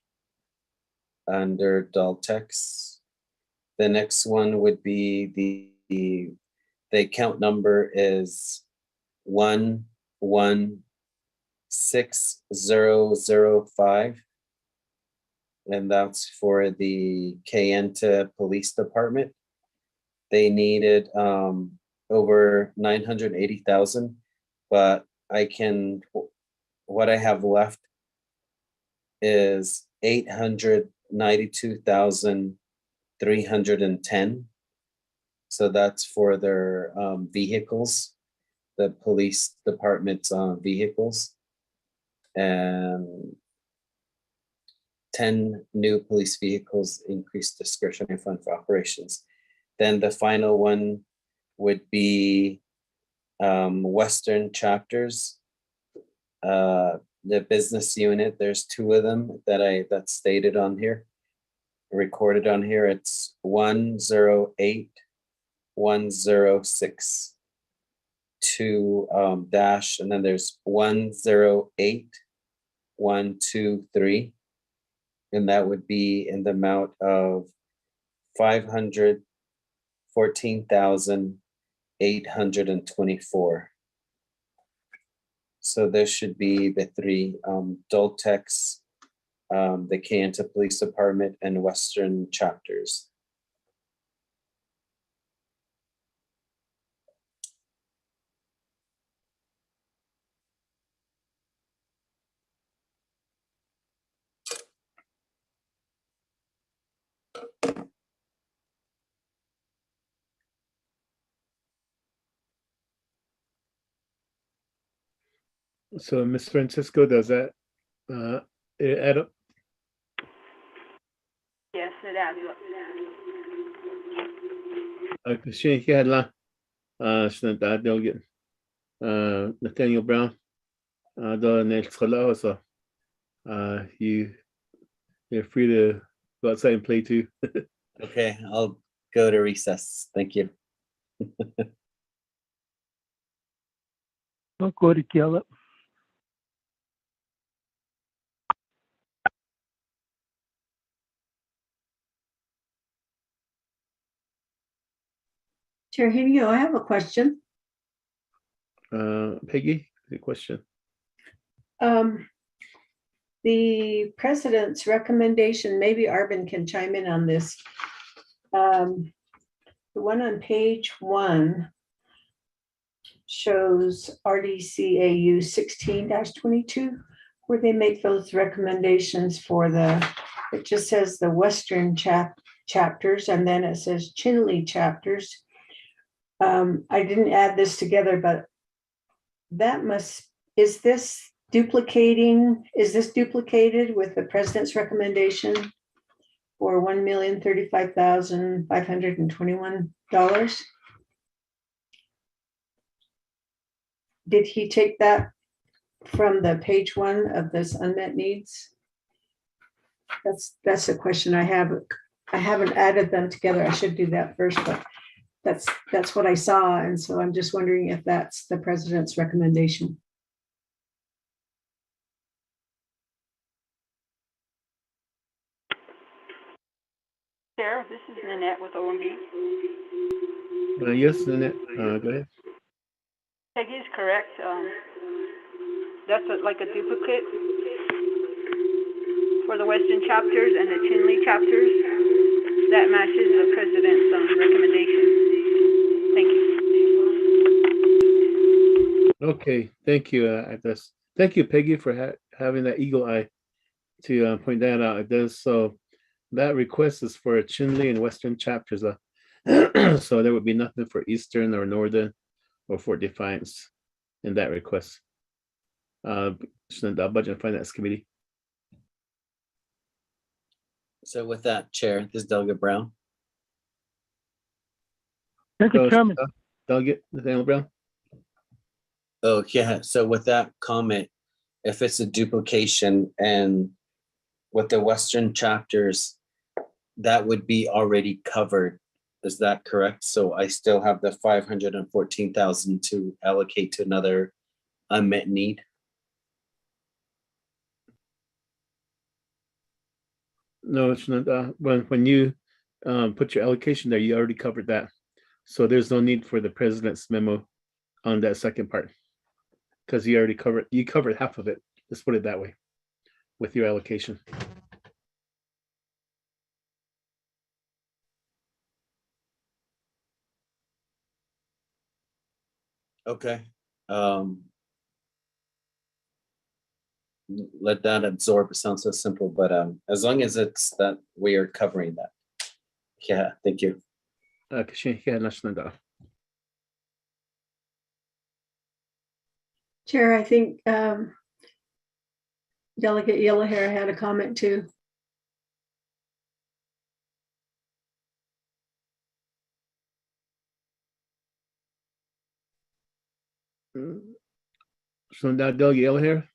under Doltex. The next one would be the account number is 116005. And that's for the Kayenta Police Department. They needed over 980,000, but what I have left is 892,310. So that's for their vehicles, the police department's vehicles, and 10 new police vehicles, increased discretionary fund for operations. Then the final one would be Western Chapters, the business unit. There's two of them that's stated on here, recorded on here. It's 108106 to dash, and then there's 108123, and that would be in the amount of 514,824. So this should be the three, Doltex, the Kayenta Police Department, and Western Chapters. So, Ms. Francisco, does that add up? Yes, it adds up. Kasi kaya lang, Senator Delegate Nathaniel Brown, the next hello, so you're free to go outside and play too. Okay, I'll go to recess. Thank you. Don't go to kill it. Chair Henio, I have a question. Peggy, the question. The president's recommendation, maybe Arvin can chime in on this. The one on page 1 shows RDCAU 16-22, where they make those recommendations for it just says the Western chapters, and then it says Chinle chapters. I didn't add this together, but is this duplicated with the president's recommendation for $1,035,521? Did he take that from the page 1 of this unmet needs? That's a question I have. I haven't added them together. I should do that first, but that's what I saw, and so I'm just wondering if that's the president's recommendation. Chair, this is Nanette with OMB. Yes, Nanette, go ahead. Peggy is correct. That's like a duplicate for the Western chapters and the Chinle chapters. That matches the president's recommendation. Thank you. Okay, thank you. Thank you, Peggy, for having that eagle eye to point that out. It does. So that request is for Chinle and Western chapters. So there would be nothing for Eastern or Northern or Fort Defiance in that request. the Budget and Finance Committee. So with that, Chair, this is Delegate Brown. Thank you, Chairman. Delegate Nathaniel Brown. Oh, yeah. So with that comment, if it's a duplication and with the Western chapters, that would be already covered. Is that correct? So I still have the 514,000 to allocate to another unmet need. No, it's not. When you put your allocation there, you already covered that. So there's no need for the president's memo on that second part because you already covered half of it. Let's put it that way with your allocation. Okay. Let that absorb. It sounds so simple, but as long as it's that we are covering that. Yeah, thank you. Chair, I think Delegate Yellowhair had a comment too. So now Delegate Yellowhair.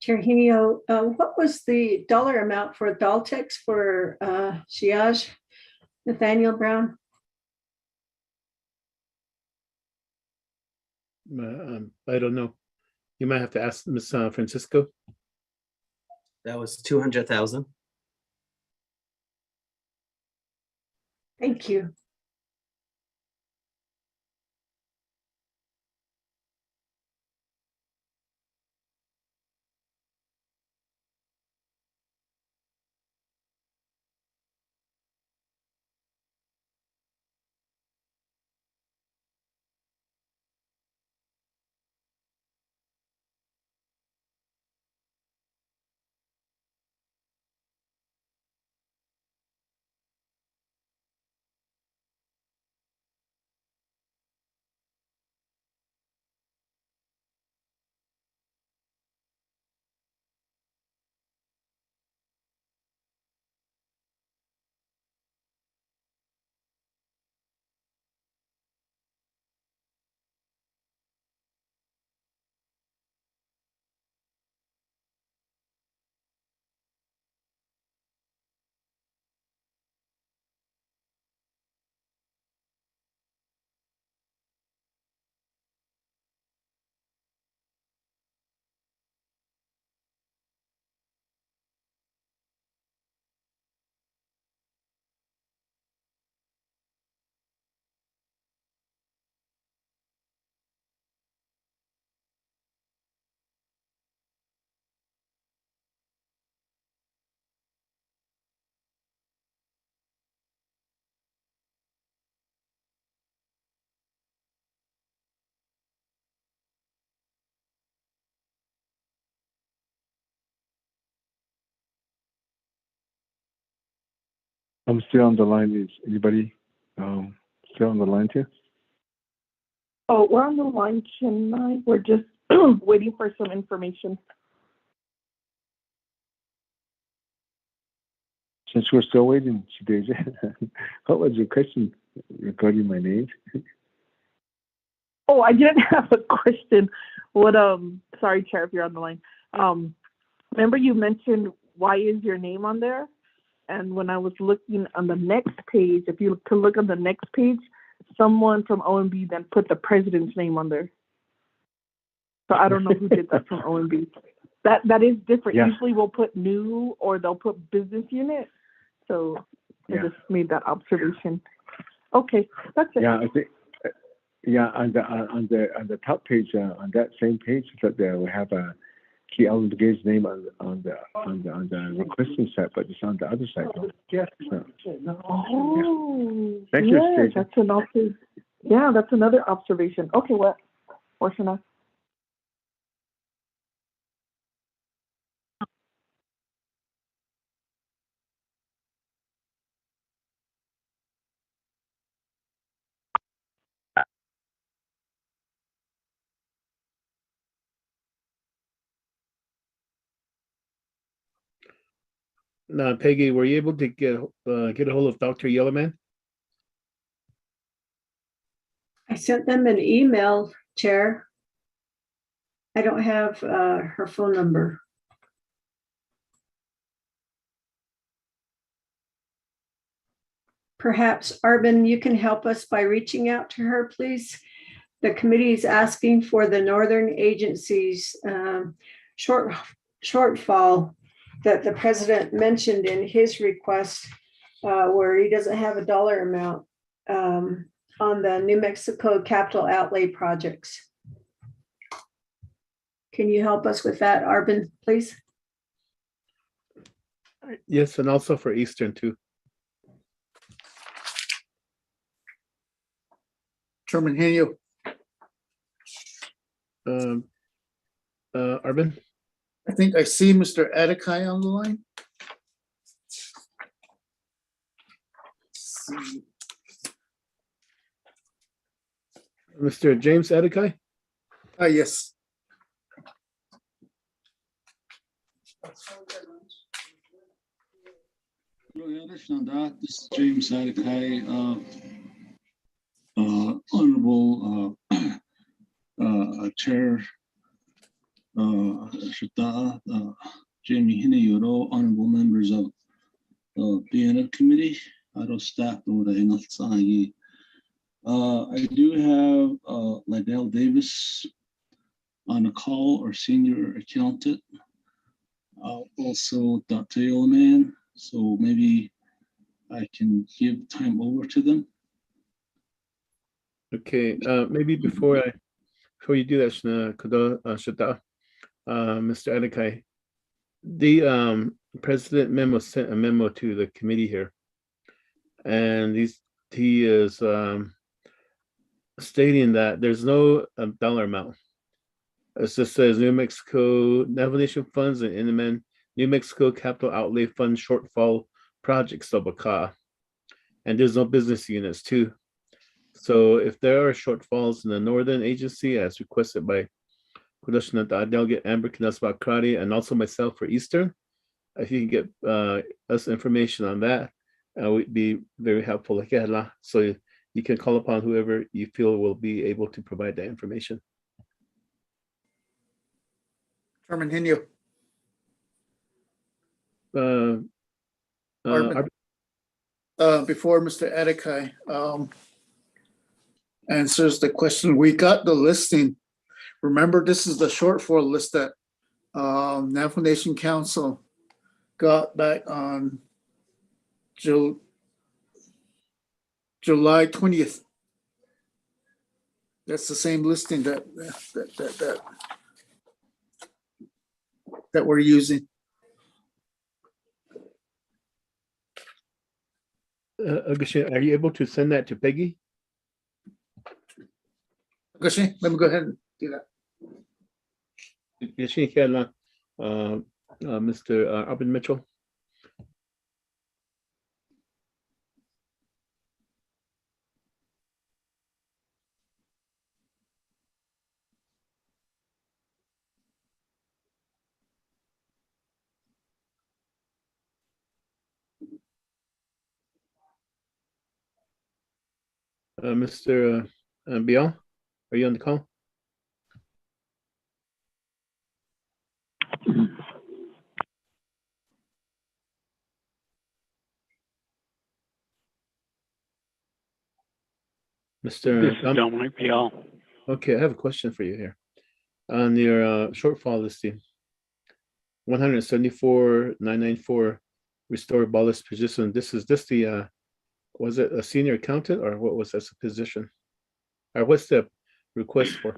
Chair Henio, what was the dollar amount for Daltex for Shiaj, Nathaniel Brown? I don't know. You might have to ask Ms. Francisco. That was 200,000. Thank you. I'm still on the line. Is anybody still on the line too? Oh, we're on the line tonight. We're just waiting for some information. Since we're still waiting, Chideja, what was your question regarding my name? Oh, I didn't have a question. What sorry, Chair, if you're on the line. Remember you mentioned why is your name on there? And when I was looking on the next page, if you could look on the next page, someone from OMB then put the president's name on there. So I don't know who did that from OMB. That is different. Yeah. Usually we'll put new or they'll put business unit. So I just made that observation. Okay, that's it. Yeah, I think. Yeah, on the top page, on that same page, that we have a key element game's name on the requesting side, but it's on the other side. Yes. Oh, Thank you, yes, Stacy. that's another observation. Okay, what? Portion. Now, Peggy, were you able to get a hold of Dr. Yellowman? I sent them an email, Chair. I don't have her phone number. Perhaps, Arvin, you can help us by reaching out to her, please. The committee is asking for the Northern Agency's shortfall that the president mentioned in his request, where he doesn't have a dollar amount on the New Mexico capital outlay projects. Can you help us with that, Arvin, please? Yes, and also for Eastern too. Chairman Henio. Arvin? I think I see Mr. Adekai on the line. Mr. James Adekai? Yes. This is James Adekai, Honorable Chair Shita, Jamie Hinayuro, honorable members of the BNF committee, Aro staff, I do have Liddell Davis on a call, our senior accountant, also Dr. Yellowman, so maybe I can give time over to them. Okay, maybe before you do that, Shita, Mr. Adekai, the President Memo sent a memo to the committee here, and he is stating that there's no dollar amount. It just says New Mexico Navigation Funds and Inman New Mexico Capital Outlay Fund shortfall projects Sabaka, and there's no business units too. So if there are shortfalls in the Northern Agency as requested by Delegate Amber Knasbakrati and also myself for Eastern, if you can get us information on that, it would be very helpful. So you can call upon whoever you feel will be able to provide that information. Chairman Henio. Before Mr. Adekai answers the question, we got the listing. Remember, this is the shortfall list that Navajo Nation Council got back on July 20th. That's the same listing that we're using. Augustine, are you able to send that to Peggy? Augustine, let me go ahead and do that. Mr. Arvin Mitchell. Mr. Bial, are you on the call? Mr. This is Dominic Bial. Okay, I have a question for you here. On your shortfall listing, 174,994 restore ballast position. This the was it a senior accountant or what was that position? Or what's the request for?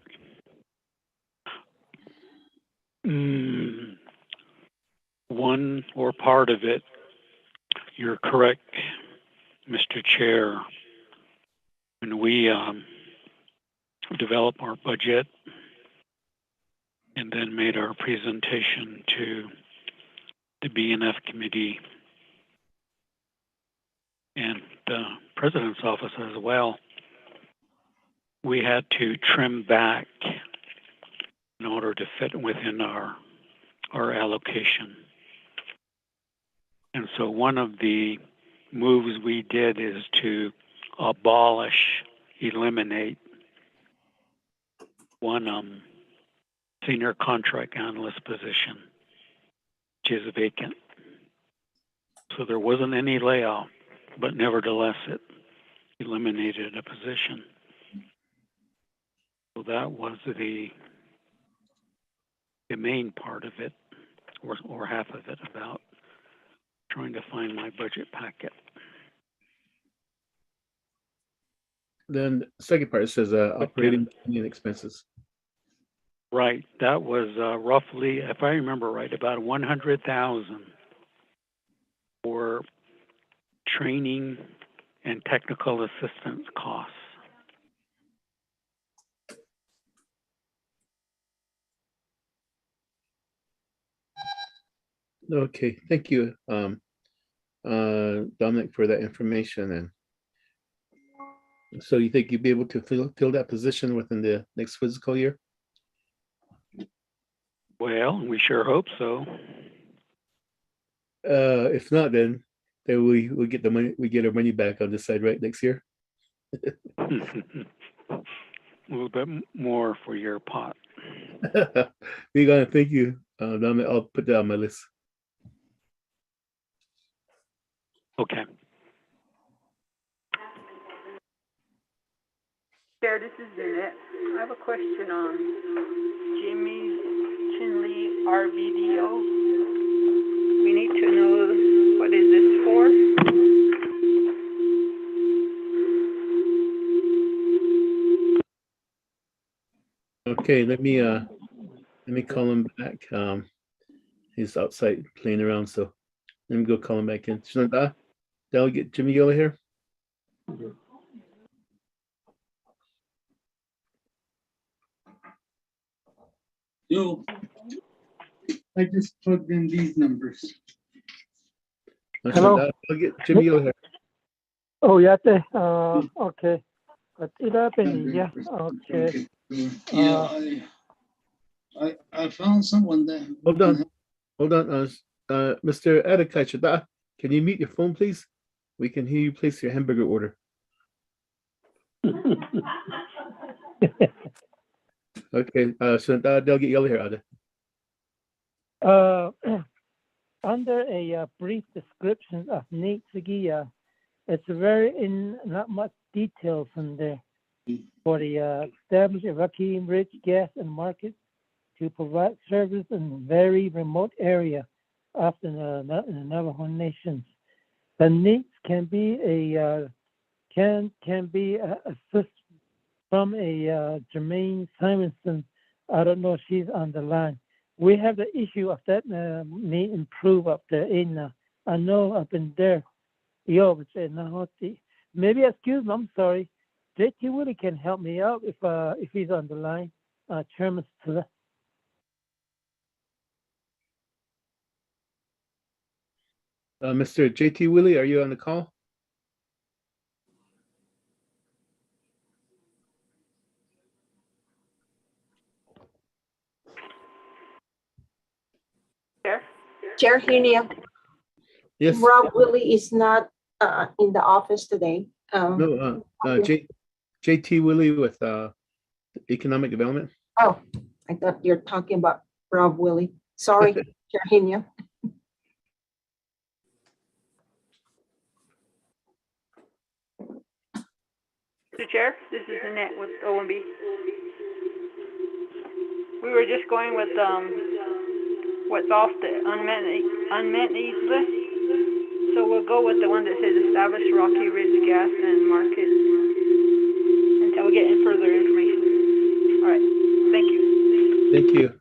One or part of it, you're correct, Mr. Chair. When we developed our budget and then made our presentation to the BNF committee and the president's office as well, we had to trim back in order to fit within our allocation. And so one of the moves we did is to eliminate one senior contract analyst position, which is vacant. So there wasn't any layoff, but nevertheless it eliminated a position. So that was the main part of it, or half of it, about trying to find my budget packet. Then the second part says operating expenses. Right, that was roughly, if I remember right, about 100,000 for training and technical assistance costs. Okay, thank you, Dominic, for that information. And so you think you'd be able to fill that position within the next fiscal year? Well, we sure hope so. If not, then we get the money. We get our money back on this side, right, next year. A little bit more for your pot. We gotta thank you, Dominic. I'll put that on my list. Okay. Chair, this is Jeanette. I have a question on Jimmy's Chinley RVDO. We need to know, what is this for? Okay, let me call him back. He's outside playing around, so let me go call him back in. Delegate Jimmy Yola here. Yo, I just plugged in these numbers. Hello. Delegate Jimmy Yola here. Oh, yeah. Okay. But it happened. Yeah. Okay. Yeah, I found someone there. Hold on. Mr. Adekachada, can you mute your phone, please? We can hear you place your hamburger order. Okay, so Delegate Yola here, Ada. Under a brief description of NHTSA, it's very not much details in there for the established Rocky Ridge gas and market to provide service in very remote area of the Navajo nations. The needs can be assist from a Jermaine Simonson. I don't know if she's on the line. We have the issue of that need improve up there in I know up in there. Maybe excuse me, I'm sorry. JT Willie can help me out if he's on the line. Chairman Stiller. Mr. JT Willie, are you on the call? Chair Henia. Yes. Rob Willie is not in the office today. No, JT Willie with Economic Development. Oh, I thought you're talking about Rob Willie. Sorry, Chair Henia. Mr. Chair, this is Annette with OMB. We were just going with what's off the unmet needs list. So we'll go with the one that says establish Rocky Ridge Gas and Market until we get any further information. All right, thank you. Thank you.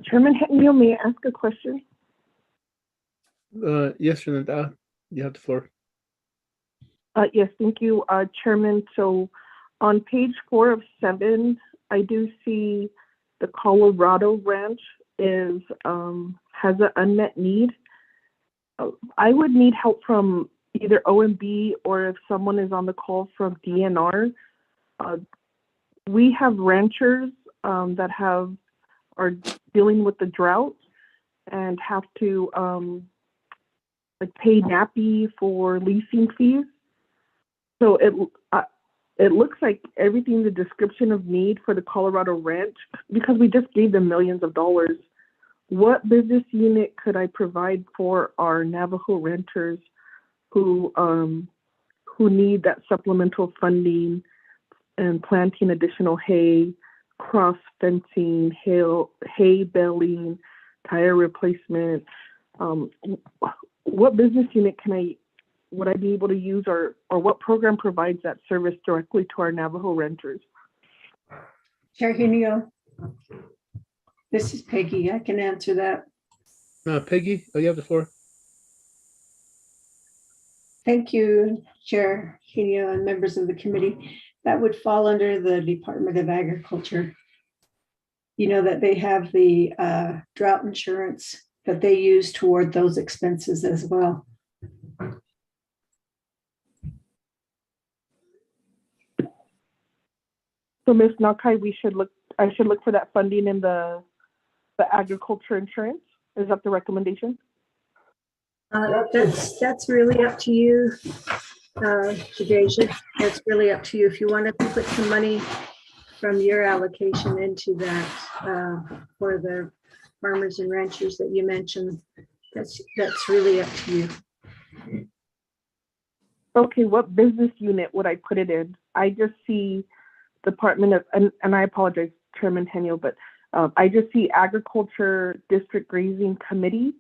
Chairman Henia, may I ask a question? Yes, Renata, you have the floor. Yes, thank you, Chairman. So on page 4 of 7, I do see the Colorado Ranch is has an unmet need. I would need help from either OMB or if someone is on the call from DNR. We have ranchers that are dealing with the drought and have to like pay NAPI for leasing fees. So it looks like everything, the description of need for the Colorado Ranch, because we just gave them millions of dollars. What business unit could I provide for our Navajo renters who need that supplemental funding and planting additional hay, cross fencing, hay baling, tire replacement? What business unit would I be able to use, or what program provides that service directly to our Navajo renters? Chair Henia, this is Peggy. I can answer that. Peggy, you have the floor. Thank you, Chair Henia and members of the committee. That would fall under the Department of Agriculture. You know that they have the drought insurance that they use toward those expenses as well. So Ms. Nakai, I should look for that funding in the agriculture insurance. Is that the recommendation? That's really up to you, Jadeja. It's really up to you. If you want to put some money from your allocation into that for the farmers and ranchers that you mentioned, that's really up to you. Okay, what business unit would I put it in? I just see Department of, and I apologize, Chairman Henia, but I just see Agriculture District Grazing Committee.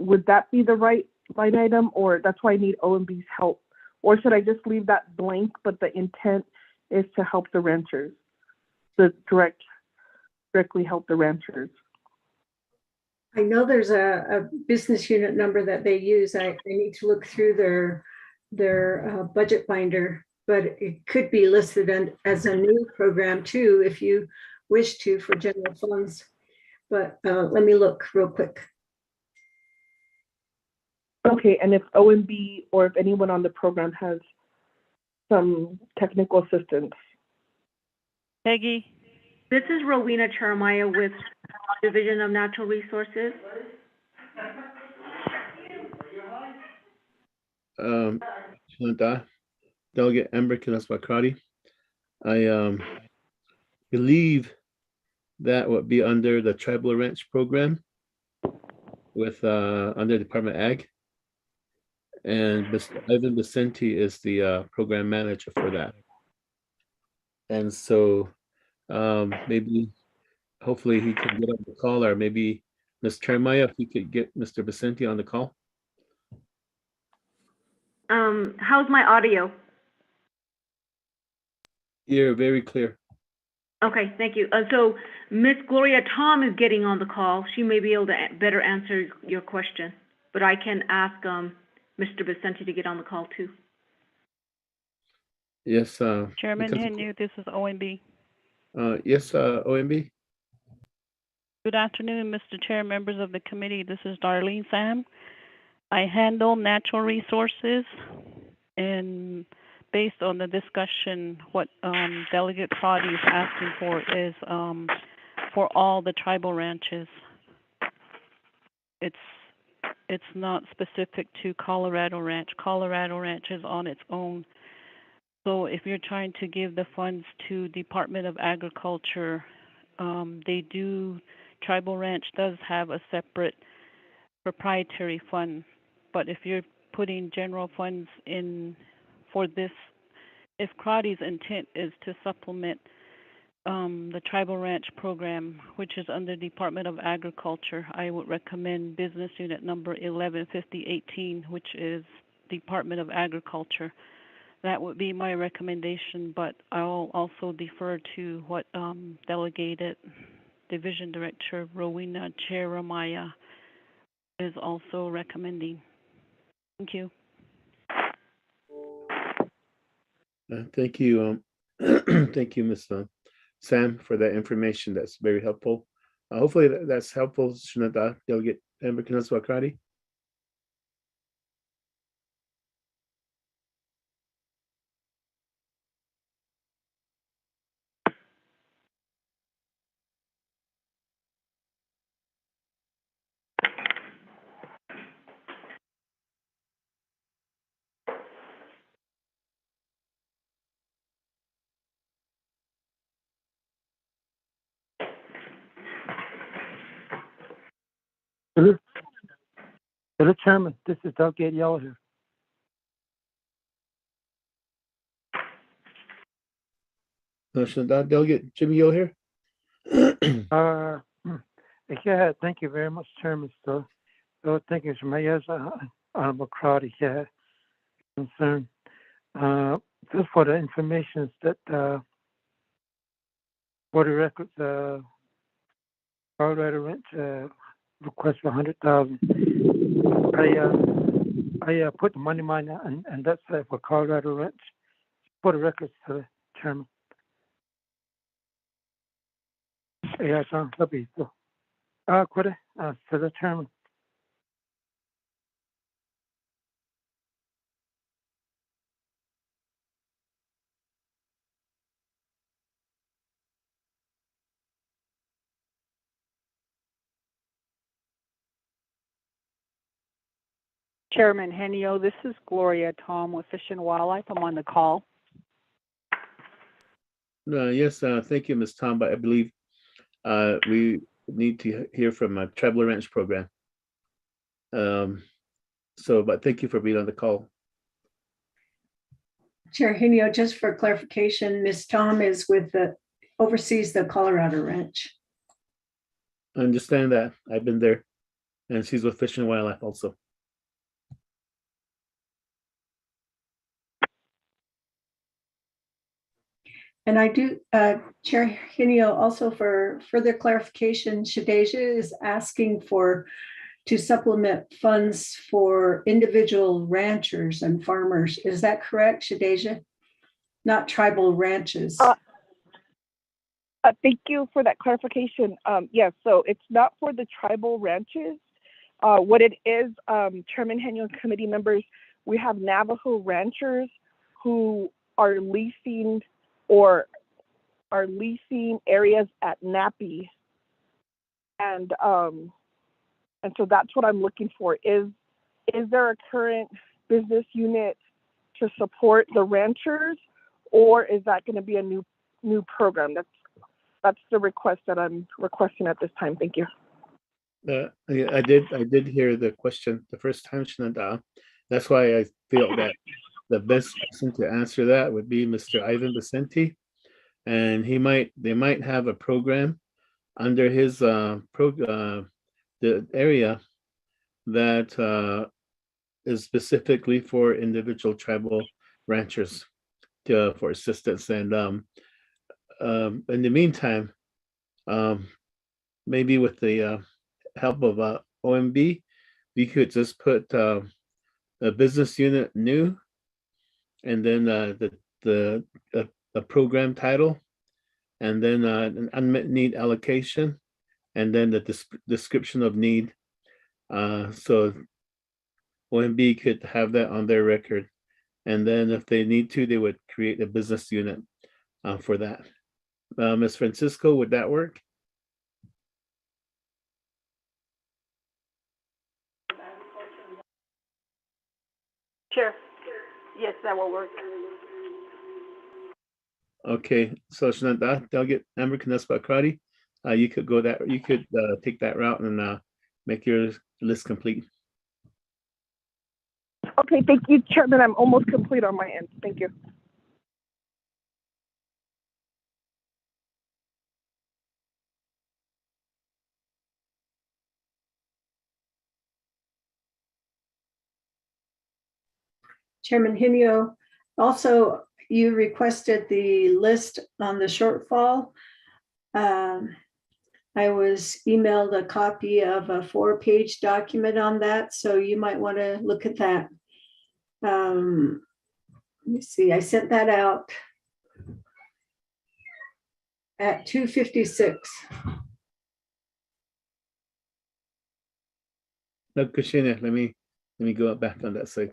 Would that be the right line item, or that's why I need OMB's help? Or should I just leave that blank, but the intent is to help the ranchers, directly help the ranchers? I know there's a business unit number that they use. I need to look through their budget binder, but it could be listed as a new program too, if you wish to, for general funds. But let me look real quick. Okay, and if OMB or if anyone on the program has some technical assistance. Peggy, this is Rowena Charamaya with Division of Natural Resources. Delegate Amber Kinas-Bakrati. I believe that would be under the Tribal Ranch program with under Department of Ag. And Mr. Ivan Vicente is the program manager for that. And so maybe, hopefully he can get on the call, or maybe Ms. Charamaya, if you could get Mr. Vicente on the call. How's my audio? You're very clear. Okay, thank you. So Miss Gloria Tom is getting on the call. She may be able to better answer your question, but I can ask Mr. Vicente to get on the call too. Yes. Chairman because- Henry, this is OMB. Yes, OMB. Good afternoon, Mr. Chair, members of the committee. This is Darlene Sam. I handle natural resources, and based on the discussion, what Delegate Crotty is asking for is for all the tribal ranches. It's not specific to Colorado Ranch. Colorado Ranch is on its own. So if you're trying to give the funds to Department of Agriculture, Tribal Ranch does have a separate proprietary fund. But if you're putting general funds in for this, if Crotty's intent is to supplement the Tribal Ranch program, which is under Department of Agriculture, I would recommend business unit number 115018, which is Department of Agriculture. That would be my recommendation, but I'll also defer to what Delegated Division Director Rowena Jeremiah is also recommending. Thank you. Thank you. Thank you, Ms. Sam, for that information. That's very helpful. Hopefully that's helpful, Shinada, Delegate Member Knazwa Crotty. Hello, Chairman. This is Delegate Yellow here. Shinada, Delegate Jimmy Yo here. Yeah, thank you very much, Chairman. So thank you, Shemaya, Honorable Crowdy, yeah, concern. Just for the information that for the records, Colorado Ranch request for 100,000. I put the money mine and that's for Colorado Ranch for the records, Chairman. Yeah, that'll be so. Quite to the Chairman. Chairman Henio, this is Gloria Tom with Fish and Wildlife. I'm on the call. Yes, thank you, Ms. Tom, but I believe we need to hear from a Tribal Ranch program. But thank you for being on the call. Chair Henio, just for clarification, Ms. Tom is oversees the Colorado Ranch. I understand that. I've been there, and she's with Fish and Wildlife also. And I do, Chair Henio, also for further clarification, Shadeja is asking to supplement funds for individual ranchers and farmers. Is that correct, Shadeja? Not tribal ranches. Thank you for that clarification. Yes, so it's not for the tribal ranches. What it is, Chairman Henio and committee members, we have Navajo ranchers who are leasing areas at Nappy, and so that's what I'm looking for. Is there a current business unit to support the ranchers, or is that going to be a new program? That's the request that I'm requesting at this time. Thank you. I did hear the question the first time, Shinada. That's why I feel that the best person to answer that would be Mr. Ivan Vicente, and they might have a program under his the area that is specifically for individual tribal ranchers for assistance. And in the meantime, maybe with the help of OMB, we could just put a business unit new, and then the program title, and then an unmet need allocation, and then the description of need. So OMB could have that on their record. And then if they need to, they would create a business unit for that. Ms. Francisco, would that work? Chair, yes, that will work. Okay, so Shananda, Delegate Amber Canespa-Crotty, you could go that, you could take that route and make your list complete. Okay, thank you, Chairman. I'm almost complete on my end. Thank you. Chairman Hinio, also you requested the list on the shortfall. I was emailed a copy of a 4-page document on that, so you might want to look at that. Let me see, I sent that out at 2:56. No, Kushina, let me go back on that side.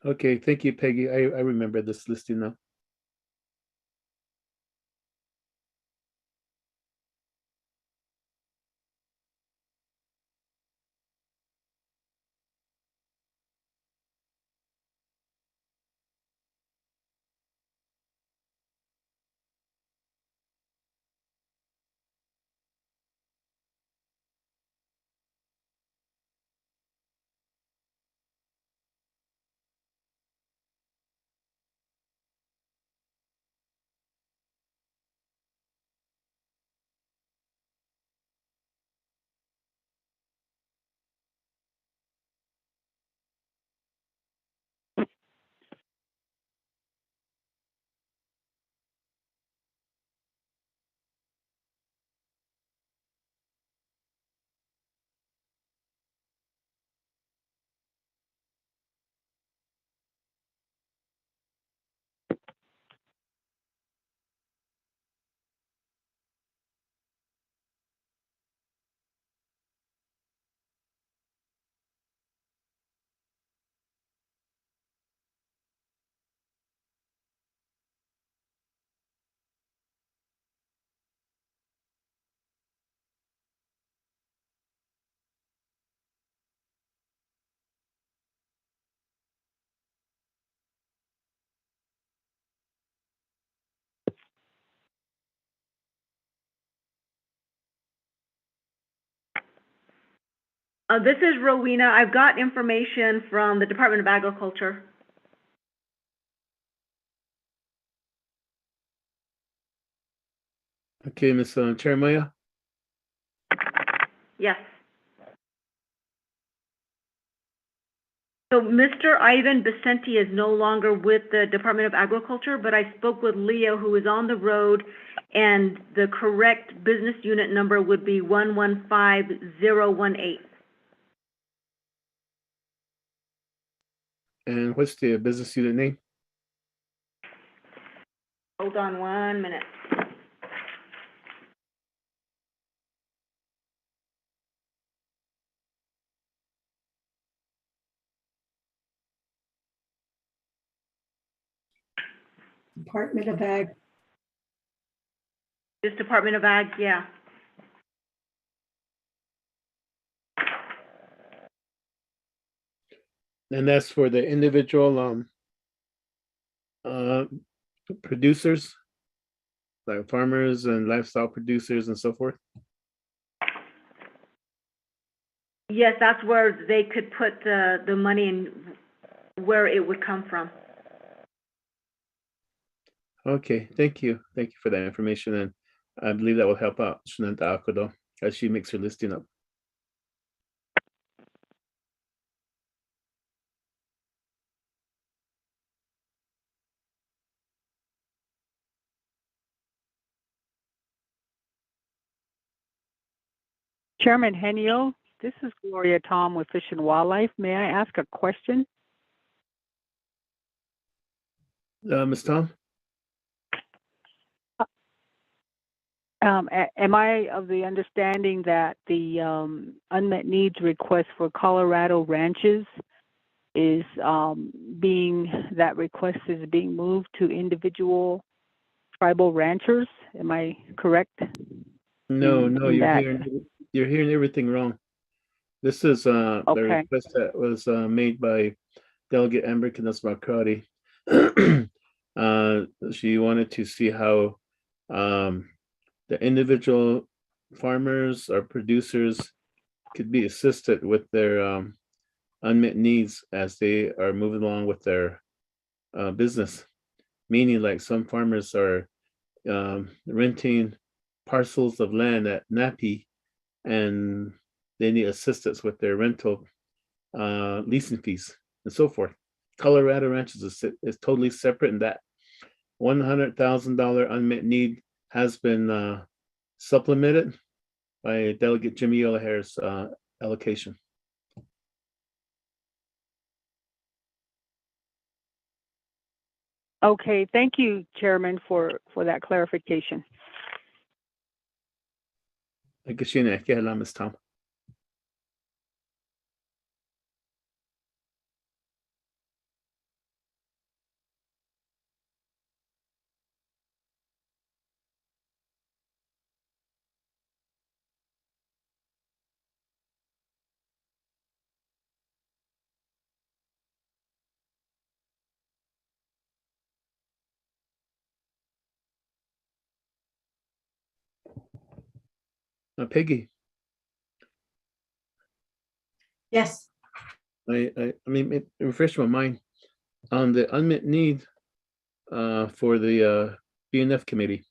Okay, thank you, Peggy. I remember this listing now. This is Rowena. I've got information from the Department of Agriculture. Okay, Ms. Cherimoya. Yes. So Mr. Ivan Vicente is no longer with the Department of Agriculture, but I spoke with Leo, who is on the road, and the correct business unit number would be 115018. And what's the business unit name? Hold on 1 minute. Department of Ag. This Department of Ag, yeah. And that's for the individual producers, like farmers and livestock producers and so forth. Yes, that's where they could put the money in, where it would come from. Okay, thank you. Thank you for that information. And I believe that will help out Shananta Akudo as she makes her listing up. Chairman Henio, this is Gloria Tom with Fish and Wildlife. May I ask a question? Ms. Tom? Am I of the understanding that the unmet needs request for Colorado ranches is that request is being moved to individual tribal ranchers? Am I correct? No, that? you're hearing everything wrong. This is the Okay. request that was made by Delegate Amber Canas-Marcrati. She wanted to see how the individual farmers or producers could be assisted with their unmet needs as they are moving along with their business. Meaning, like some farmers are renting parcels of land at Napi, and they need assistance with their rental leasing fees and so forth. Colorado ranches is totally separate, and that $100,000 unmet need has been supplemented by Delegate Jimmy O'Hare's allocation. Okay, thank you, Chairman, for that clarification. Ms. Tom. Peggy. Yes. I mean, it refreshed my mind on the unmet need for the BNF committee.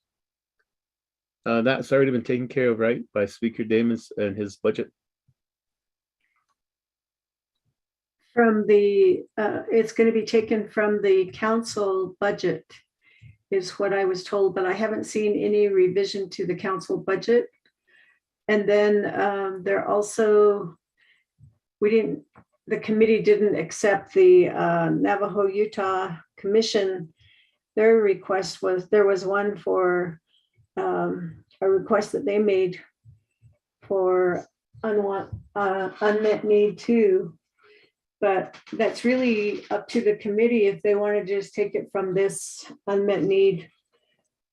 That's already been taken care of, right, by Speaker Damon's and his budget. From the, it's going to be taken from the council budget, is what I was told, but I haven't seen any revision to the council budget. And then there also, the committee didn't accept the Navajo Utah Commission. Their request was, there was one for a request that they made for unmet need too. But that's really up to the committee if they want to just take it from this unmet need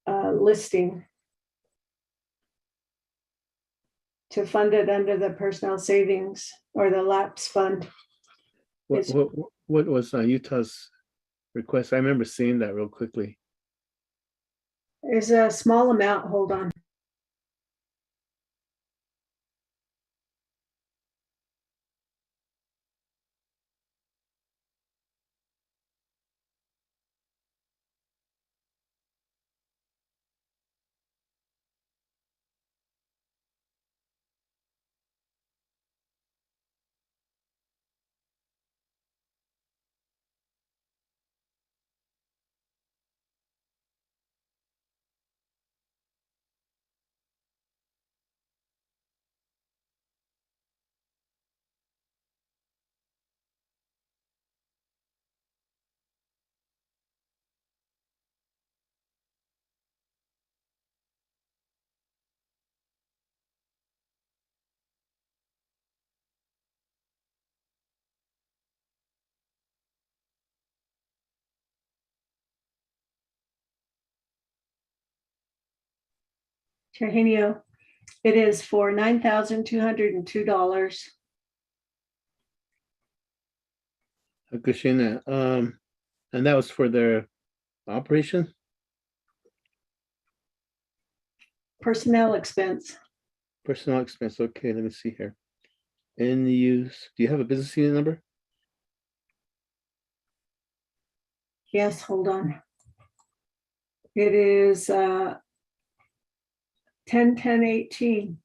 listing to fund it under the personnel savings or the Lapse fund. What was Utah's request? I remember seeing that real quickly. There's a small amount, hold on. Chair Henio, it is for $9,202. Christina, and that was for their operation? Personnel expense. Personnel expense, okay, let me see here. In use, do you have a business unit number? Yes, hold on. It is 10-10-18.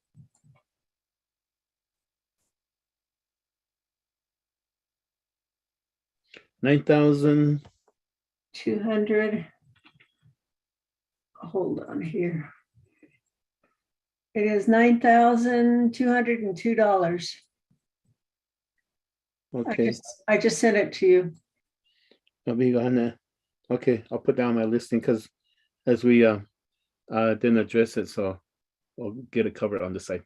$9,000. 200. Hold on here. It is $9,202. Okay. I just sent it to you. I'll be on that. Okay, I'll put down my listing because as we didn't address it, so I'll get it covered on the site.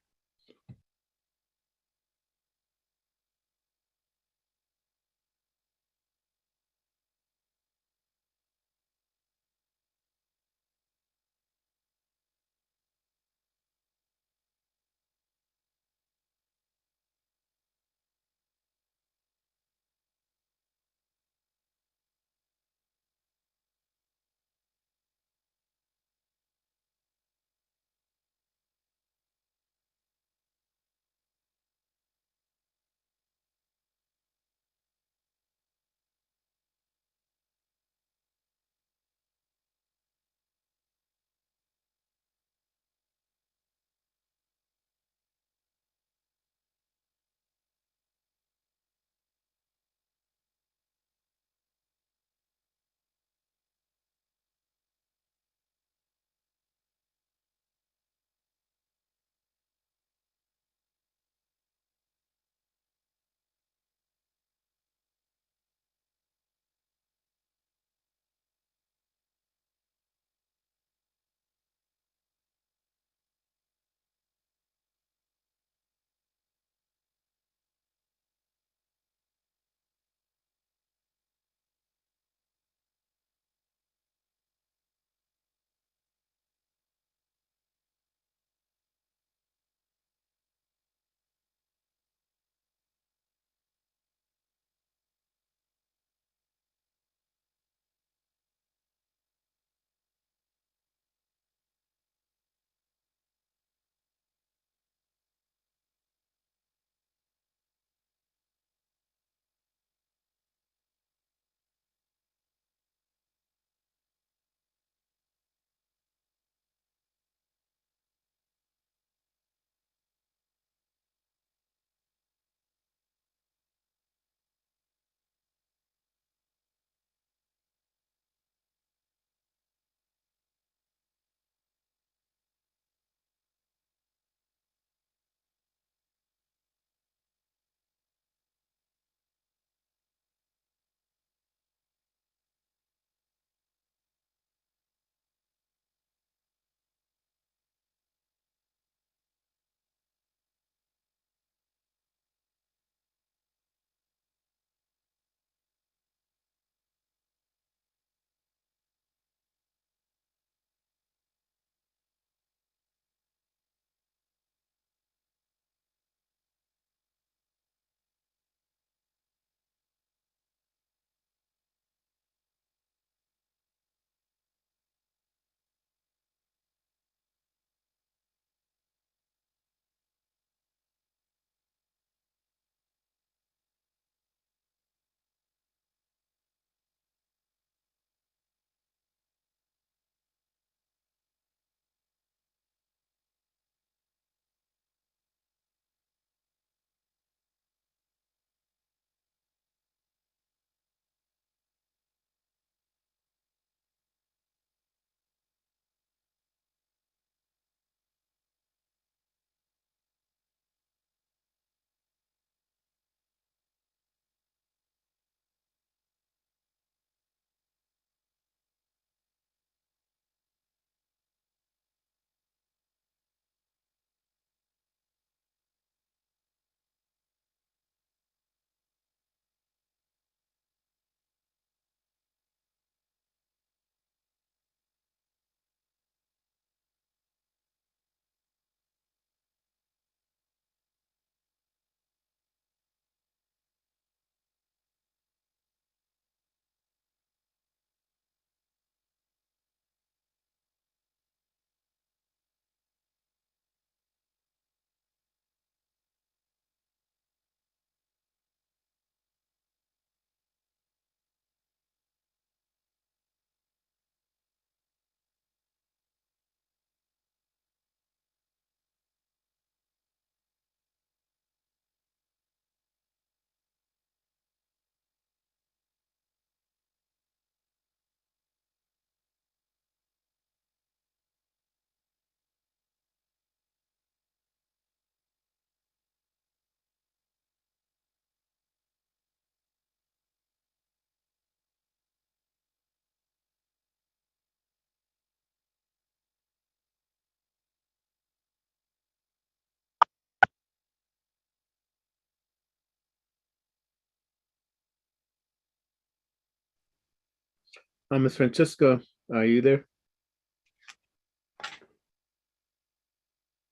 Ms. Francisco, are you there?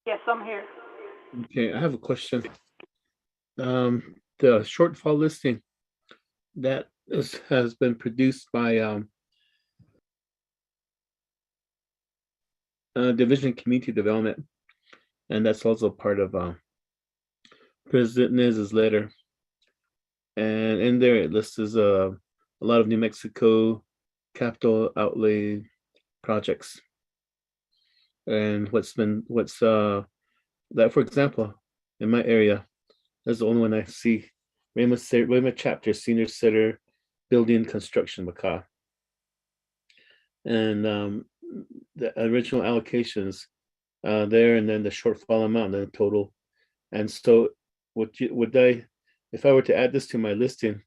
Yes, I'm here. Okay, I have a question. The shortfall listing that has been produced by Division Community Development, and that's also part of President Niz's letter. And in there it lists a lot of New Mexico capital outlay projects. And what's that, for example, in my area, that's the only one I see. Memo Chapter Senior Center Building Construction Macaw. And the original allocations there, and then the shortfall amount, and the total. And so if I were to add this to my listing,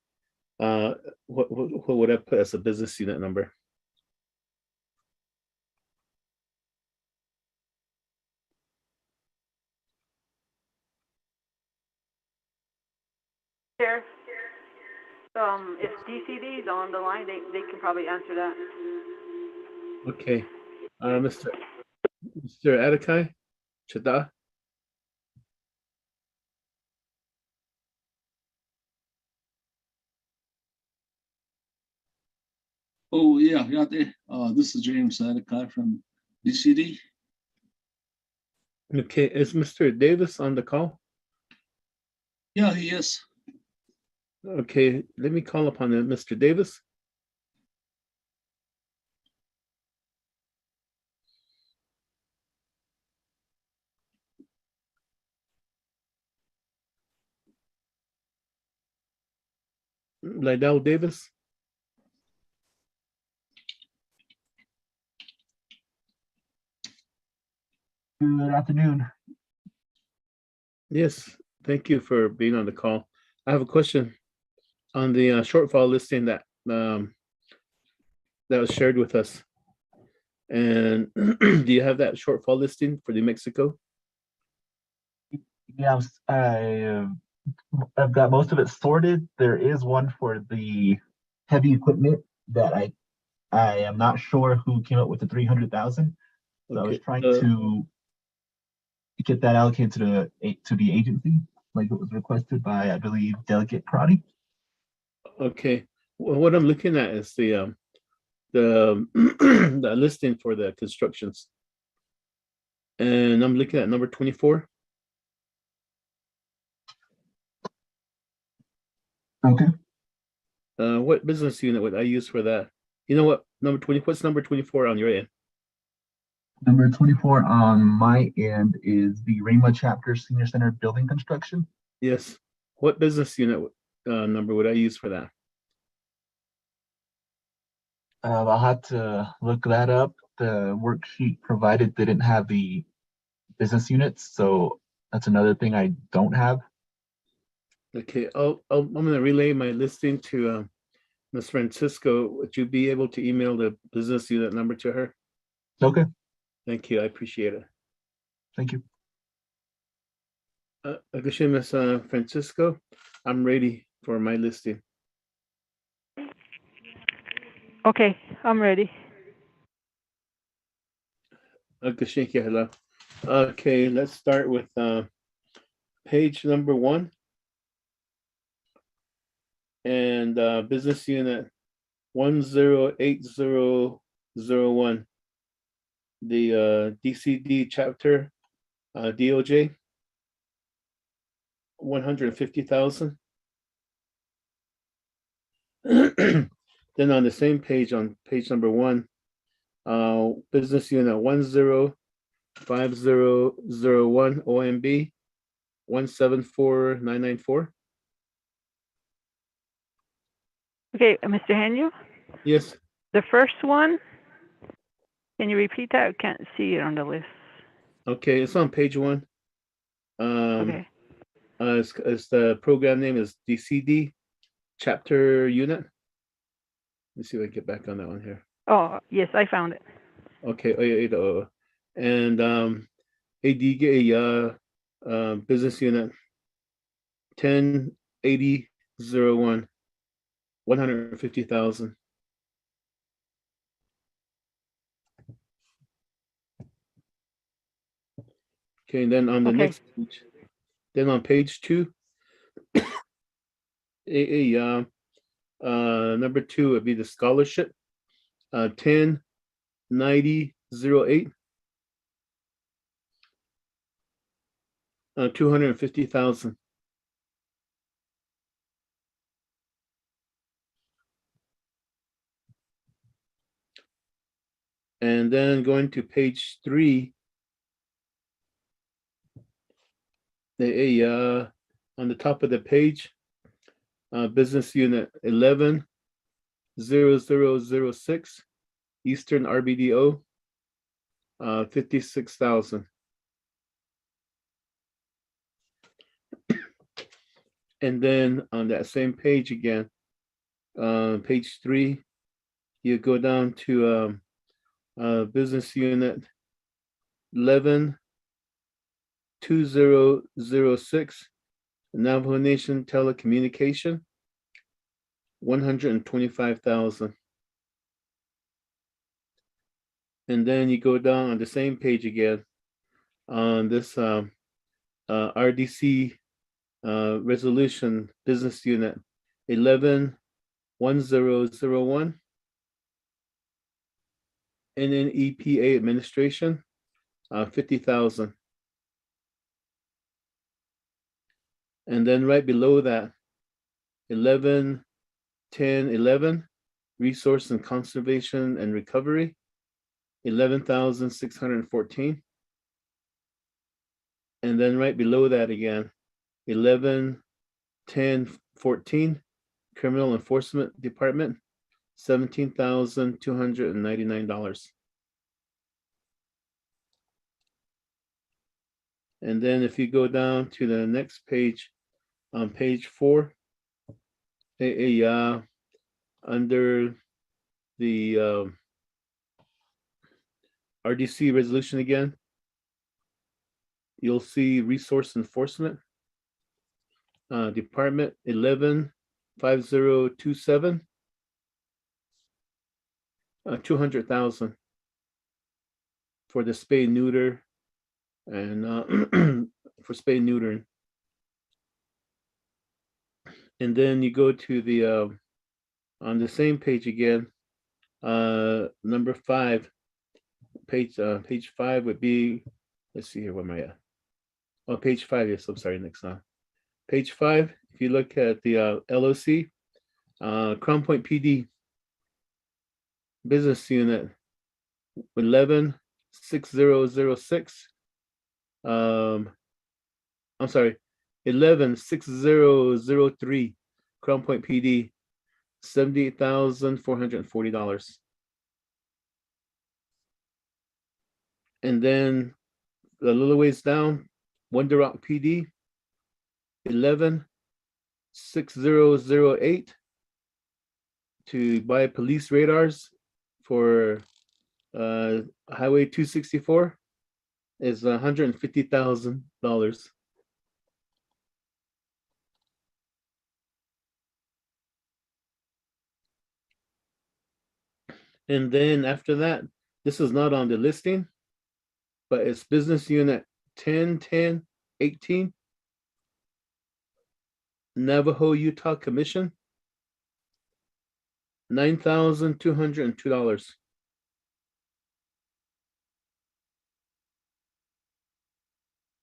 what would I put as a business unit number? Chair, if DCD is on the line, they can probably answer that. Okay, Mr. Adekai Chada. Oh, yeah. This is James Adekai from DCD. Okay, is Mr. Davis on the call? Yeah, he is. Okay, let me call upon him. Mr. Davis. Lydell Davis. Good afternoon. Yes, thank you for being on the call. I have a question on the shortfall listing that was shared with us. And do you have that shortfall listing for New Mexico? Yeah, I've got most of it sorted. There is one for the heavy equipment that I am not sure who came up with the 300,000. So I was trying to get that allocated to the agency, like it was requested by, I believe, Delegate Crotty. Okay, well, what I'm looking at is the the listing for the constructions, and I'm looking at number 24. Okay. What business unit would I use for that? You know what, what's number 24 on your end? Number 24 on my end is the Rama Chapter Senior Center Building Construction. Yes. What business unit number would I use for that? I'll have to look that up. The worksheet provided didn't have the business units, so that's another thing I don't have. Okay, I'm going to relay my listing to Ms. Francisco. Would you be able to email the business unit number to her? Okay. Thank you. I appreciate it. Thank you. Ms. Francisco, I'm ready for my listing. Okay, I'm ready. Hello. Okay, let's start with page number 1 and business unit 108001, the DCD chapter DOJ 150,000. Then on the same page, on page number 1, business unit 105001 OMB 174994. Okay, Mr. Henry? Yes. The first one, can you repeat that? I can't see it on the list. Okay, it's on page 1. Okay. It's the program name is DCD chapter unit. Let me see if I can get back on that one here. Oh, yes, I found it. Okay, and ADGA business unit 108001 150,000. Okay, then on the Okay. next page, then on page 2, number 2 would be the scholarship, 109008, 250,000. And then going to page 3, on the top of the page, business unit 110006, Eastern RBDO, 56,000. And then on that same page again, page 3, you go down to business unit 112006, Navajo Nation Telecommunication, 125,000. And then you go down on the same page again on this RDC resolution business unit 111001, NNEPA administration, 50,000. And then right below that, 111011, resource and conservation and recovery, 11,614. And then right below that again, 111014, criminal enforcement department, $17,299. And then if you go down to the next page, on page 4, under the RDC resolution again, you'll see resource enforcement department 115027, 200,000 for the spay neuter and for spay neutering. And then you go to the on the same page again, number 5, page 5 would be, let's see here, where am I at? Oh, page 5, yes, I'm sorry, next on. Page 5, if you look at the LOC, Crown Point PD, business unit 116006, I'm sorry, 116003, Crown Point PD, $78,440. And then a little ways down, Wonder Rock PD, 116008, to buy police radars for Highway 264 is $150,000. And then after that, this is not on the listing, but it's business unit 101018, Navajo Utah Commission, $9,202.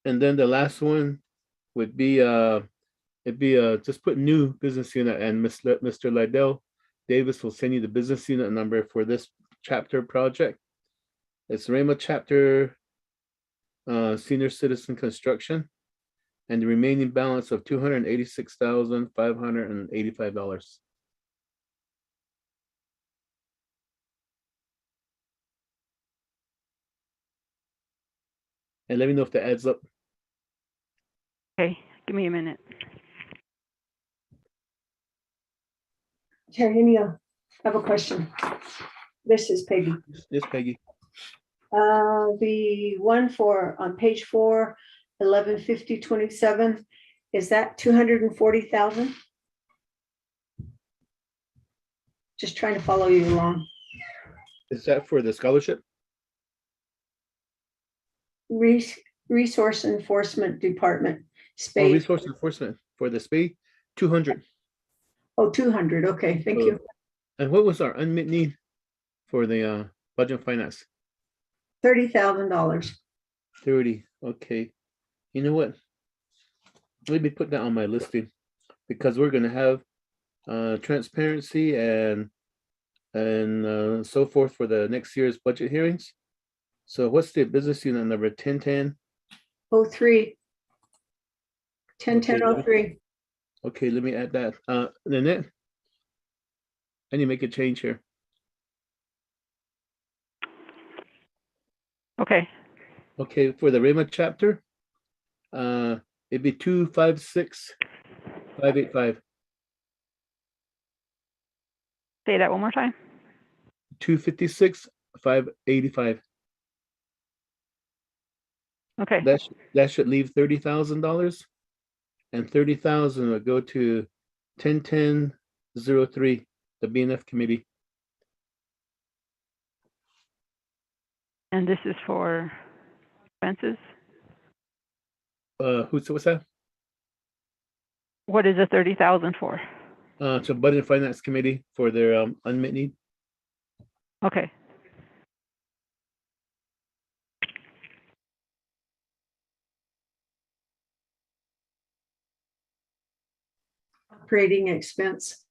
And then the last one would be just put new business unit, and Mr. Liddell Davis will send you the business unit number for this chapter project. It's Rama chapter senior citizen construction, and the remaining balance of $286,585. And let me know if that adds up. Okay, give me a minute. Chair Henia, I have a question. This is Peggy. Yes, Peggy. The one for on page 4, 115027, is that 240,000? Just trying to follow you along. Is that for the scholarship? Resource Enforcement Department, Oh, spade. resource enforcement for the spade, 200. Oh, 200. Okay, thank you. And what was our unmet need for the budget and finance? $30,000. 30. Okay. You know what? Let me put that on my listing because we're going to have transparency and so forth for the next year's budget hearings. So what's the business unit number 1010? 03. Okay, 101003. Okay, let me add that. Nanette, I need to make a change here. Okay. Okay, for the Rema chapter, it'd be 256,585. Say that one more time. 256,585. Okay. That should leave $30,000, and 30,000 will go to 101003, the BNF committee. And this is for expenses? What's that? What is the 30,000 for? To Budget and Finance Committee for their unmet need. Okay. Operating expense.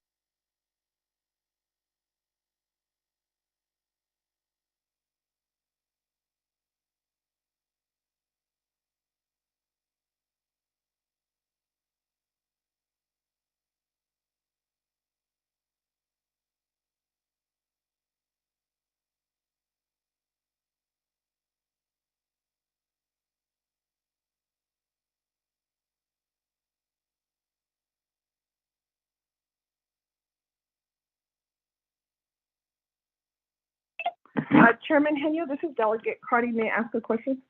Chairman Henyo, this is Delegate Cardi. May I ask a question?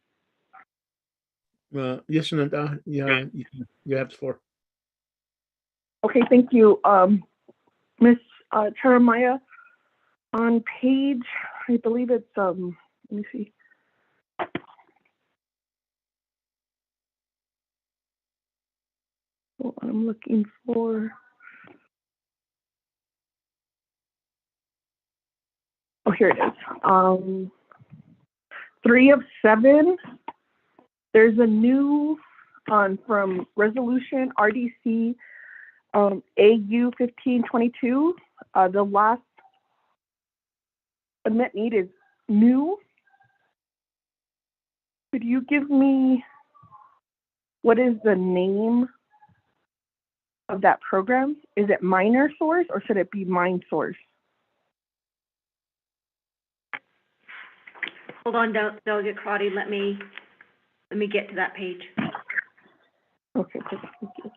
Yes, Shananta, yeah, you have the floor. Okay, thank you. Ms. Jeremiah, on page, I believe it's, let me see. What I'm looking for. Oh, here it is. 3 of 7. There's a new from resolution RDC AU 1522. The last unmet need is new. Could you give me what is the name of that program? Is it Minor Source or should it be Mind Source? Hold on, Delegate Crotty. Let me get to that page. Okay, perfect. Thank you.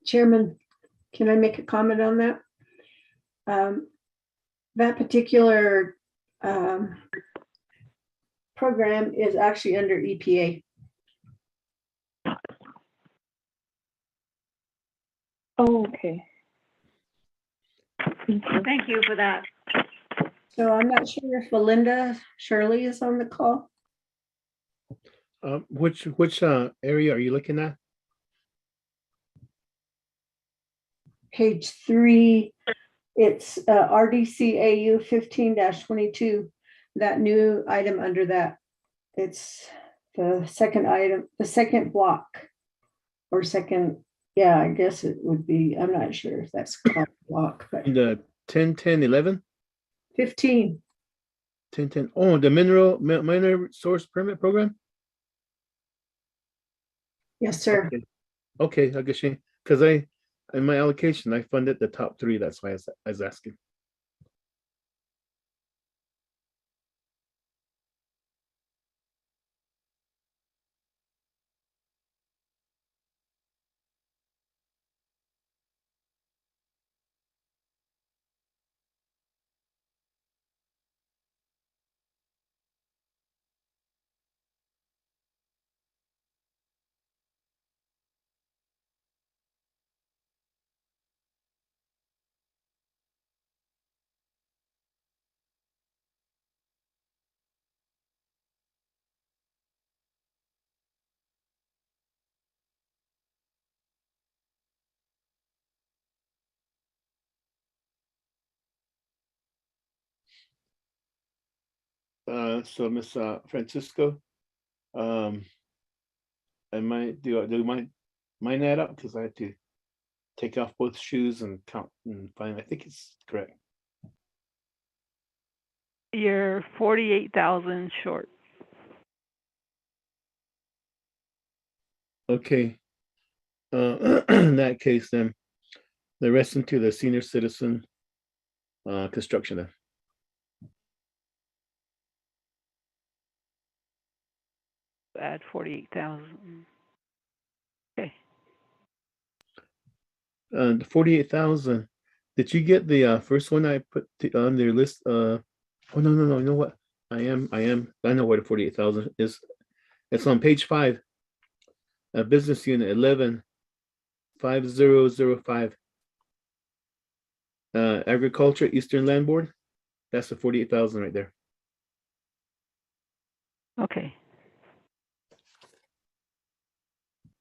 Chairman, can I make a comment on that? That particular program is actually under EPA. Oh, okay. Thank you for that. So I'm not sure if Belinda Shirley is on the call. Which area are you looking at? Page 3, It's RDCAU 15-22, that new item under that. It's the second item, the second block or second, yeah, I guess it would be, I'm not sure if that's called block, but The 10, 10, 11, 15. 10, 10. Oh, the minor source permit program? Yes, sir. Okay, I guess because in my allocation, I funded the top three. That's why I was asking. So Miss Francisco, I might do mine add up because I had to take off both shoes and count and find. I think it's correct. You're 48,000 short. Okay. In that case, then the rest into the senior citizen construction. Then. Add 48,000. Okay. 48,000. Did you get the first one I put on their list? Oh no. You know what? I know where the 48,000 is. It's on page 5. Business unit 11-5005. Agriculture Eastern Land Board. That's the 48,000 right there. Okay.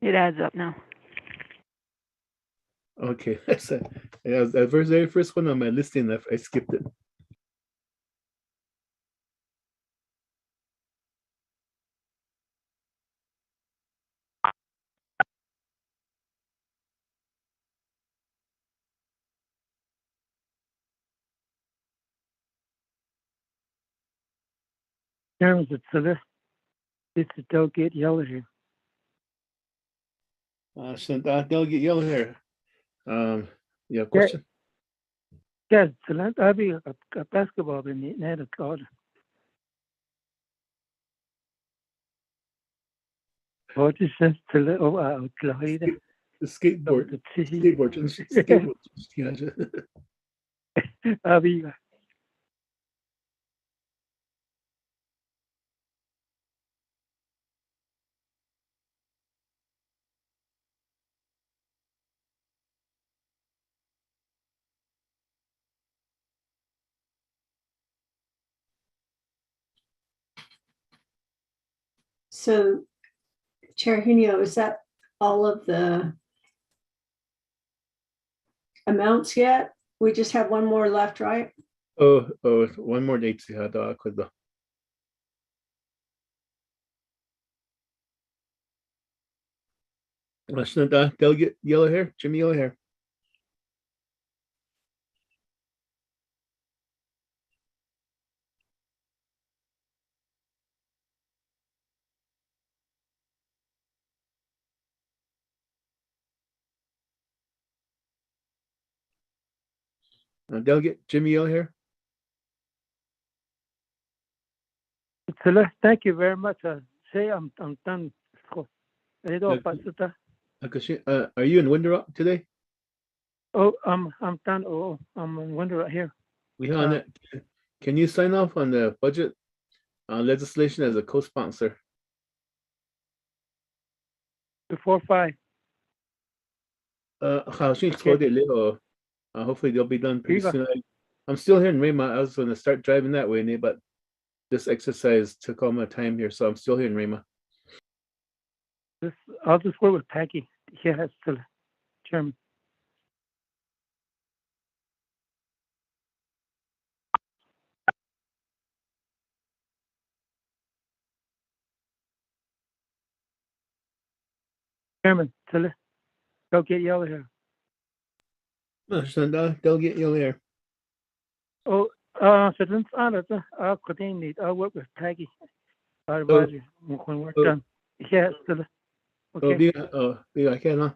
It adds up now. Okay, that's it. Yeah, the very first one on my listing. I skipped it. Chairman, it's a delegate yellow here. Delegate Yellow here. You have a question? Yes, I'll be a basketball in the net of God. What is this? The skateboard. Skateboard. So Chair Henio, is that all of the amounts yet? We just have one more left, right? Oh, one more date. Delegate Yellow hair, Jimmy Yellow hair. Delegate Jimmy Yellow hair. Thank you very much. Say I'm done. Are you in Window Rock today? Oh, I'm done. Oh, I'm in Window Rock here. Can you sign off on the budget legislation as a co-sponsor? Before 5. Hopefully they'll be done pretty soon. I'm still here in Rema. I was going to start driving that way, but this exercise took all my time here, so I'm still here in Rema. I'll just work with Peggy. Yeah, that's the chairman. Chairman, don't get yellow here. Shanada, delegate Yolair. Oh, since I'll coordinate. I'll work with Peggy, our Oh, advisor, when we're oh, done. Yes, okay. Biga Kena.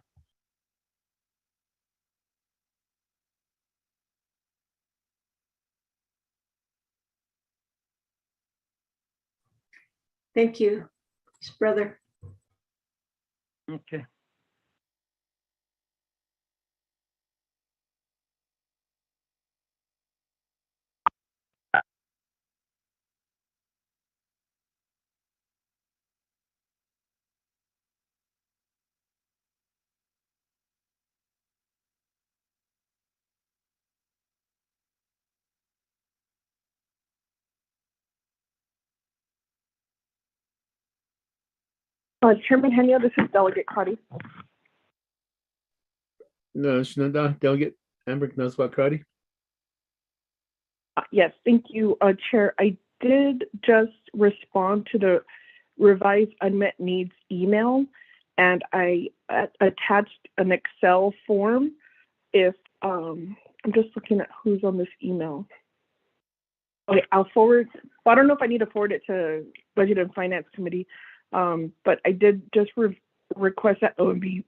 Thank you, his brother. Okay. Chairman Henio, this is Delegate Cardi. No, Shanada, delegate Amber Knowles-Watt Karate. Yes, thank you, Chair. I did just respond to the revised unmet needs email, and I attached an Excel form. If I'm just looking at who's on this email. Okay, I'll forward. Well, I don't know if I need to forward it to Budget and Finance Committee, but I did just request that OMB,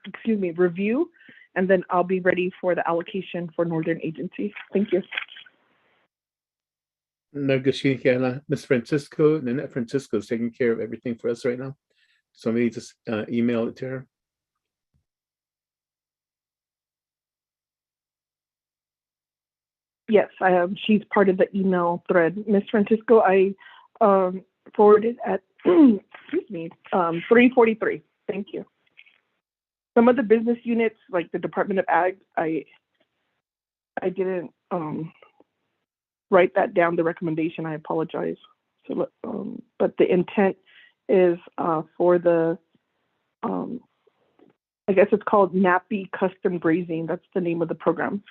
excuse me, review, and then I'll be ready for the allocation for Northern Agency. Thank you. Nagashini Kena. Miss Francisco, Nanette Francisco is taking care of everything for us right now. Somebody just email it to her. Yes, I am. She's part of the email thread. Ms. Francisco, I forwarded at, excuse me, 3:43. Thank you. Some of the business units, like the Department of Ag, I didn't write that down, the recommendation. I apologize. So, but the intent is for the, I guess it's called Nappy Custom Grazing. That's the name of the program.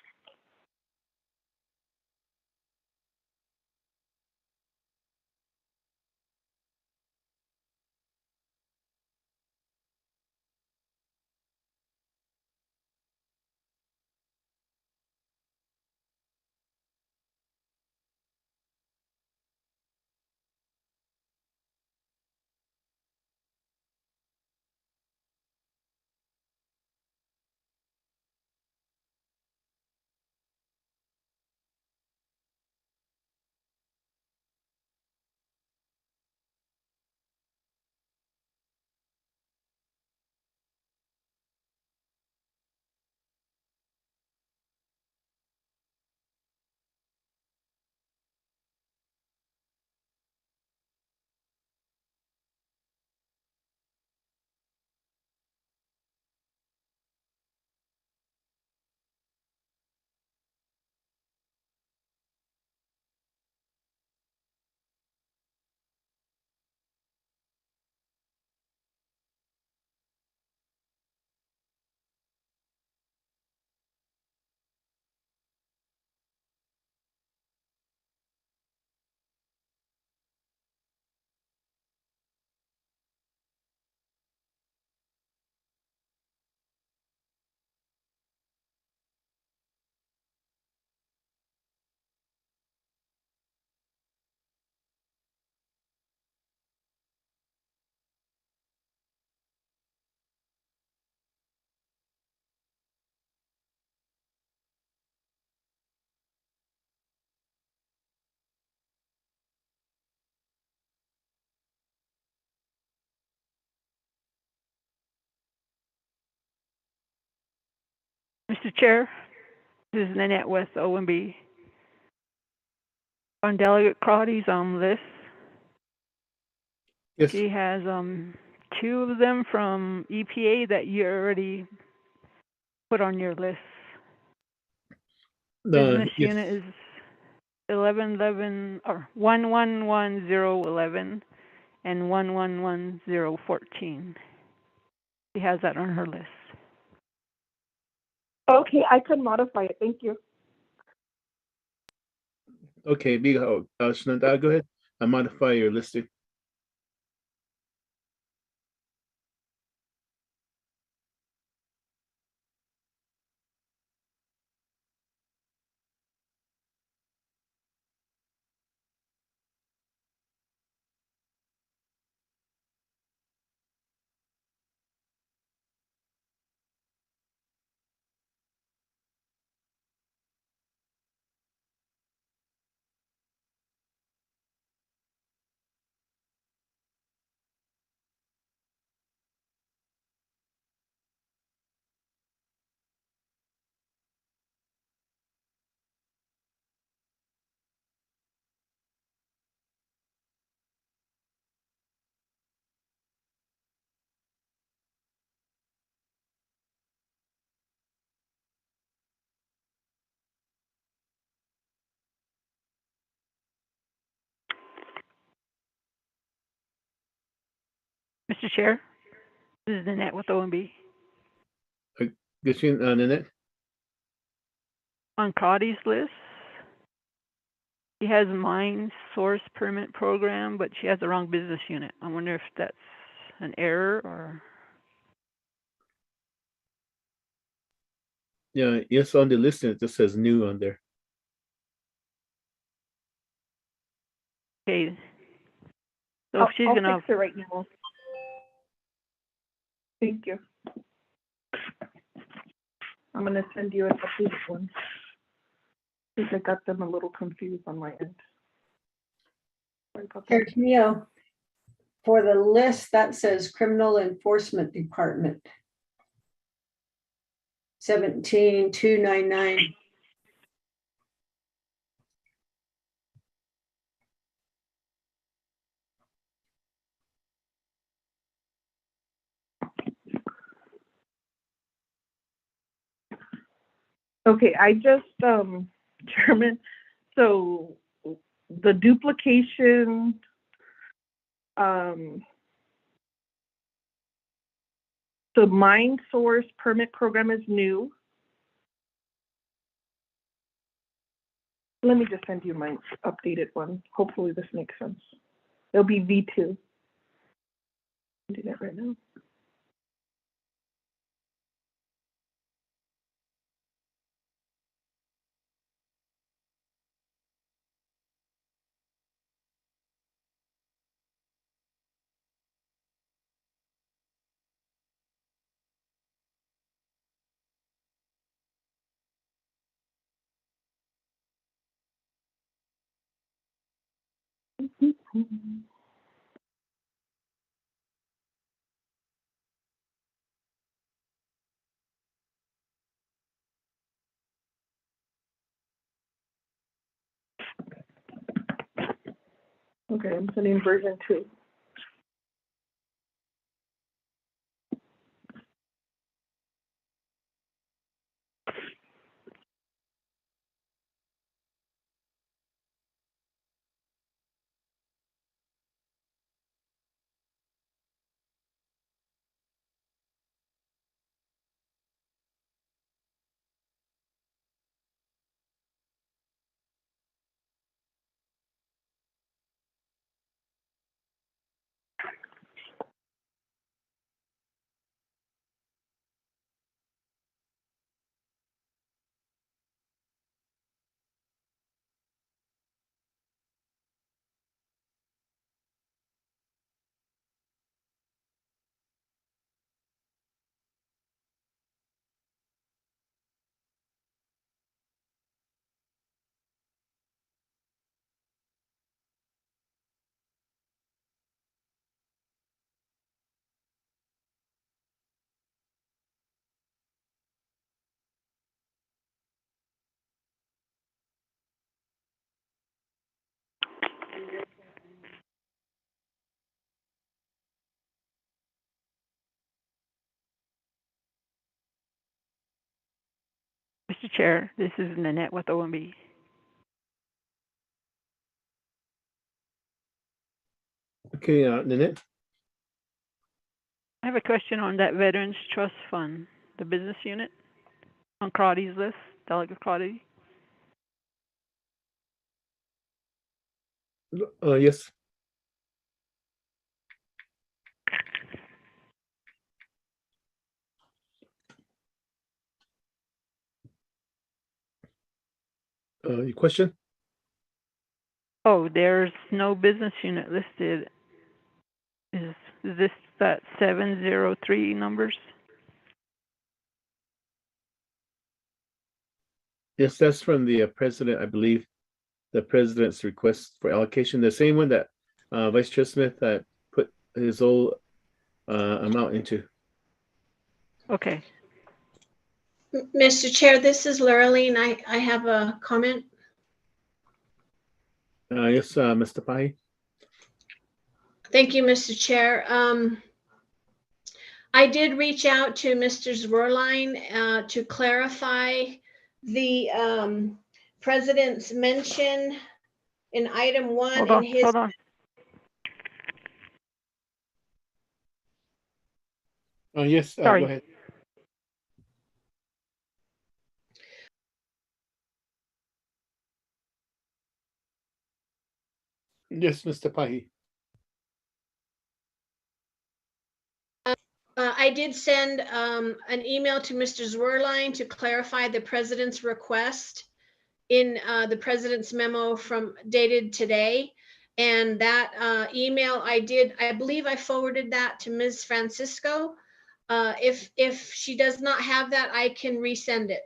Mr. Chair, this is Nanette with OMB. On Delegate Crotty's list, yes. She has two of them from EPA that you already put on your list. Business Yes. unit is 1111 or 111011 and 111014. She has that on her list. Okay, I could modify it. Thank you. Okay, Biga, Shanada, go ahead. I modify your listing. Mr. Chair, this is Nanette with OMB. Good evening, Nanette. On Crotty's list, she has mine source permit program, but she has the wrong business unit. I wonder if that's an error or. Yeah, yes, on the list it just says new on there. Okay. So if she's I'll gonna. fix it right now. Thank you. I'm gonna send you an updated one. I think I got them a little confused on my end. Sorry about Chair that. Camille, for the list that says Criminal Enforcement Department. 17299. Okay, I just, Chairman, so the duplication, the mine source permit program is new. Let me just send you my updated one. Hopefully this makes sense. It'll be V2. I'll do that right now. Okay, I'm sending version 2. Mr. Chair, this is Nanette with OMB. Okay, Nanette. I have a question on that Veterans Trust Fund, the business unit on Crotty's list, Delegate Crotty. Yes. Your question? Oh, there's no business unit listed. Is this that 703 numbers? Yes, that's from the president, I believe. The president's request for allocation, the same one that Vice Chair Smith put his whole amount into. Okay. Mr. Chair, this is Lurleen. I have a comment. Yes, Mr. Pai. Thank you, Mr. Chair. I did reach out to Mr. Zwerlein to clarify the president's mention in item 1 Hold on, in his. hold on. Oh, yes, go Sorry. ahead. Yes, Mr. Pahi. I did send an email to Mr. Zwerline to clarify the president's request in the president's memo from dated today. And that email I believe I forwarded that to Ms. Francisco. If she does not have that, I can resend it.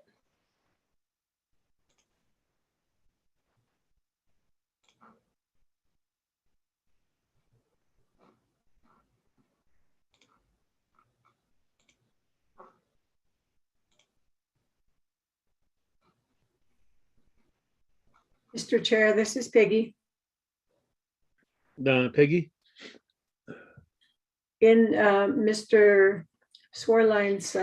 Mr. Chair, this is Peggy. Peggy? In Mr. Swarline's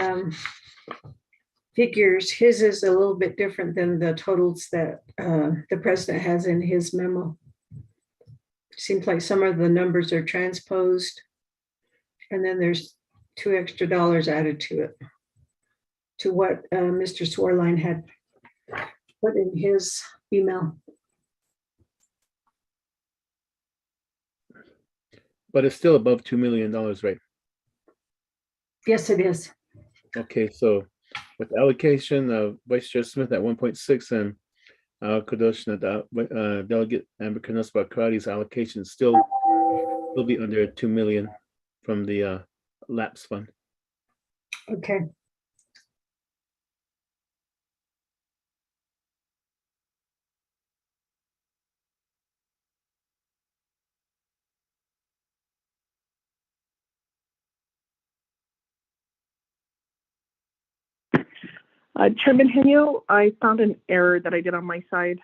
figures, his is a little bit different than the totals that the president has in his memo. Seems like some of the numbers are transposed, and then there's $2 extra added to it, to what Mr. Swarline had put in his email. But it's still above $2 million, right? Yes, it is. Okay, so with the allocation of Vice Chair Smith at 1.6 and Kadosh, Delegate Amber Karadi's allocation still will be under 2 million from the Lapse fund. Okay. Chairman Henio, I found an error that I did on my side.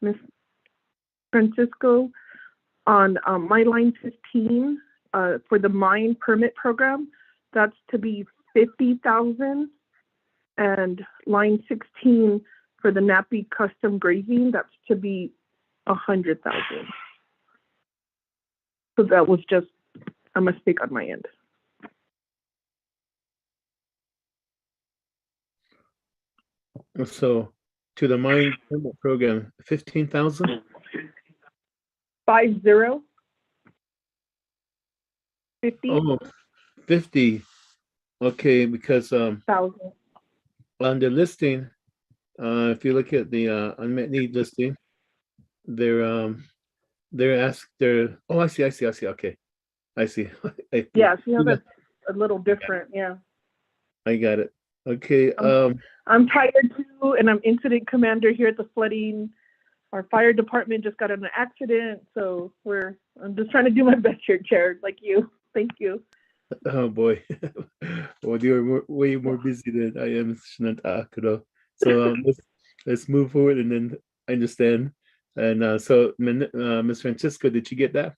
Ms. Francisco, on my line 15, for the mine permit program, that's to be 50,000, and line 16 for the Nappy custom grazing, that's to be 100,000. So that was just a mistake on my end. So to the mine permit program, 15,000? 50. 50. Oh, 50. Okay, because thousand. on the listing, if you look at the unmet need listing, they're asked oh, I see. Okay, I see. Yeah, see how that's a little different. Yeah. I got it. Okay. I'm tired too, and I'm incident commander here at the flooding. Our fire department just got in an accident, so I'm just trying to do my best here, Chair, like you. Thank you. Oh boy. Well, you're way more busy than I am, Shananta Akuro. So let's move forward, and then I understand. And so, Ms. Francisco, did you get that?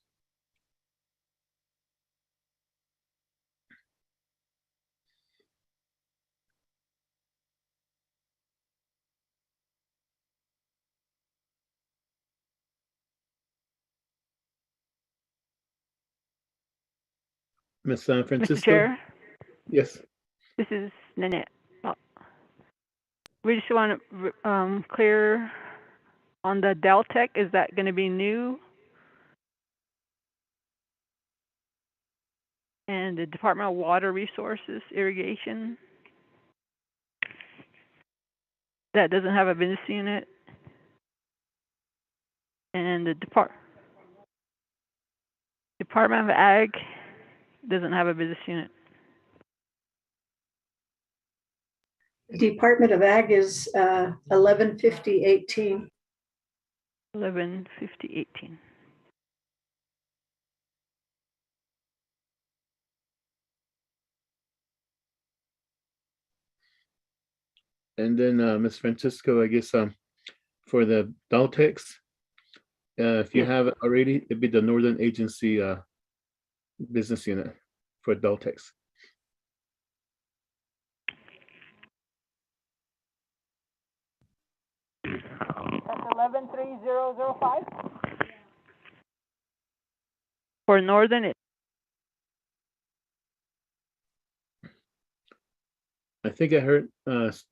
Ms. Francisco? Mr. Chair, Yes. this is Nanette. We just want to clear on the Deltec. Is that going to be new? And the Department of Water Resources Irrigation, that doesn't have a business unit. And the Department of Ag doesn't have a business unit. Department of Ag is 115018. 115018. And then Ms. Francisco, I guess for the Daltex, if you have it already, it'd be the Northern Agency business unit for Daltex. That's 113005. For Northern, I think I heard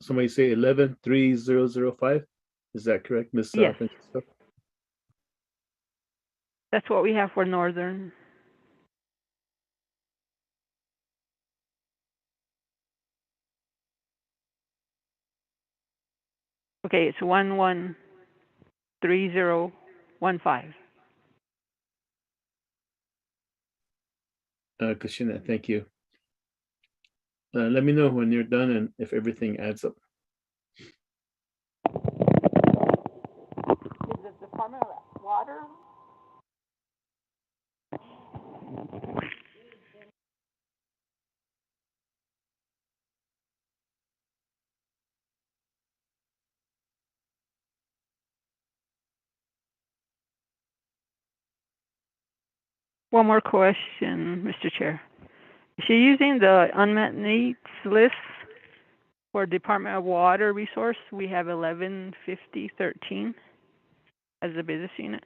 somebody say 113005. Is that correct, Ms. Yes. Francisco? That's what we have for Northern. Okay, it's 113015. Kashina, thank you. Let me know when you're done and if everything adds up. Is the Department of Water? One more question, Mr. Chair. Is she using the unmet needs list for Department of Water Resource? We have 115013 as a business unit.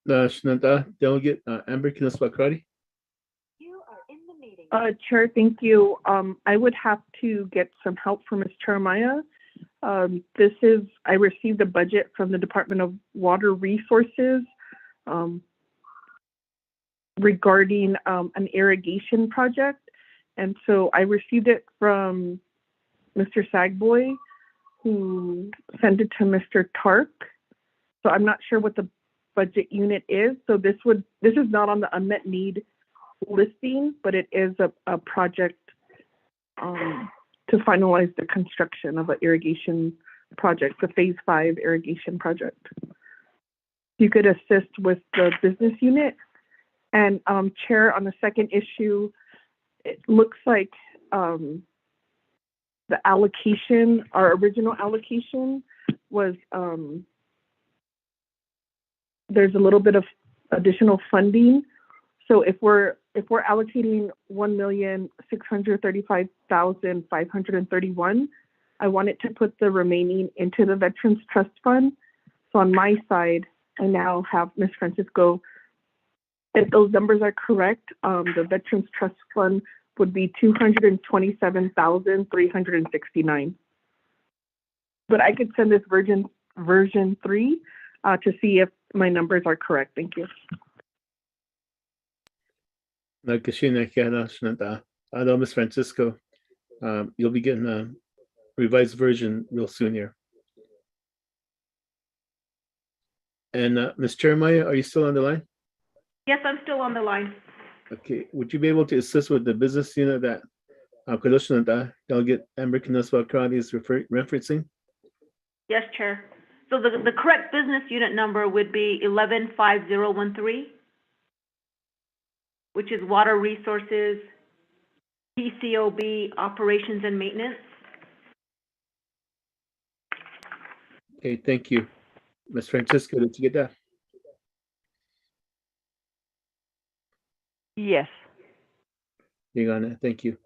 Shananta, Delegate Amber Kinoswakrati. Chair, thank you. I would have to get some help from Ms. Jeremiah. I received a budget from the Department of Water Resources regarding an irrigation project. And so I received it from Mr. Sagboy, who sent it to Mr. Tark. So I'm not sure what the budget unit is. So this is not on the unmet need listing, but it is a project to finalize the construction of an irrigation project, the Phase 5 irrigation project. You could assist with the business unit. And Chair, on the second issue, it looks like the allocation, our original allocation was, there's a little bit of additional funding. So if we're allocating 1,635,531, I wanted to put the remaining into the Veterans Trust Fund. So on my side, I now have Ms. Francisco. If those numbers are correct, the Veterans Trust Fund would be 227,369. But I could send this version 3 to see if my numbers are correct. Thank you. Ms. Francisco, you'll be getting a revised version real soon here. And Ms. Jeremiah, are you still on the line? Yes, I'm still on the line. Okay, would you be able to assist with the business unit that Delegate Amber Kinoswakrati is referencing? Yes, Chair. So the correct business unit number would be 115013, which is Water Resources, PCOB, Operations and Maintenance. Okay, thank you. Ms. Francisco, did you get that? Yes. You got it. Thank you.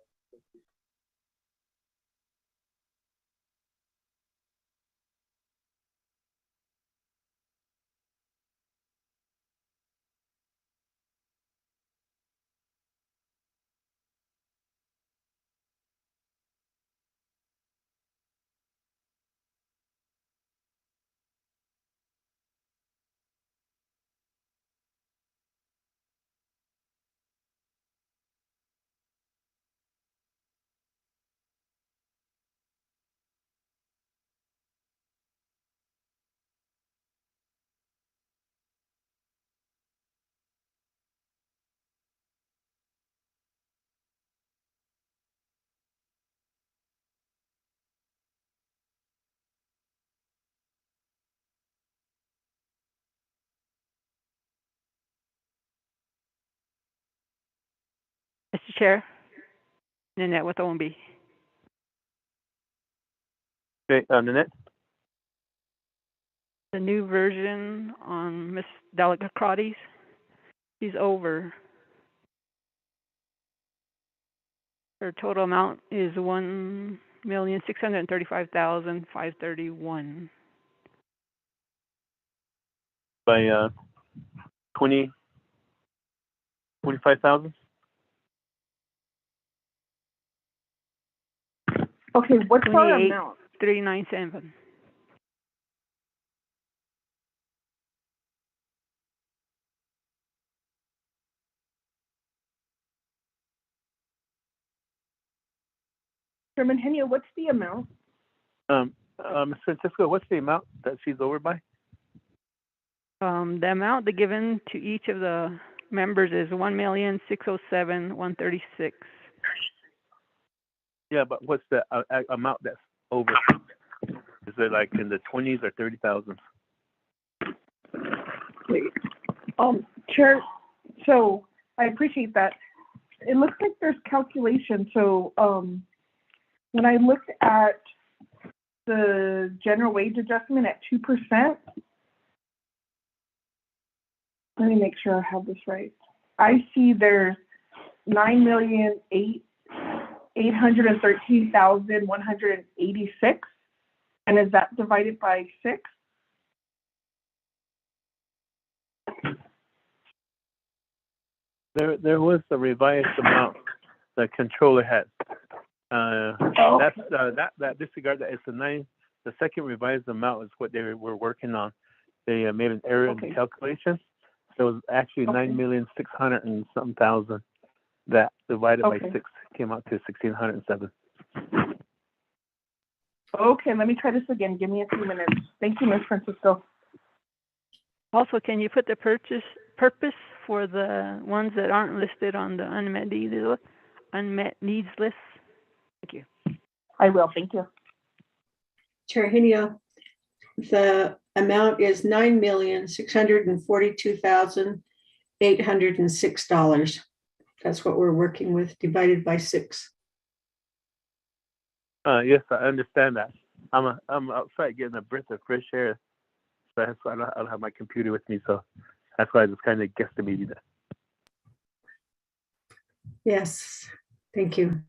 Mr. Chair, Nanette with OMB. Okay, Nanette? The new version on Ms. Delegate Crotty's, she's over. Her total amount is 1,635,531. by 25,000. Okay, what's our 28, amount? 397. Chairman Henia, what's the amount? Ms. Francisco, what's the amount that she's over by? The amount given to each of the members is 1,607,136. Yeah, but what's the amount that's over? Is it like in the 20s or 30,000? Chair, so I appreciate that. It looks like there's calculation. So when I looked at the general wage adjustment at 2%, let me make sure I have this right. I see there's 9,813,186, and is that divided by 6? There was a revised amount the controller had. That's that disregard that. It's the second revised amount is what they were working on. They made an error in the calculation. So it was actually 9,600,000 and something thousand. That divided by 6 came out to 1,607. Okay, let me try this again. Give me a few minutes. Thank you, Ms. Francisco. Also, can you put the purpose for the ones that aren't listed on the unmet needs list? Thank you. I will. Thank you. Chair Henia, the amount is $9,642,806. That's what we're working with, divided by 6. Yes, I understand that. I'm outside getting a breath of fresh air, so that's why I don't have my computer with me. So that's why I just kind of guesstimated that. Yes, thank you.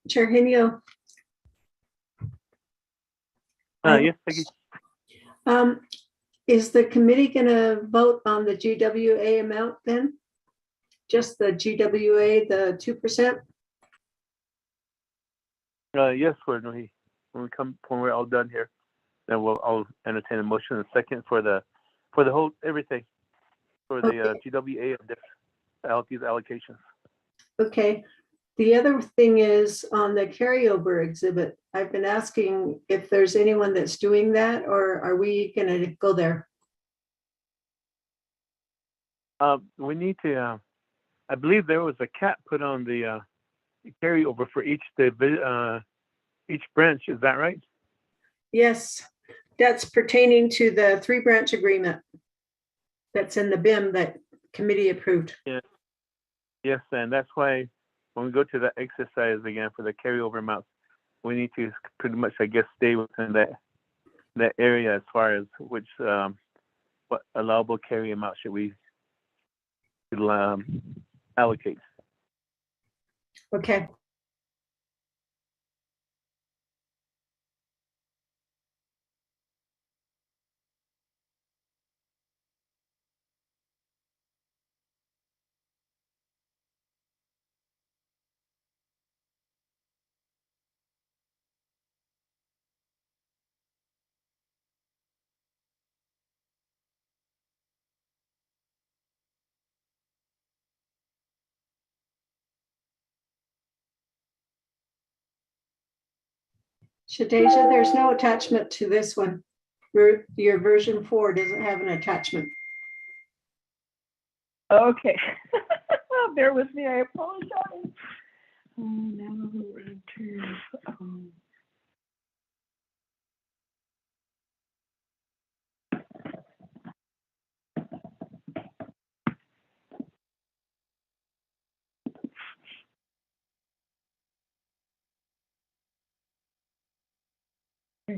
Chair Henia. Yes, thank you. Is the committee going to vote on the GWA amount then? Just the GWA, the 2%? Yes, when we're all done here, then I'll entertain a motion in a second for the whole everything for the GWA and these allocations. Okay. The other thing is on the carryover exhibit. I've been asking if there's anyone that's doing that, or are we going to go there? We need to. I believe there was a cap put on the carryover for each branch. Is that right? Yes, that's pertaining to the 3-branch agreement that's in the BIM that committee approved. Yeah. Yes, and that's why when we go to that exercise again for the carryover amounts, we need to pretty much, I guess, stay within that area as far as which what allowable carry amount should we allocate. Okay. Shadeja, there's no attachment to this one. Your version 4 doesn't have an attachment. Okay. Bear with me. I apologize. Now enters. All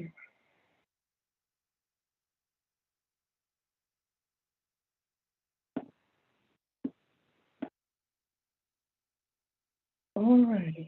righty.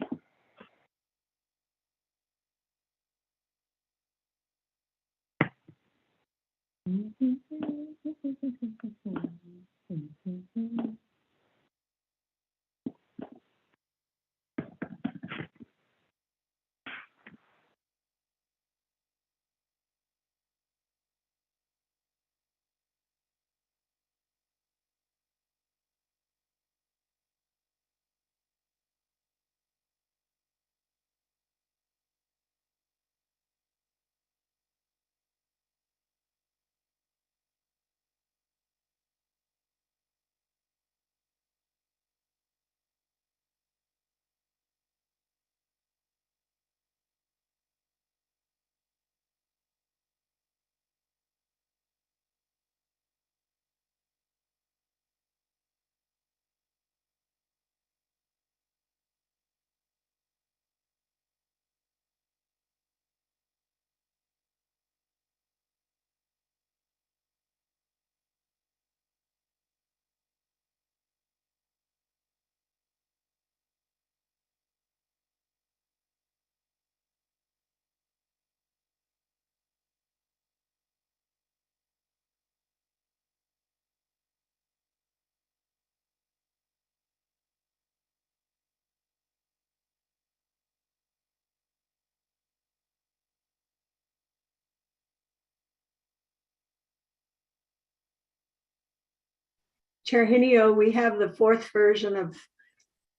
Chair Hinio, we have the fourth version of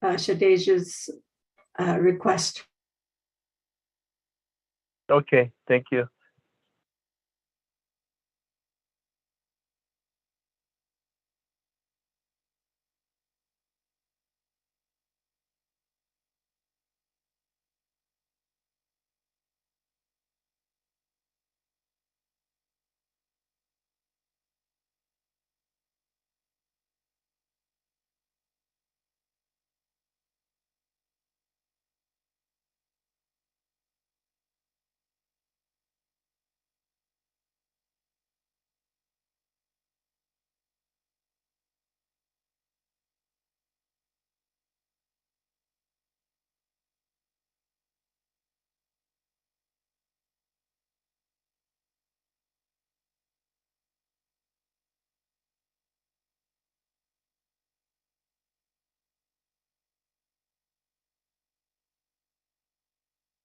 Shadeja's request. Okay, thank you.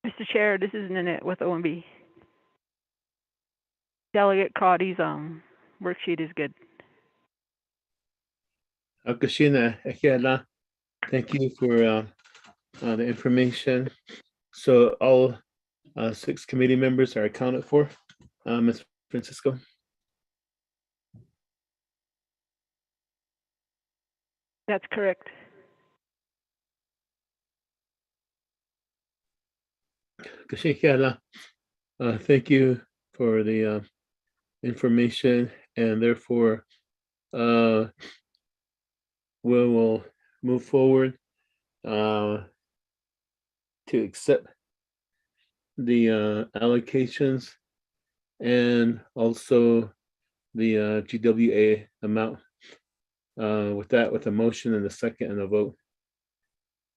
Mr. Chair, this is Nanette with OMB. Delegate Crotty's worksheet is good. Akashina Ekiala, thank you for the information. So all 6 committee members are accounted for. Ms. Francisco. That's correct. Kashikiala, thank you for the information, and therefore we will move forward to accept the allocations and also the GWA amount. With that, with a motion and a second and a vote.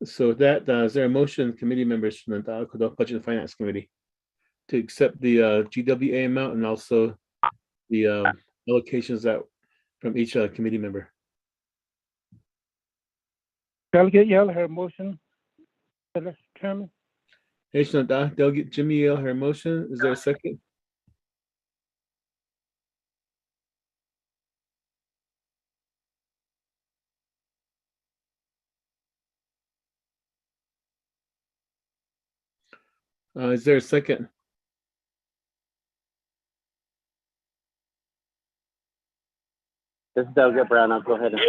So with that, is there a motion, committee members from the Untitled Budget and Finance Committee, to accept the GWA amount and also the allocations that from each committee member? Delegate Yell, her motion. Mr. Chairman. Delegate Jimmy Yale, her motion. Is there a second? Is there a second? This is Delegate Brown. I'll go ahead and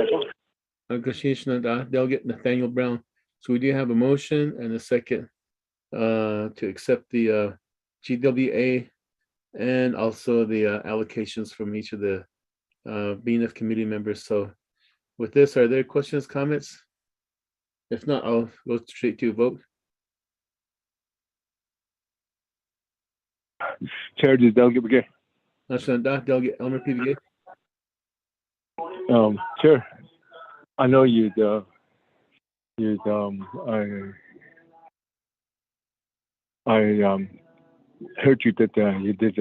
second. Delegate Nathaniel Brown. So we do have a motion and a second to accept the GWA and also the allocations from each of the BNF committee members. So with this, are there questions, comments? If not, I'll go straight to a vote. Chair, this is Delegate Begay. Delegate Elmer P. Begay. Chair, I know I heard you that you did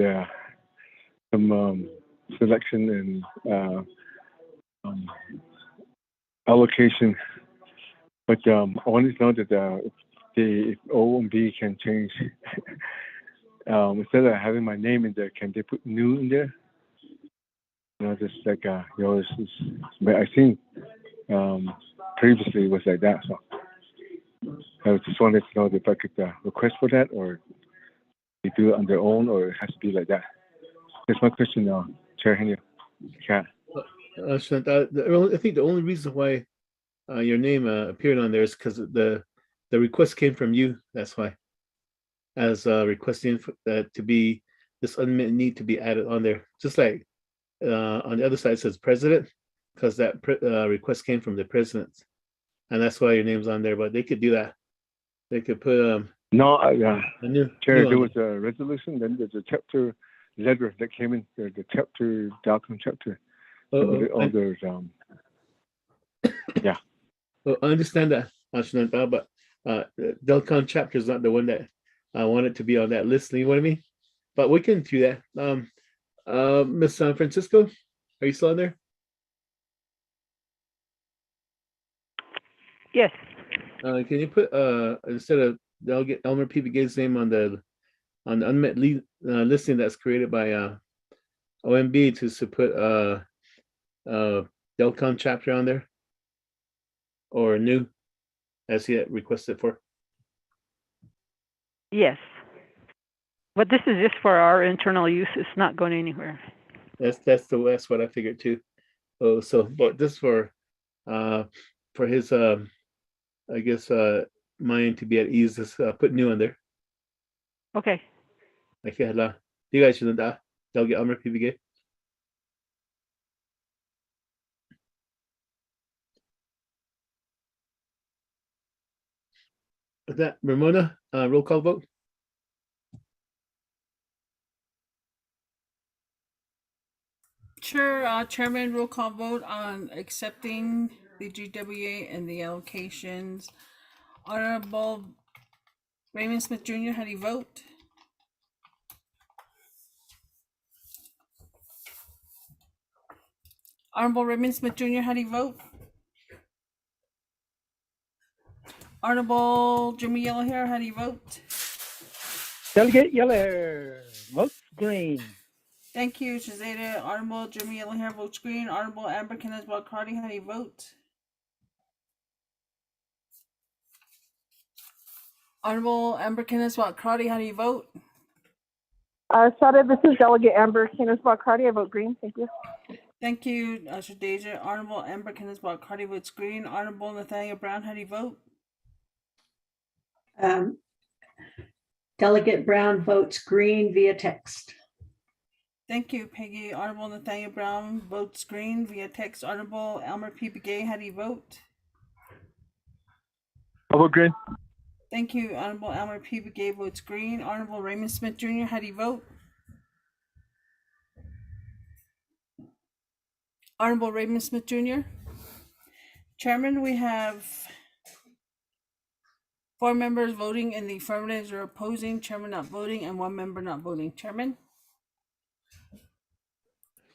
some selection and allocation, but I wanted to know that if OMB can change, instead of having my name in there, can they put new in there? Just like I think previously it was like that. So I just wanted to know if I could request for that, or they do it on their own, or it has to be like that. That's my question, Chair Henry. Yeah. I think the only reason why your name appeared on there is because the request came from you. That's why, as requesting to be this unmet need to be added on there, just like on the other side it says president, because that request came from the president, and that's why your name's on there. But they could do that. They could put Chair, there was a resolution, then there's a chapter letter that came in, the chapter document chapter. Yeah. Well, I understand that, but Delcon chapter is not the one that I wanted to be on that list. You know what I mean? But we can do that. Miss San Francisco, are you still on there? Yes. Can you put instead of Delegate Elmer P. Begay's name on the unmet lead listing that's created by OMB to put Delcon chapter on there, or new, as he had requested for? Yes. But this is just for our internal use. It's not going anywhere. That's what I figured too. Oh, so but this for his I guess mind to be at ease, just put new on there. Okay. Okay, you guys should Delegate Elmer P. Begay. With that, Ramona, roll call vote. Sure, Chairman, roll call vote on accepting the GWA and the allocations. Honorable Raymond Smith Jr., how do you vote? Honorable Raymond Smith Jr., how do you vote? Honorable Jimmy Yellowhair, how do you vote? Delegate Yellowhair, votes green. Thank you, Shazada. Honorable Jimmy Yellowhair votes green. Honorable Amber Kenneth-Carty, how do you vote? Honorable Amber Kenneth-Carty, how do you vote? Shada, this is Delegate Amber Kenneth-Carty. I vote green. Thank you. Thank you, Shadeja. Honorable Amber Kenneth-Carty votes green. Honorable Nathaniel Brown, how do you vote? Delegate Brown votes green via text. Thank you, Peggy. Honorable Nathaniel Brown votes green via text. Honorable Elmer P. Begay, how do you vote? I vote green. Thank you. Honorable Elmer P. Begay votes green. Honorable Raymond Smith Jr., how do you vote? Honorable Raymond Smith Jr. Chairman, we have 4 members voting in the affirmative, 0 opposing, chairman not voting, and 1 member not voting. Chairman?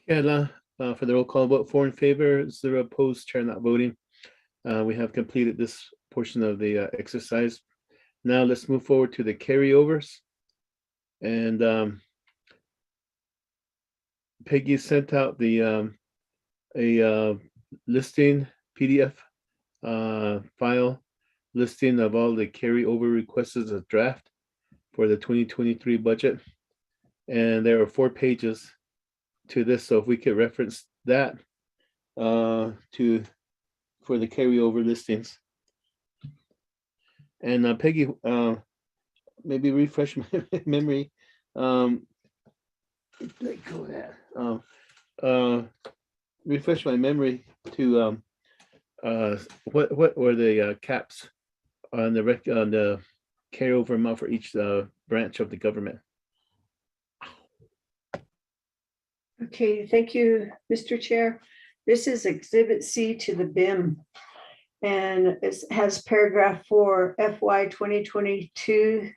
Yeah, for the roll call vote, 4 in favor, 0 opposed, chair not voting. We have completed this portion of the exercise. Now let's move forward to the carryovers. And Peggy sent out the a listing PDF file listing of all the carryover requests as a draft for the 2023 budget. And there are 4 pages to this, so if we could reference that for the carryover listings. And Peggy, maybe refresh my memory. Refresh my memory to what were the caps on the carryover amount for each branch of the government? Okay, thank you, Mr. Chair. This is Exhibit C to the BIM. And it has paragraph 4, FY 2022,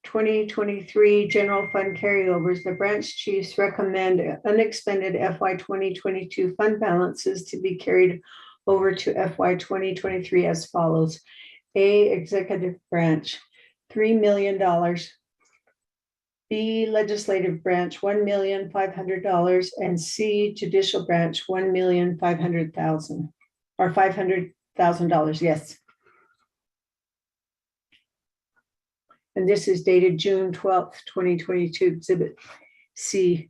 2023 general fund carryovers. The branch chiefs recommend unexpended FY 2022 fund balances to be carried over to FY 2023 as follows. A, executive branch, $3 million. B, legislative branch, $1,500,000, and C, judicial branch, $1,500,000 or $500,000. Yes. And this is dated June 12th, 2022, Exhibit C.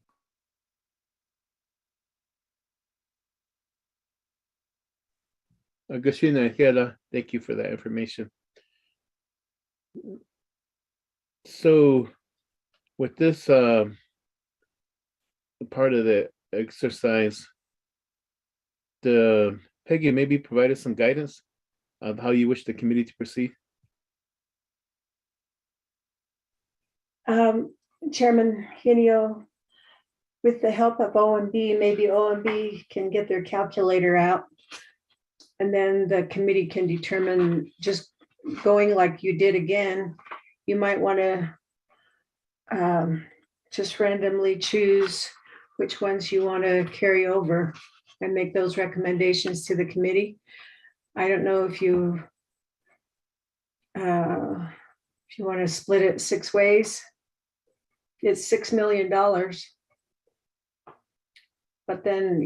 Agustina Angela, thank you for that information. So with this part of the exercise, Peggy, maybe provide us some guidance of how you wish the committee to proceed. Chairman Henio, with the help of OMB, maybe OMB can get their calculator out, and then the committee can determine, just going like you did again, you might want to just randomly choose which ones you want to carry over and make those recommendations to the committee. I don't know if you want to split it 6 ways. It's $6 million. But then,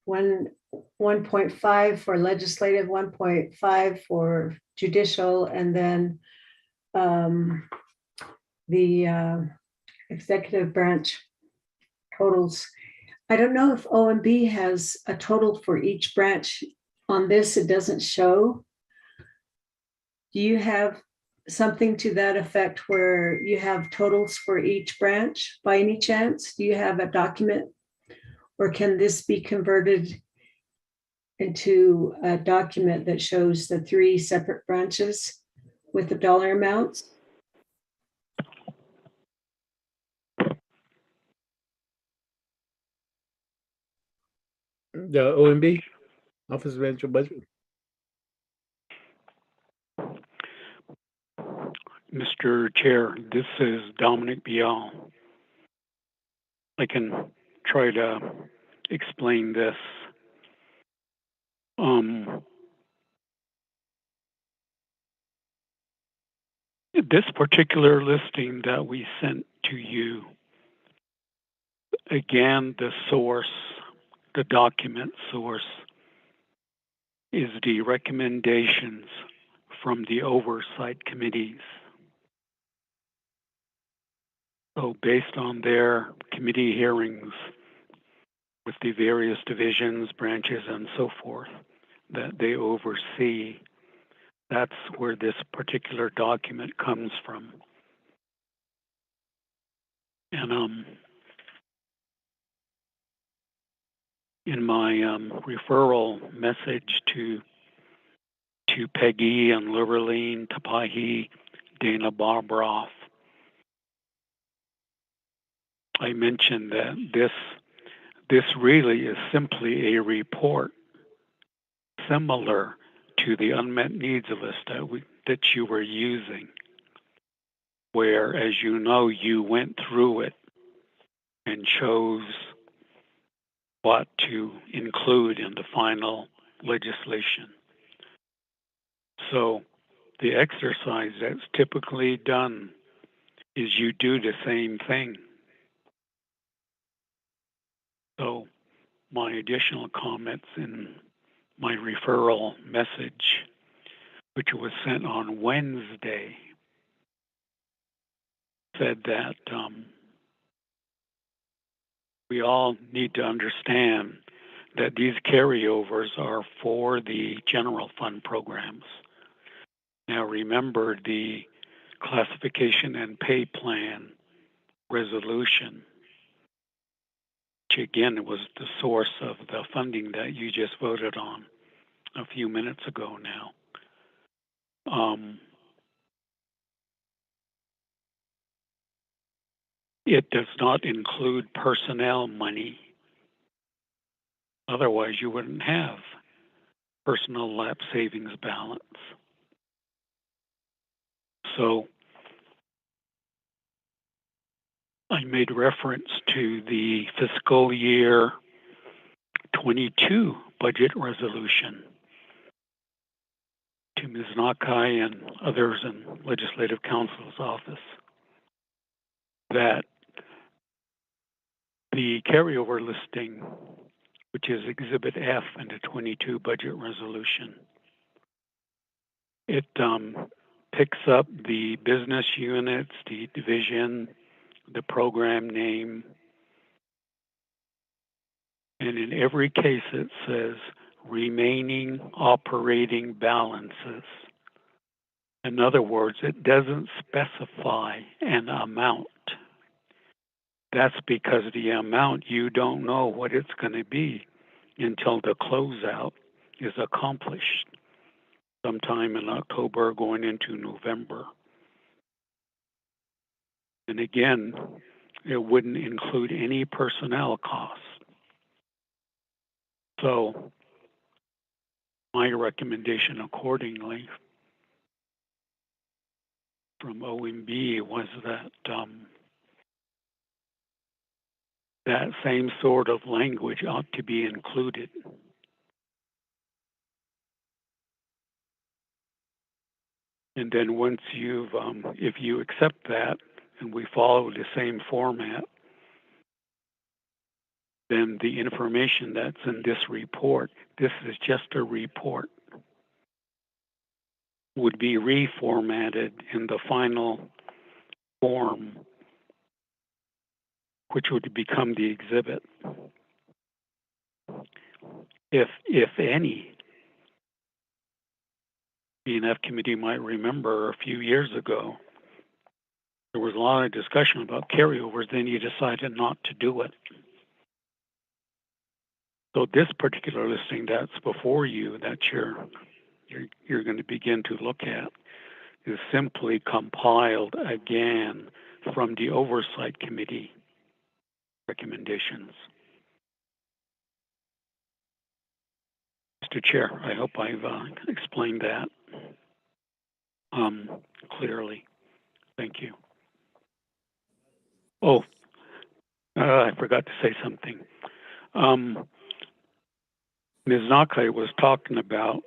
1.5 for legislative, 1.5 for judicial, and then the executive branch totals. I don't know if OMB has a total for each branch. On this, it doesn't show. Do you have something to that effect where you have totals for each branch by any chance? Do you have a document? Or can this be converted into a document that shows the 3 separate branches with the dollar amounts? The OMB, Office of Financial Budget. Mr. Chair, this is Dominic Bial. I can try to explain this. This particular listing that we sent to you, again, the source, the document source, is the recommendations from the oversight committees. So based on their committee hearings with the various divisions, branches, and so forth that they oversee, that's where this particular document comes from. And in my referral message to Peggy and Lurleen Tapahi, Dana Barbroff, I mentioned that this really is simply a report similar to the unmet needs list that you were using, where, as you know, you went through it and chose what to include in the final legislation. So the exercise that's typically done is you do the same thing. So my additional comments in my referral message, which was sent on Wednesday, said that we all need to understand that these carryovers are for the general fund programs. Now remember, the classification and pay plan resolution, which again was the source of the funding that you just voted on a few minutes ago now. it does not include personnel money. Otherwise, you wouldn't have personal lapse savings balance. So I made reference to the fiscal year 22 budget resolution to Ms. Nakai and others in Legislative Counsel's office, that the carryover listing, which is Exhibit F in the 22 budget resolution, it picks up the business units, the division, the program name, and in every case it says remaining operating balances. In other words, it doesn't specify an amount. That's because the amount, you don't know what it's going to be until the closeout is accomplished sometime in October going into November. And again, it wouldn't include any personnel costs. So my recommendation accordingly from OMB was that that same sort of language ought to be included. And then once you've, if you accept that and we follow the same format, then the information that's in this report, this is just a report, would be reformatted in the final form, which would become the exhibit. If any, the BNF committee might remember a few years ago, there was a lot of discussion about carryovers, then you decided not to do it. So this particular listing that's before you, that you're going to begin to look at, is simply compiled again from the Oversight Committee recommendations. Mr. Chair, I hope I've explained that clearly. Thank you. Oh, I forgot to say something. Ms. Nakai was talking about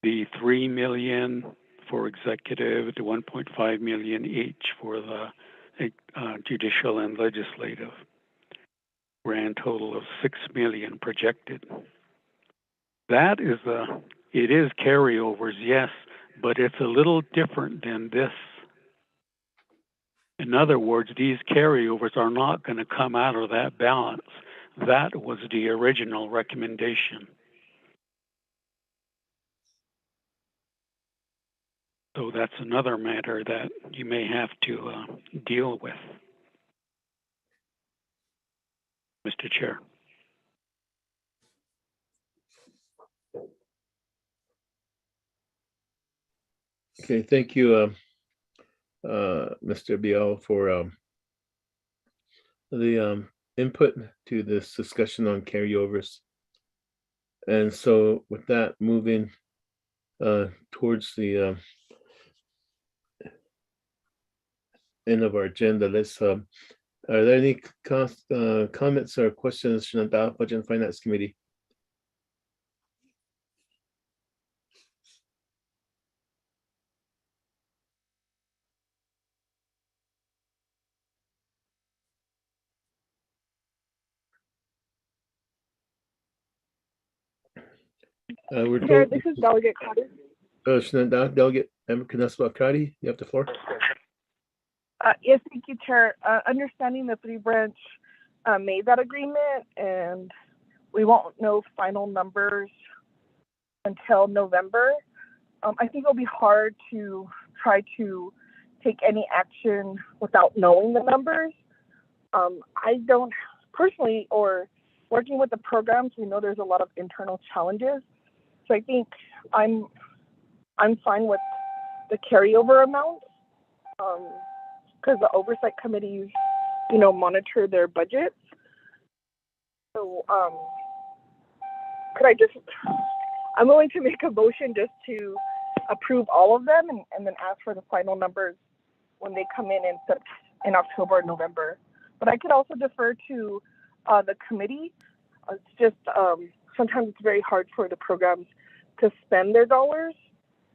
the $3 million for executive, the $1.5 million each for the judicial and legislative. Grand total of $6 million projected. That is it is carryovers, yes, but it's a little different than this. In other words, these carryovers are not going to come out of that balance. That was the original recommendation. So that's another matter that you may have to deal with, Mr. Chair. Okay, thank you, Mr. Biel, for the input to this discussion on carryovers. And so with that, moving towards the end of our agenda, let's, are there any comments or questions from the Budget and Finance Committee? Chair, this is Delegate Carter. Delegate Knessel-Crotty, you have the floor. Yes, thank you, Chair. Understanding the three branch made that agreement, and we won't know final numbers until November. I think it'll be hard to try to take any action without knowing the numbers. I don't personally, or working with the programs, we know there's a lot of internal challenges. So I think I'm fine with the carryover amount, because the Oversight Committee monitor their budgets. So I'm willing to make a motion just to approve all of them and then ask for the final numbers when they come in October or November. But I could also defer to the committee. It's just sometimes it's very hard for the programs to spend their dollars,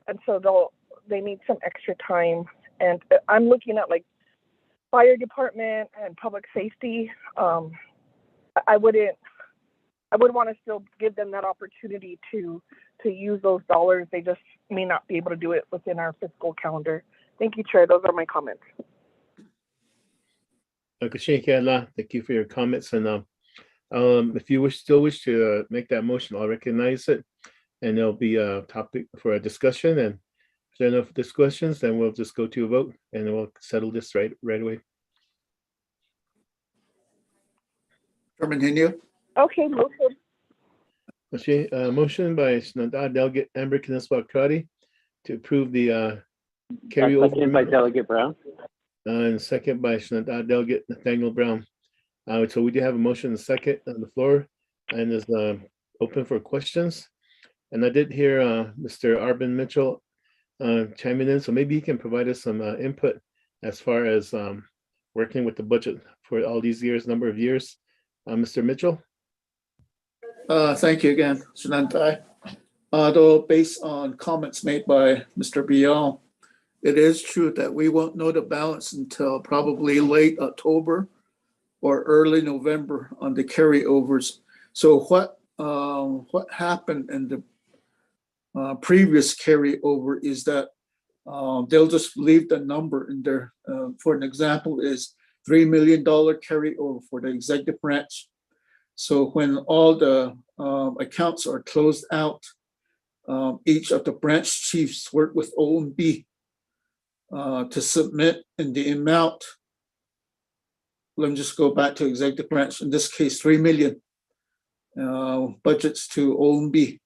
and so they need some extra time. And I'm looking at like fire department and public safety. I would want to still give them that opportunity to use those dollars. They just may not be able to do it within our fiscal calendar. Thank you, Chair. Those are my comments. Thank you for your comments. And if you still wish to make that motion, I'll recognize it, and there'll be a topic for a discussion. And if there are no discussions, then we'll just go to a vote, and then we'll settle this right away. Chairman Henio. Okay, motion. Okay, motion by Delegate Amber Canespa-Crotty to approve the carryover. Second by Delegate Brown. And second by Delegate Nathaniel Brown. So we do have a motion and a second on the floor, and is open for questions. And I did hear Mr. Arvin Mitchell chiming in, so maybe he can provide us some input as far as working with the budget for all these years, number of years. Mr. Mitchell? Thank you again, Shanantai. Though based on comments made by Mr. Bial, it is true that we won't know the balance until probably late October or early November on the carryovers. So what happened in the previous carryover is that they'll just leave the number in there. For an example, is $3 million carryover for the executive branch. So when all the accounts are closed out, each of the branch chiefs work with OMB to submit in the amount. Let me just go back to executive branch. In this case, 3 million budgets to OMB.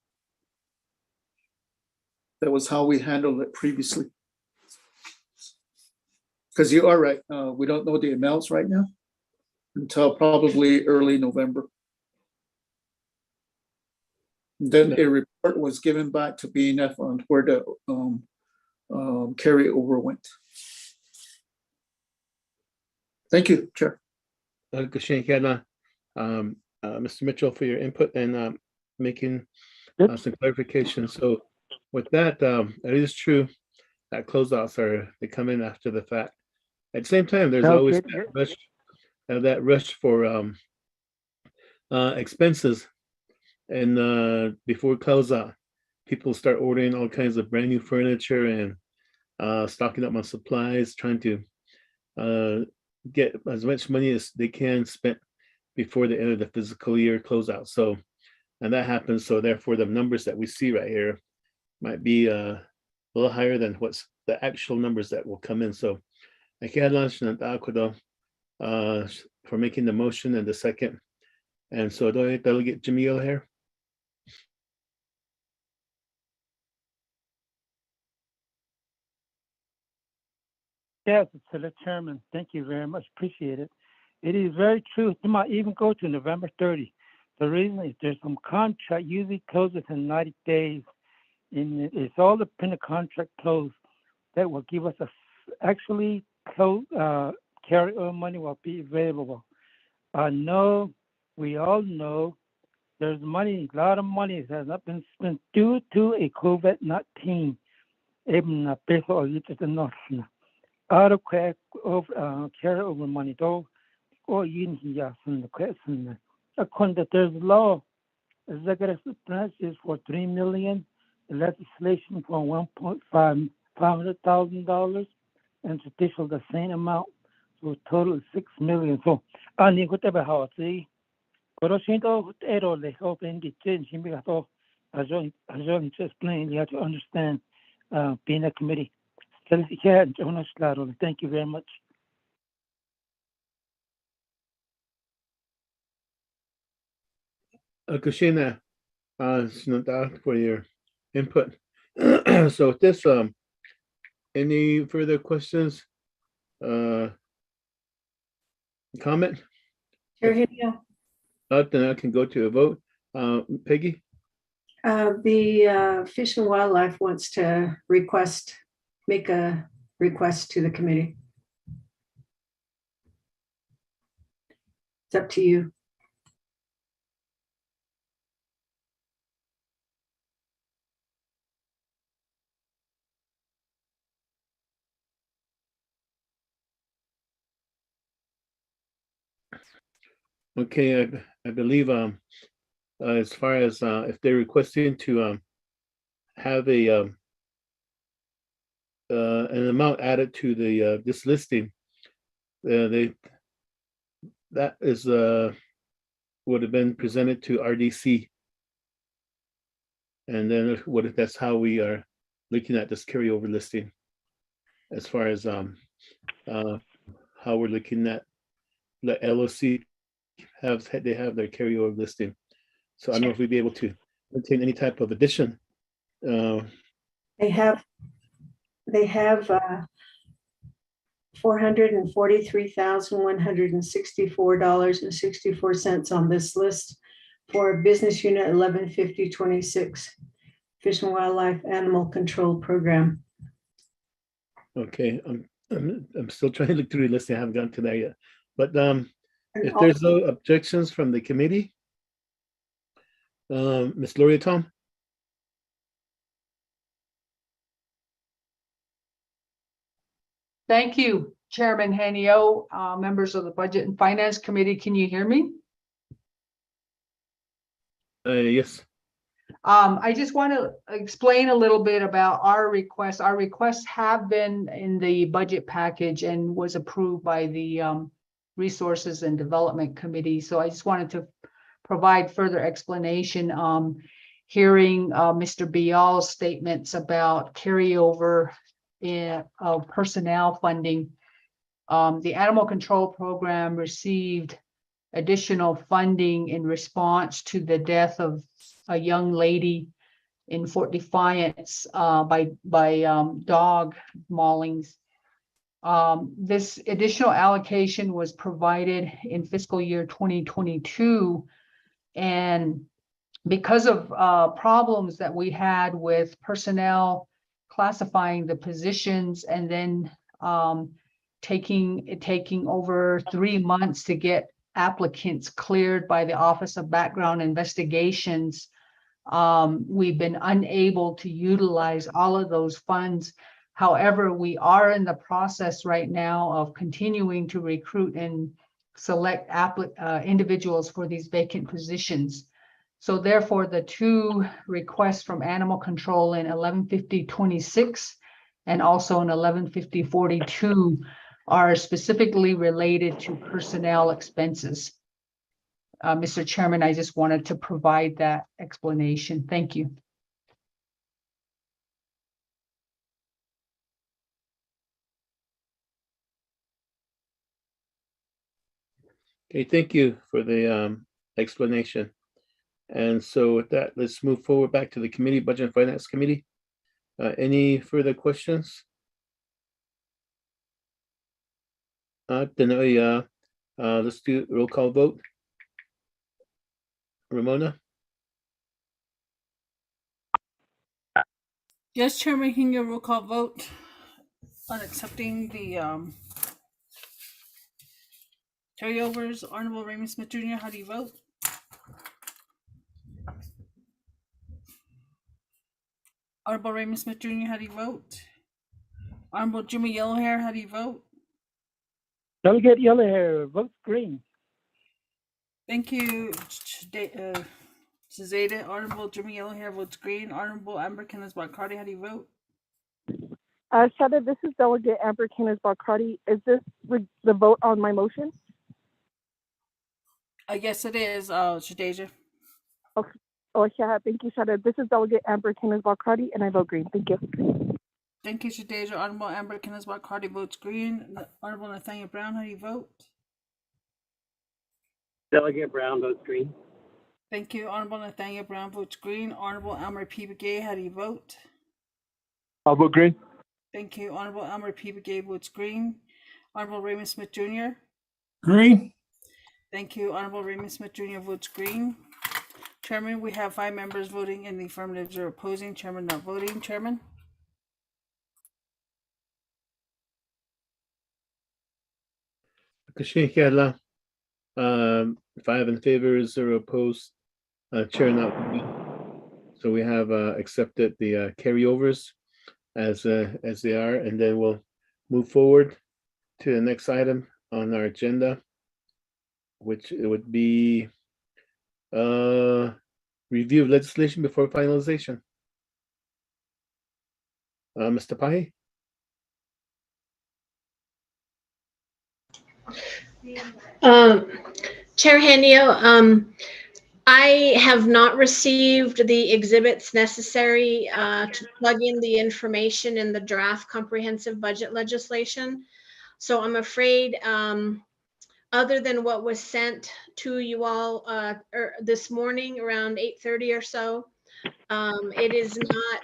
That was how we handled it previously. Because you are right, we don't know the amounts right now until probably early November. Then a report was given back to BNF on where the carryover went. Thank you, Chair. Mr. Mitchell, for your input and making some clarification. So with that, it is true that closeouts they come in after the fact. At the same time, there's always that rush for expenses. And before closeout, people start ordering all kinds of brand new furniture and stocking up on supplies, trying to get as much money as they can spent before the end of the fiscal year closeout. So, and that happens. So therefore, the numbers that we see right here might be a little higher than what's the actual numbers that will come in. So, I can't launch for making the motion and the second. And so, Delegate Jamil here. Yes, to the chairman. Thank you very much. Appreciate it. It is very true. It might even go to November 30. The reason is there's some contract usually closes in 90 days. And it's all the printed contract close that will give us actually carryover money will be available. I know, we all know there's money, a lot of money that has not been spent due to a COVID-19. Even peso or out of carryover money, though, or the question. According to there's law, executive branch is for $3 million, the legislation for $500,000, and judicial the same amount, so total is $6 million. So, I need whatever how I see. But I think they hope in the change. I don't to explain. You have to understand being a committee. Thank you very much. Kushina, for your input. So with this, any further questions? comment? Chair Hennio, Then I can go to a vote. Peggy? the Fish and Wildlife wants to make a request to the committee. It's up to you. Okay, I believe as far as if they're requesting to have an amount added to the this listing, that is would have been presented to RDC, and then that's how we are looking at this carryover listing, as far as how we're looking at the LOC they have their carryover listing. So I don't know if we'd be able to maintain any type of addition. They have $443,164.64 on this list for business unit 115026, Fish and Wildlife Animal Control Program. Okay, I'm still trying to look through the list. I haven't gotten to that yet. But if there's no objections from the committee, Ms. Gloria Tom. Thank you, Chairman Hennio, members of the Budget and Finance Committee. Can you hear me? Yes. I just want to explain a little bit about our requests. Our requests have been in the budget package and was approved by the Resources and Development Committee. So I just wanted to provide further explanation. Hearing Mr. Bial's statements about carryover of personnel funding. The Animal Control Program received additional funding in response to the death of a young lady in Fort Defiance by dog maulings. This additional allocation was provided in fiscal year 2022, and because of problems that we had with personnel classifying the positions and then taking over 3 months to get applicants cleared by the Office of Background Investigations, we've been unable to utilize all of those funds. However, we are in the process right now of continuing to recruit and select individuals for these vacant positions. So therefore, the two requests from Animal Control in 115026 and also in 115042 are specifically related to personnel expenses. Mr. Chairman, I just wanted to provide that explanation. Thank you. Okay, thank you for the explanation. And so with that, let's move forward back to the committee, Budget and Finance Committee. Any further questions? Then let's do roll call vote. Ramona? Yes, Chairman Hennio, roll call vote on accepting the carryovers. Honorable Raymond Smith Jr., how do you vote? Honorable Raymond Smith Jr., how do you vote? Honorable Jimmy Yellowhair, how do you vote? Delegate Yellowhair, votes green. Thank you, Zeta. Honorable Jimmy Yellowhair votes green. Honorable Amber Kenneth-Barcardi, how do you vote? Shada, this is Delegate Amber Kenneth-Barcardi. Is this the vote on my motion? Yes, it is, Shadeja. Okay. Oh, Shada, thank you, Shada. This is Delegate Amber Kenneth-Barcardi, and I vote green. Thank you. Thank you, Shadeja. Honorable Amber Kenneth-Barcardi votes green. Honorable Nathaniel Brown, how do you vote? Delegate Brown votes green. Thank you. Honorable Nathaniel Brown votes green. Honorable Elmer P. Begay, how do you vote? I'll vote green. Thank you. Honorable Elmer P. Begay votes green. Honorable Raymond Smith Jr. Green. Thank you. Honorable Raymond Smith Jr. votes green. Chairman, we have 5 members voting in the affirmative, 0 opposing. Chairman not voting. Chairman? Kashinkela, 5 in favor, 0 opposed. Chair not voting. So we have accepted the carryovers as they are, and then we'll move forward to the next item on our agenda, which it would be review of legislation before finalization. Mr. Pai? Chair Henio, I have not received the exhibits necessary to plug in the information in the draft comprehensive budget legislation. So I'm afraid, other than what was sent to you all this morning around 8:30 or so, it is not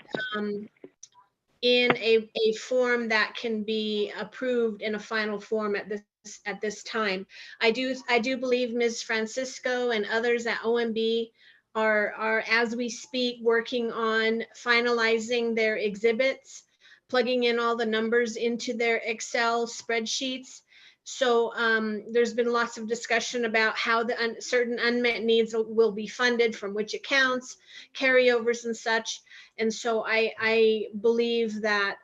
in a form that can be approved in a final form at this time. I do believe Ms. Francisco and others at OMB are as we speak working on finalizing their exhibits, plugging in all the numbers into their Excel spreadsheets. So there's been lots of discussion about how the certain unmet needs will be funded, from which accounts, carryovers and such. And so I believe that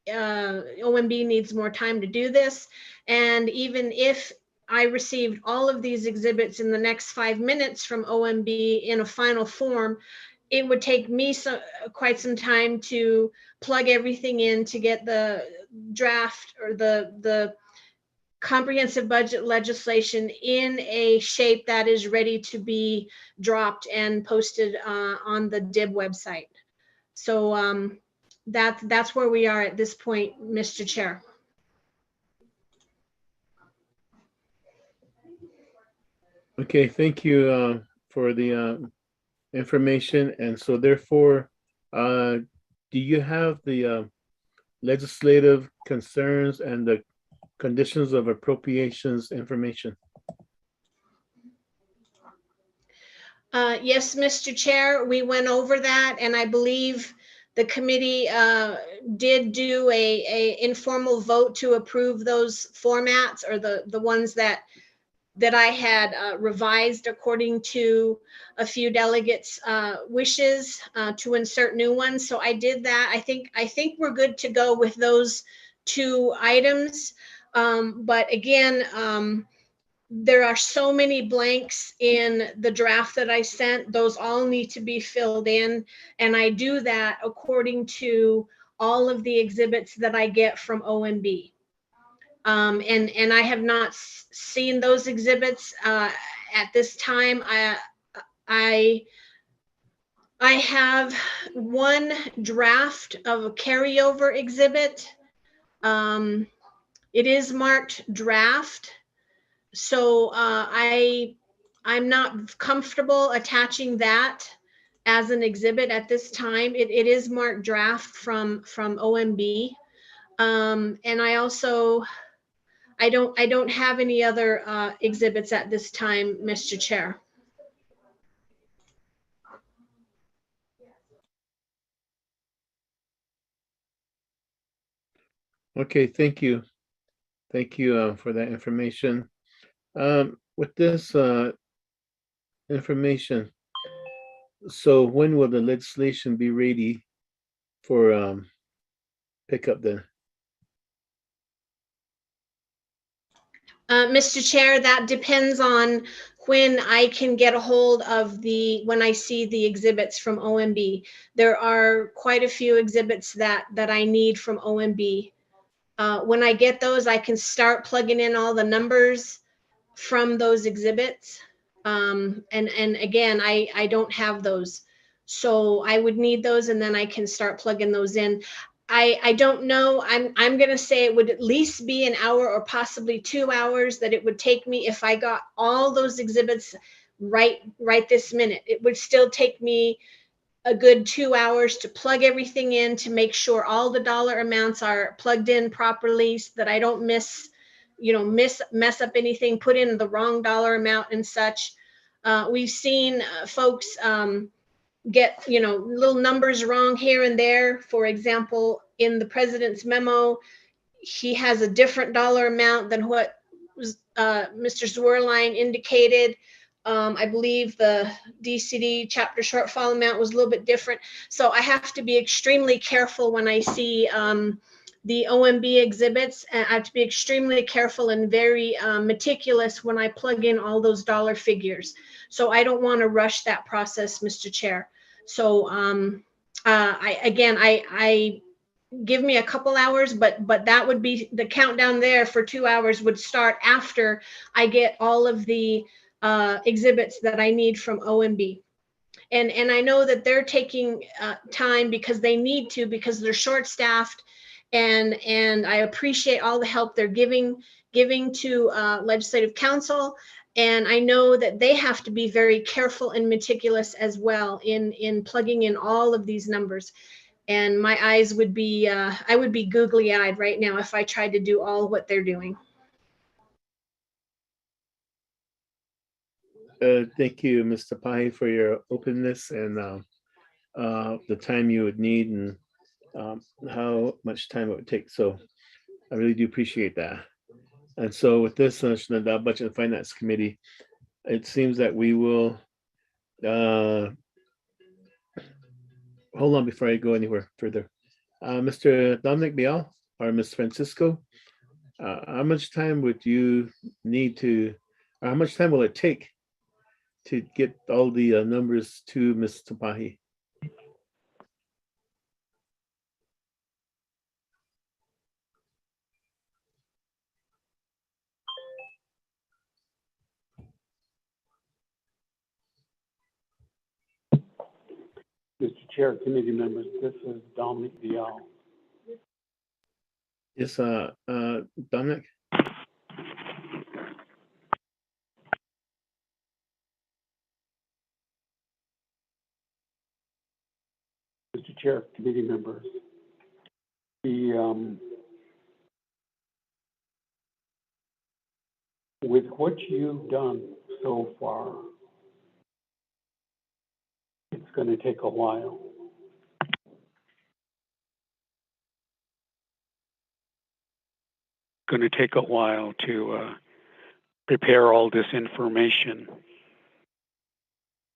OMB needs more time to do this. And even if I received all of these exhibits in the next 5 minutes from OMB in a final form, it would take me quite some time to plug everything in to get the draft or the comprehensive budget legislation in a shape that is ready to be dropped and posted on the DIB website. So that's where we are at this point, Mr. Chair. Okay, thank you for the information. And so therefore, do you have the legislative concerns and the conditions of appropriations information? Yes, Mr. Chair, we went over that, and I believe the committee did do a informal vote to approve those formats, or the ones that I had revised according to a few delegates' wishes to insert new ones. So I did that. I think we're good to go with those 2 items. But again, there are so many blanks in the draft that I sent. Those all need to be filled in. And I do that according to all of the exhibits that I get from OMB. And I have not seen those exhibits at this time. I have one draft of a carryover exhibit. It is marked draft. So I'm not comfortable attaching that as an exhibit at this time. It is marked draft from OMB. And I don't have any other exhibits at this time, Mr. Chair. Okay, thank you. Thank you for that information. With this information, so when will the legislation be ready for pickup then? Mr. Chair, that depends on when I can get a hold of when I see the exhibits from OMB. There are quite a few exhibits that I need from OMB. When I get those, I can start plugging in all the numbers from those exhibits. And again, I don't have those. So I would need those, and then I can start plugging those in. I don't know. I'm going to say it would at least be an hour or possibly 2 hours that it would take me if I got all those exhibits right this minute. It would still take me a good 2 hours to plug everything in, to make sure all the dollar amounts are plugged in properly so that I don't miss mess up anything, put in the wrong dollar amount and such. We've seen folks get, little numbers wrong here and there. For example, in the president's memo, he has a different dollar amount than what was, Mr. Zwerline indicated. I believe the DCD chapter shortfall amount was a little bit different. So I have to be extremely careful when I see the OMB exhibits. And I have to be extremely careful and very meticulous when I plug in all those dollar figures. So I don't want to rush that process, Mr. Chair. So I give me a couple hours, but that would be the countdown there for 2 hours would start after I get all of the exhibits that I need from OMB. And I know that they're taking time because they need to, because they're short-staffed, and I appreciate all the help they're giving to Legislative Council. And I know that they have to be very careful and meticulous as well in plugging in all of these numbers. And my eyes would be, I would be googly-eyed right now if I tried to do all what they're doing. Thank you, Mr. Pai, for your openness and the time you would need and how much time it would take. So I really do appreciate that. And so with this, the Budget and Finance Committee, it seems that we will, hold on before I go anywhere further. Mr. Dominic Bial or Ms. Francisco, how much time would you need to, or how much time will it take to get all the numbers to Ms. Tapahi? Mr. Chair, committee members, this is Dominic Vial. Yes, Dominic? Mr. Chair, committee members, with what you've done so far, it's going to take a while. Going to take a while to prepare all this information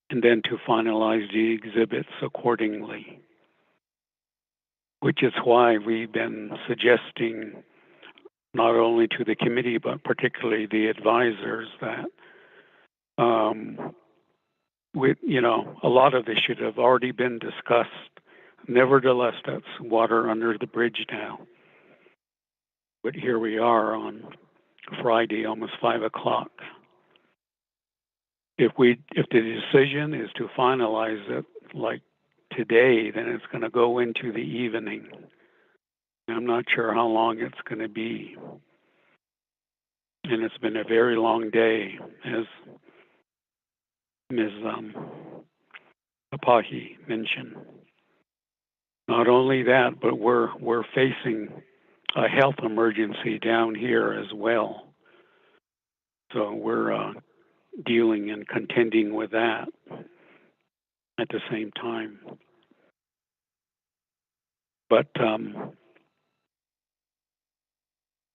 and then to finalize the exhibits accordingly, which is why we've been suggesting not only to the committee, but particularly the advisors that a lot of this should have already been discussed. Nevertheless, that's water under the bridge now. But here we are on Friday, almost 5 o'clock. If the decision is to finalize it like today, then it's going to go into the evening. I'm not sure how long it's going to be. And it's been a very long day, as Ms. Apahi mentioned. Not only that, but we're facing a health emergency down here as well. So we're dealing and contending with that at the same time. But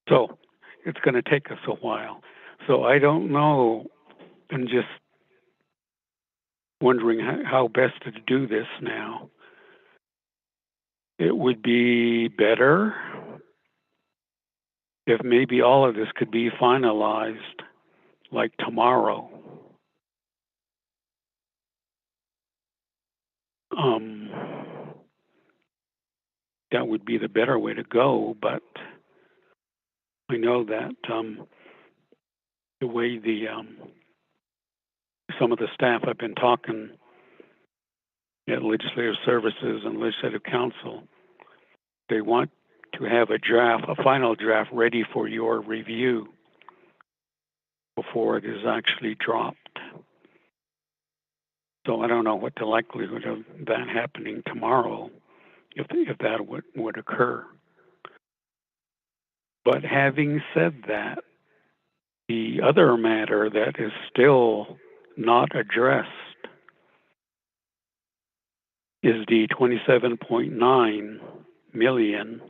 so it's going to take us a while. So I don't know. I'm just wondering how best to do this now. It would be better if maybe all of this could be finalized like tomorrow. That would be the better way to go, but I know that the way some of the staff have been talking at Legislative Services and Legislative Council, they want to have a final draft ready for your review before it is actually dropped. So I don't know what the likelihood of that happening tomorrow, if that would occur. But having said that, The other matter that is still not addressed is the 27.9 million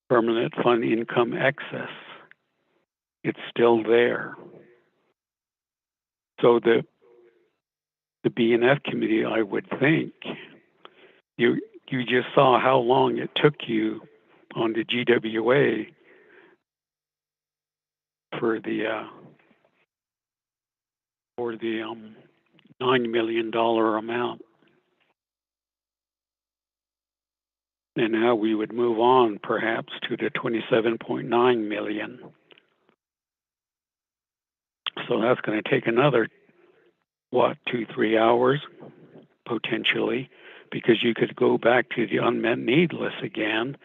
permanent fund income excess. It's still there. So the B&F committee, I would think, you just saw how long it took you on the GWA for the $9 million amount. And now we would move on perhaps to the 27.9 million. So that's going to take another, 2-3 hours potentially, because you could go back to the unmet need list again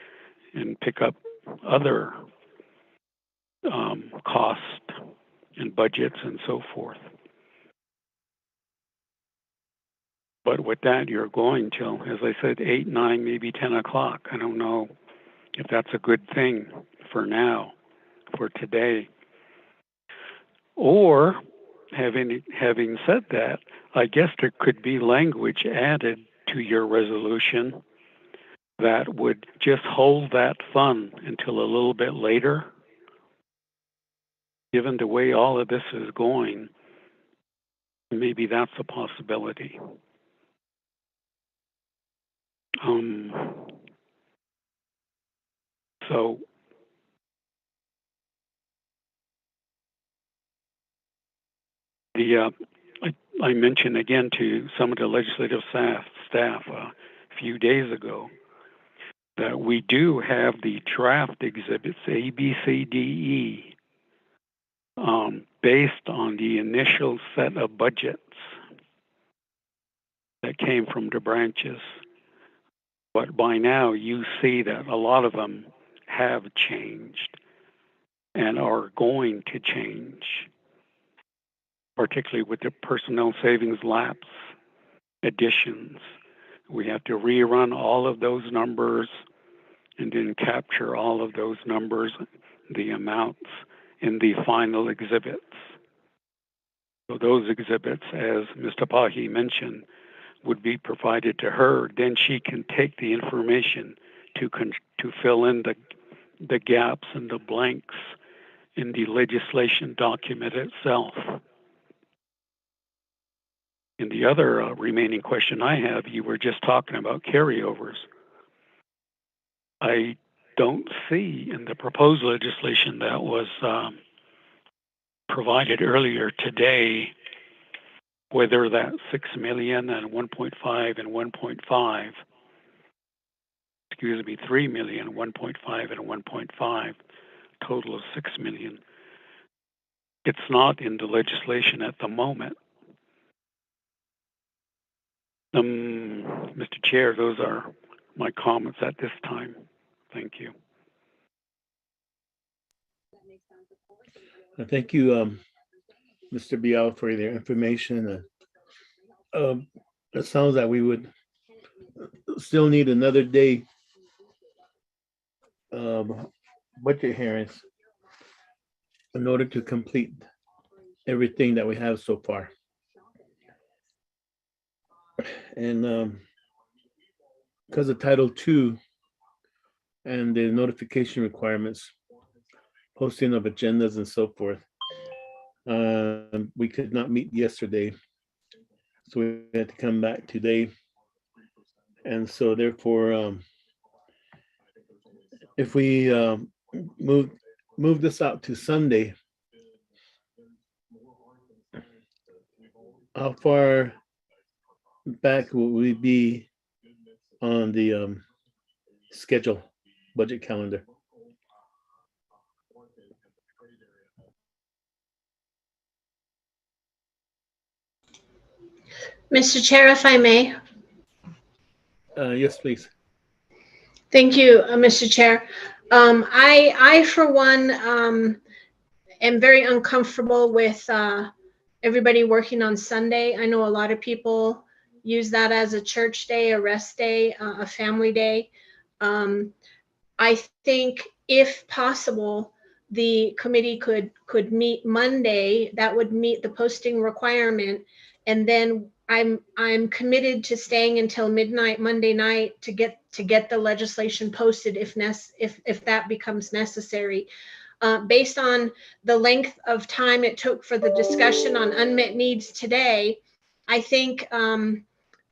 and pick up other costs and budgets and so forth. But with that, you're going till, as I said, 8, 9, maybe 10 o'clock. I don't know if that's a good thing for now, for today. Or, having said that, I guess there could be language added to your resolution that would just hold that fund until a little bit later. Given the way all of this is going, maybe that's a possibility. So I mentioned again to some of the legislative staff a few days ago that we do have the draft exhibits A, B, C, D, E based on the initial set of budgets that came from the branches. But by now you see that a lot of them have changed and are going to change, particularly with the personnel savings lapse additions. We have to rerun all of those numbers and then capture all of those numbers, the amounts, in the final exhibits. So those exhibits, as Mr. Pahi mentioned, would be provided to her. Then she can take the information to fill in the gaps and the blanks in the legislation document itself. And the other remaining question I have, you were just talking about carryovers. I don't see in the proposed legislation that was provided earlier today whether that 6 million and 1.5 and 1.5, 3 million, 1.5 and 1.5, total of 6 million. It's not in the legislation at the moment. Mr. Chair, those are my comments at this time. Thank you. Thank you, Mr. Bial, for your information. It sounds like we would still need another day of budget hearings in order to complete everything that we have so far. And because of Title II and the notification requirements, posting of agendas and so forth, we could not meet yesterday. So we had to come back today. And so therefore, if we move this out to Sunday, how far back will we be on the schedule, budget calendar? Mr. Chair, if I may. Yes, please. Thank you, Mr. Chair. I for one, am very uncomfortable with everybody working on Sunday. I know a lot of people use that as a church day, a rest day, a family day. I think if possible, the committee could meet Monday, that would meet the posting requirement. And then I'm committed to staying until midnight Monday night to get the legislation posted if that becomes necessary. Based on the length of time it took for the discussion on unmet needs today, I think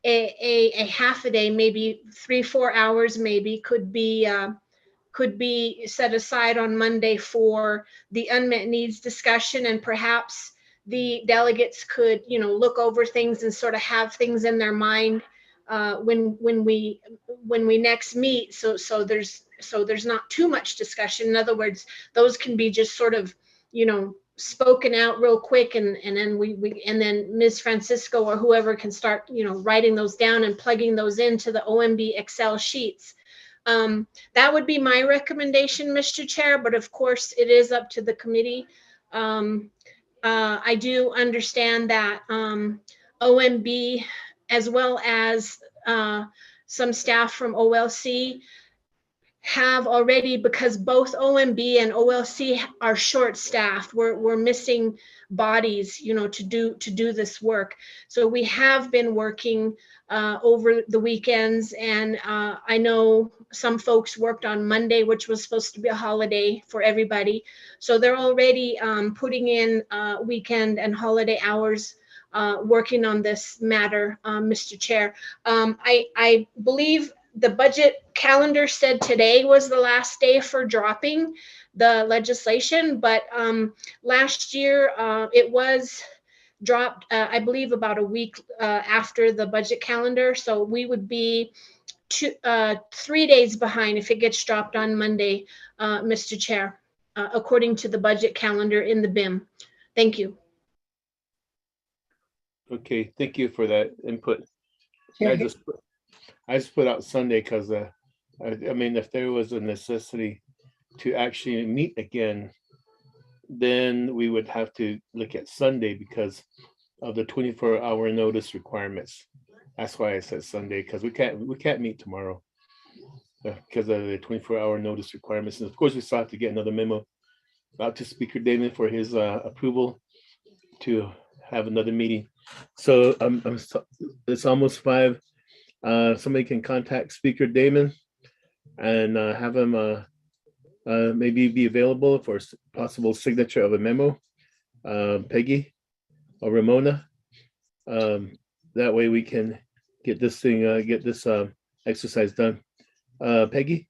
a half a day, maybe 3-4 hours, maybe could be set aside on Monday for the unmet needs discussion, and perhaps the delegates could, look over things and sort of have things in their mind when we next meet. So there's not too much discussion. In other words, those can be just sort of, spoken out real quick, and then Ms. Francisco or whoever can start, writing those down and plugging those into the OMB Excel sheets. That would be my recommendation, Mr. Chair, but of course it is up to the committee. I do understand that OMB, as well as some staff from OLC, have already, because both OMB and OLC are short-staffed. We're missing bodies, to do this work. So we have been working over the weekends, and I know some folks worked on Monday, which was supposed to be a holiday for everybody. So they're already putting in weekend and holiday hours working on this matter, Mr. Chair. I believe the budget calendar said today was the last day for dropping the legislation, but last year it was dropped, I believe, about a week after the budget calendar. So we would be 3 days behind if it gets dropped on Monday, Mr. Chair, according to the budget calendar in the BIM. Thank you. Okay, thank you for that input. I just put out Sunday because I mean, if there was a necessity to actually meet again, then we would have to look at Sunday because of the 24-hour notice requirements. That's why I said Sunday, because we can't meet tomorrow because of the 24-hour notice requirements. And of course, we still have to get another memo out to Speaker Damon for his approval to have another meeting. So it's almost 5. Somebody can contact Speaker Damon and have him maybe be available for possible signature of a memo, Peggy or Ramona. That way we can get this exercise done. Peggy?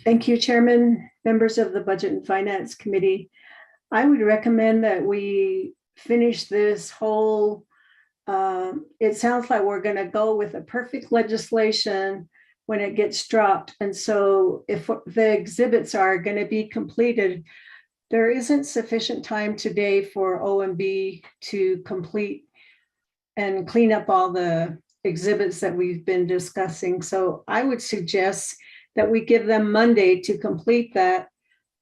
Thank you, Chairman, members of the Budget and Finance Committee. I would recommend that we finish this whole, it sounds like we're going to go with a perfect legislation when it gets dropped. And so if the exhibits are going to be completed, there isn't sufficient time today for OMB to complete and clean up all the exhibits that we've been discussing. So I would suggest that we give them Monday to complete that.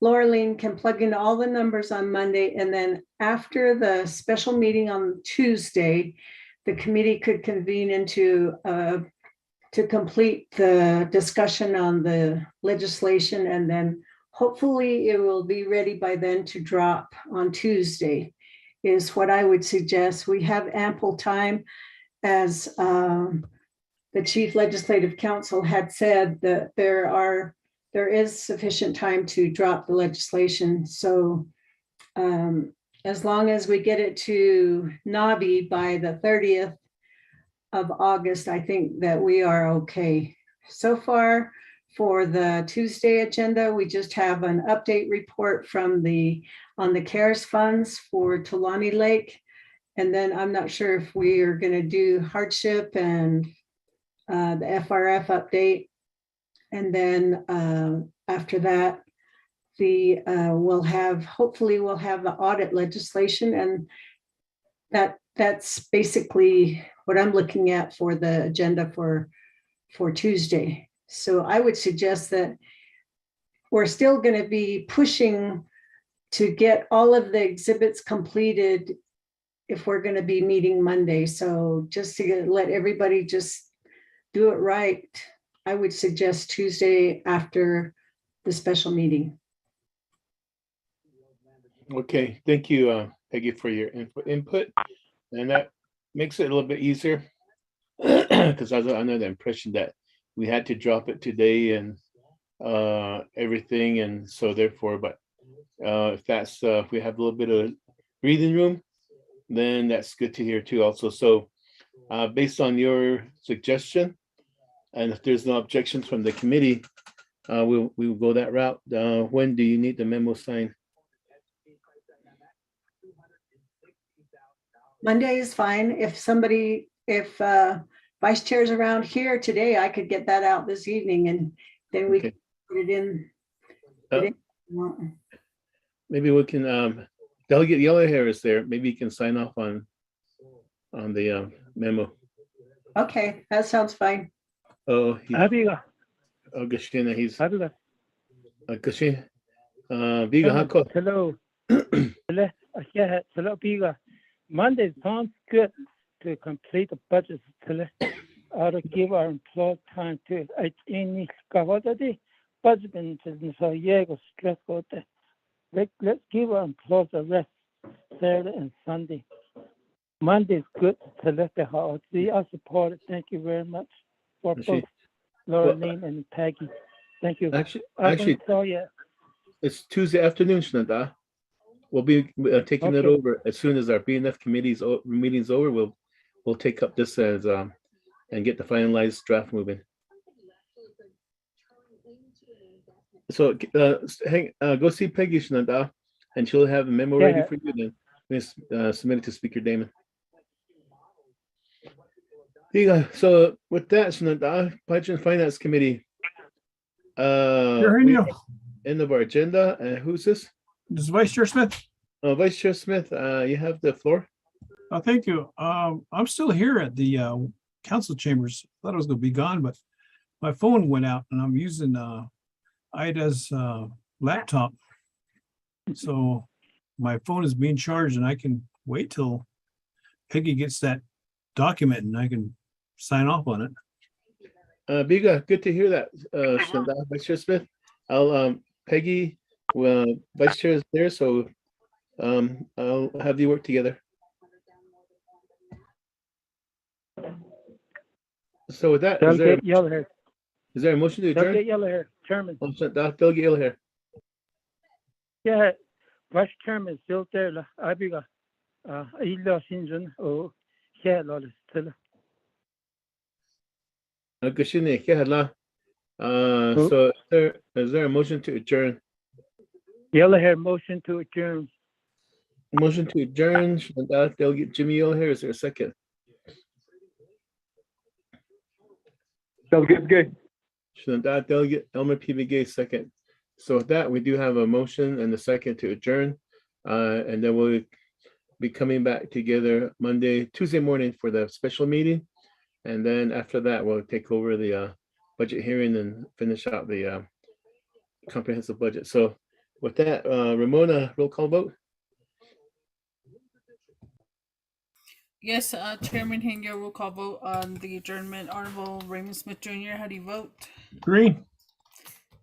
Laureline can plug in all the numbers on Monday, and then after the special meeting on Tuesday, the committee could convene into to complete the discussion on the legislation, and then hopefully it will be ready by then to drop on Tuesday, is what I would suggest. We have ample time, as the Chief Legislative Counsel had said, that there is sufficient time to drop the legislation. So as long as we get it to NABI by the 30th of August, I think that we are okay. So far for the Tuesday agenda, we just have an update report from on the CARES funds for Tulani Lake. And then I'm not sure if we are going to do hardship and the FRF update. And then after that, hopefully we'll have the audit legislation, and that's basically what I'm looking at for the agenda for Tuesday. So I would suggest that we're still going to be pushing to get all of the exhibits completed if we're going to be meeting Monday. So just to let everybody just do it right, I would suggest Tuesday after the special meeting. Okay, thank you, Peggy, for your input. And that makes it a little bit easier. Because I was under the impression that we had to drop it today and everything, and so therefore, but if that's if we have a little bit of breathing room, then that's good to hear too also. So based on your suggestion, and if there's no objections from the committee, we'll go that route. When do you need the memo signed? Monday is fine. If vice chair's around here today, I could get that out this evening and then we can put it in. Maybe we can, Delegate Yellow Hair is there. Maybe you can sign off on the memo. Okay, that sounds fine. Oh, Abiga. Oh, Gashina, he's. Abiga. Gashina. Biga, how close? Hello. Hello, Biga. Monday sounds good to complete the budget. Or give our employees time to any budget and so stress. Let's give our employees a rest Saturday and Sunday. Monday is good to let the holiday. I support it. Thank you very much for both Laureline and Peggy. Thank you. Actually, it's Tuesday afternoon, Shnada. We'll be taking it over as soon as our BNF committee's meeting's over. We'll take up this as and get the finalized draft moving. So go see Peggy, Shnada, and she'll have a memo ready for you. Then submit it to Speaker Damon. So with that, Shnada, Budget and Finance Committee. End of our agenda. Who's this? This is Vice Chair Smith. Vice Chair Smith, you have the floor. Thank you. I'm still here at the council chambers. Thought I was going to be gone, but my phone went out and I'm using Ida's laptop. So my phone is being charged and I can wait till Peggy gets that document and I can sign off on it. Biga, good to hear that, Vice Chair Smith. I'll Peggy, Vice Chair is there, so I'll have you work together. So with that, is there a motion to adjourn? Delegate Yellow Hair, Chairman. Delegate Yellow Hair. Yeah, Vice Chairman still there. Abiga, Illa Sinjun, or Stella. So is there a motion to adjourn? Yellow Hair, motion to adjourn. Motion to adjourn. Delegate Jimmy Yellow Hair, is there a second? Delegate Gay. Delegate Elmer P. Gay, second. So with that, we do have a motion and a second to adjourn. And then we'll be coming back together Tuesday morning for the special meeting. And then after that, we'll take over the budget hearing and finish out the comprehensive budget. So with that, Ramona, roll call vote. Yes, Chairman Henry, roll call vote on the adjournment. Honorable Raymond Smith Jr., how do you vote? Green.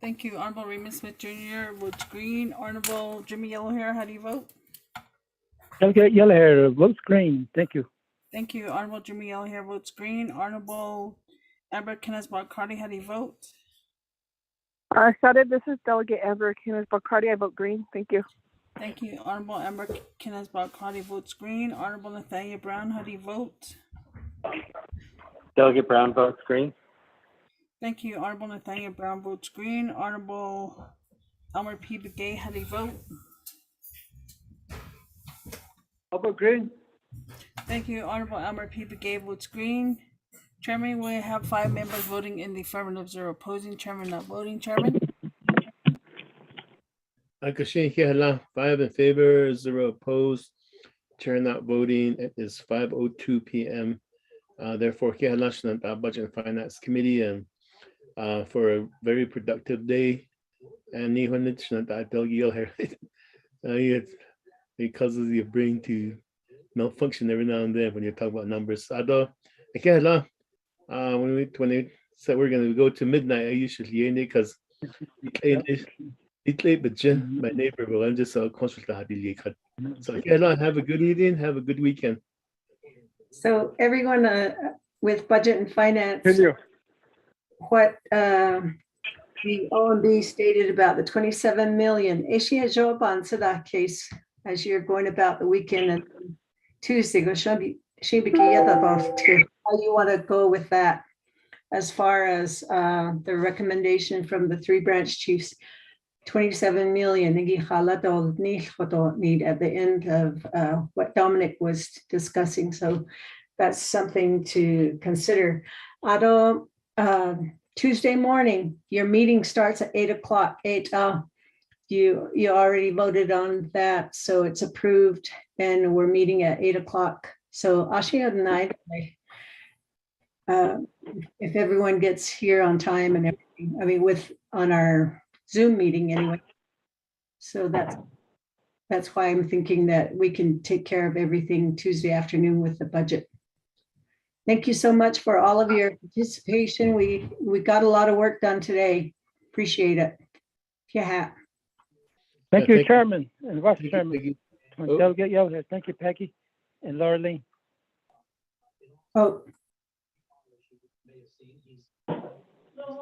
Thank you. Honorable Raymond Smith Jr. votes green. Honorable Jimmy Yellowhair, how do you vote? Delegate Yellow Hair votes green. Thank you. Thank you. Honorable Jimmy Yellowhair votes green. Honorable Amber Kenneth-Barcardi, how do you vote? This is Delegate Amber Kenneth-Barcardi. I vote green. Thank you. Thank you. Honorable Amber Kenneth-Barcardi votes green. Honorable Nathaniel Brown, how do you vote? Delegate Brown votes green. Thank you. Honorable Nathaniel Brown votes green. Honorable Elmer P. Begay, how do you vote? I'll vote green. Thank you. Honorable Elmer P. Begay votes green. Chairman, we have 5 members voting in the affirmative, 0 opposing. Chairman not voting. Chairman? 5 in favor, 0 opposed. Chair not voting. It is 5:02 p.m. Therefore, Budget and Finance Committee and for a very productive day. And it causes your brain to malfunction every now and then when you talk about numbers. When they said we're going to go to midnight, I usually because Itle Bajan, my neighbor, well, I'm just a consulta habilikat. So have a good evening, have a good weekend. So everyone with budget and finance, what the OMB stated about the 27 million, Asia Joban Sada case, as you're going about the weekend and Tuesday, go how you want to go with that as far as the recommendation from the 3 branch chiefs, 27 million need at the end of what Dominic was discussing. So that's something to consider. Tuesday morning, your meeting starts at 8 o'clock. You already voted on that, so it's approved, and we're meeting at 8 o'clock. So Ashia tonight, if everyone gets here on time and everything, I mean, on our Zoom meeting anyway. So that's why I'm thinking that we can take care of everything Tuesday afternoon with the budget. Thank you so much for all of your participation. We got a lot of work done today. Appreciate it. Yeah. Thank you, Chairman and Vice Thank Chairman. you. Delegate Yoder. Thank you, Peggy and Laureline. Oh.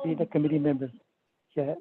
See the committee members. Yeah.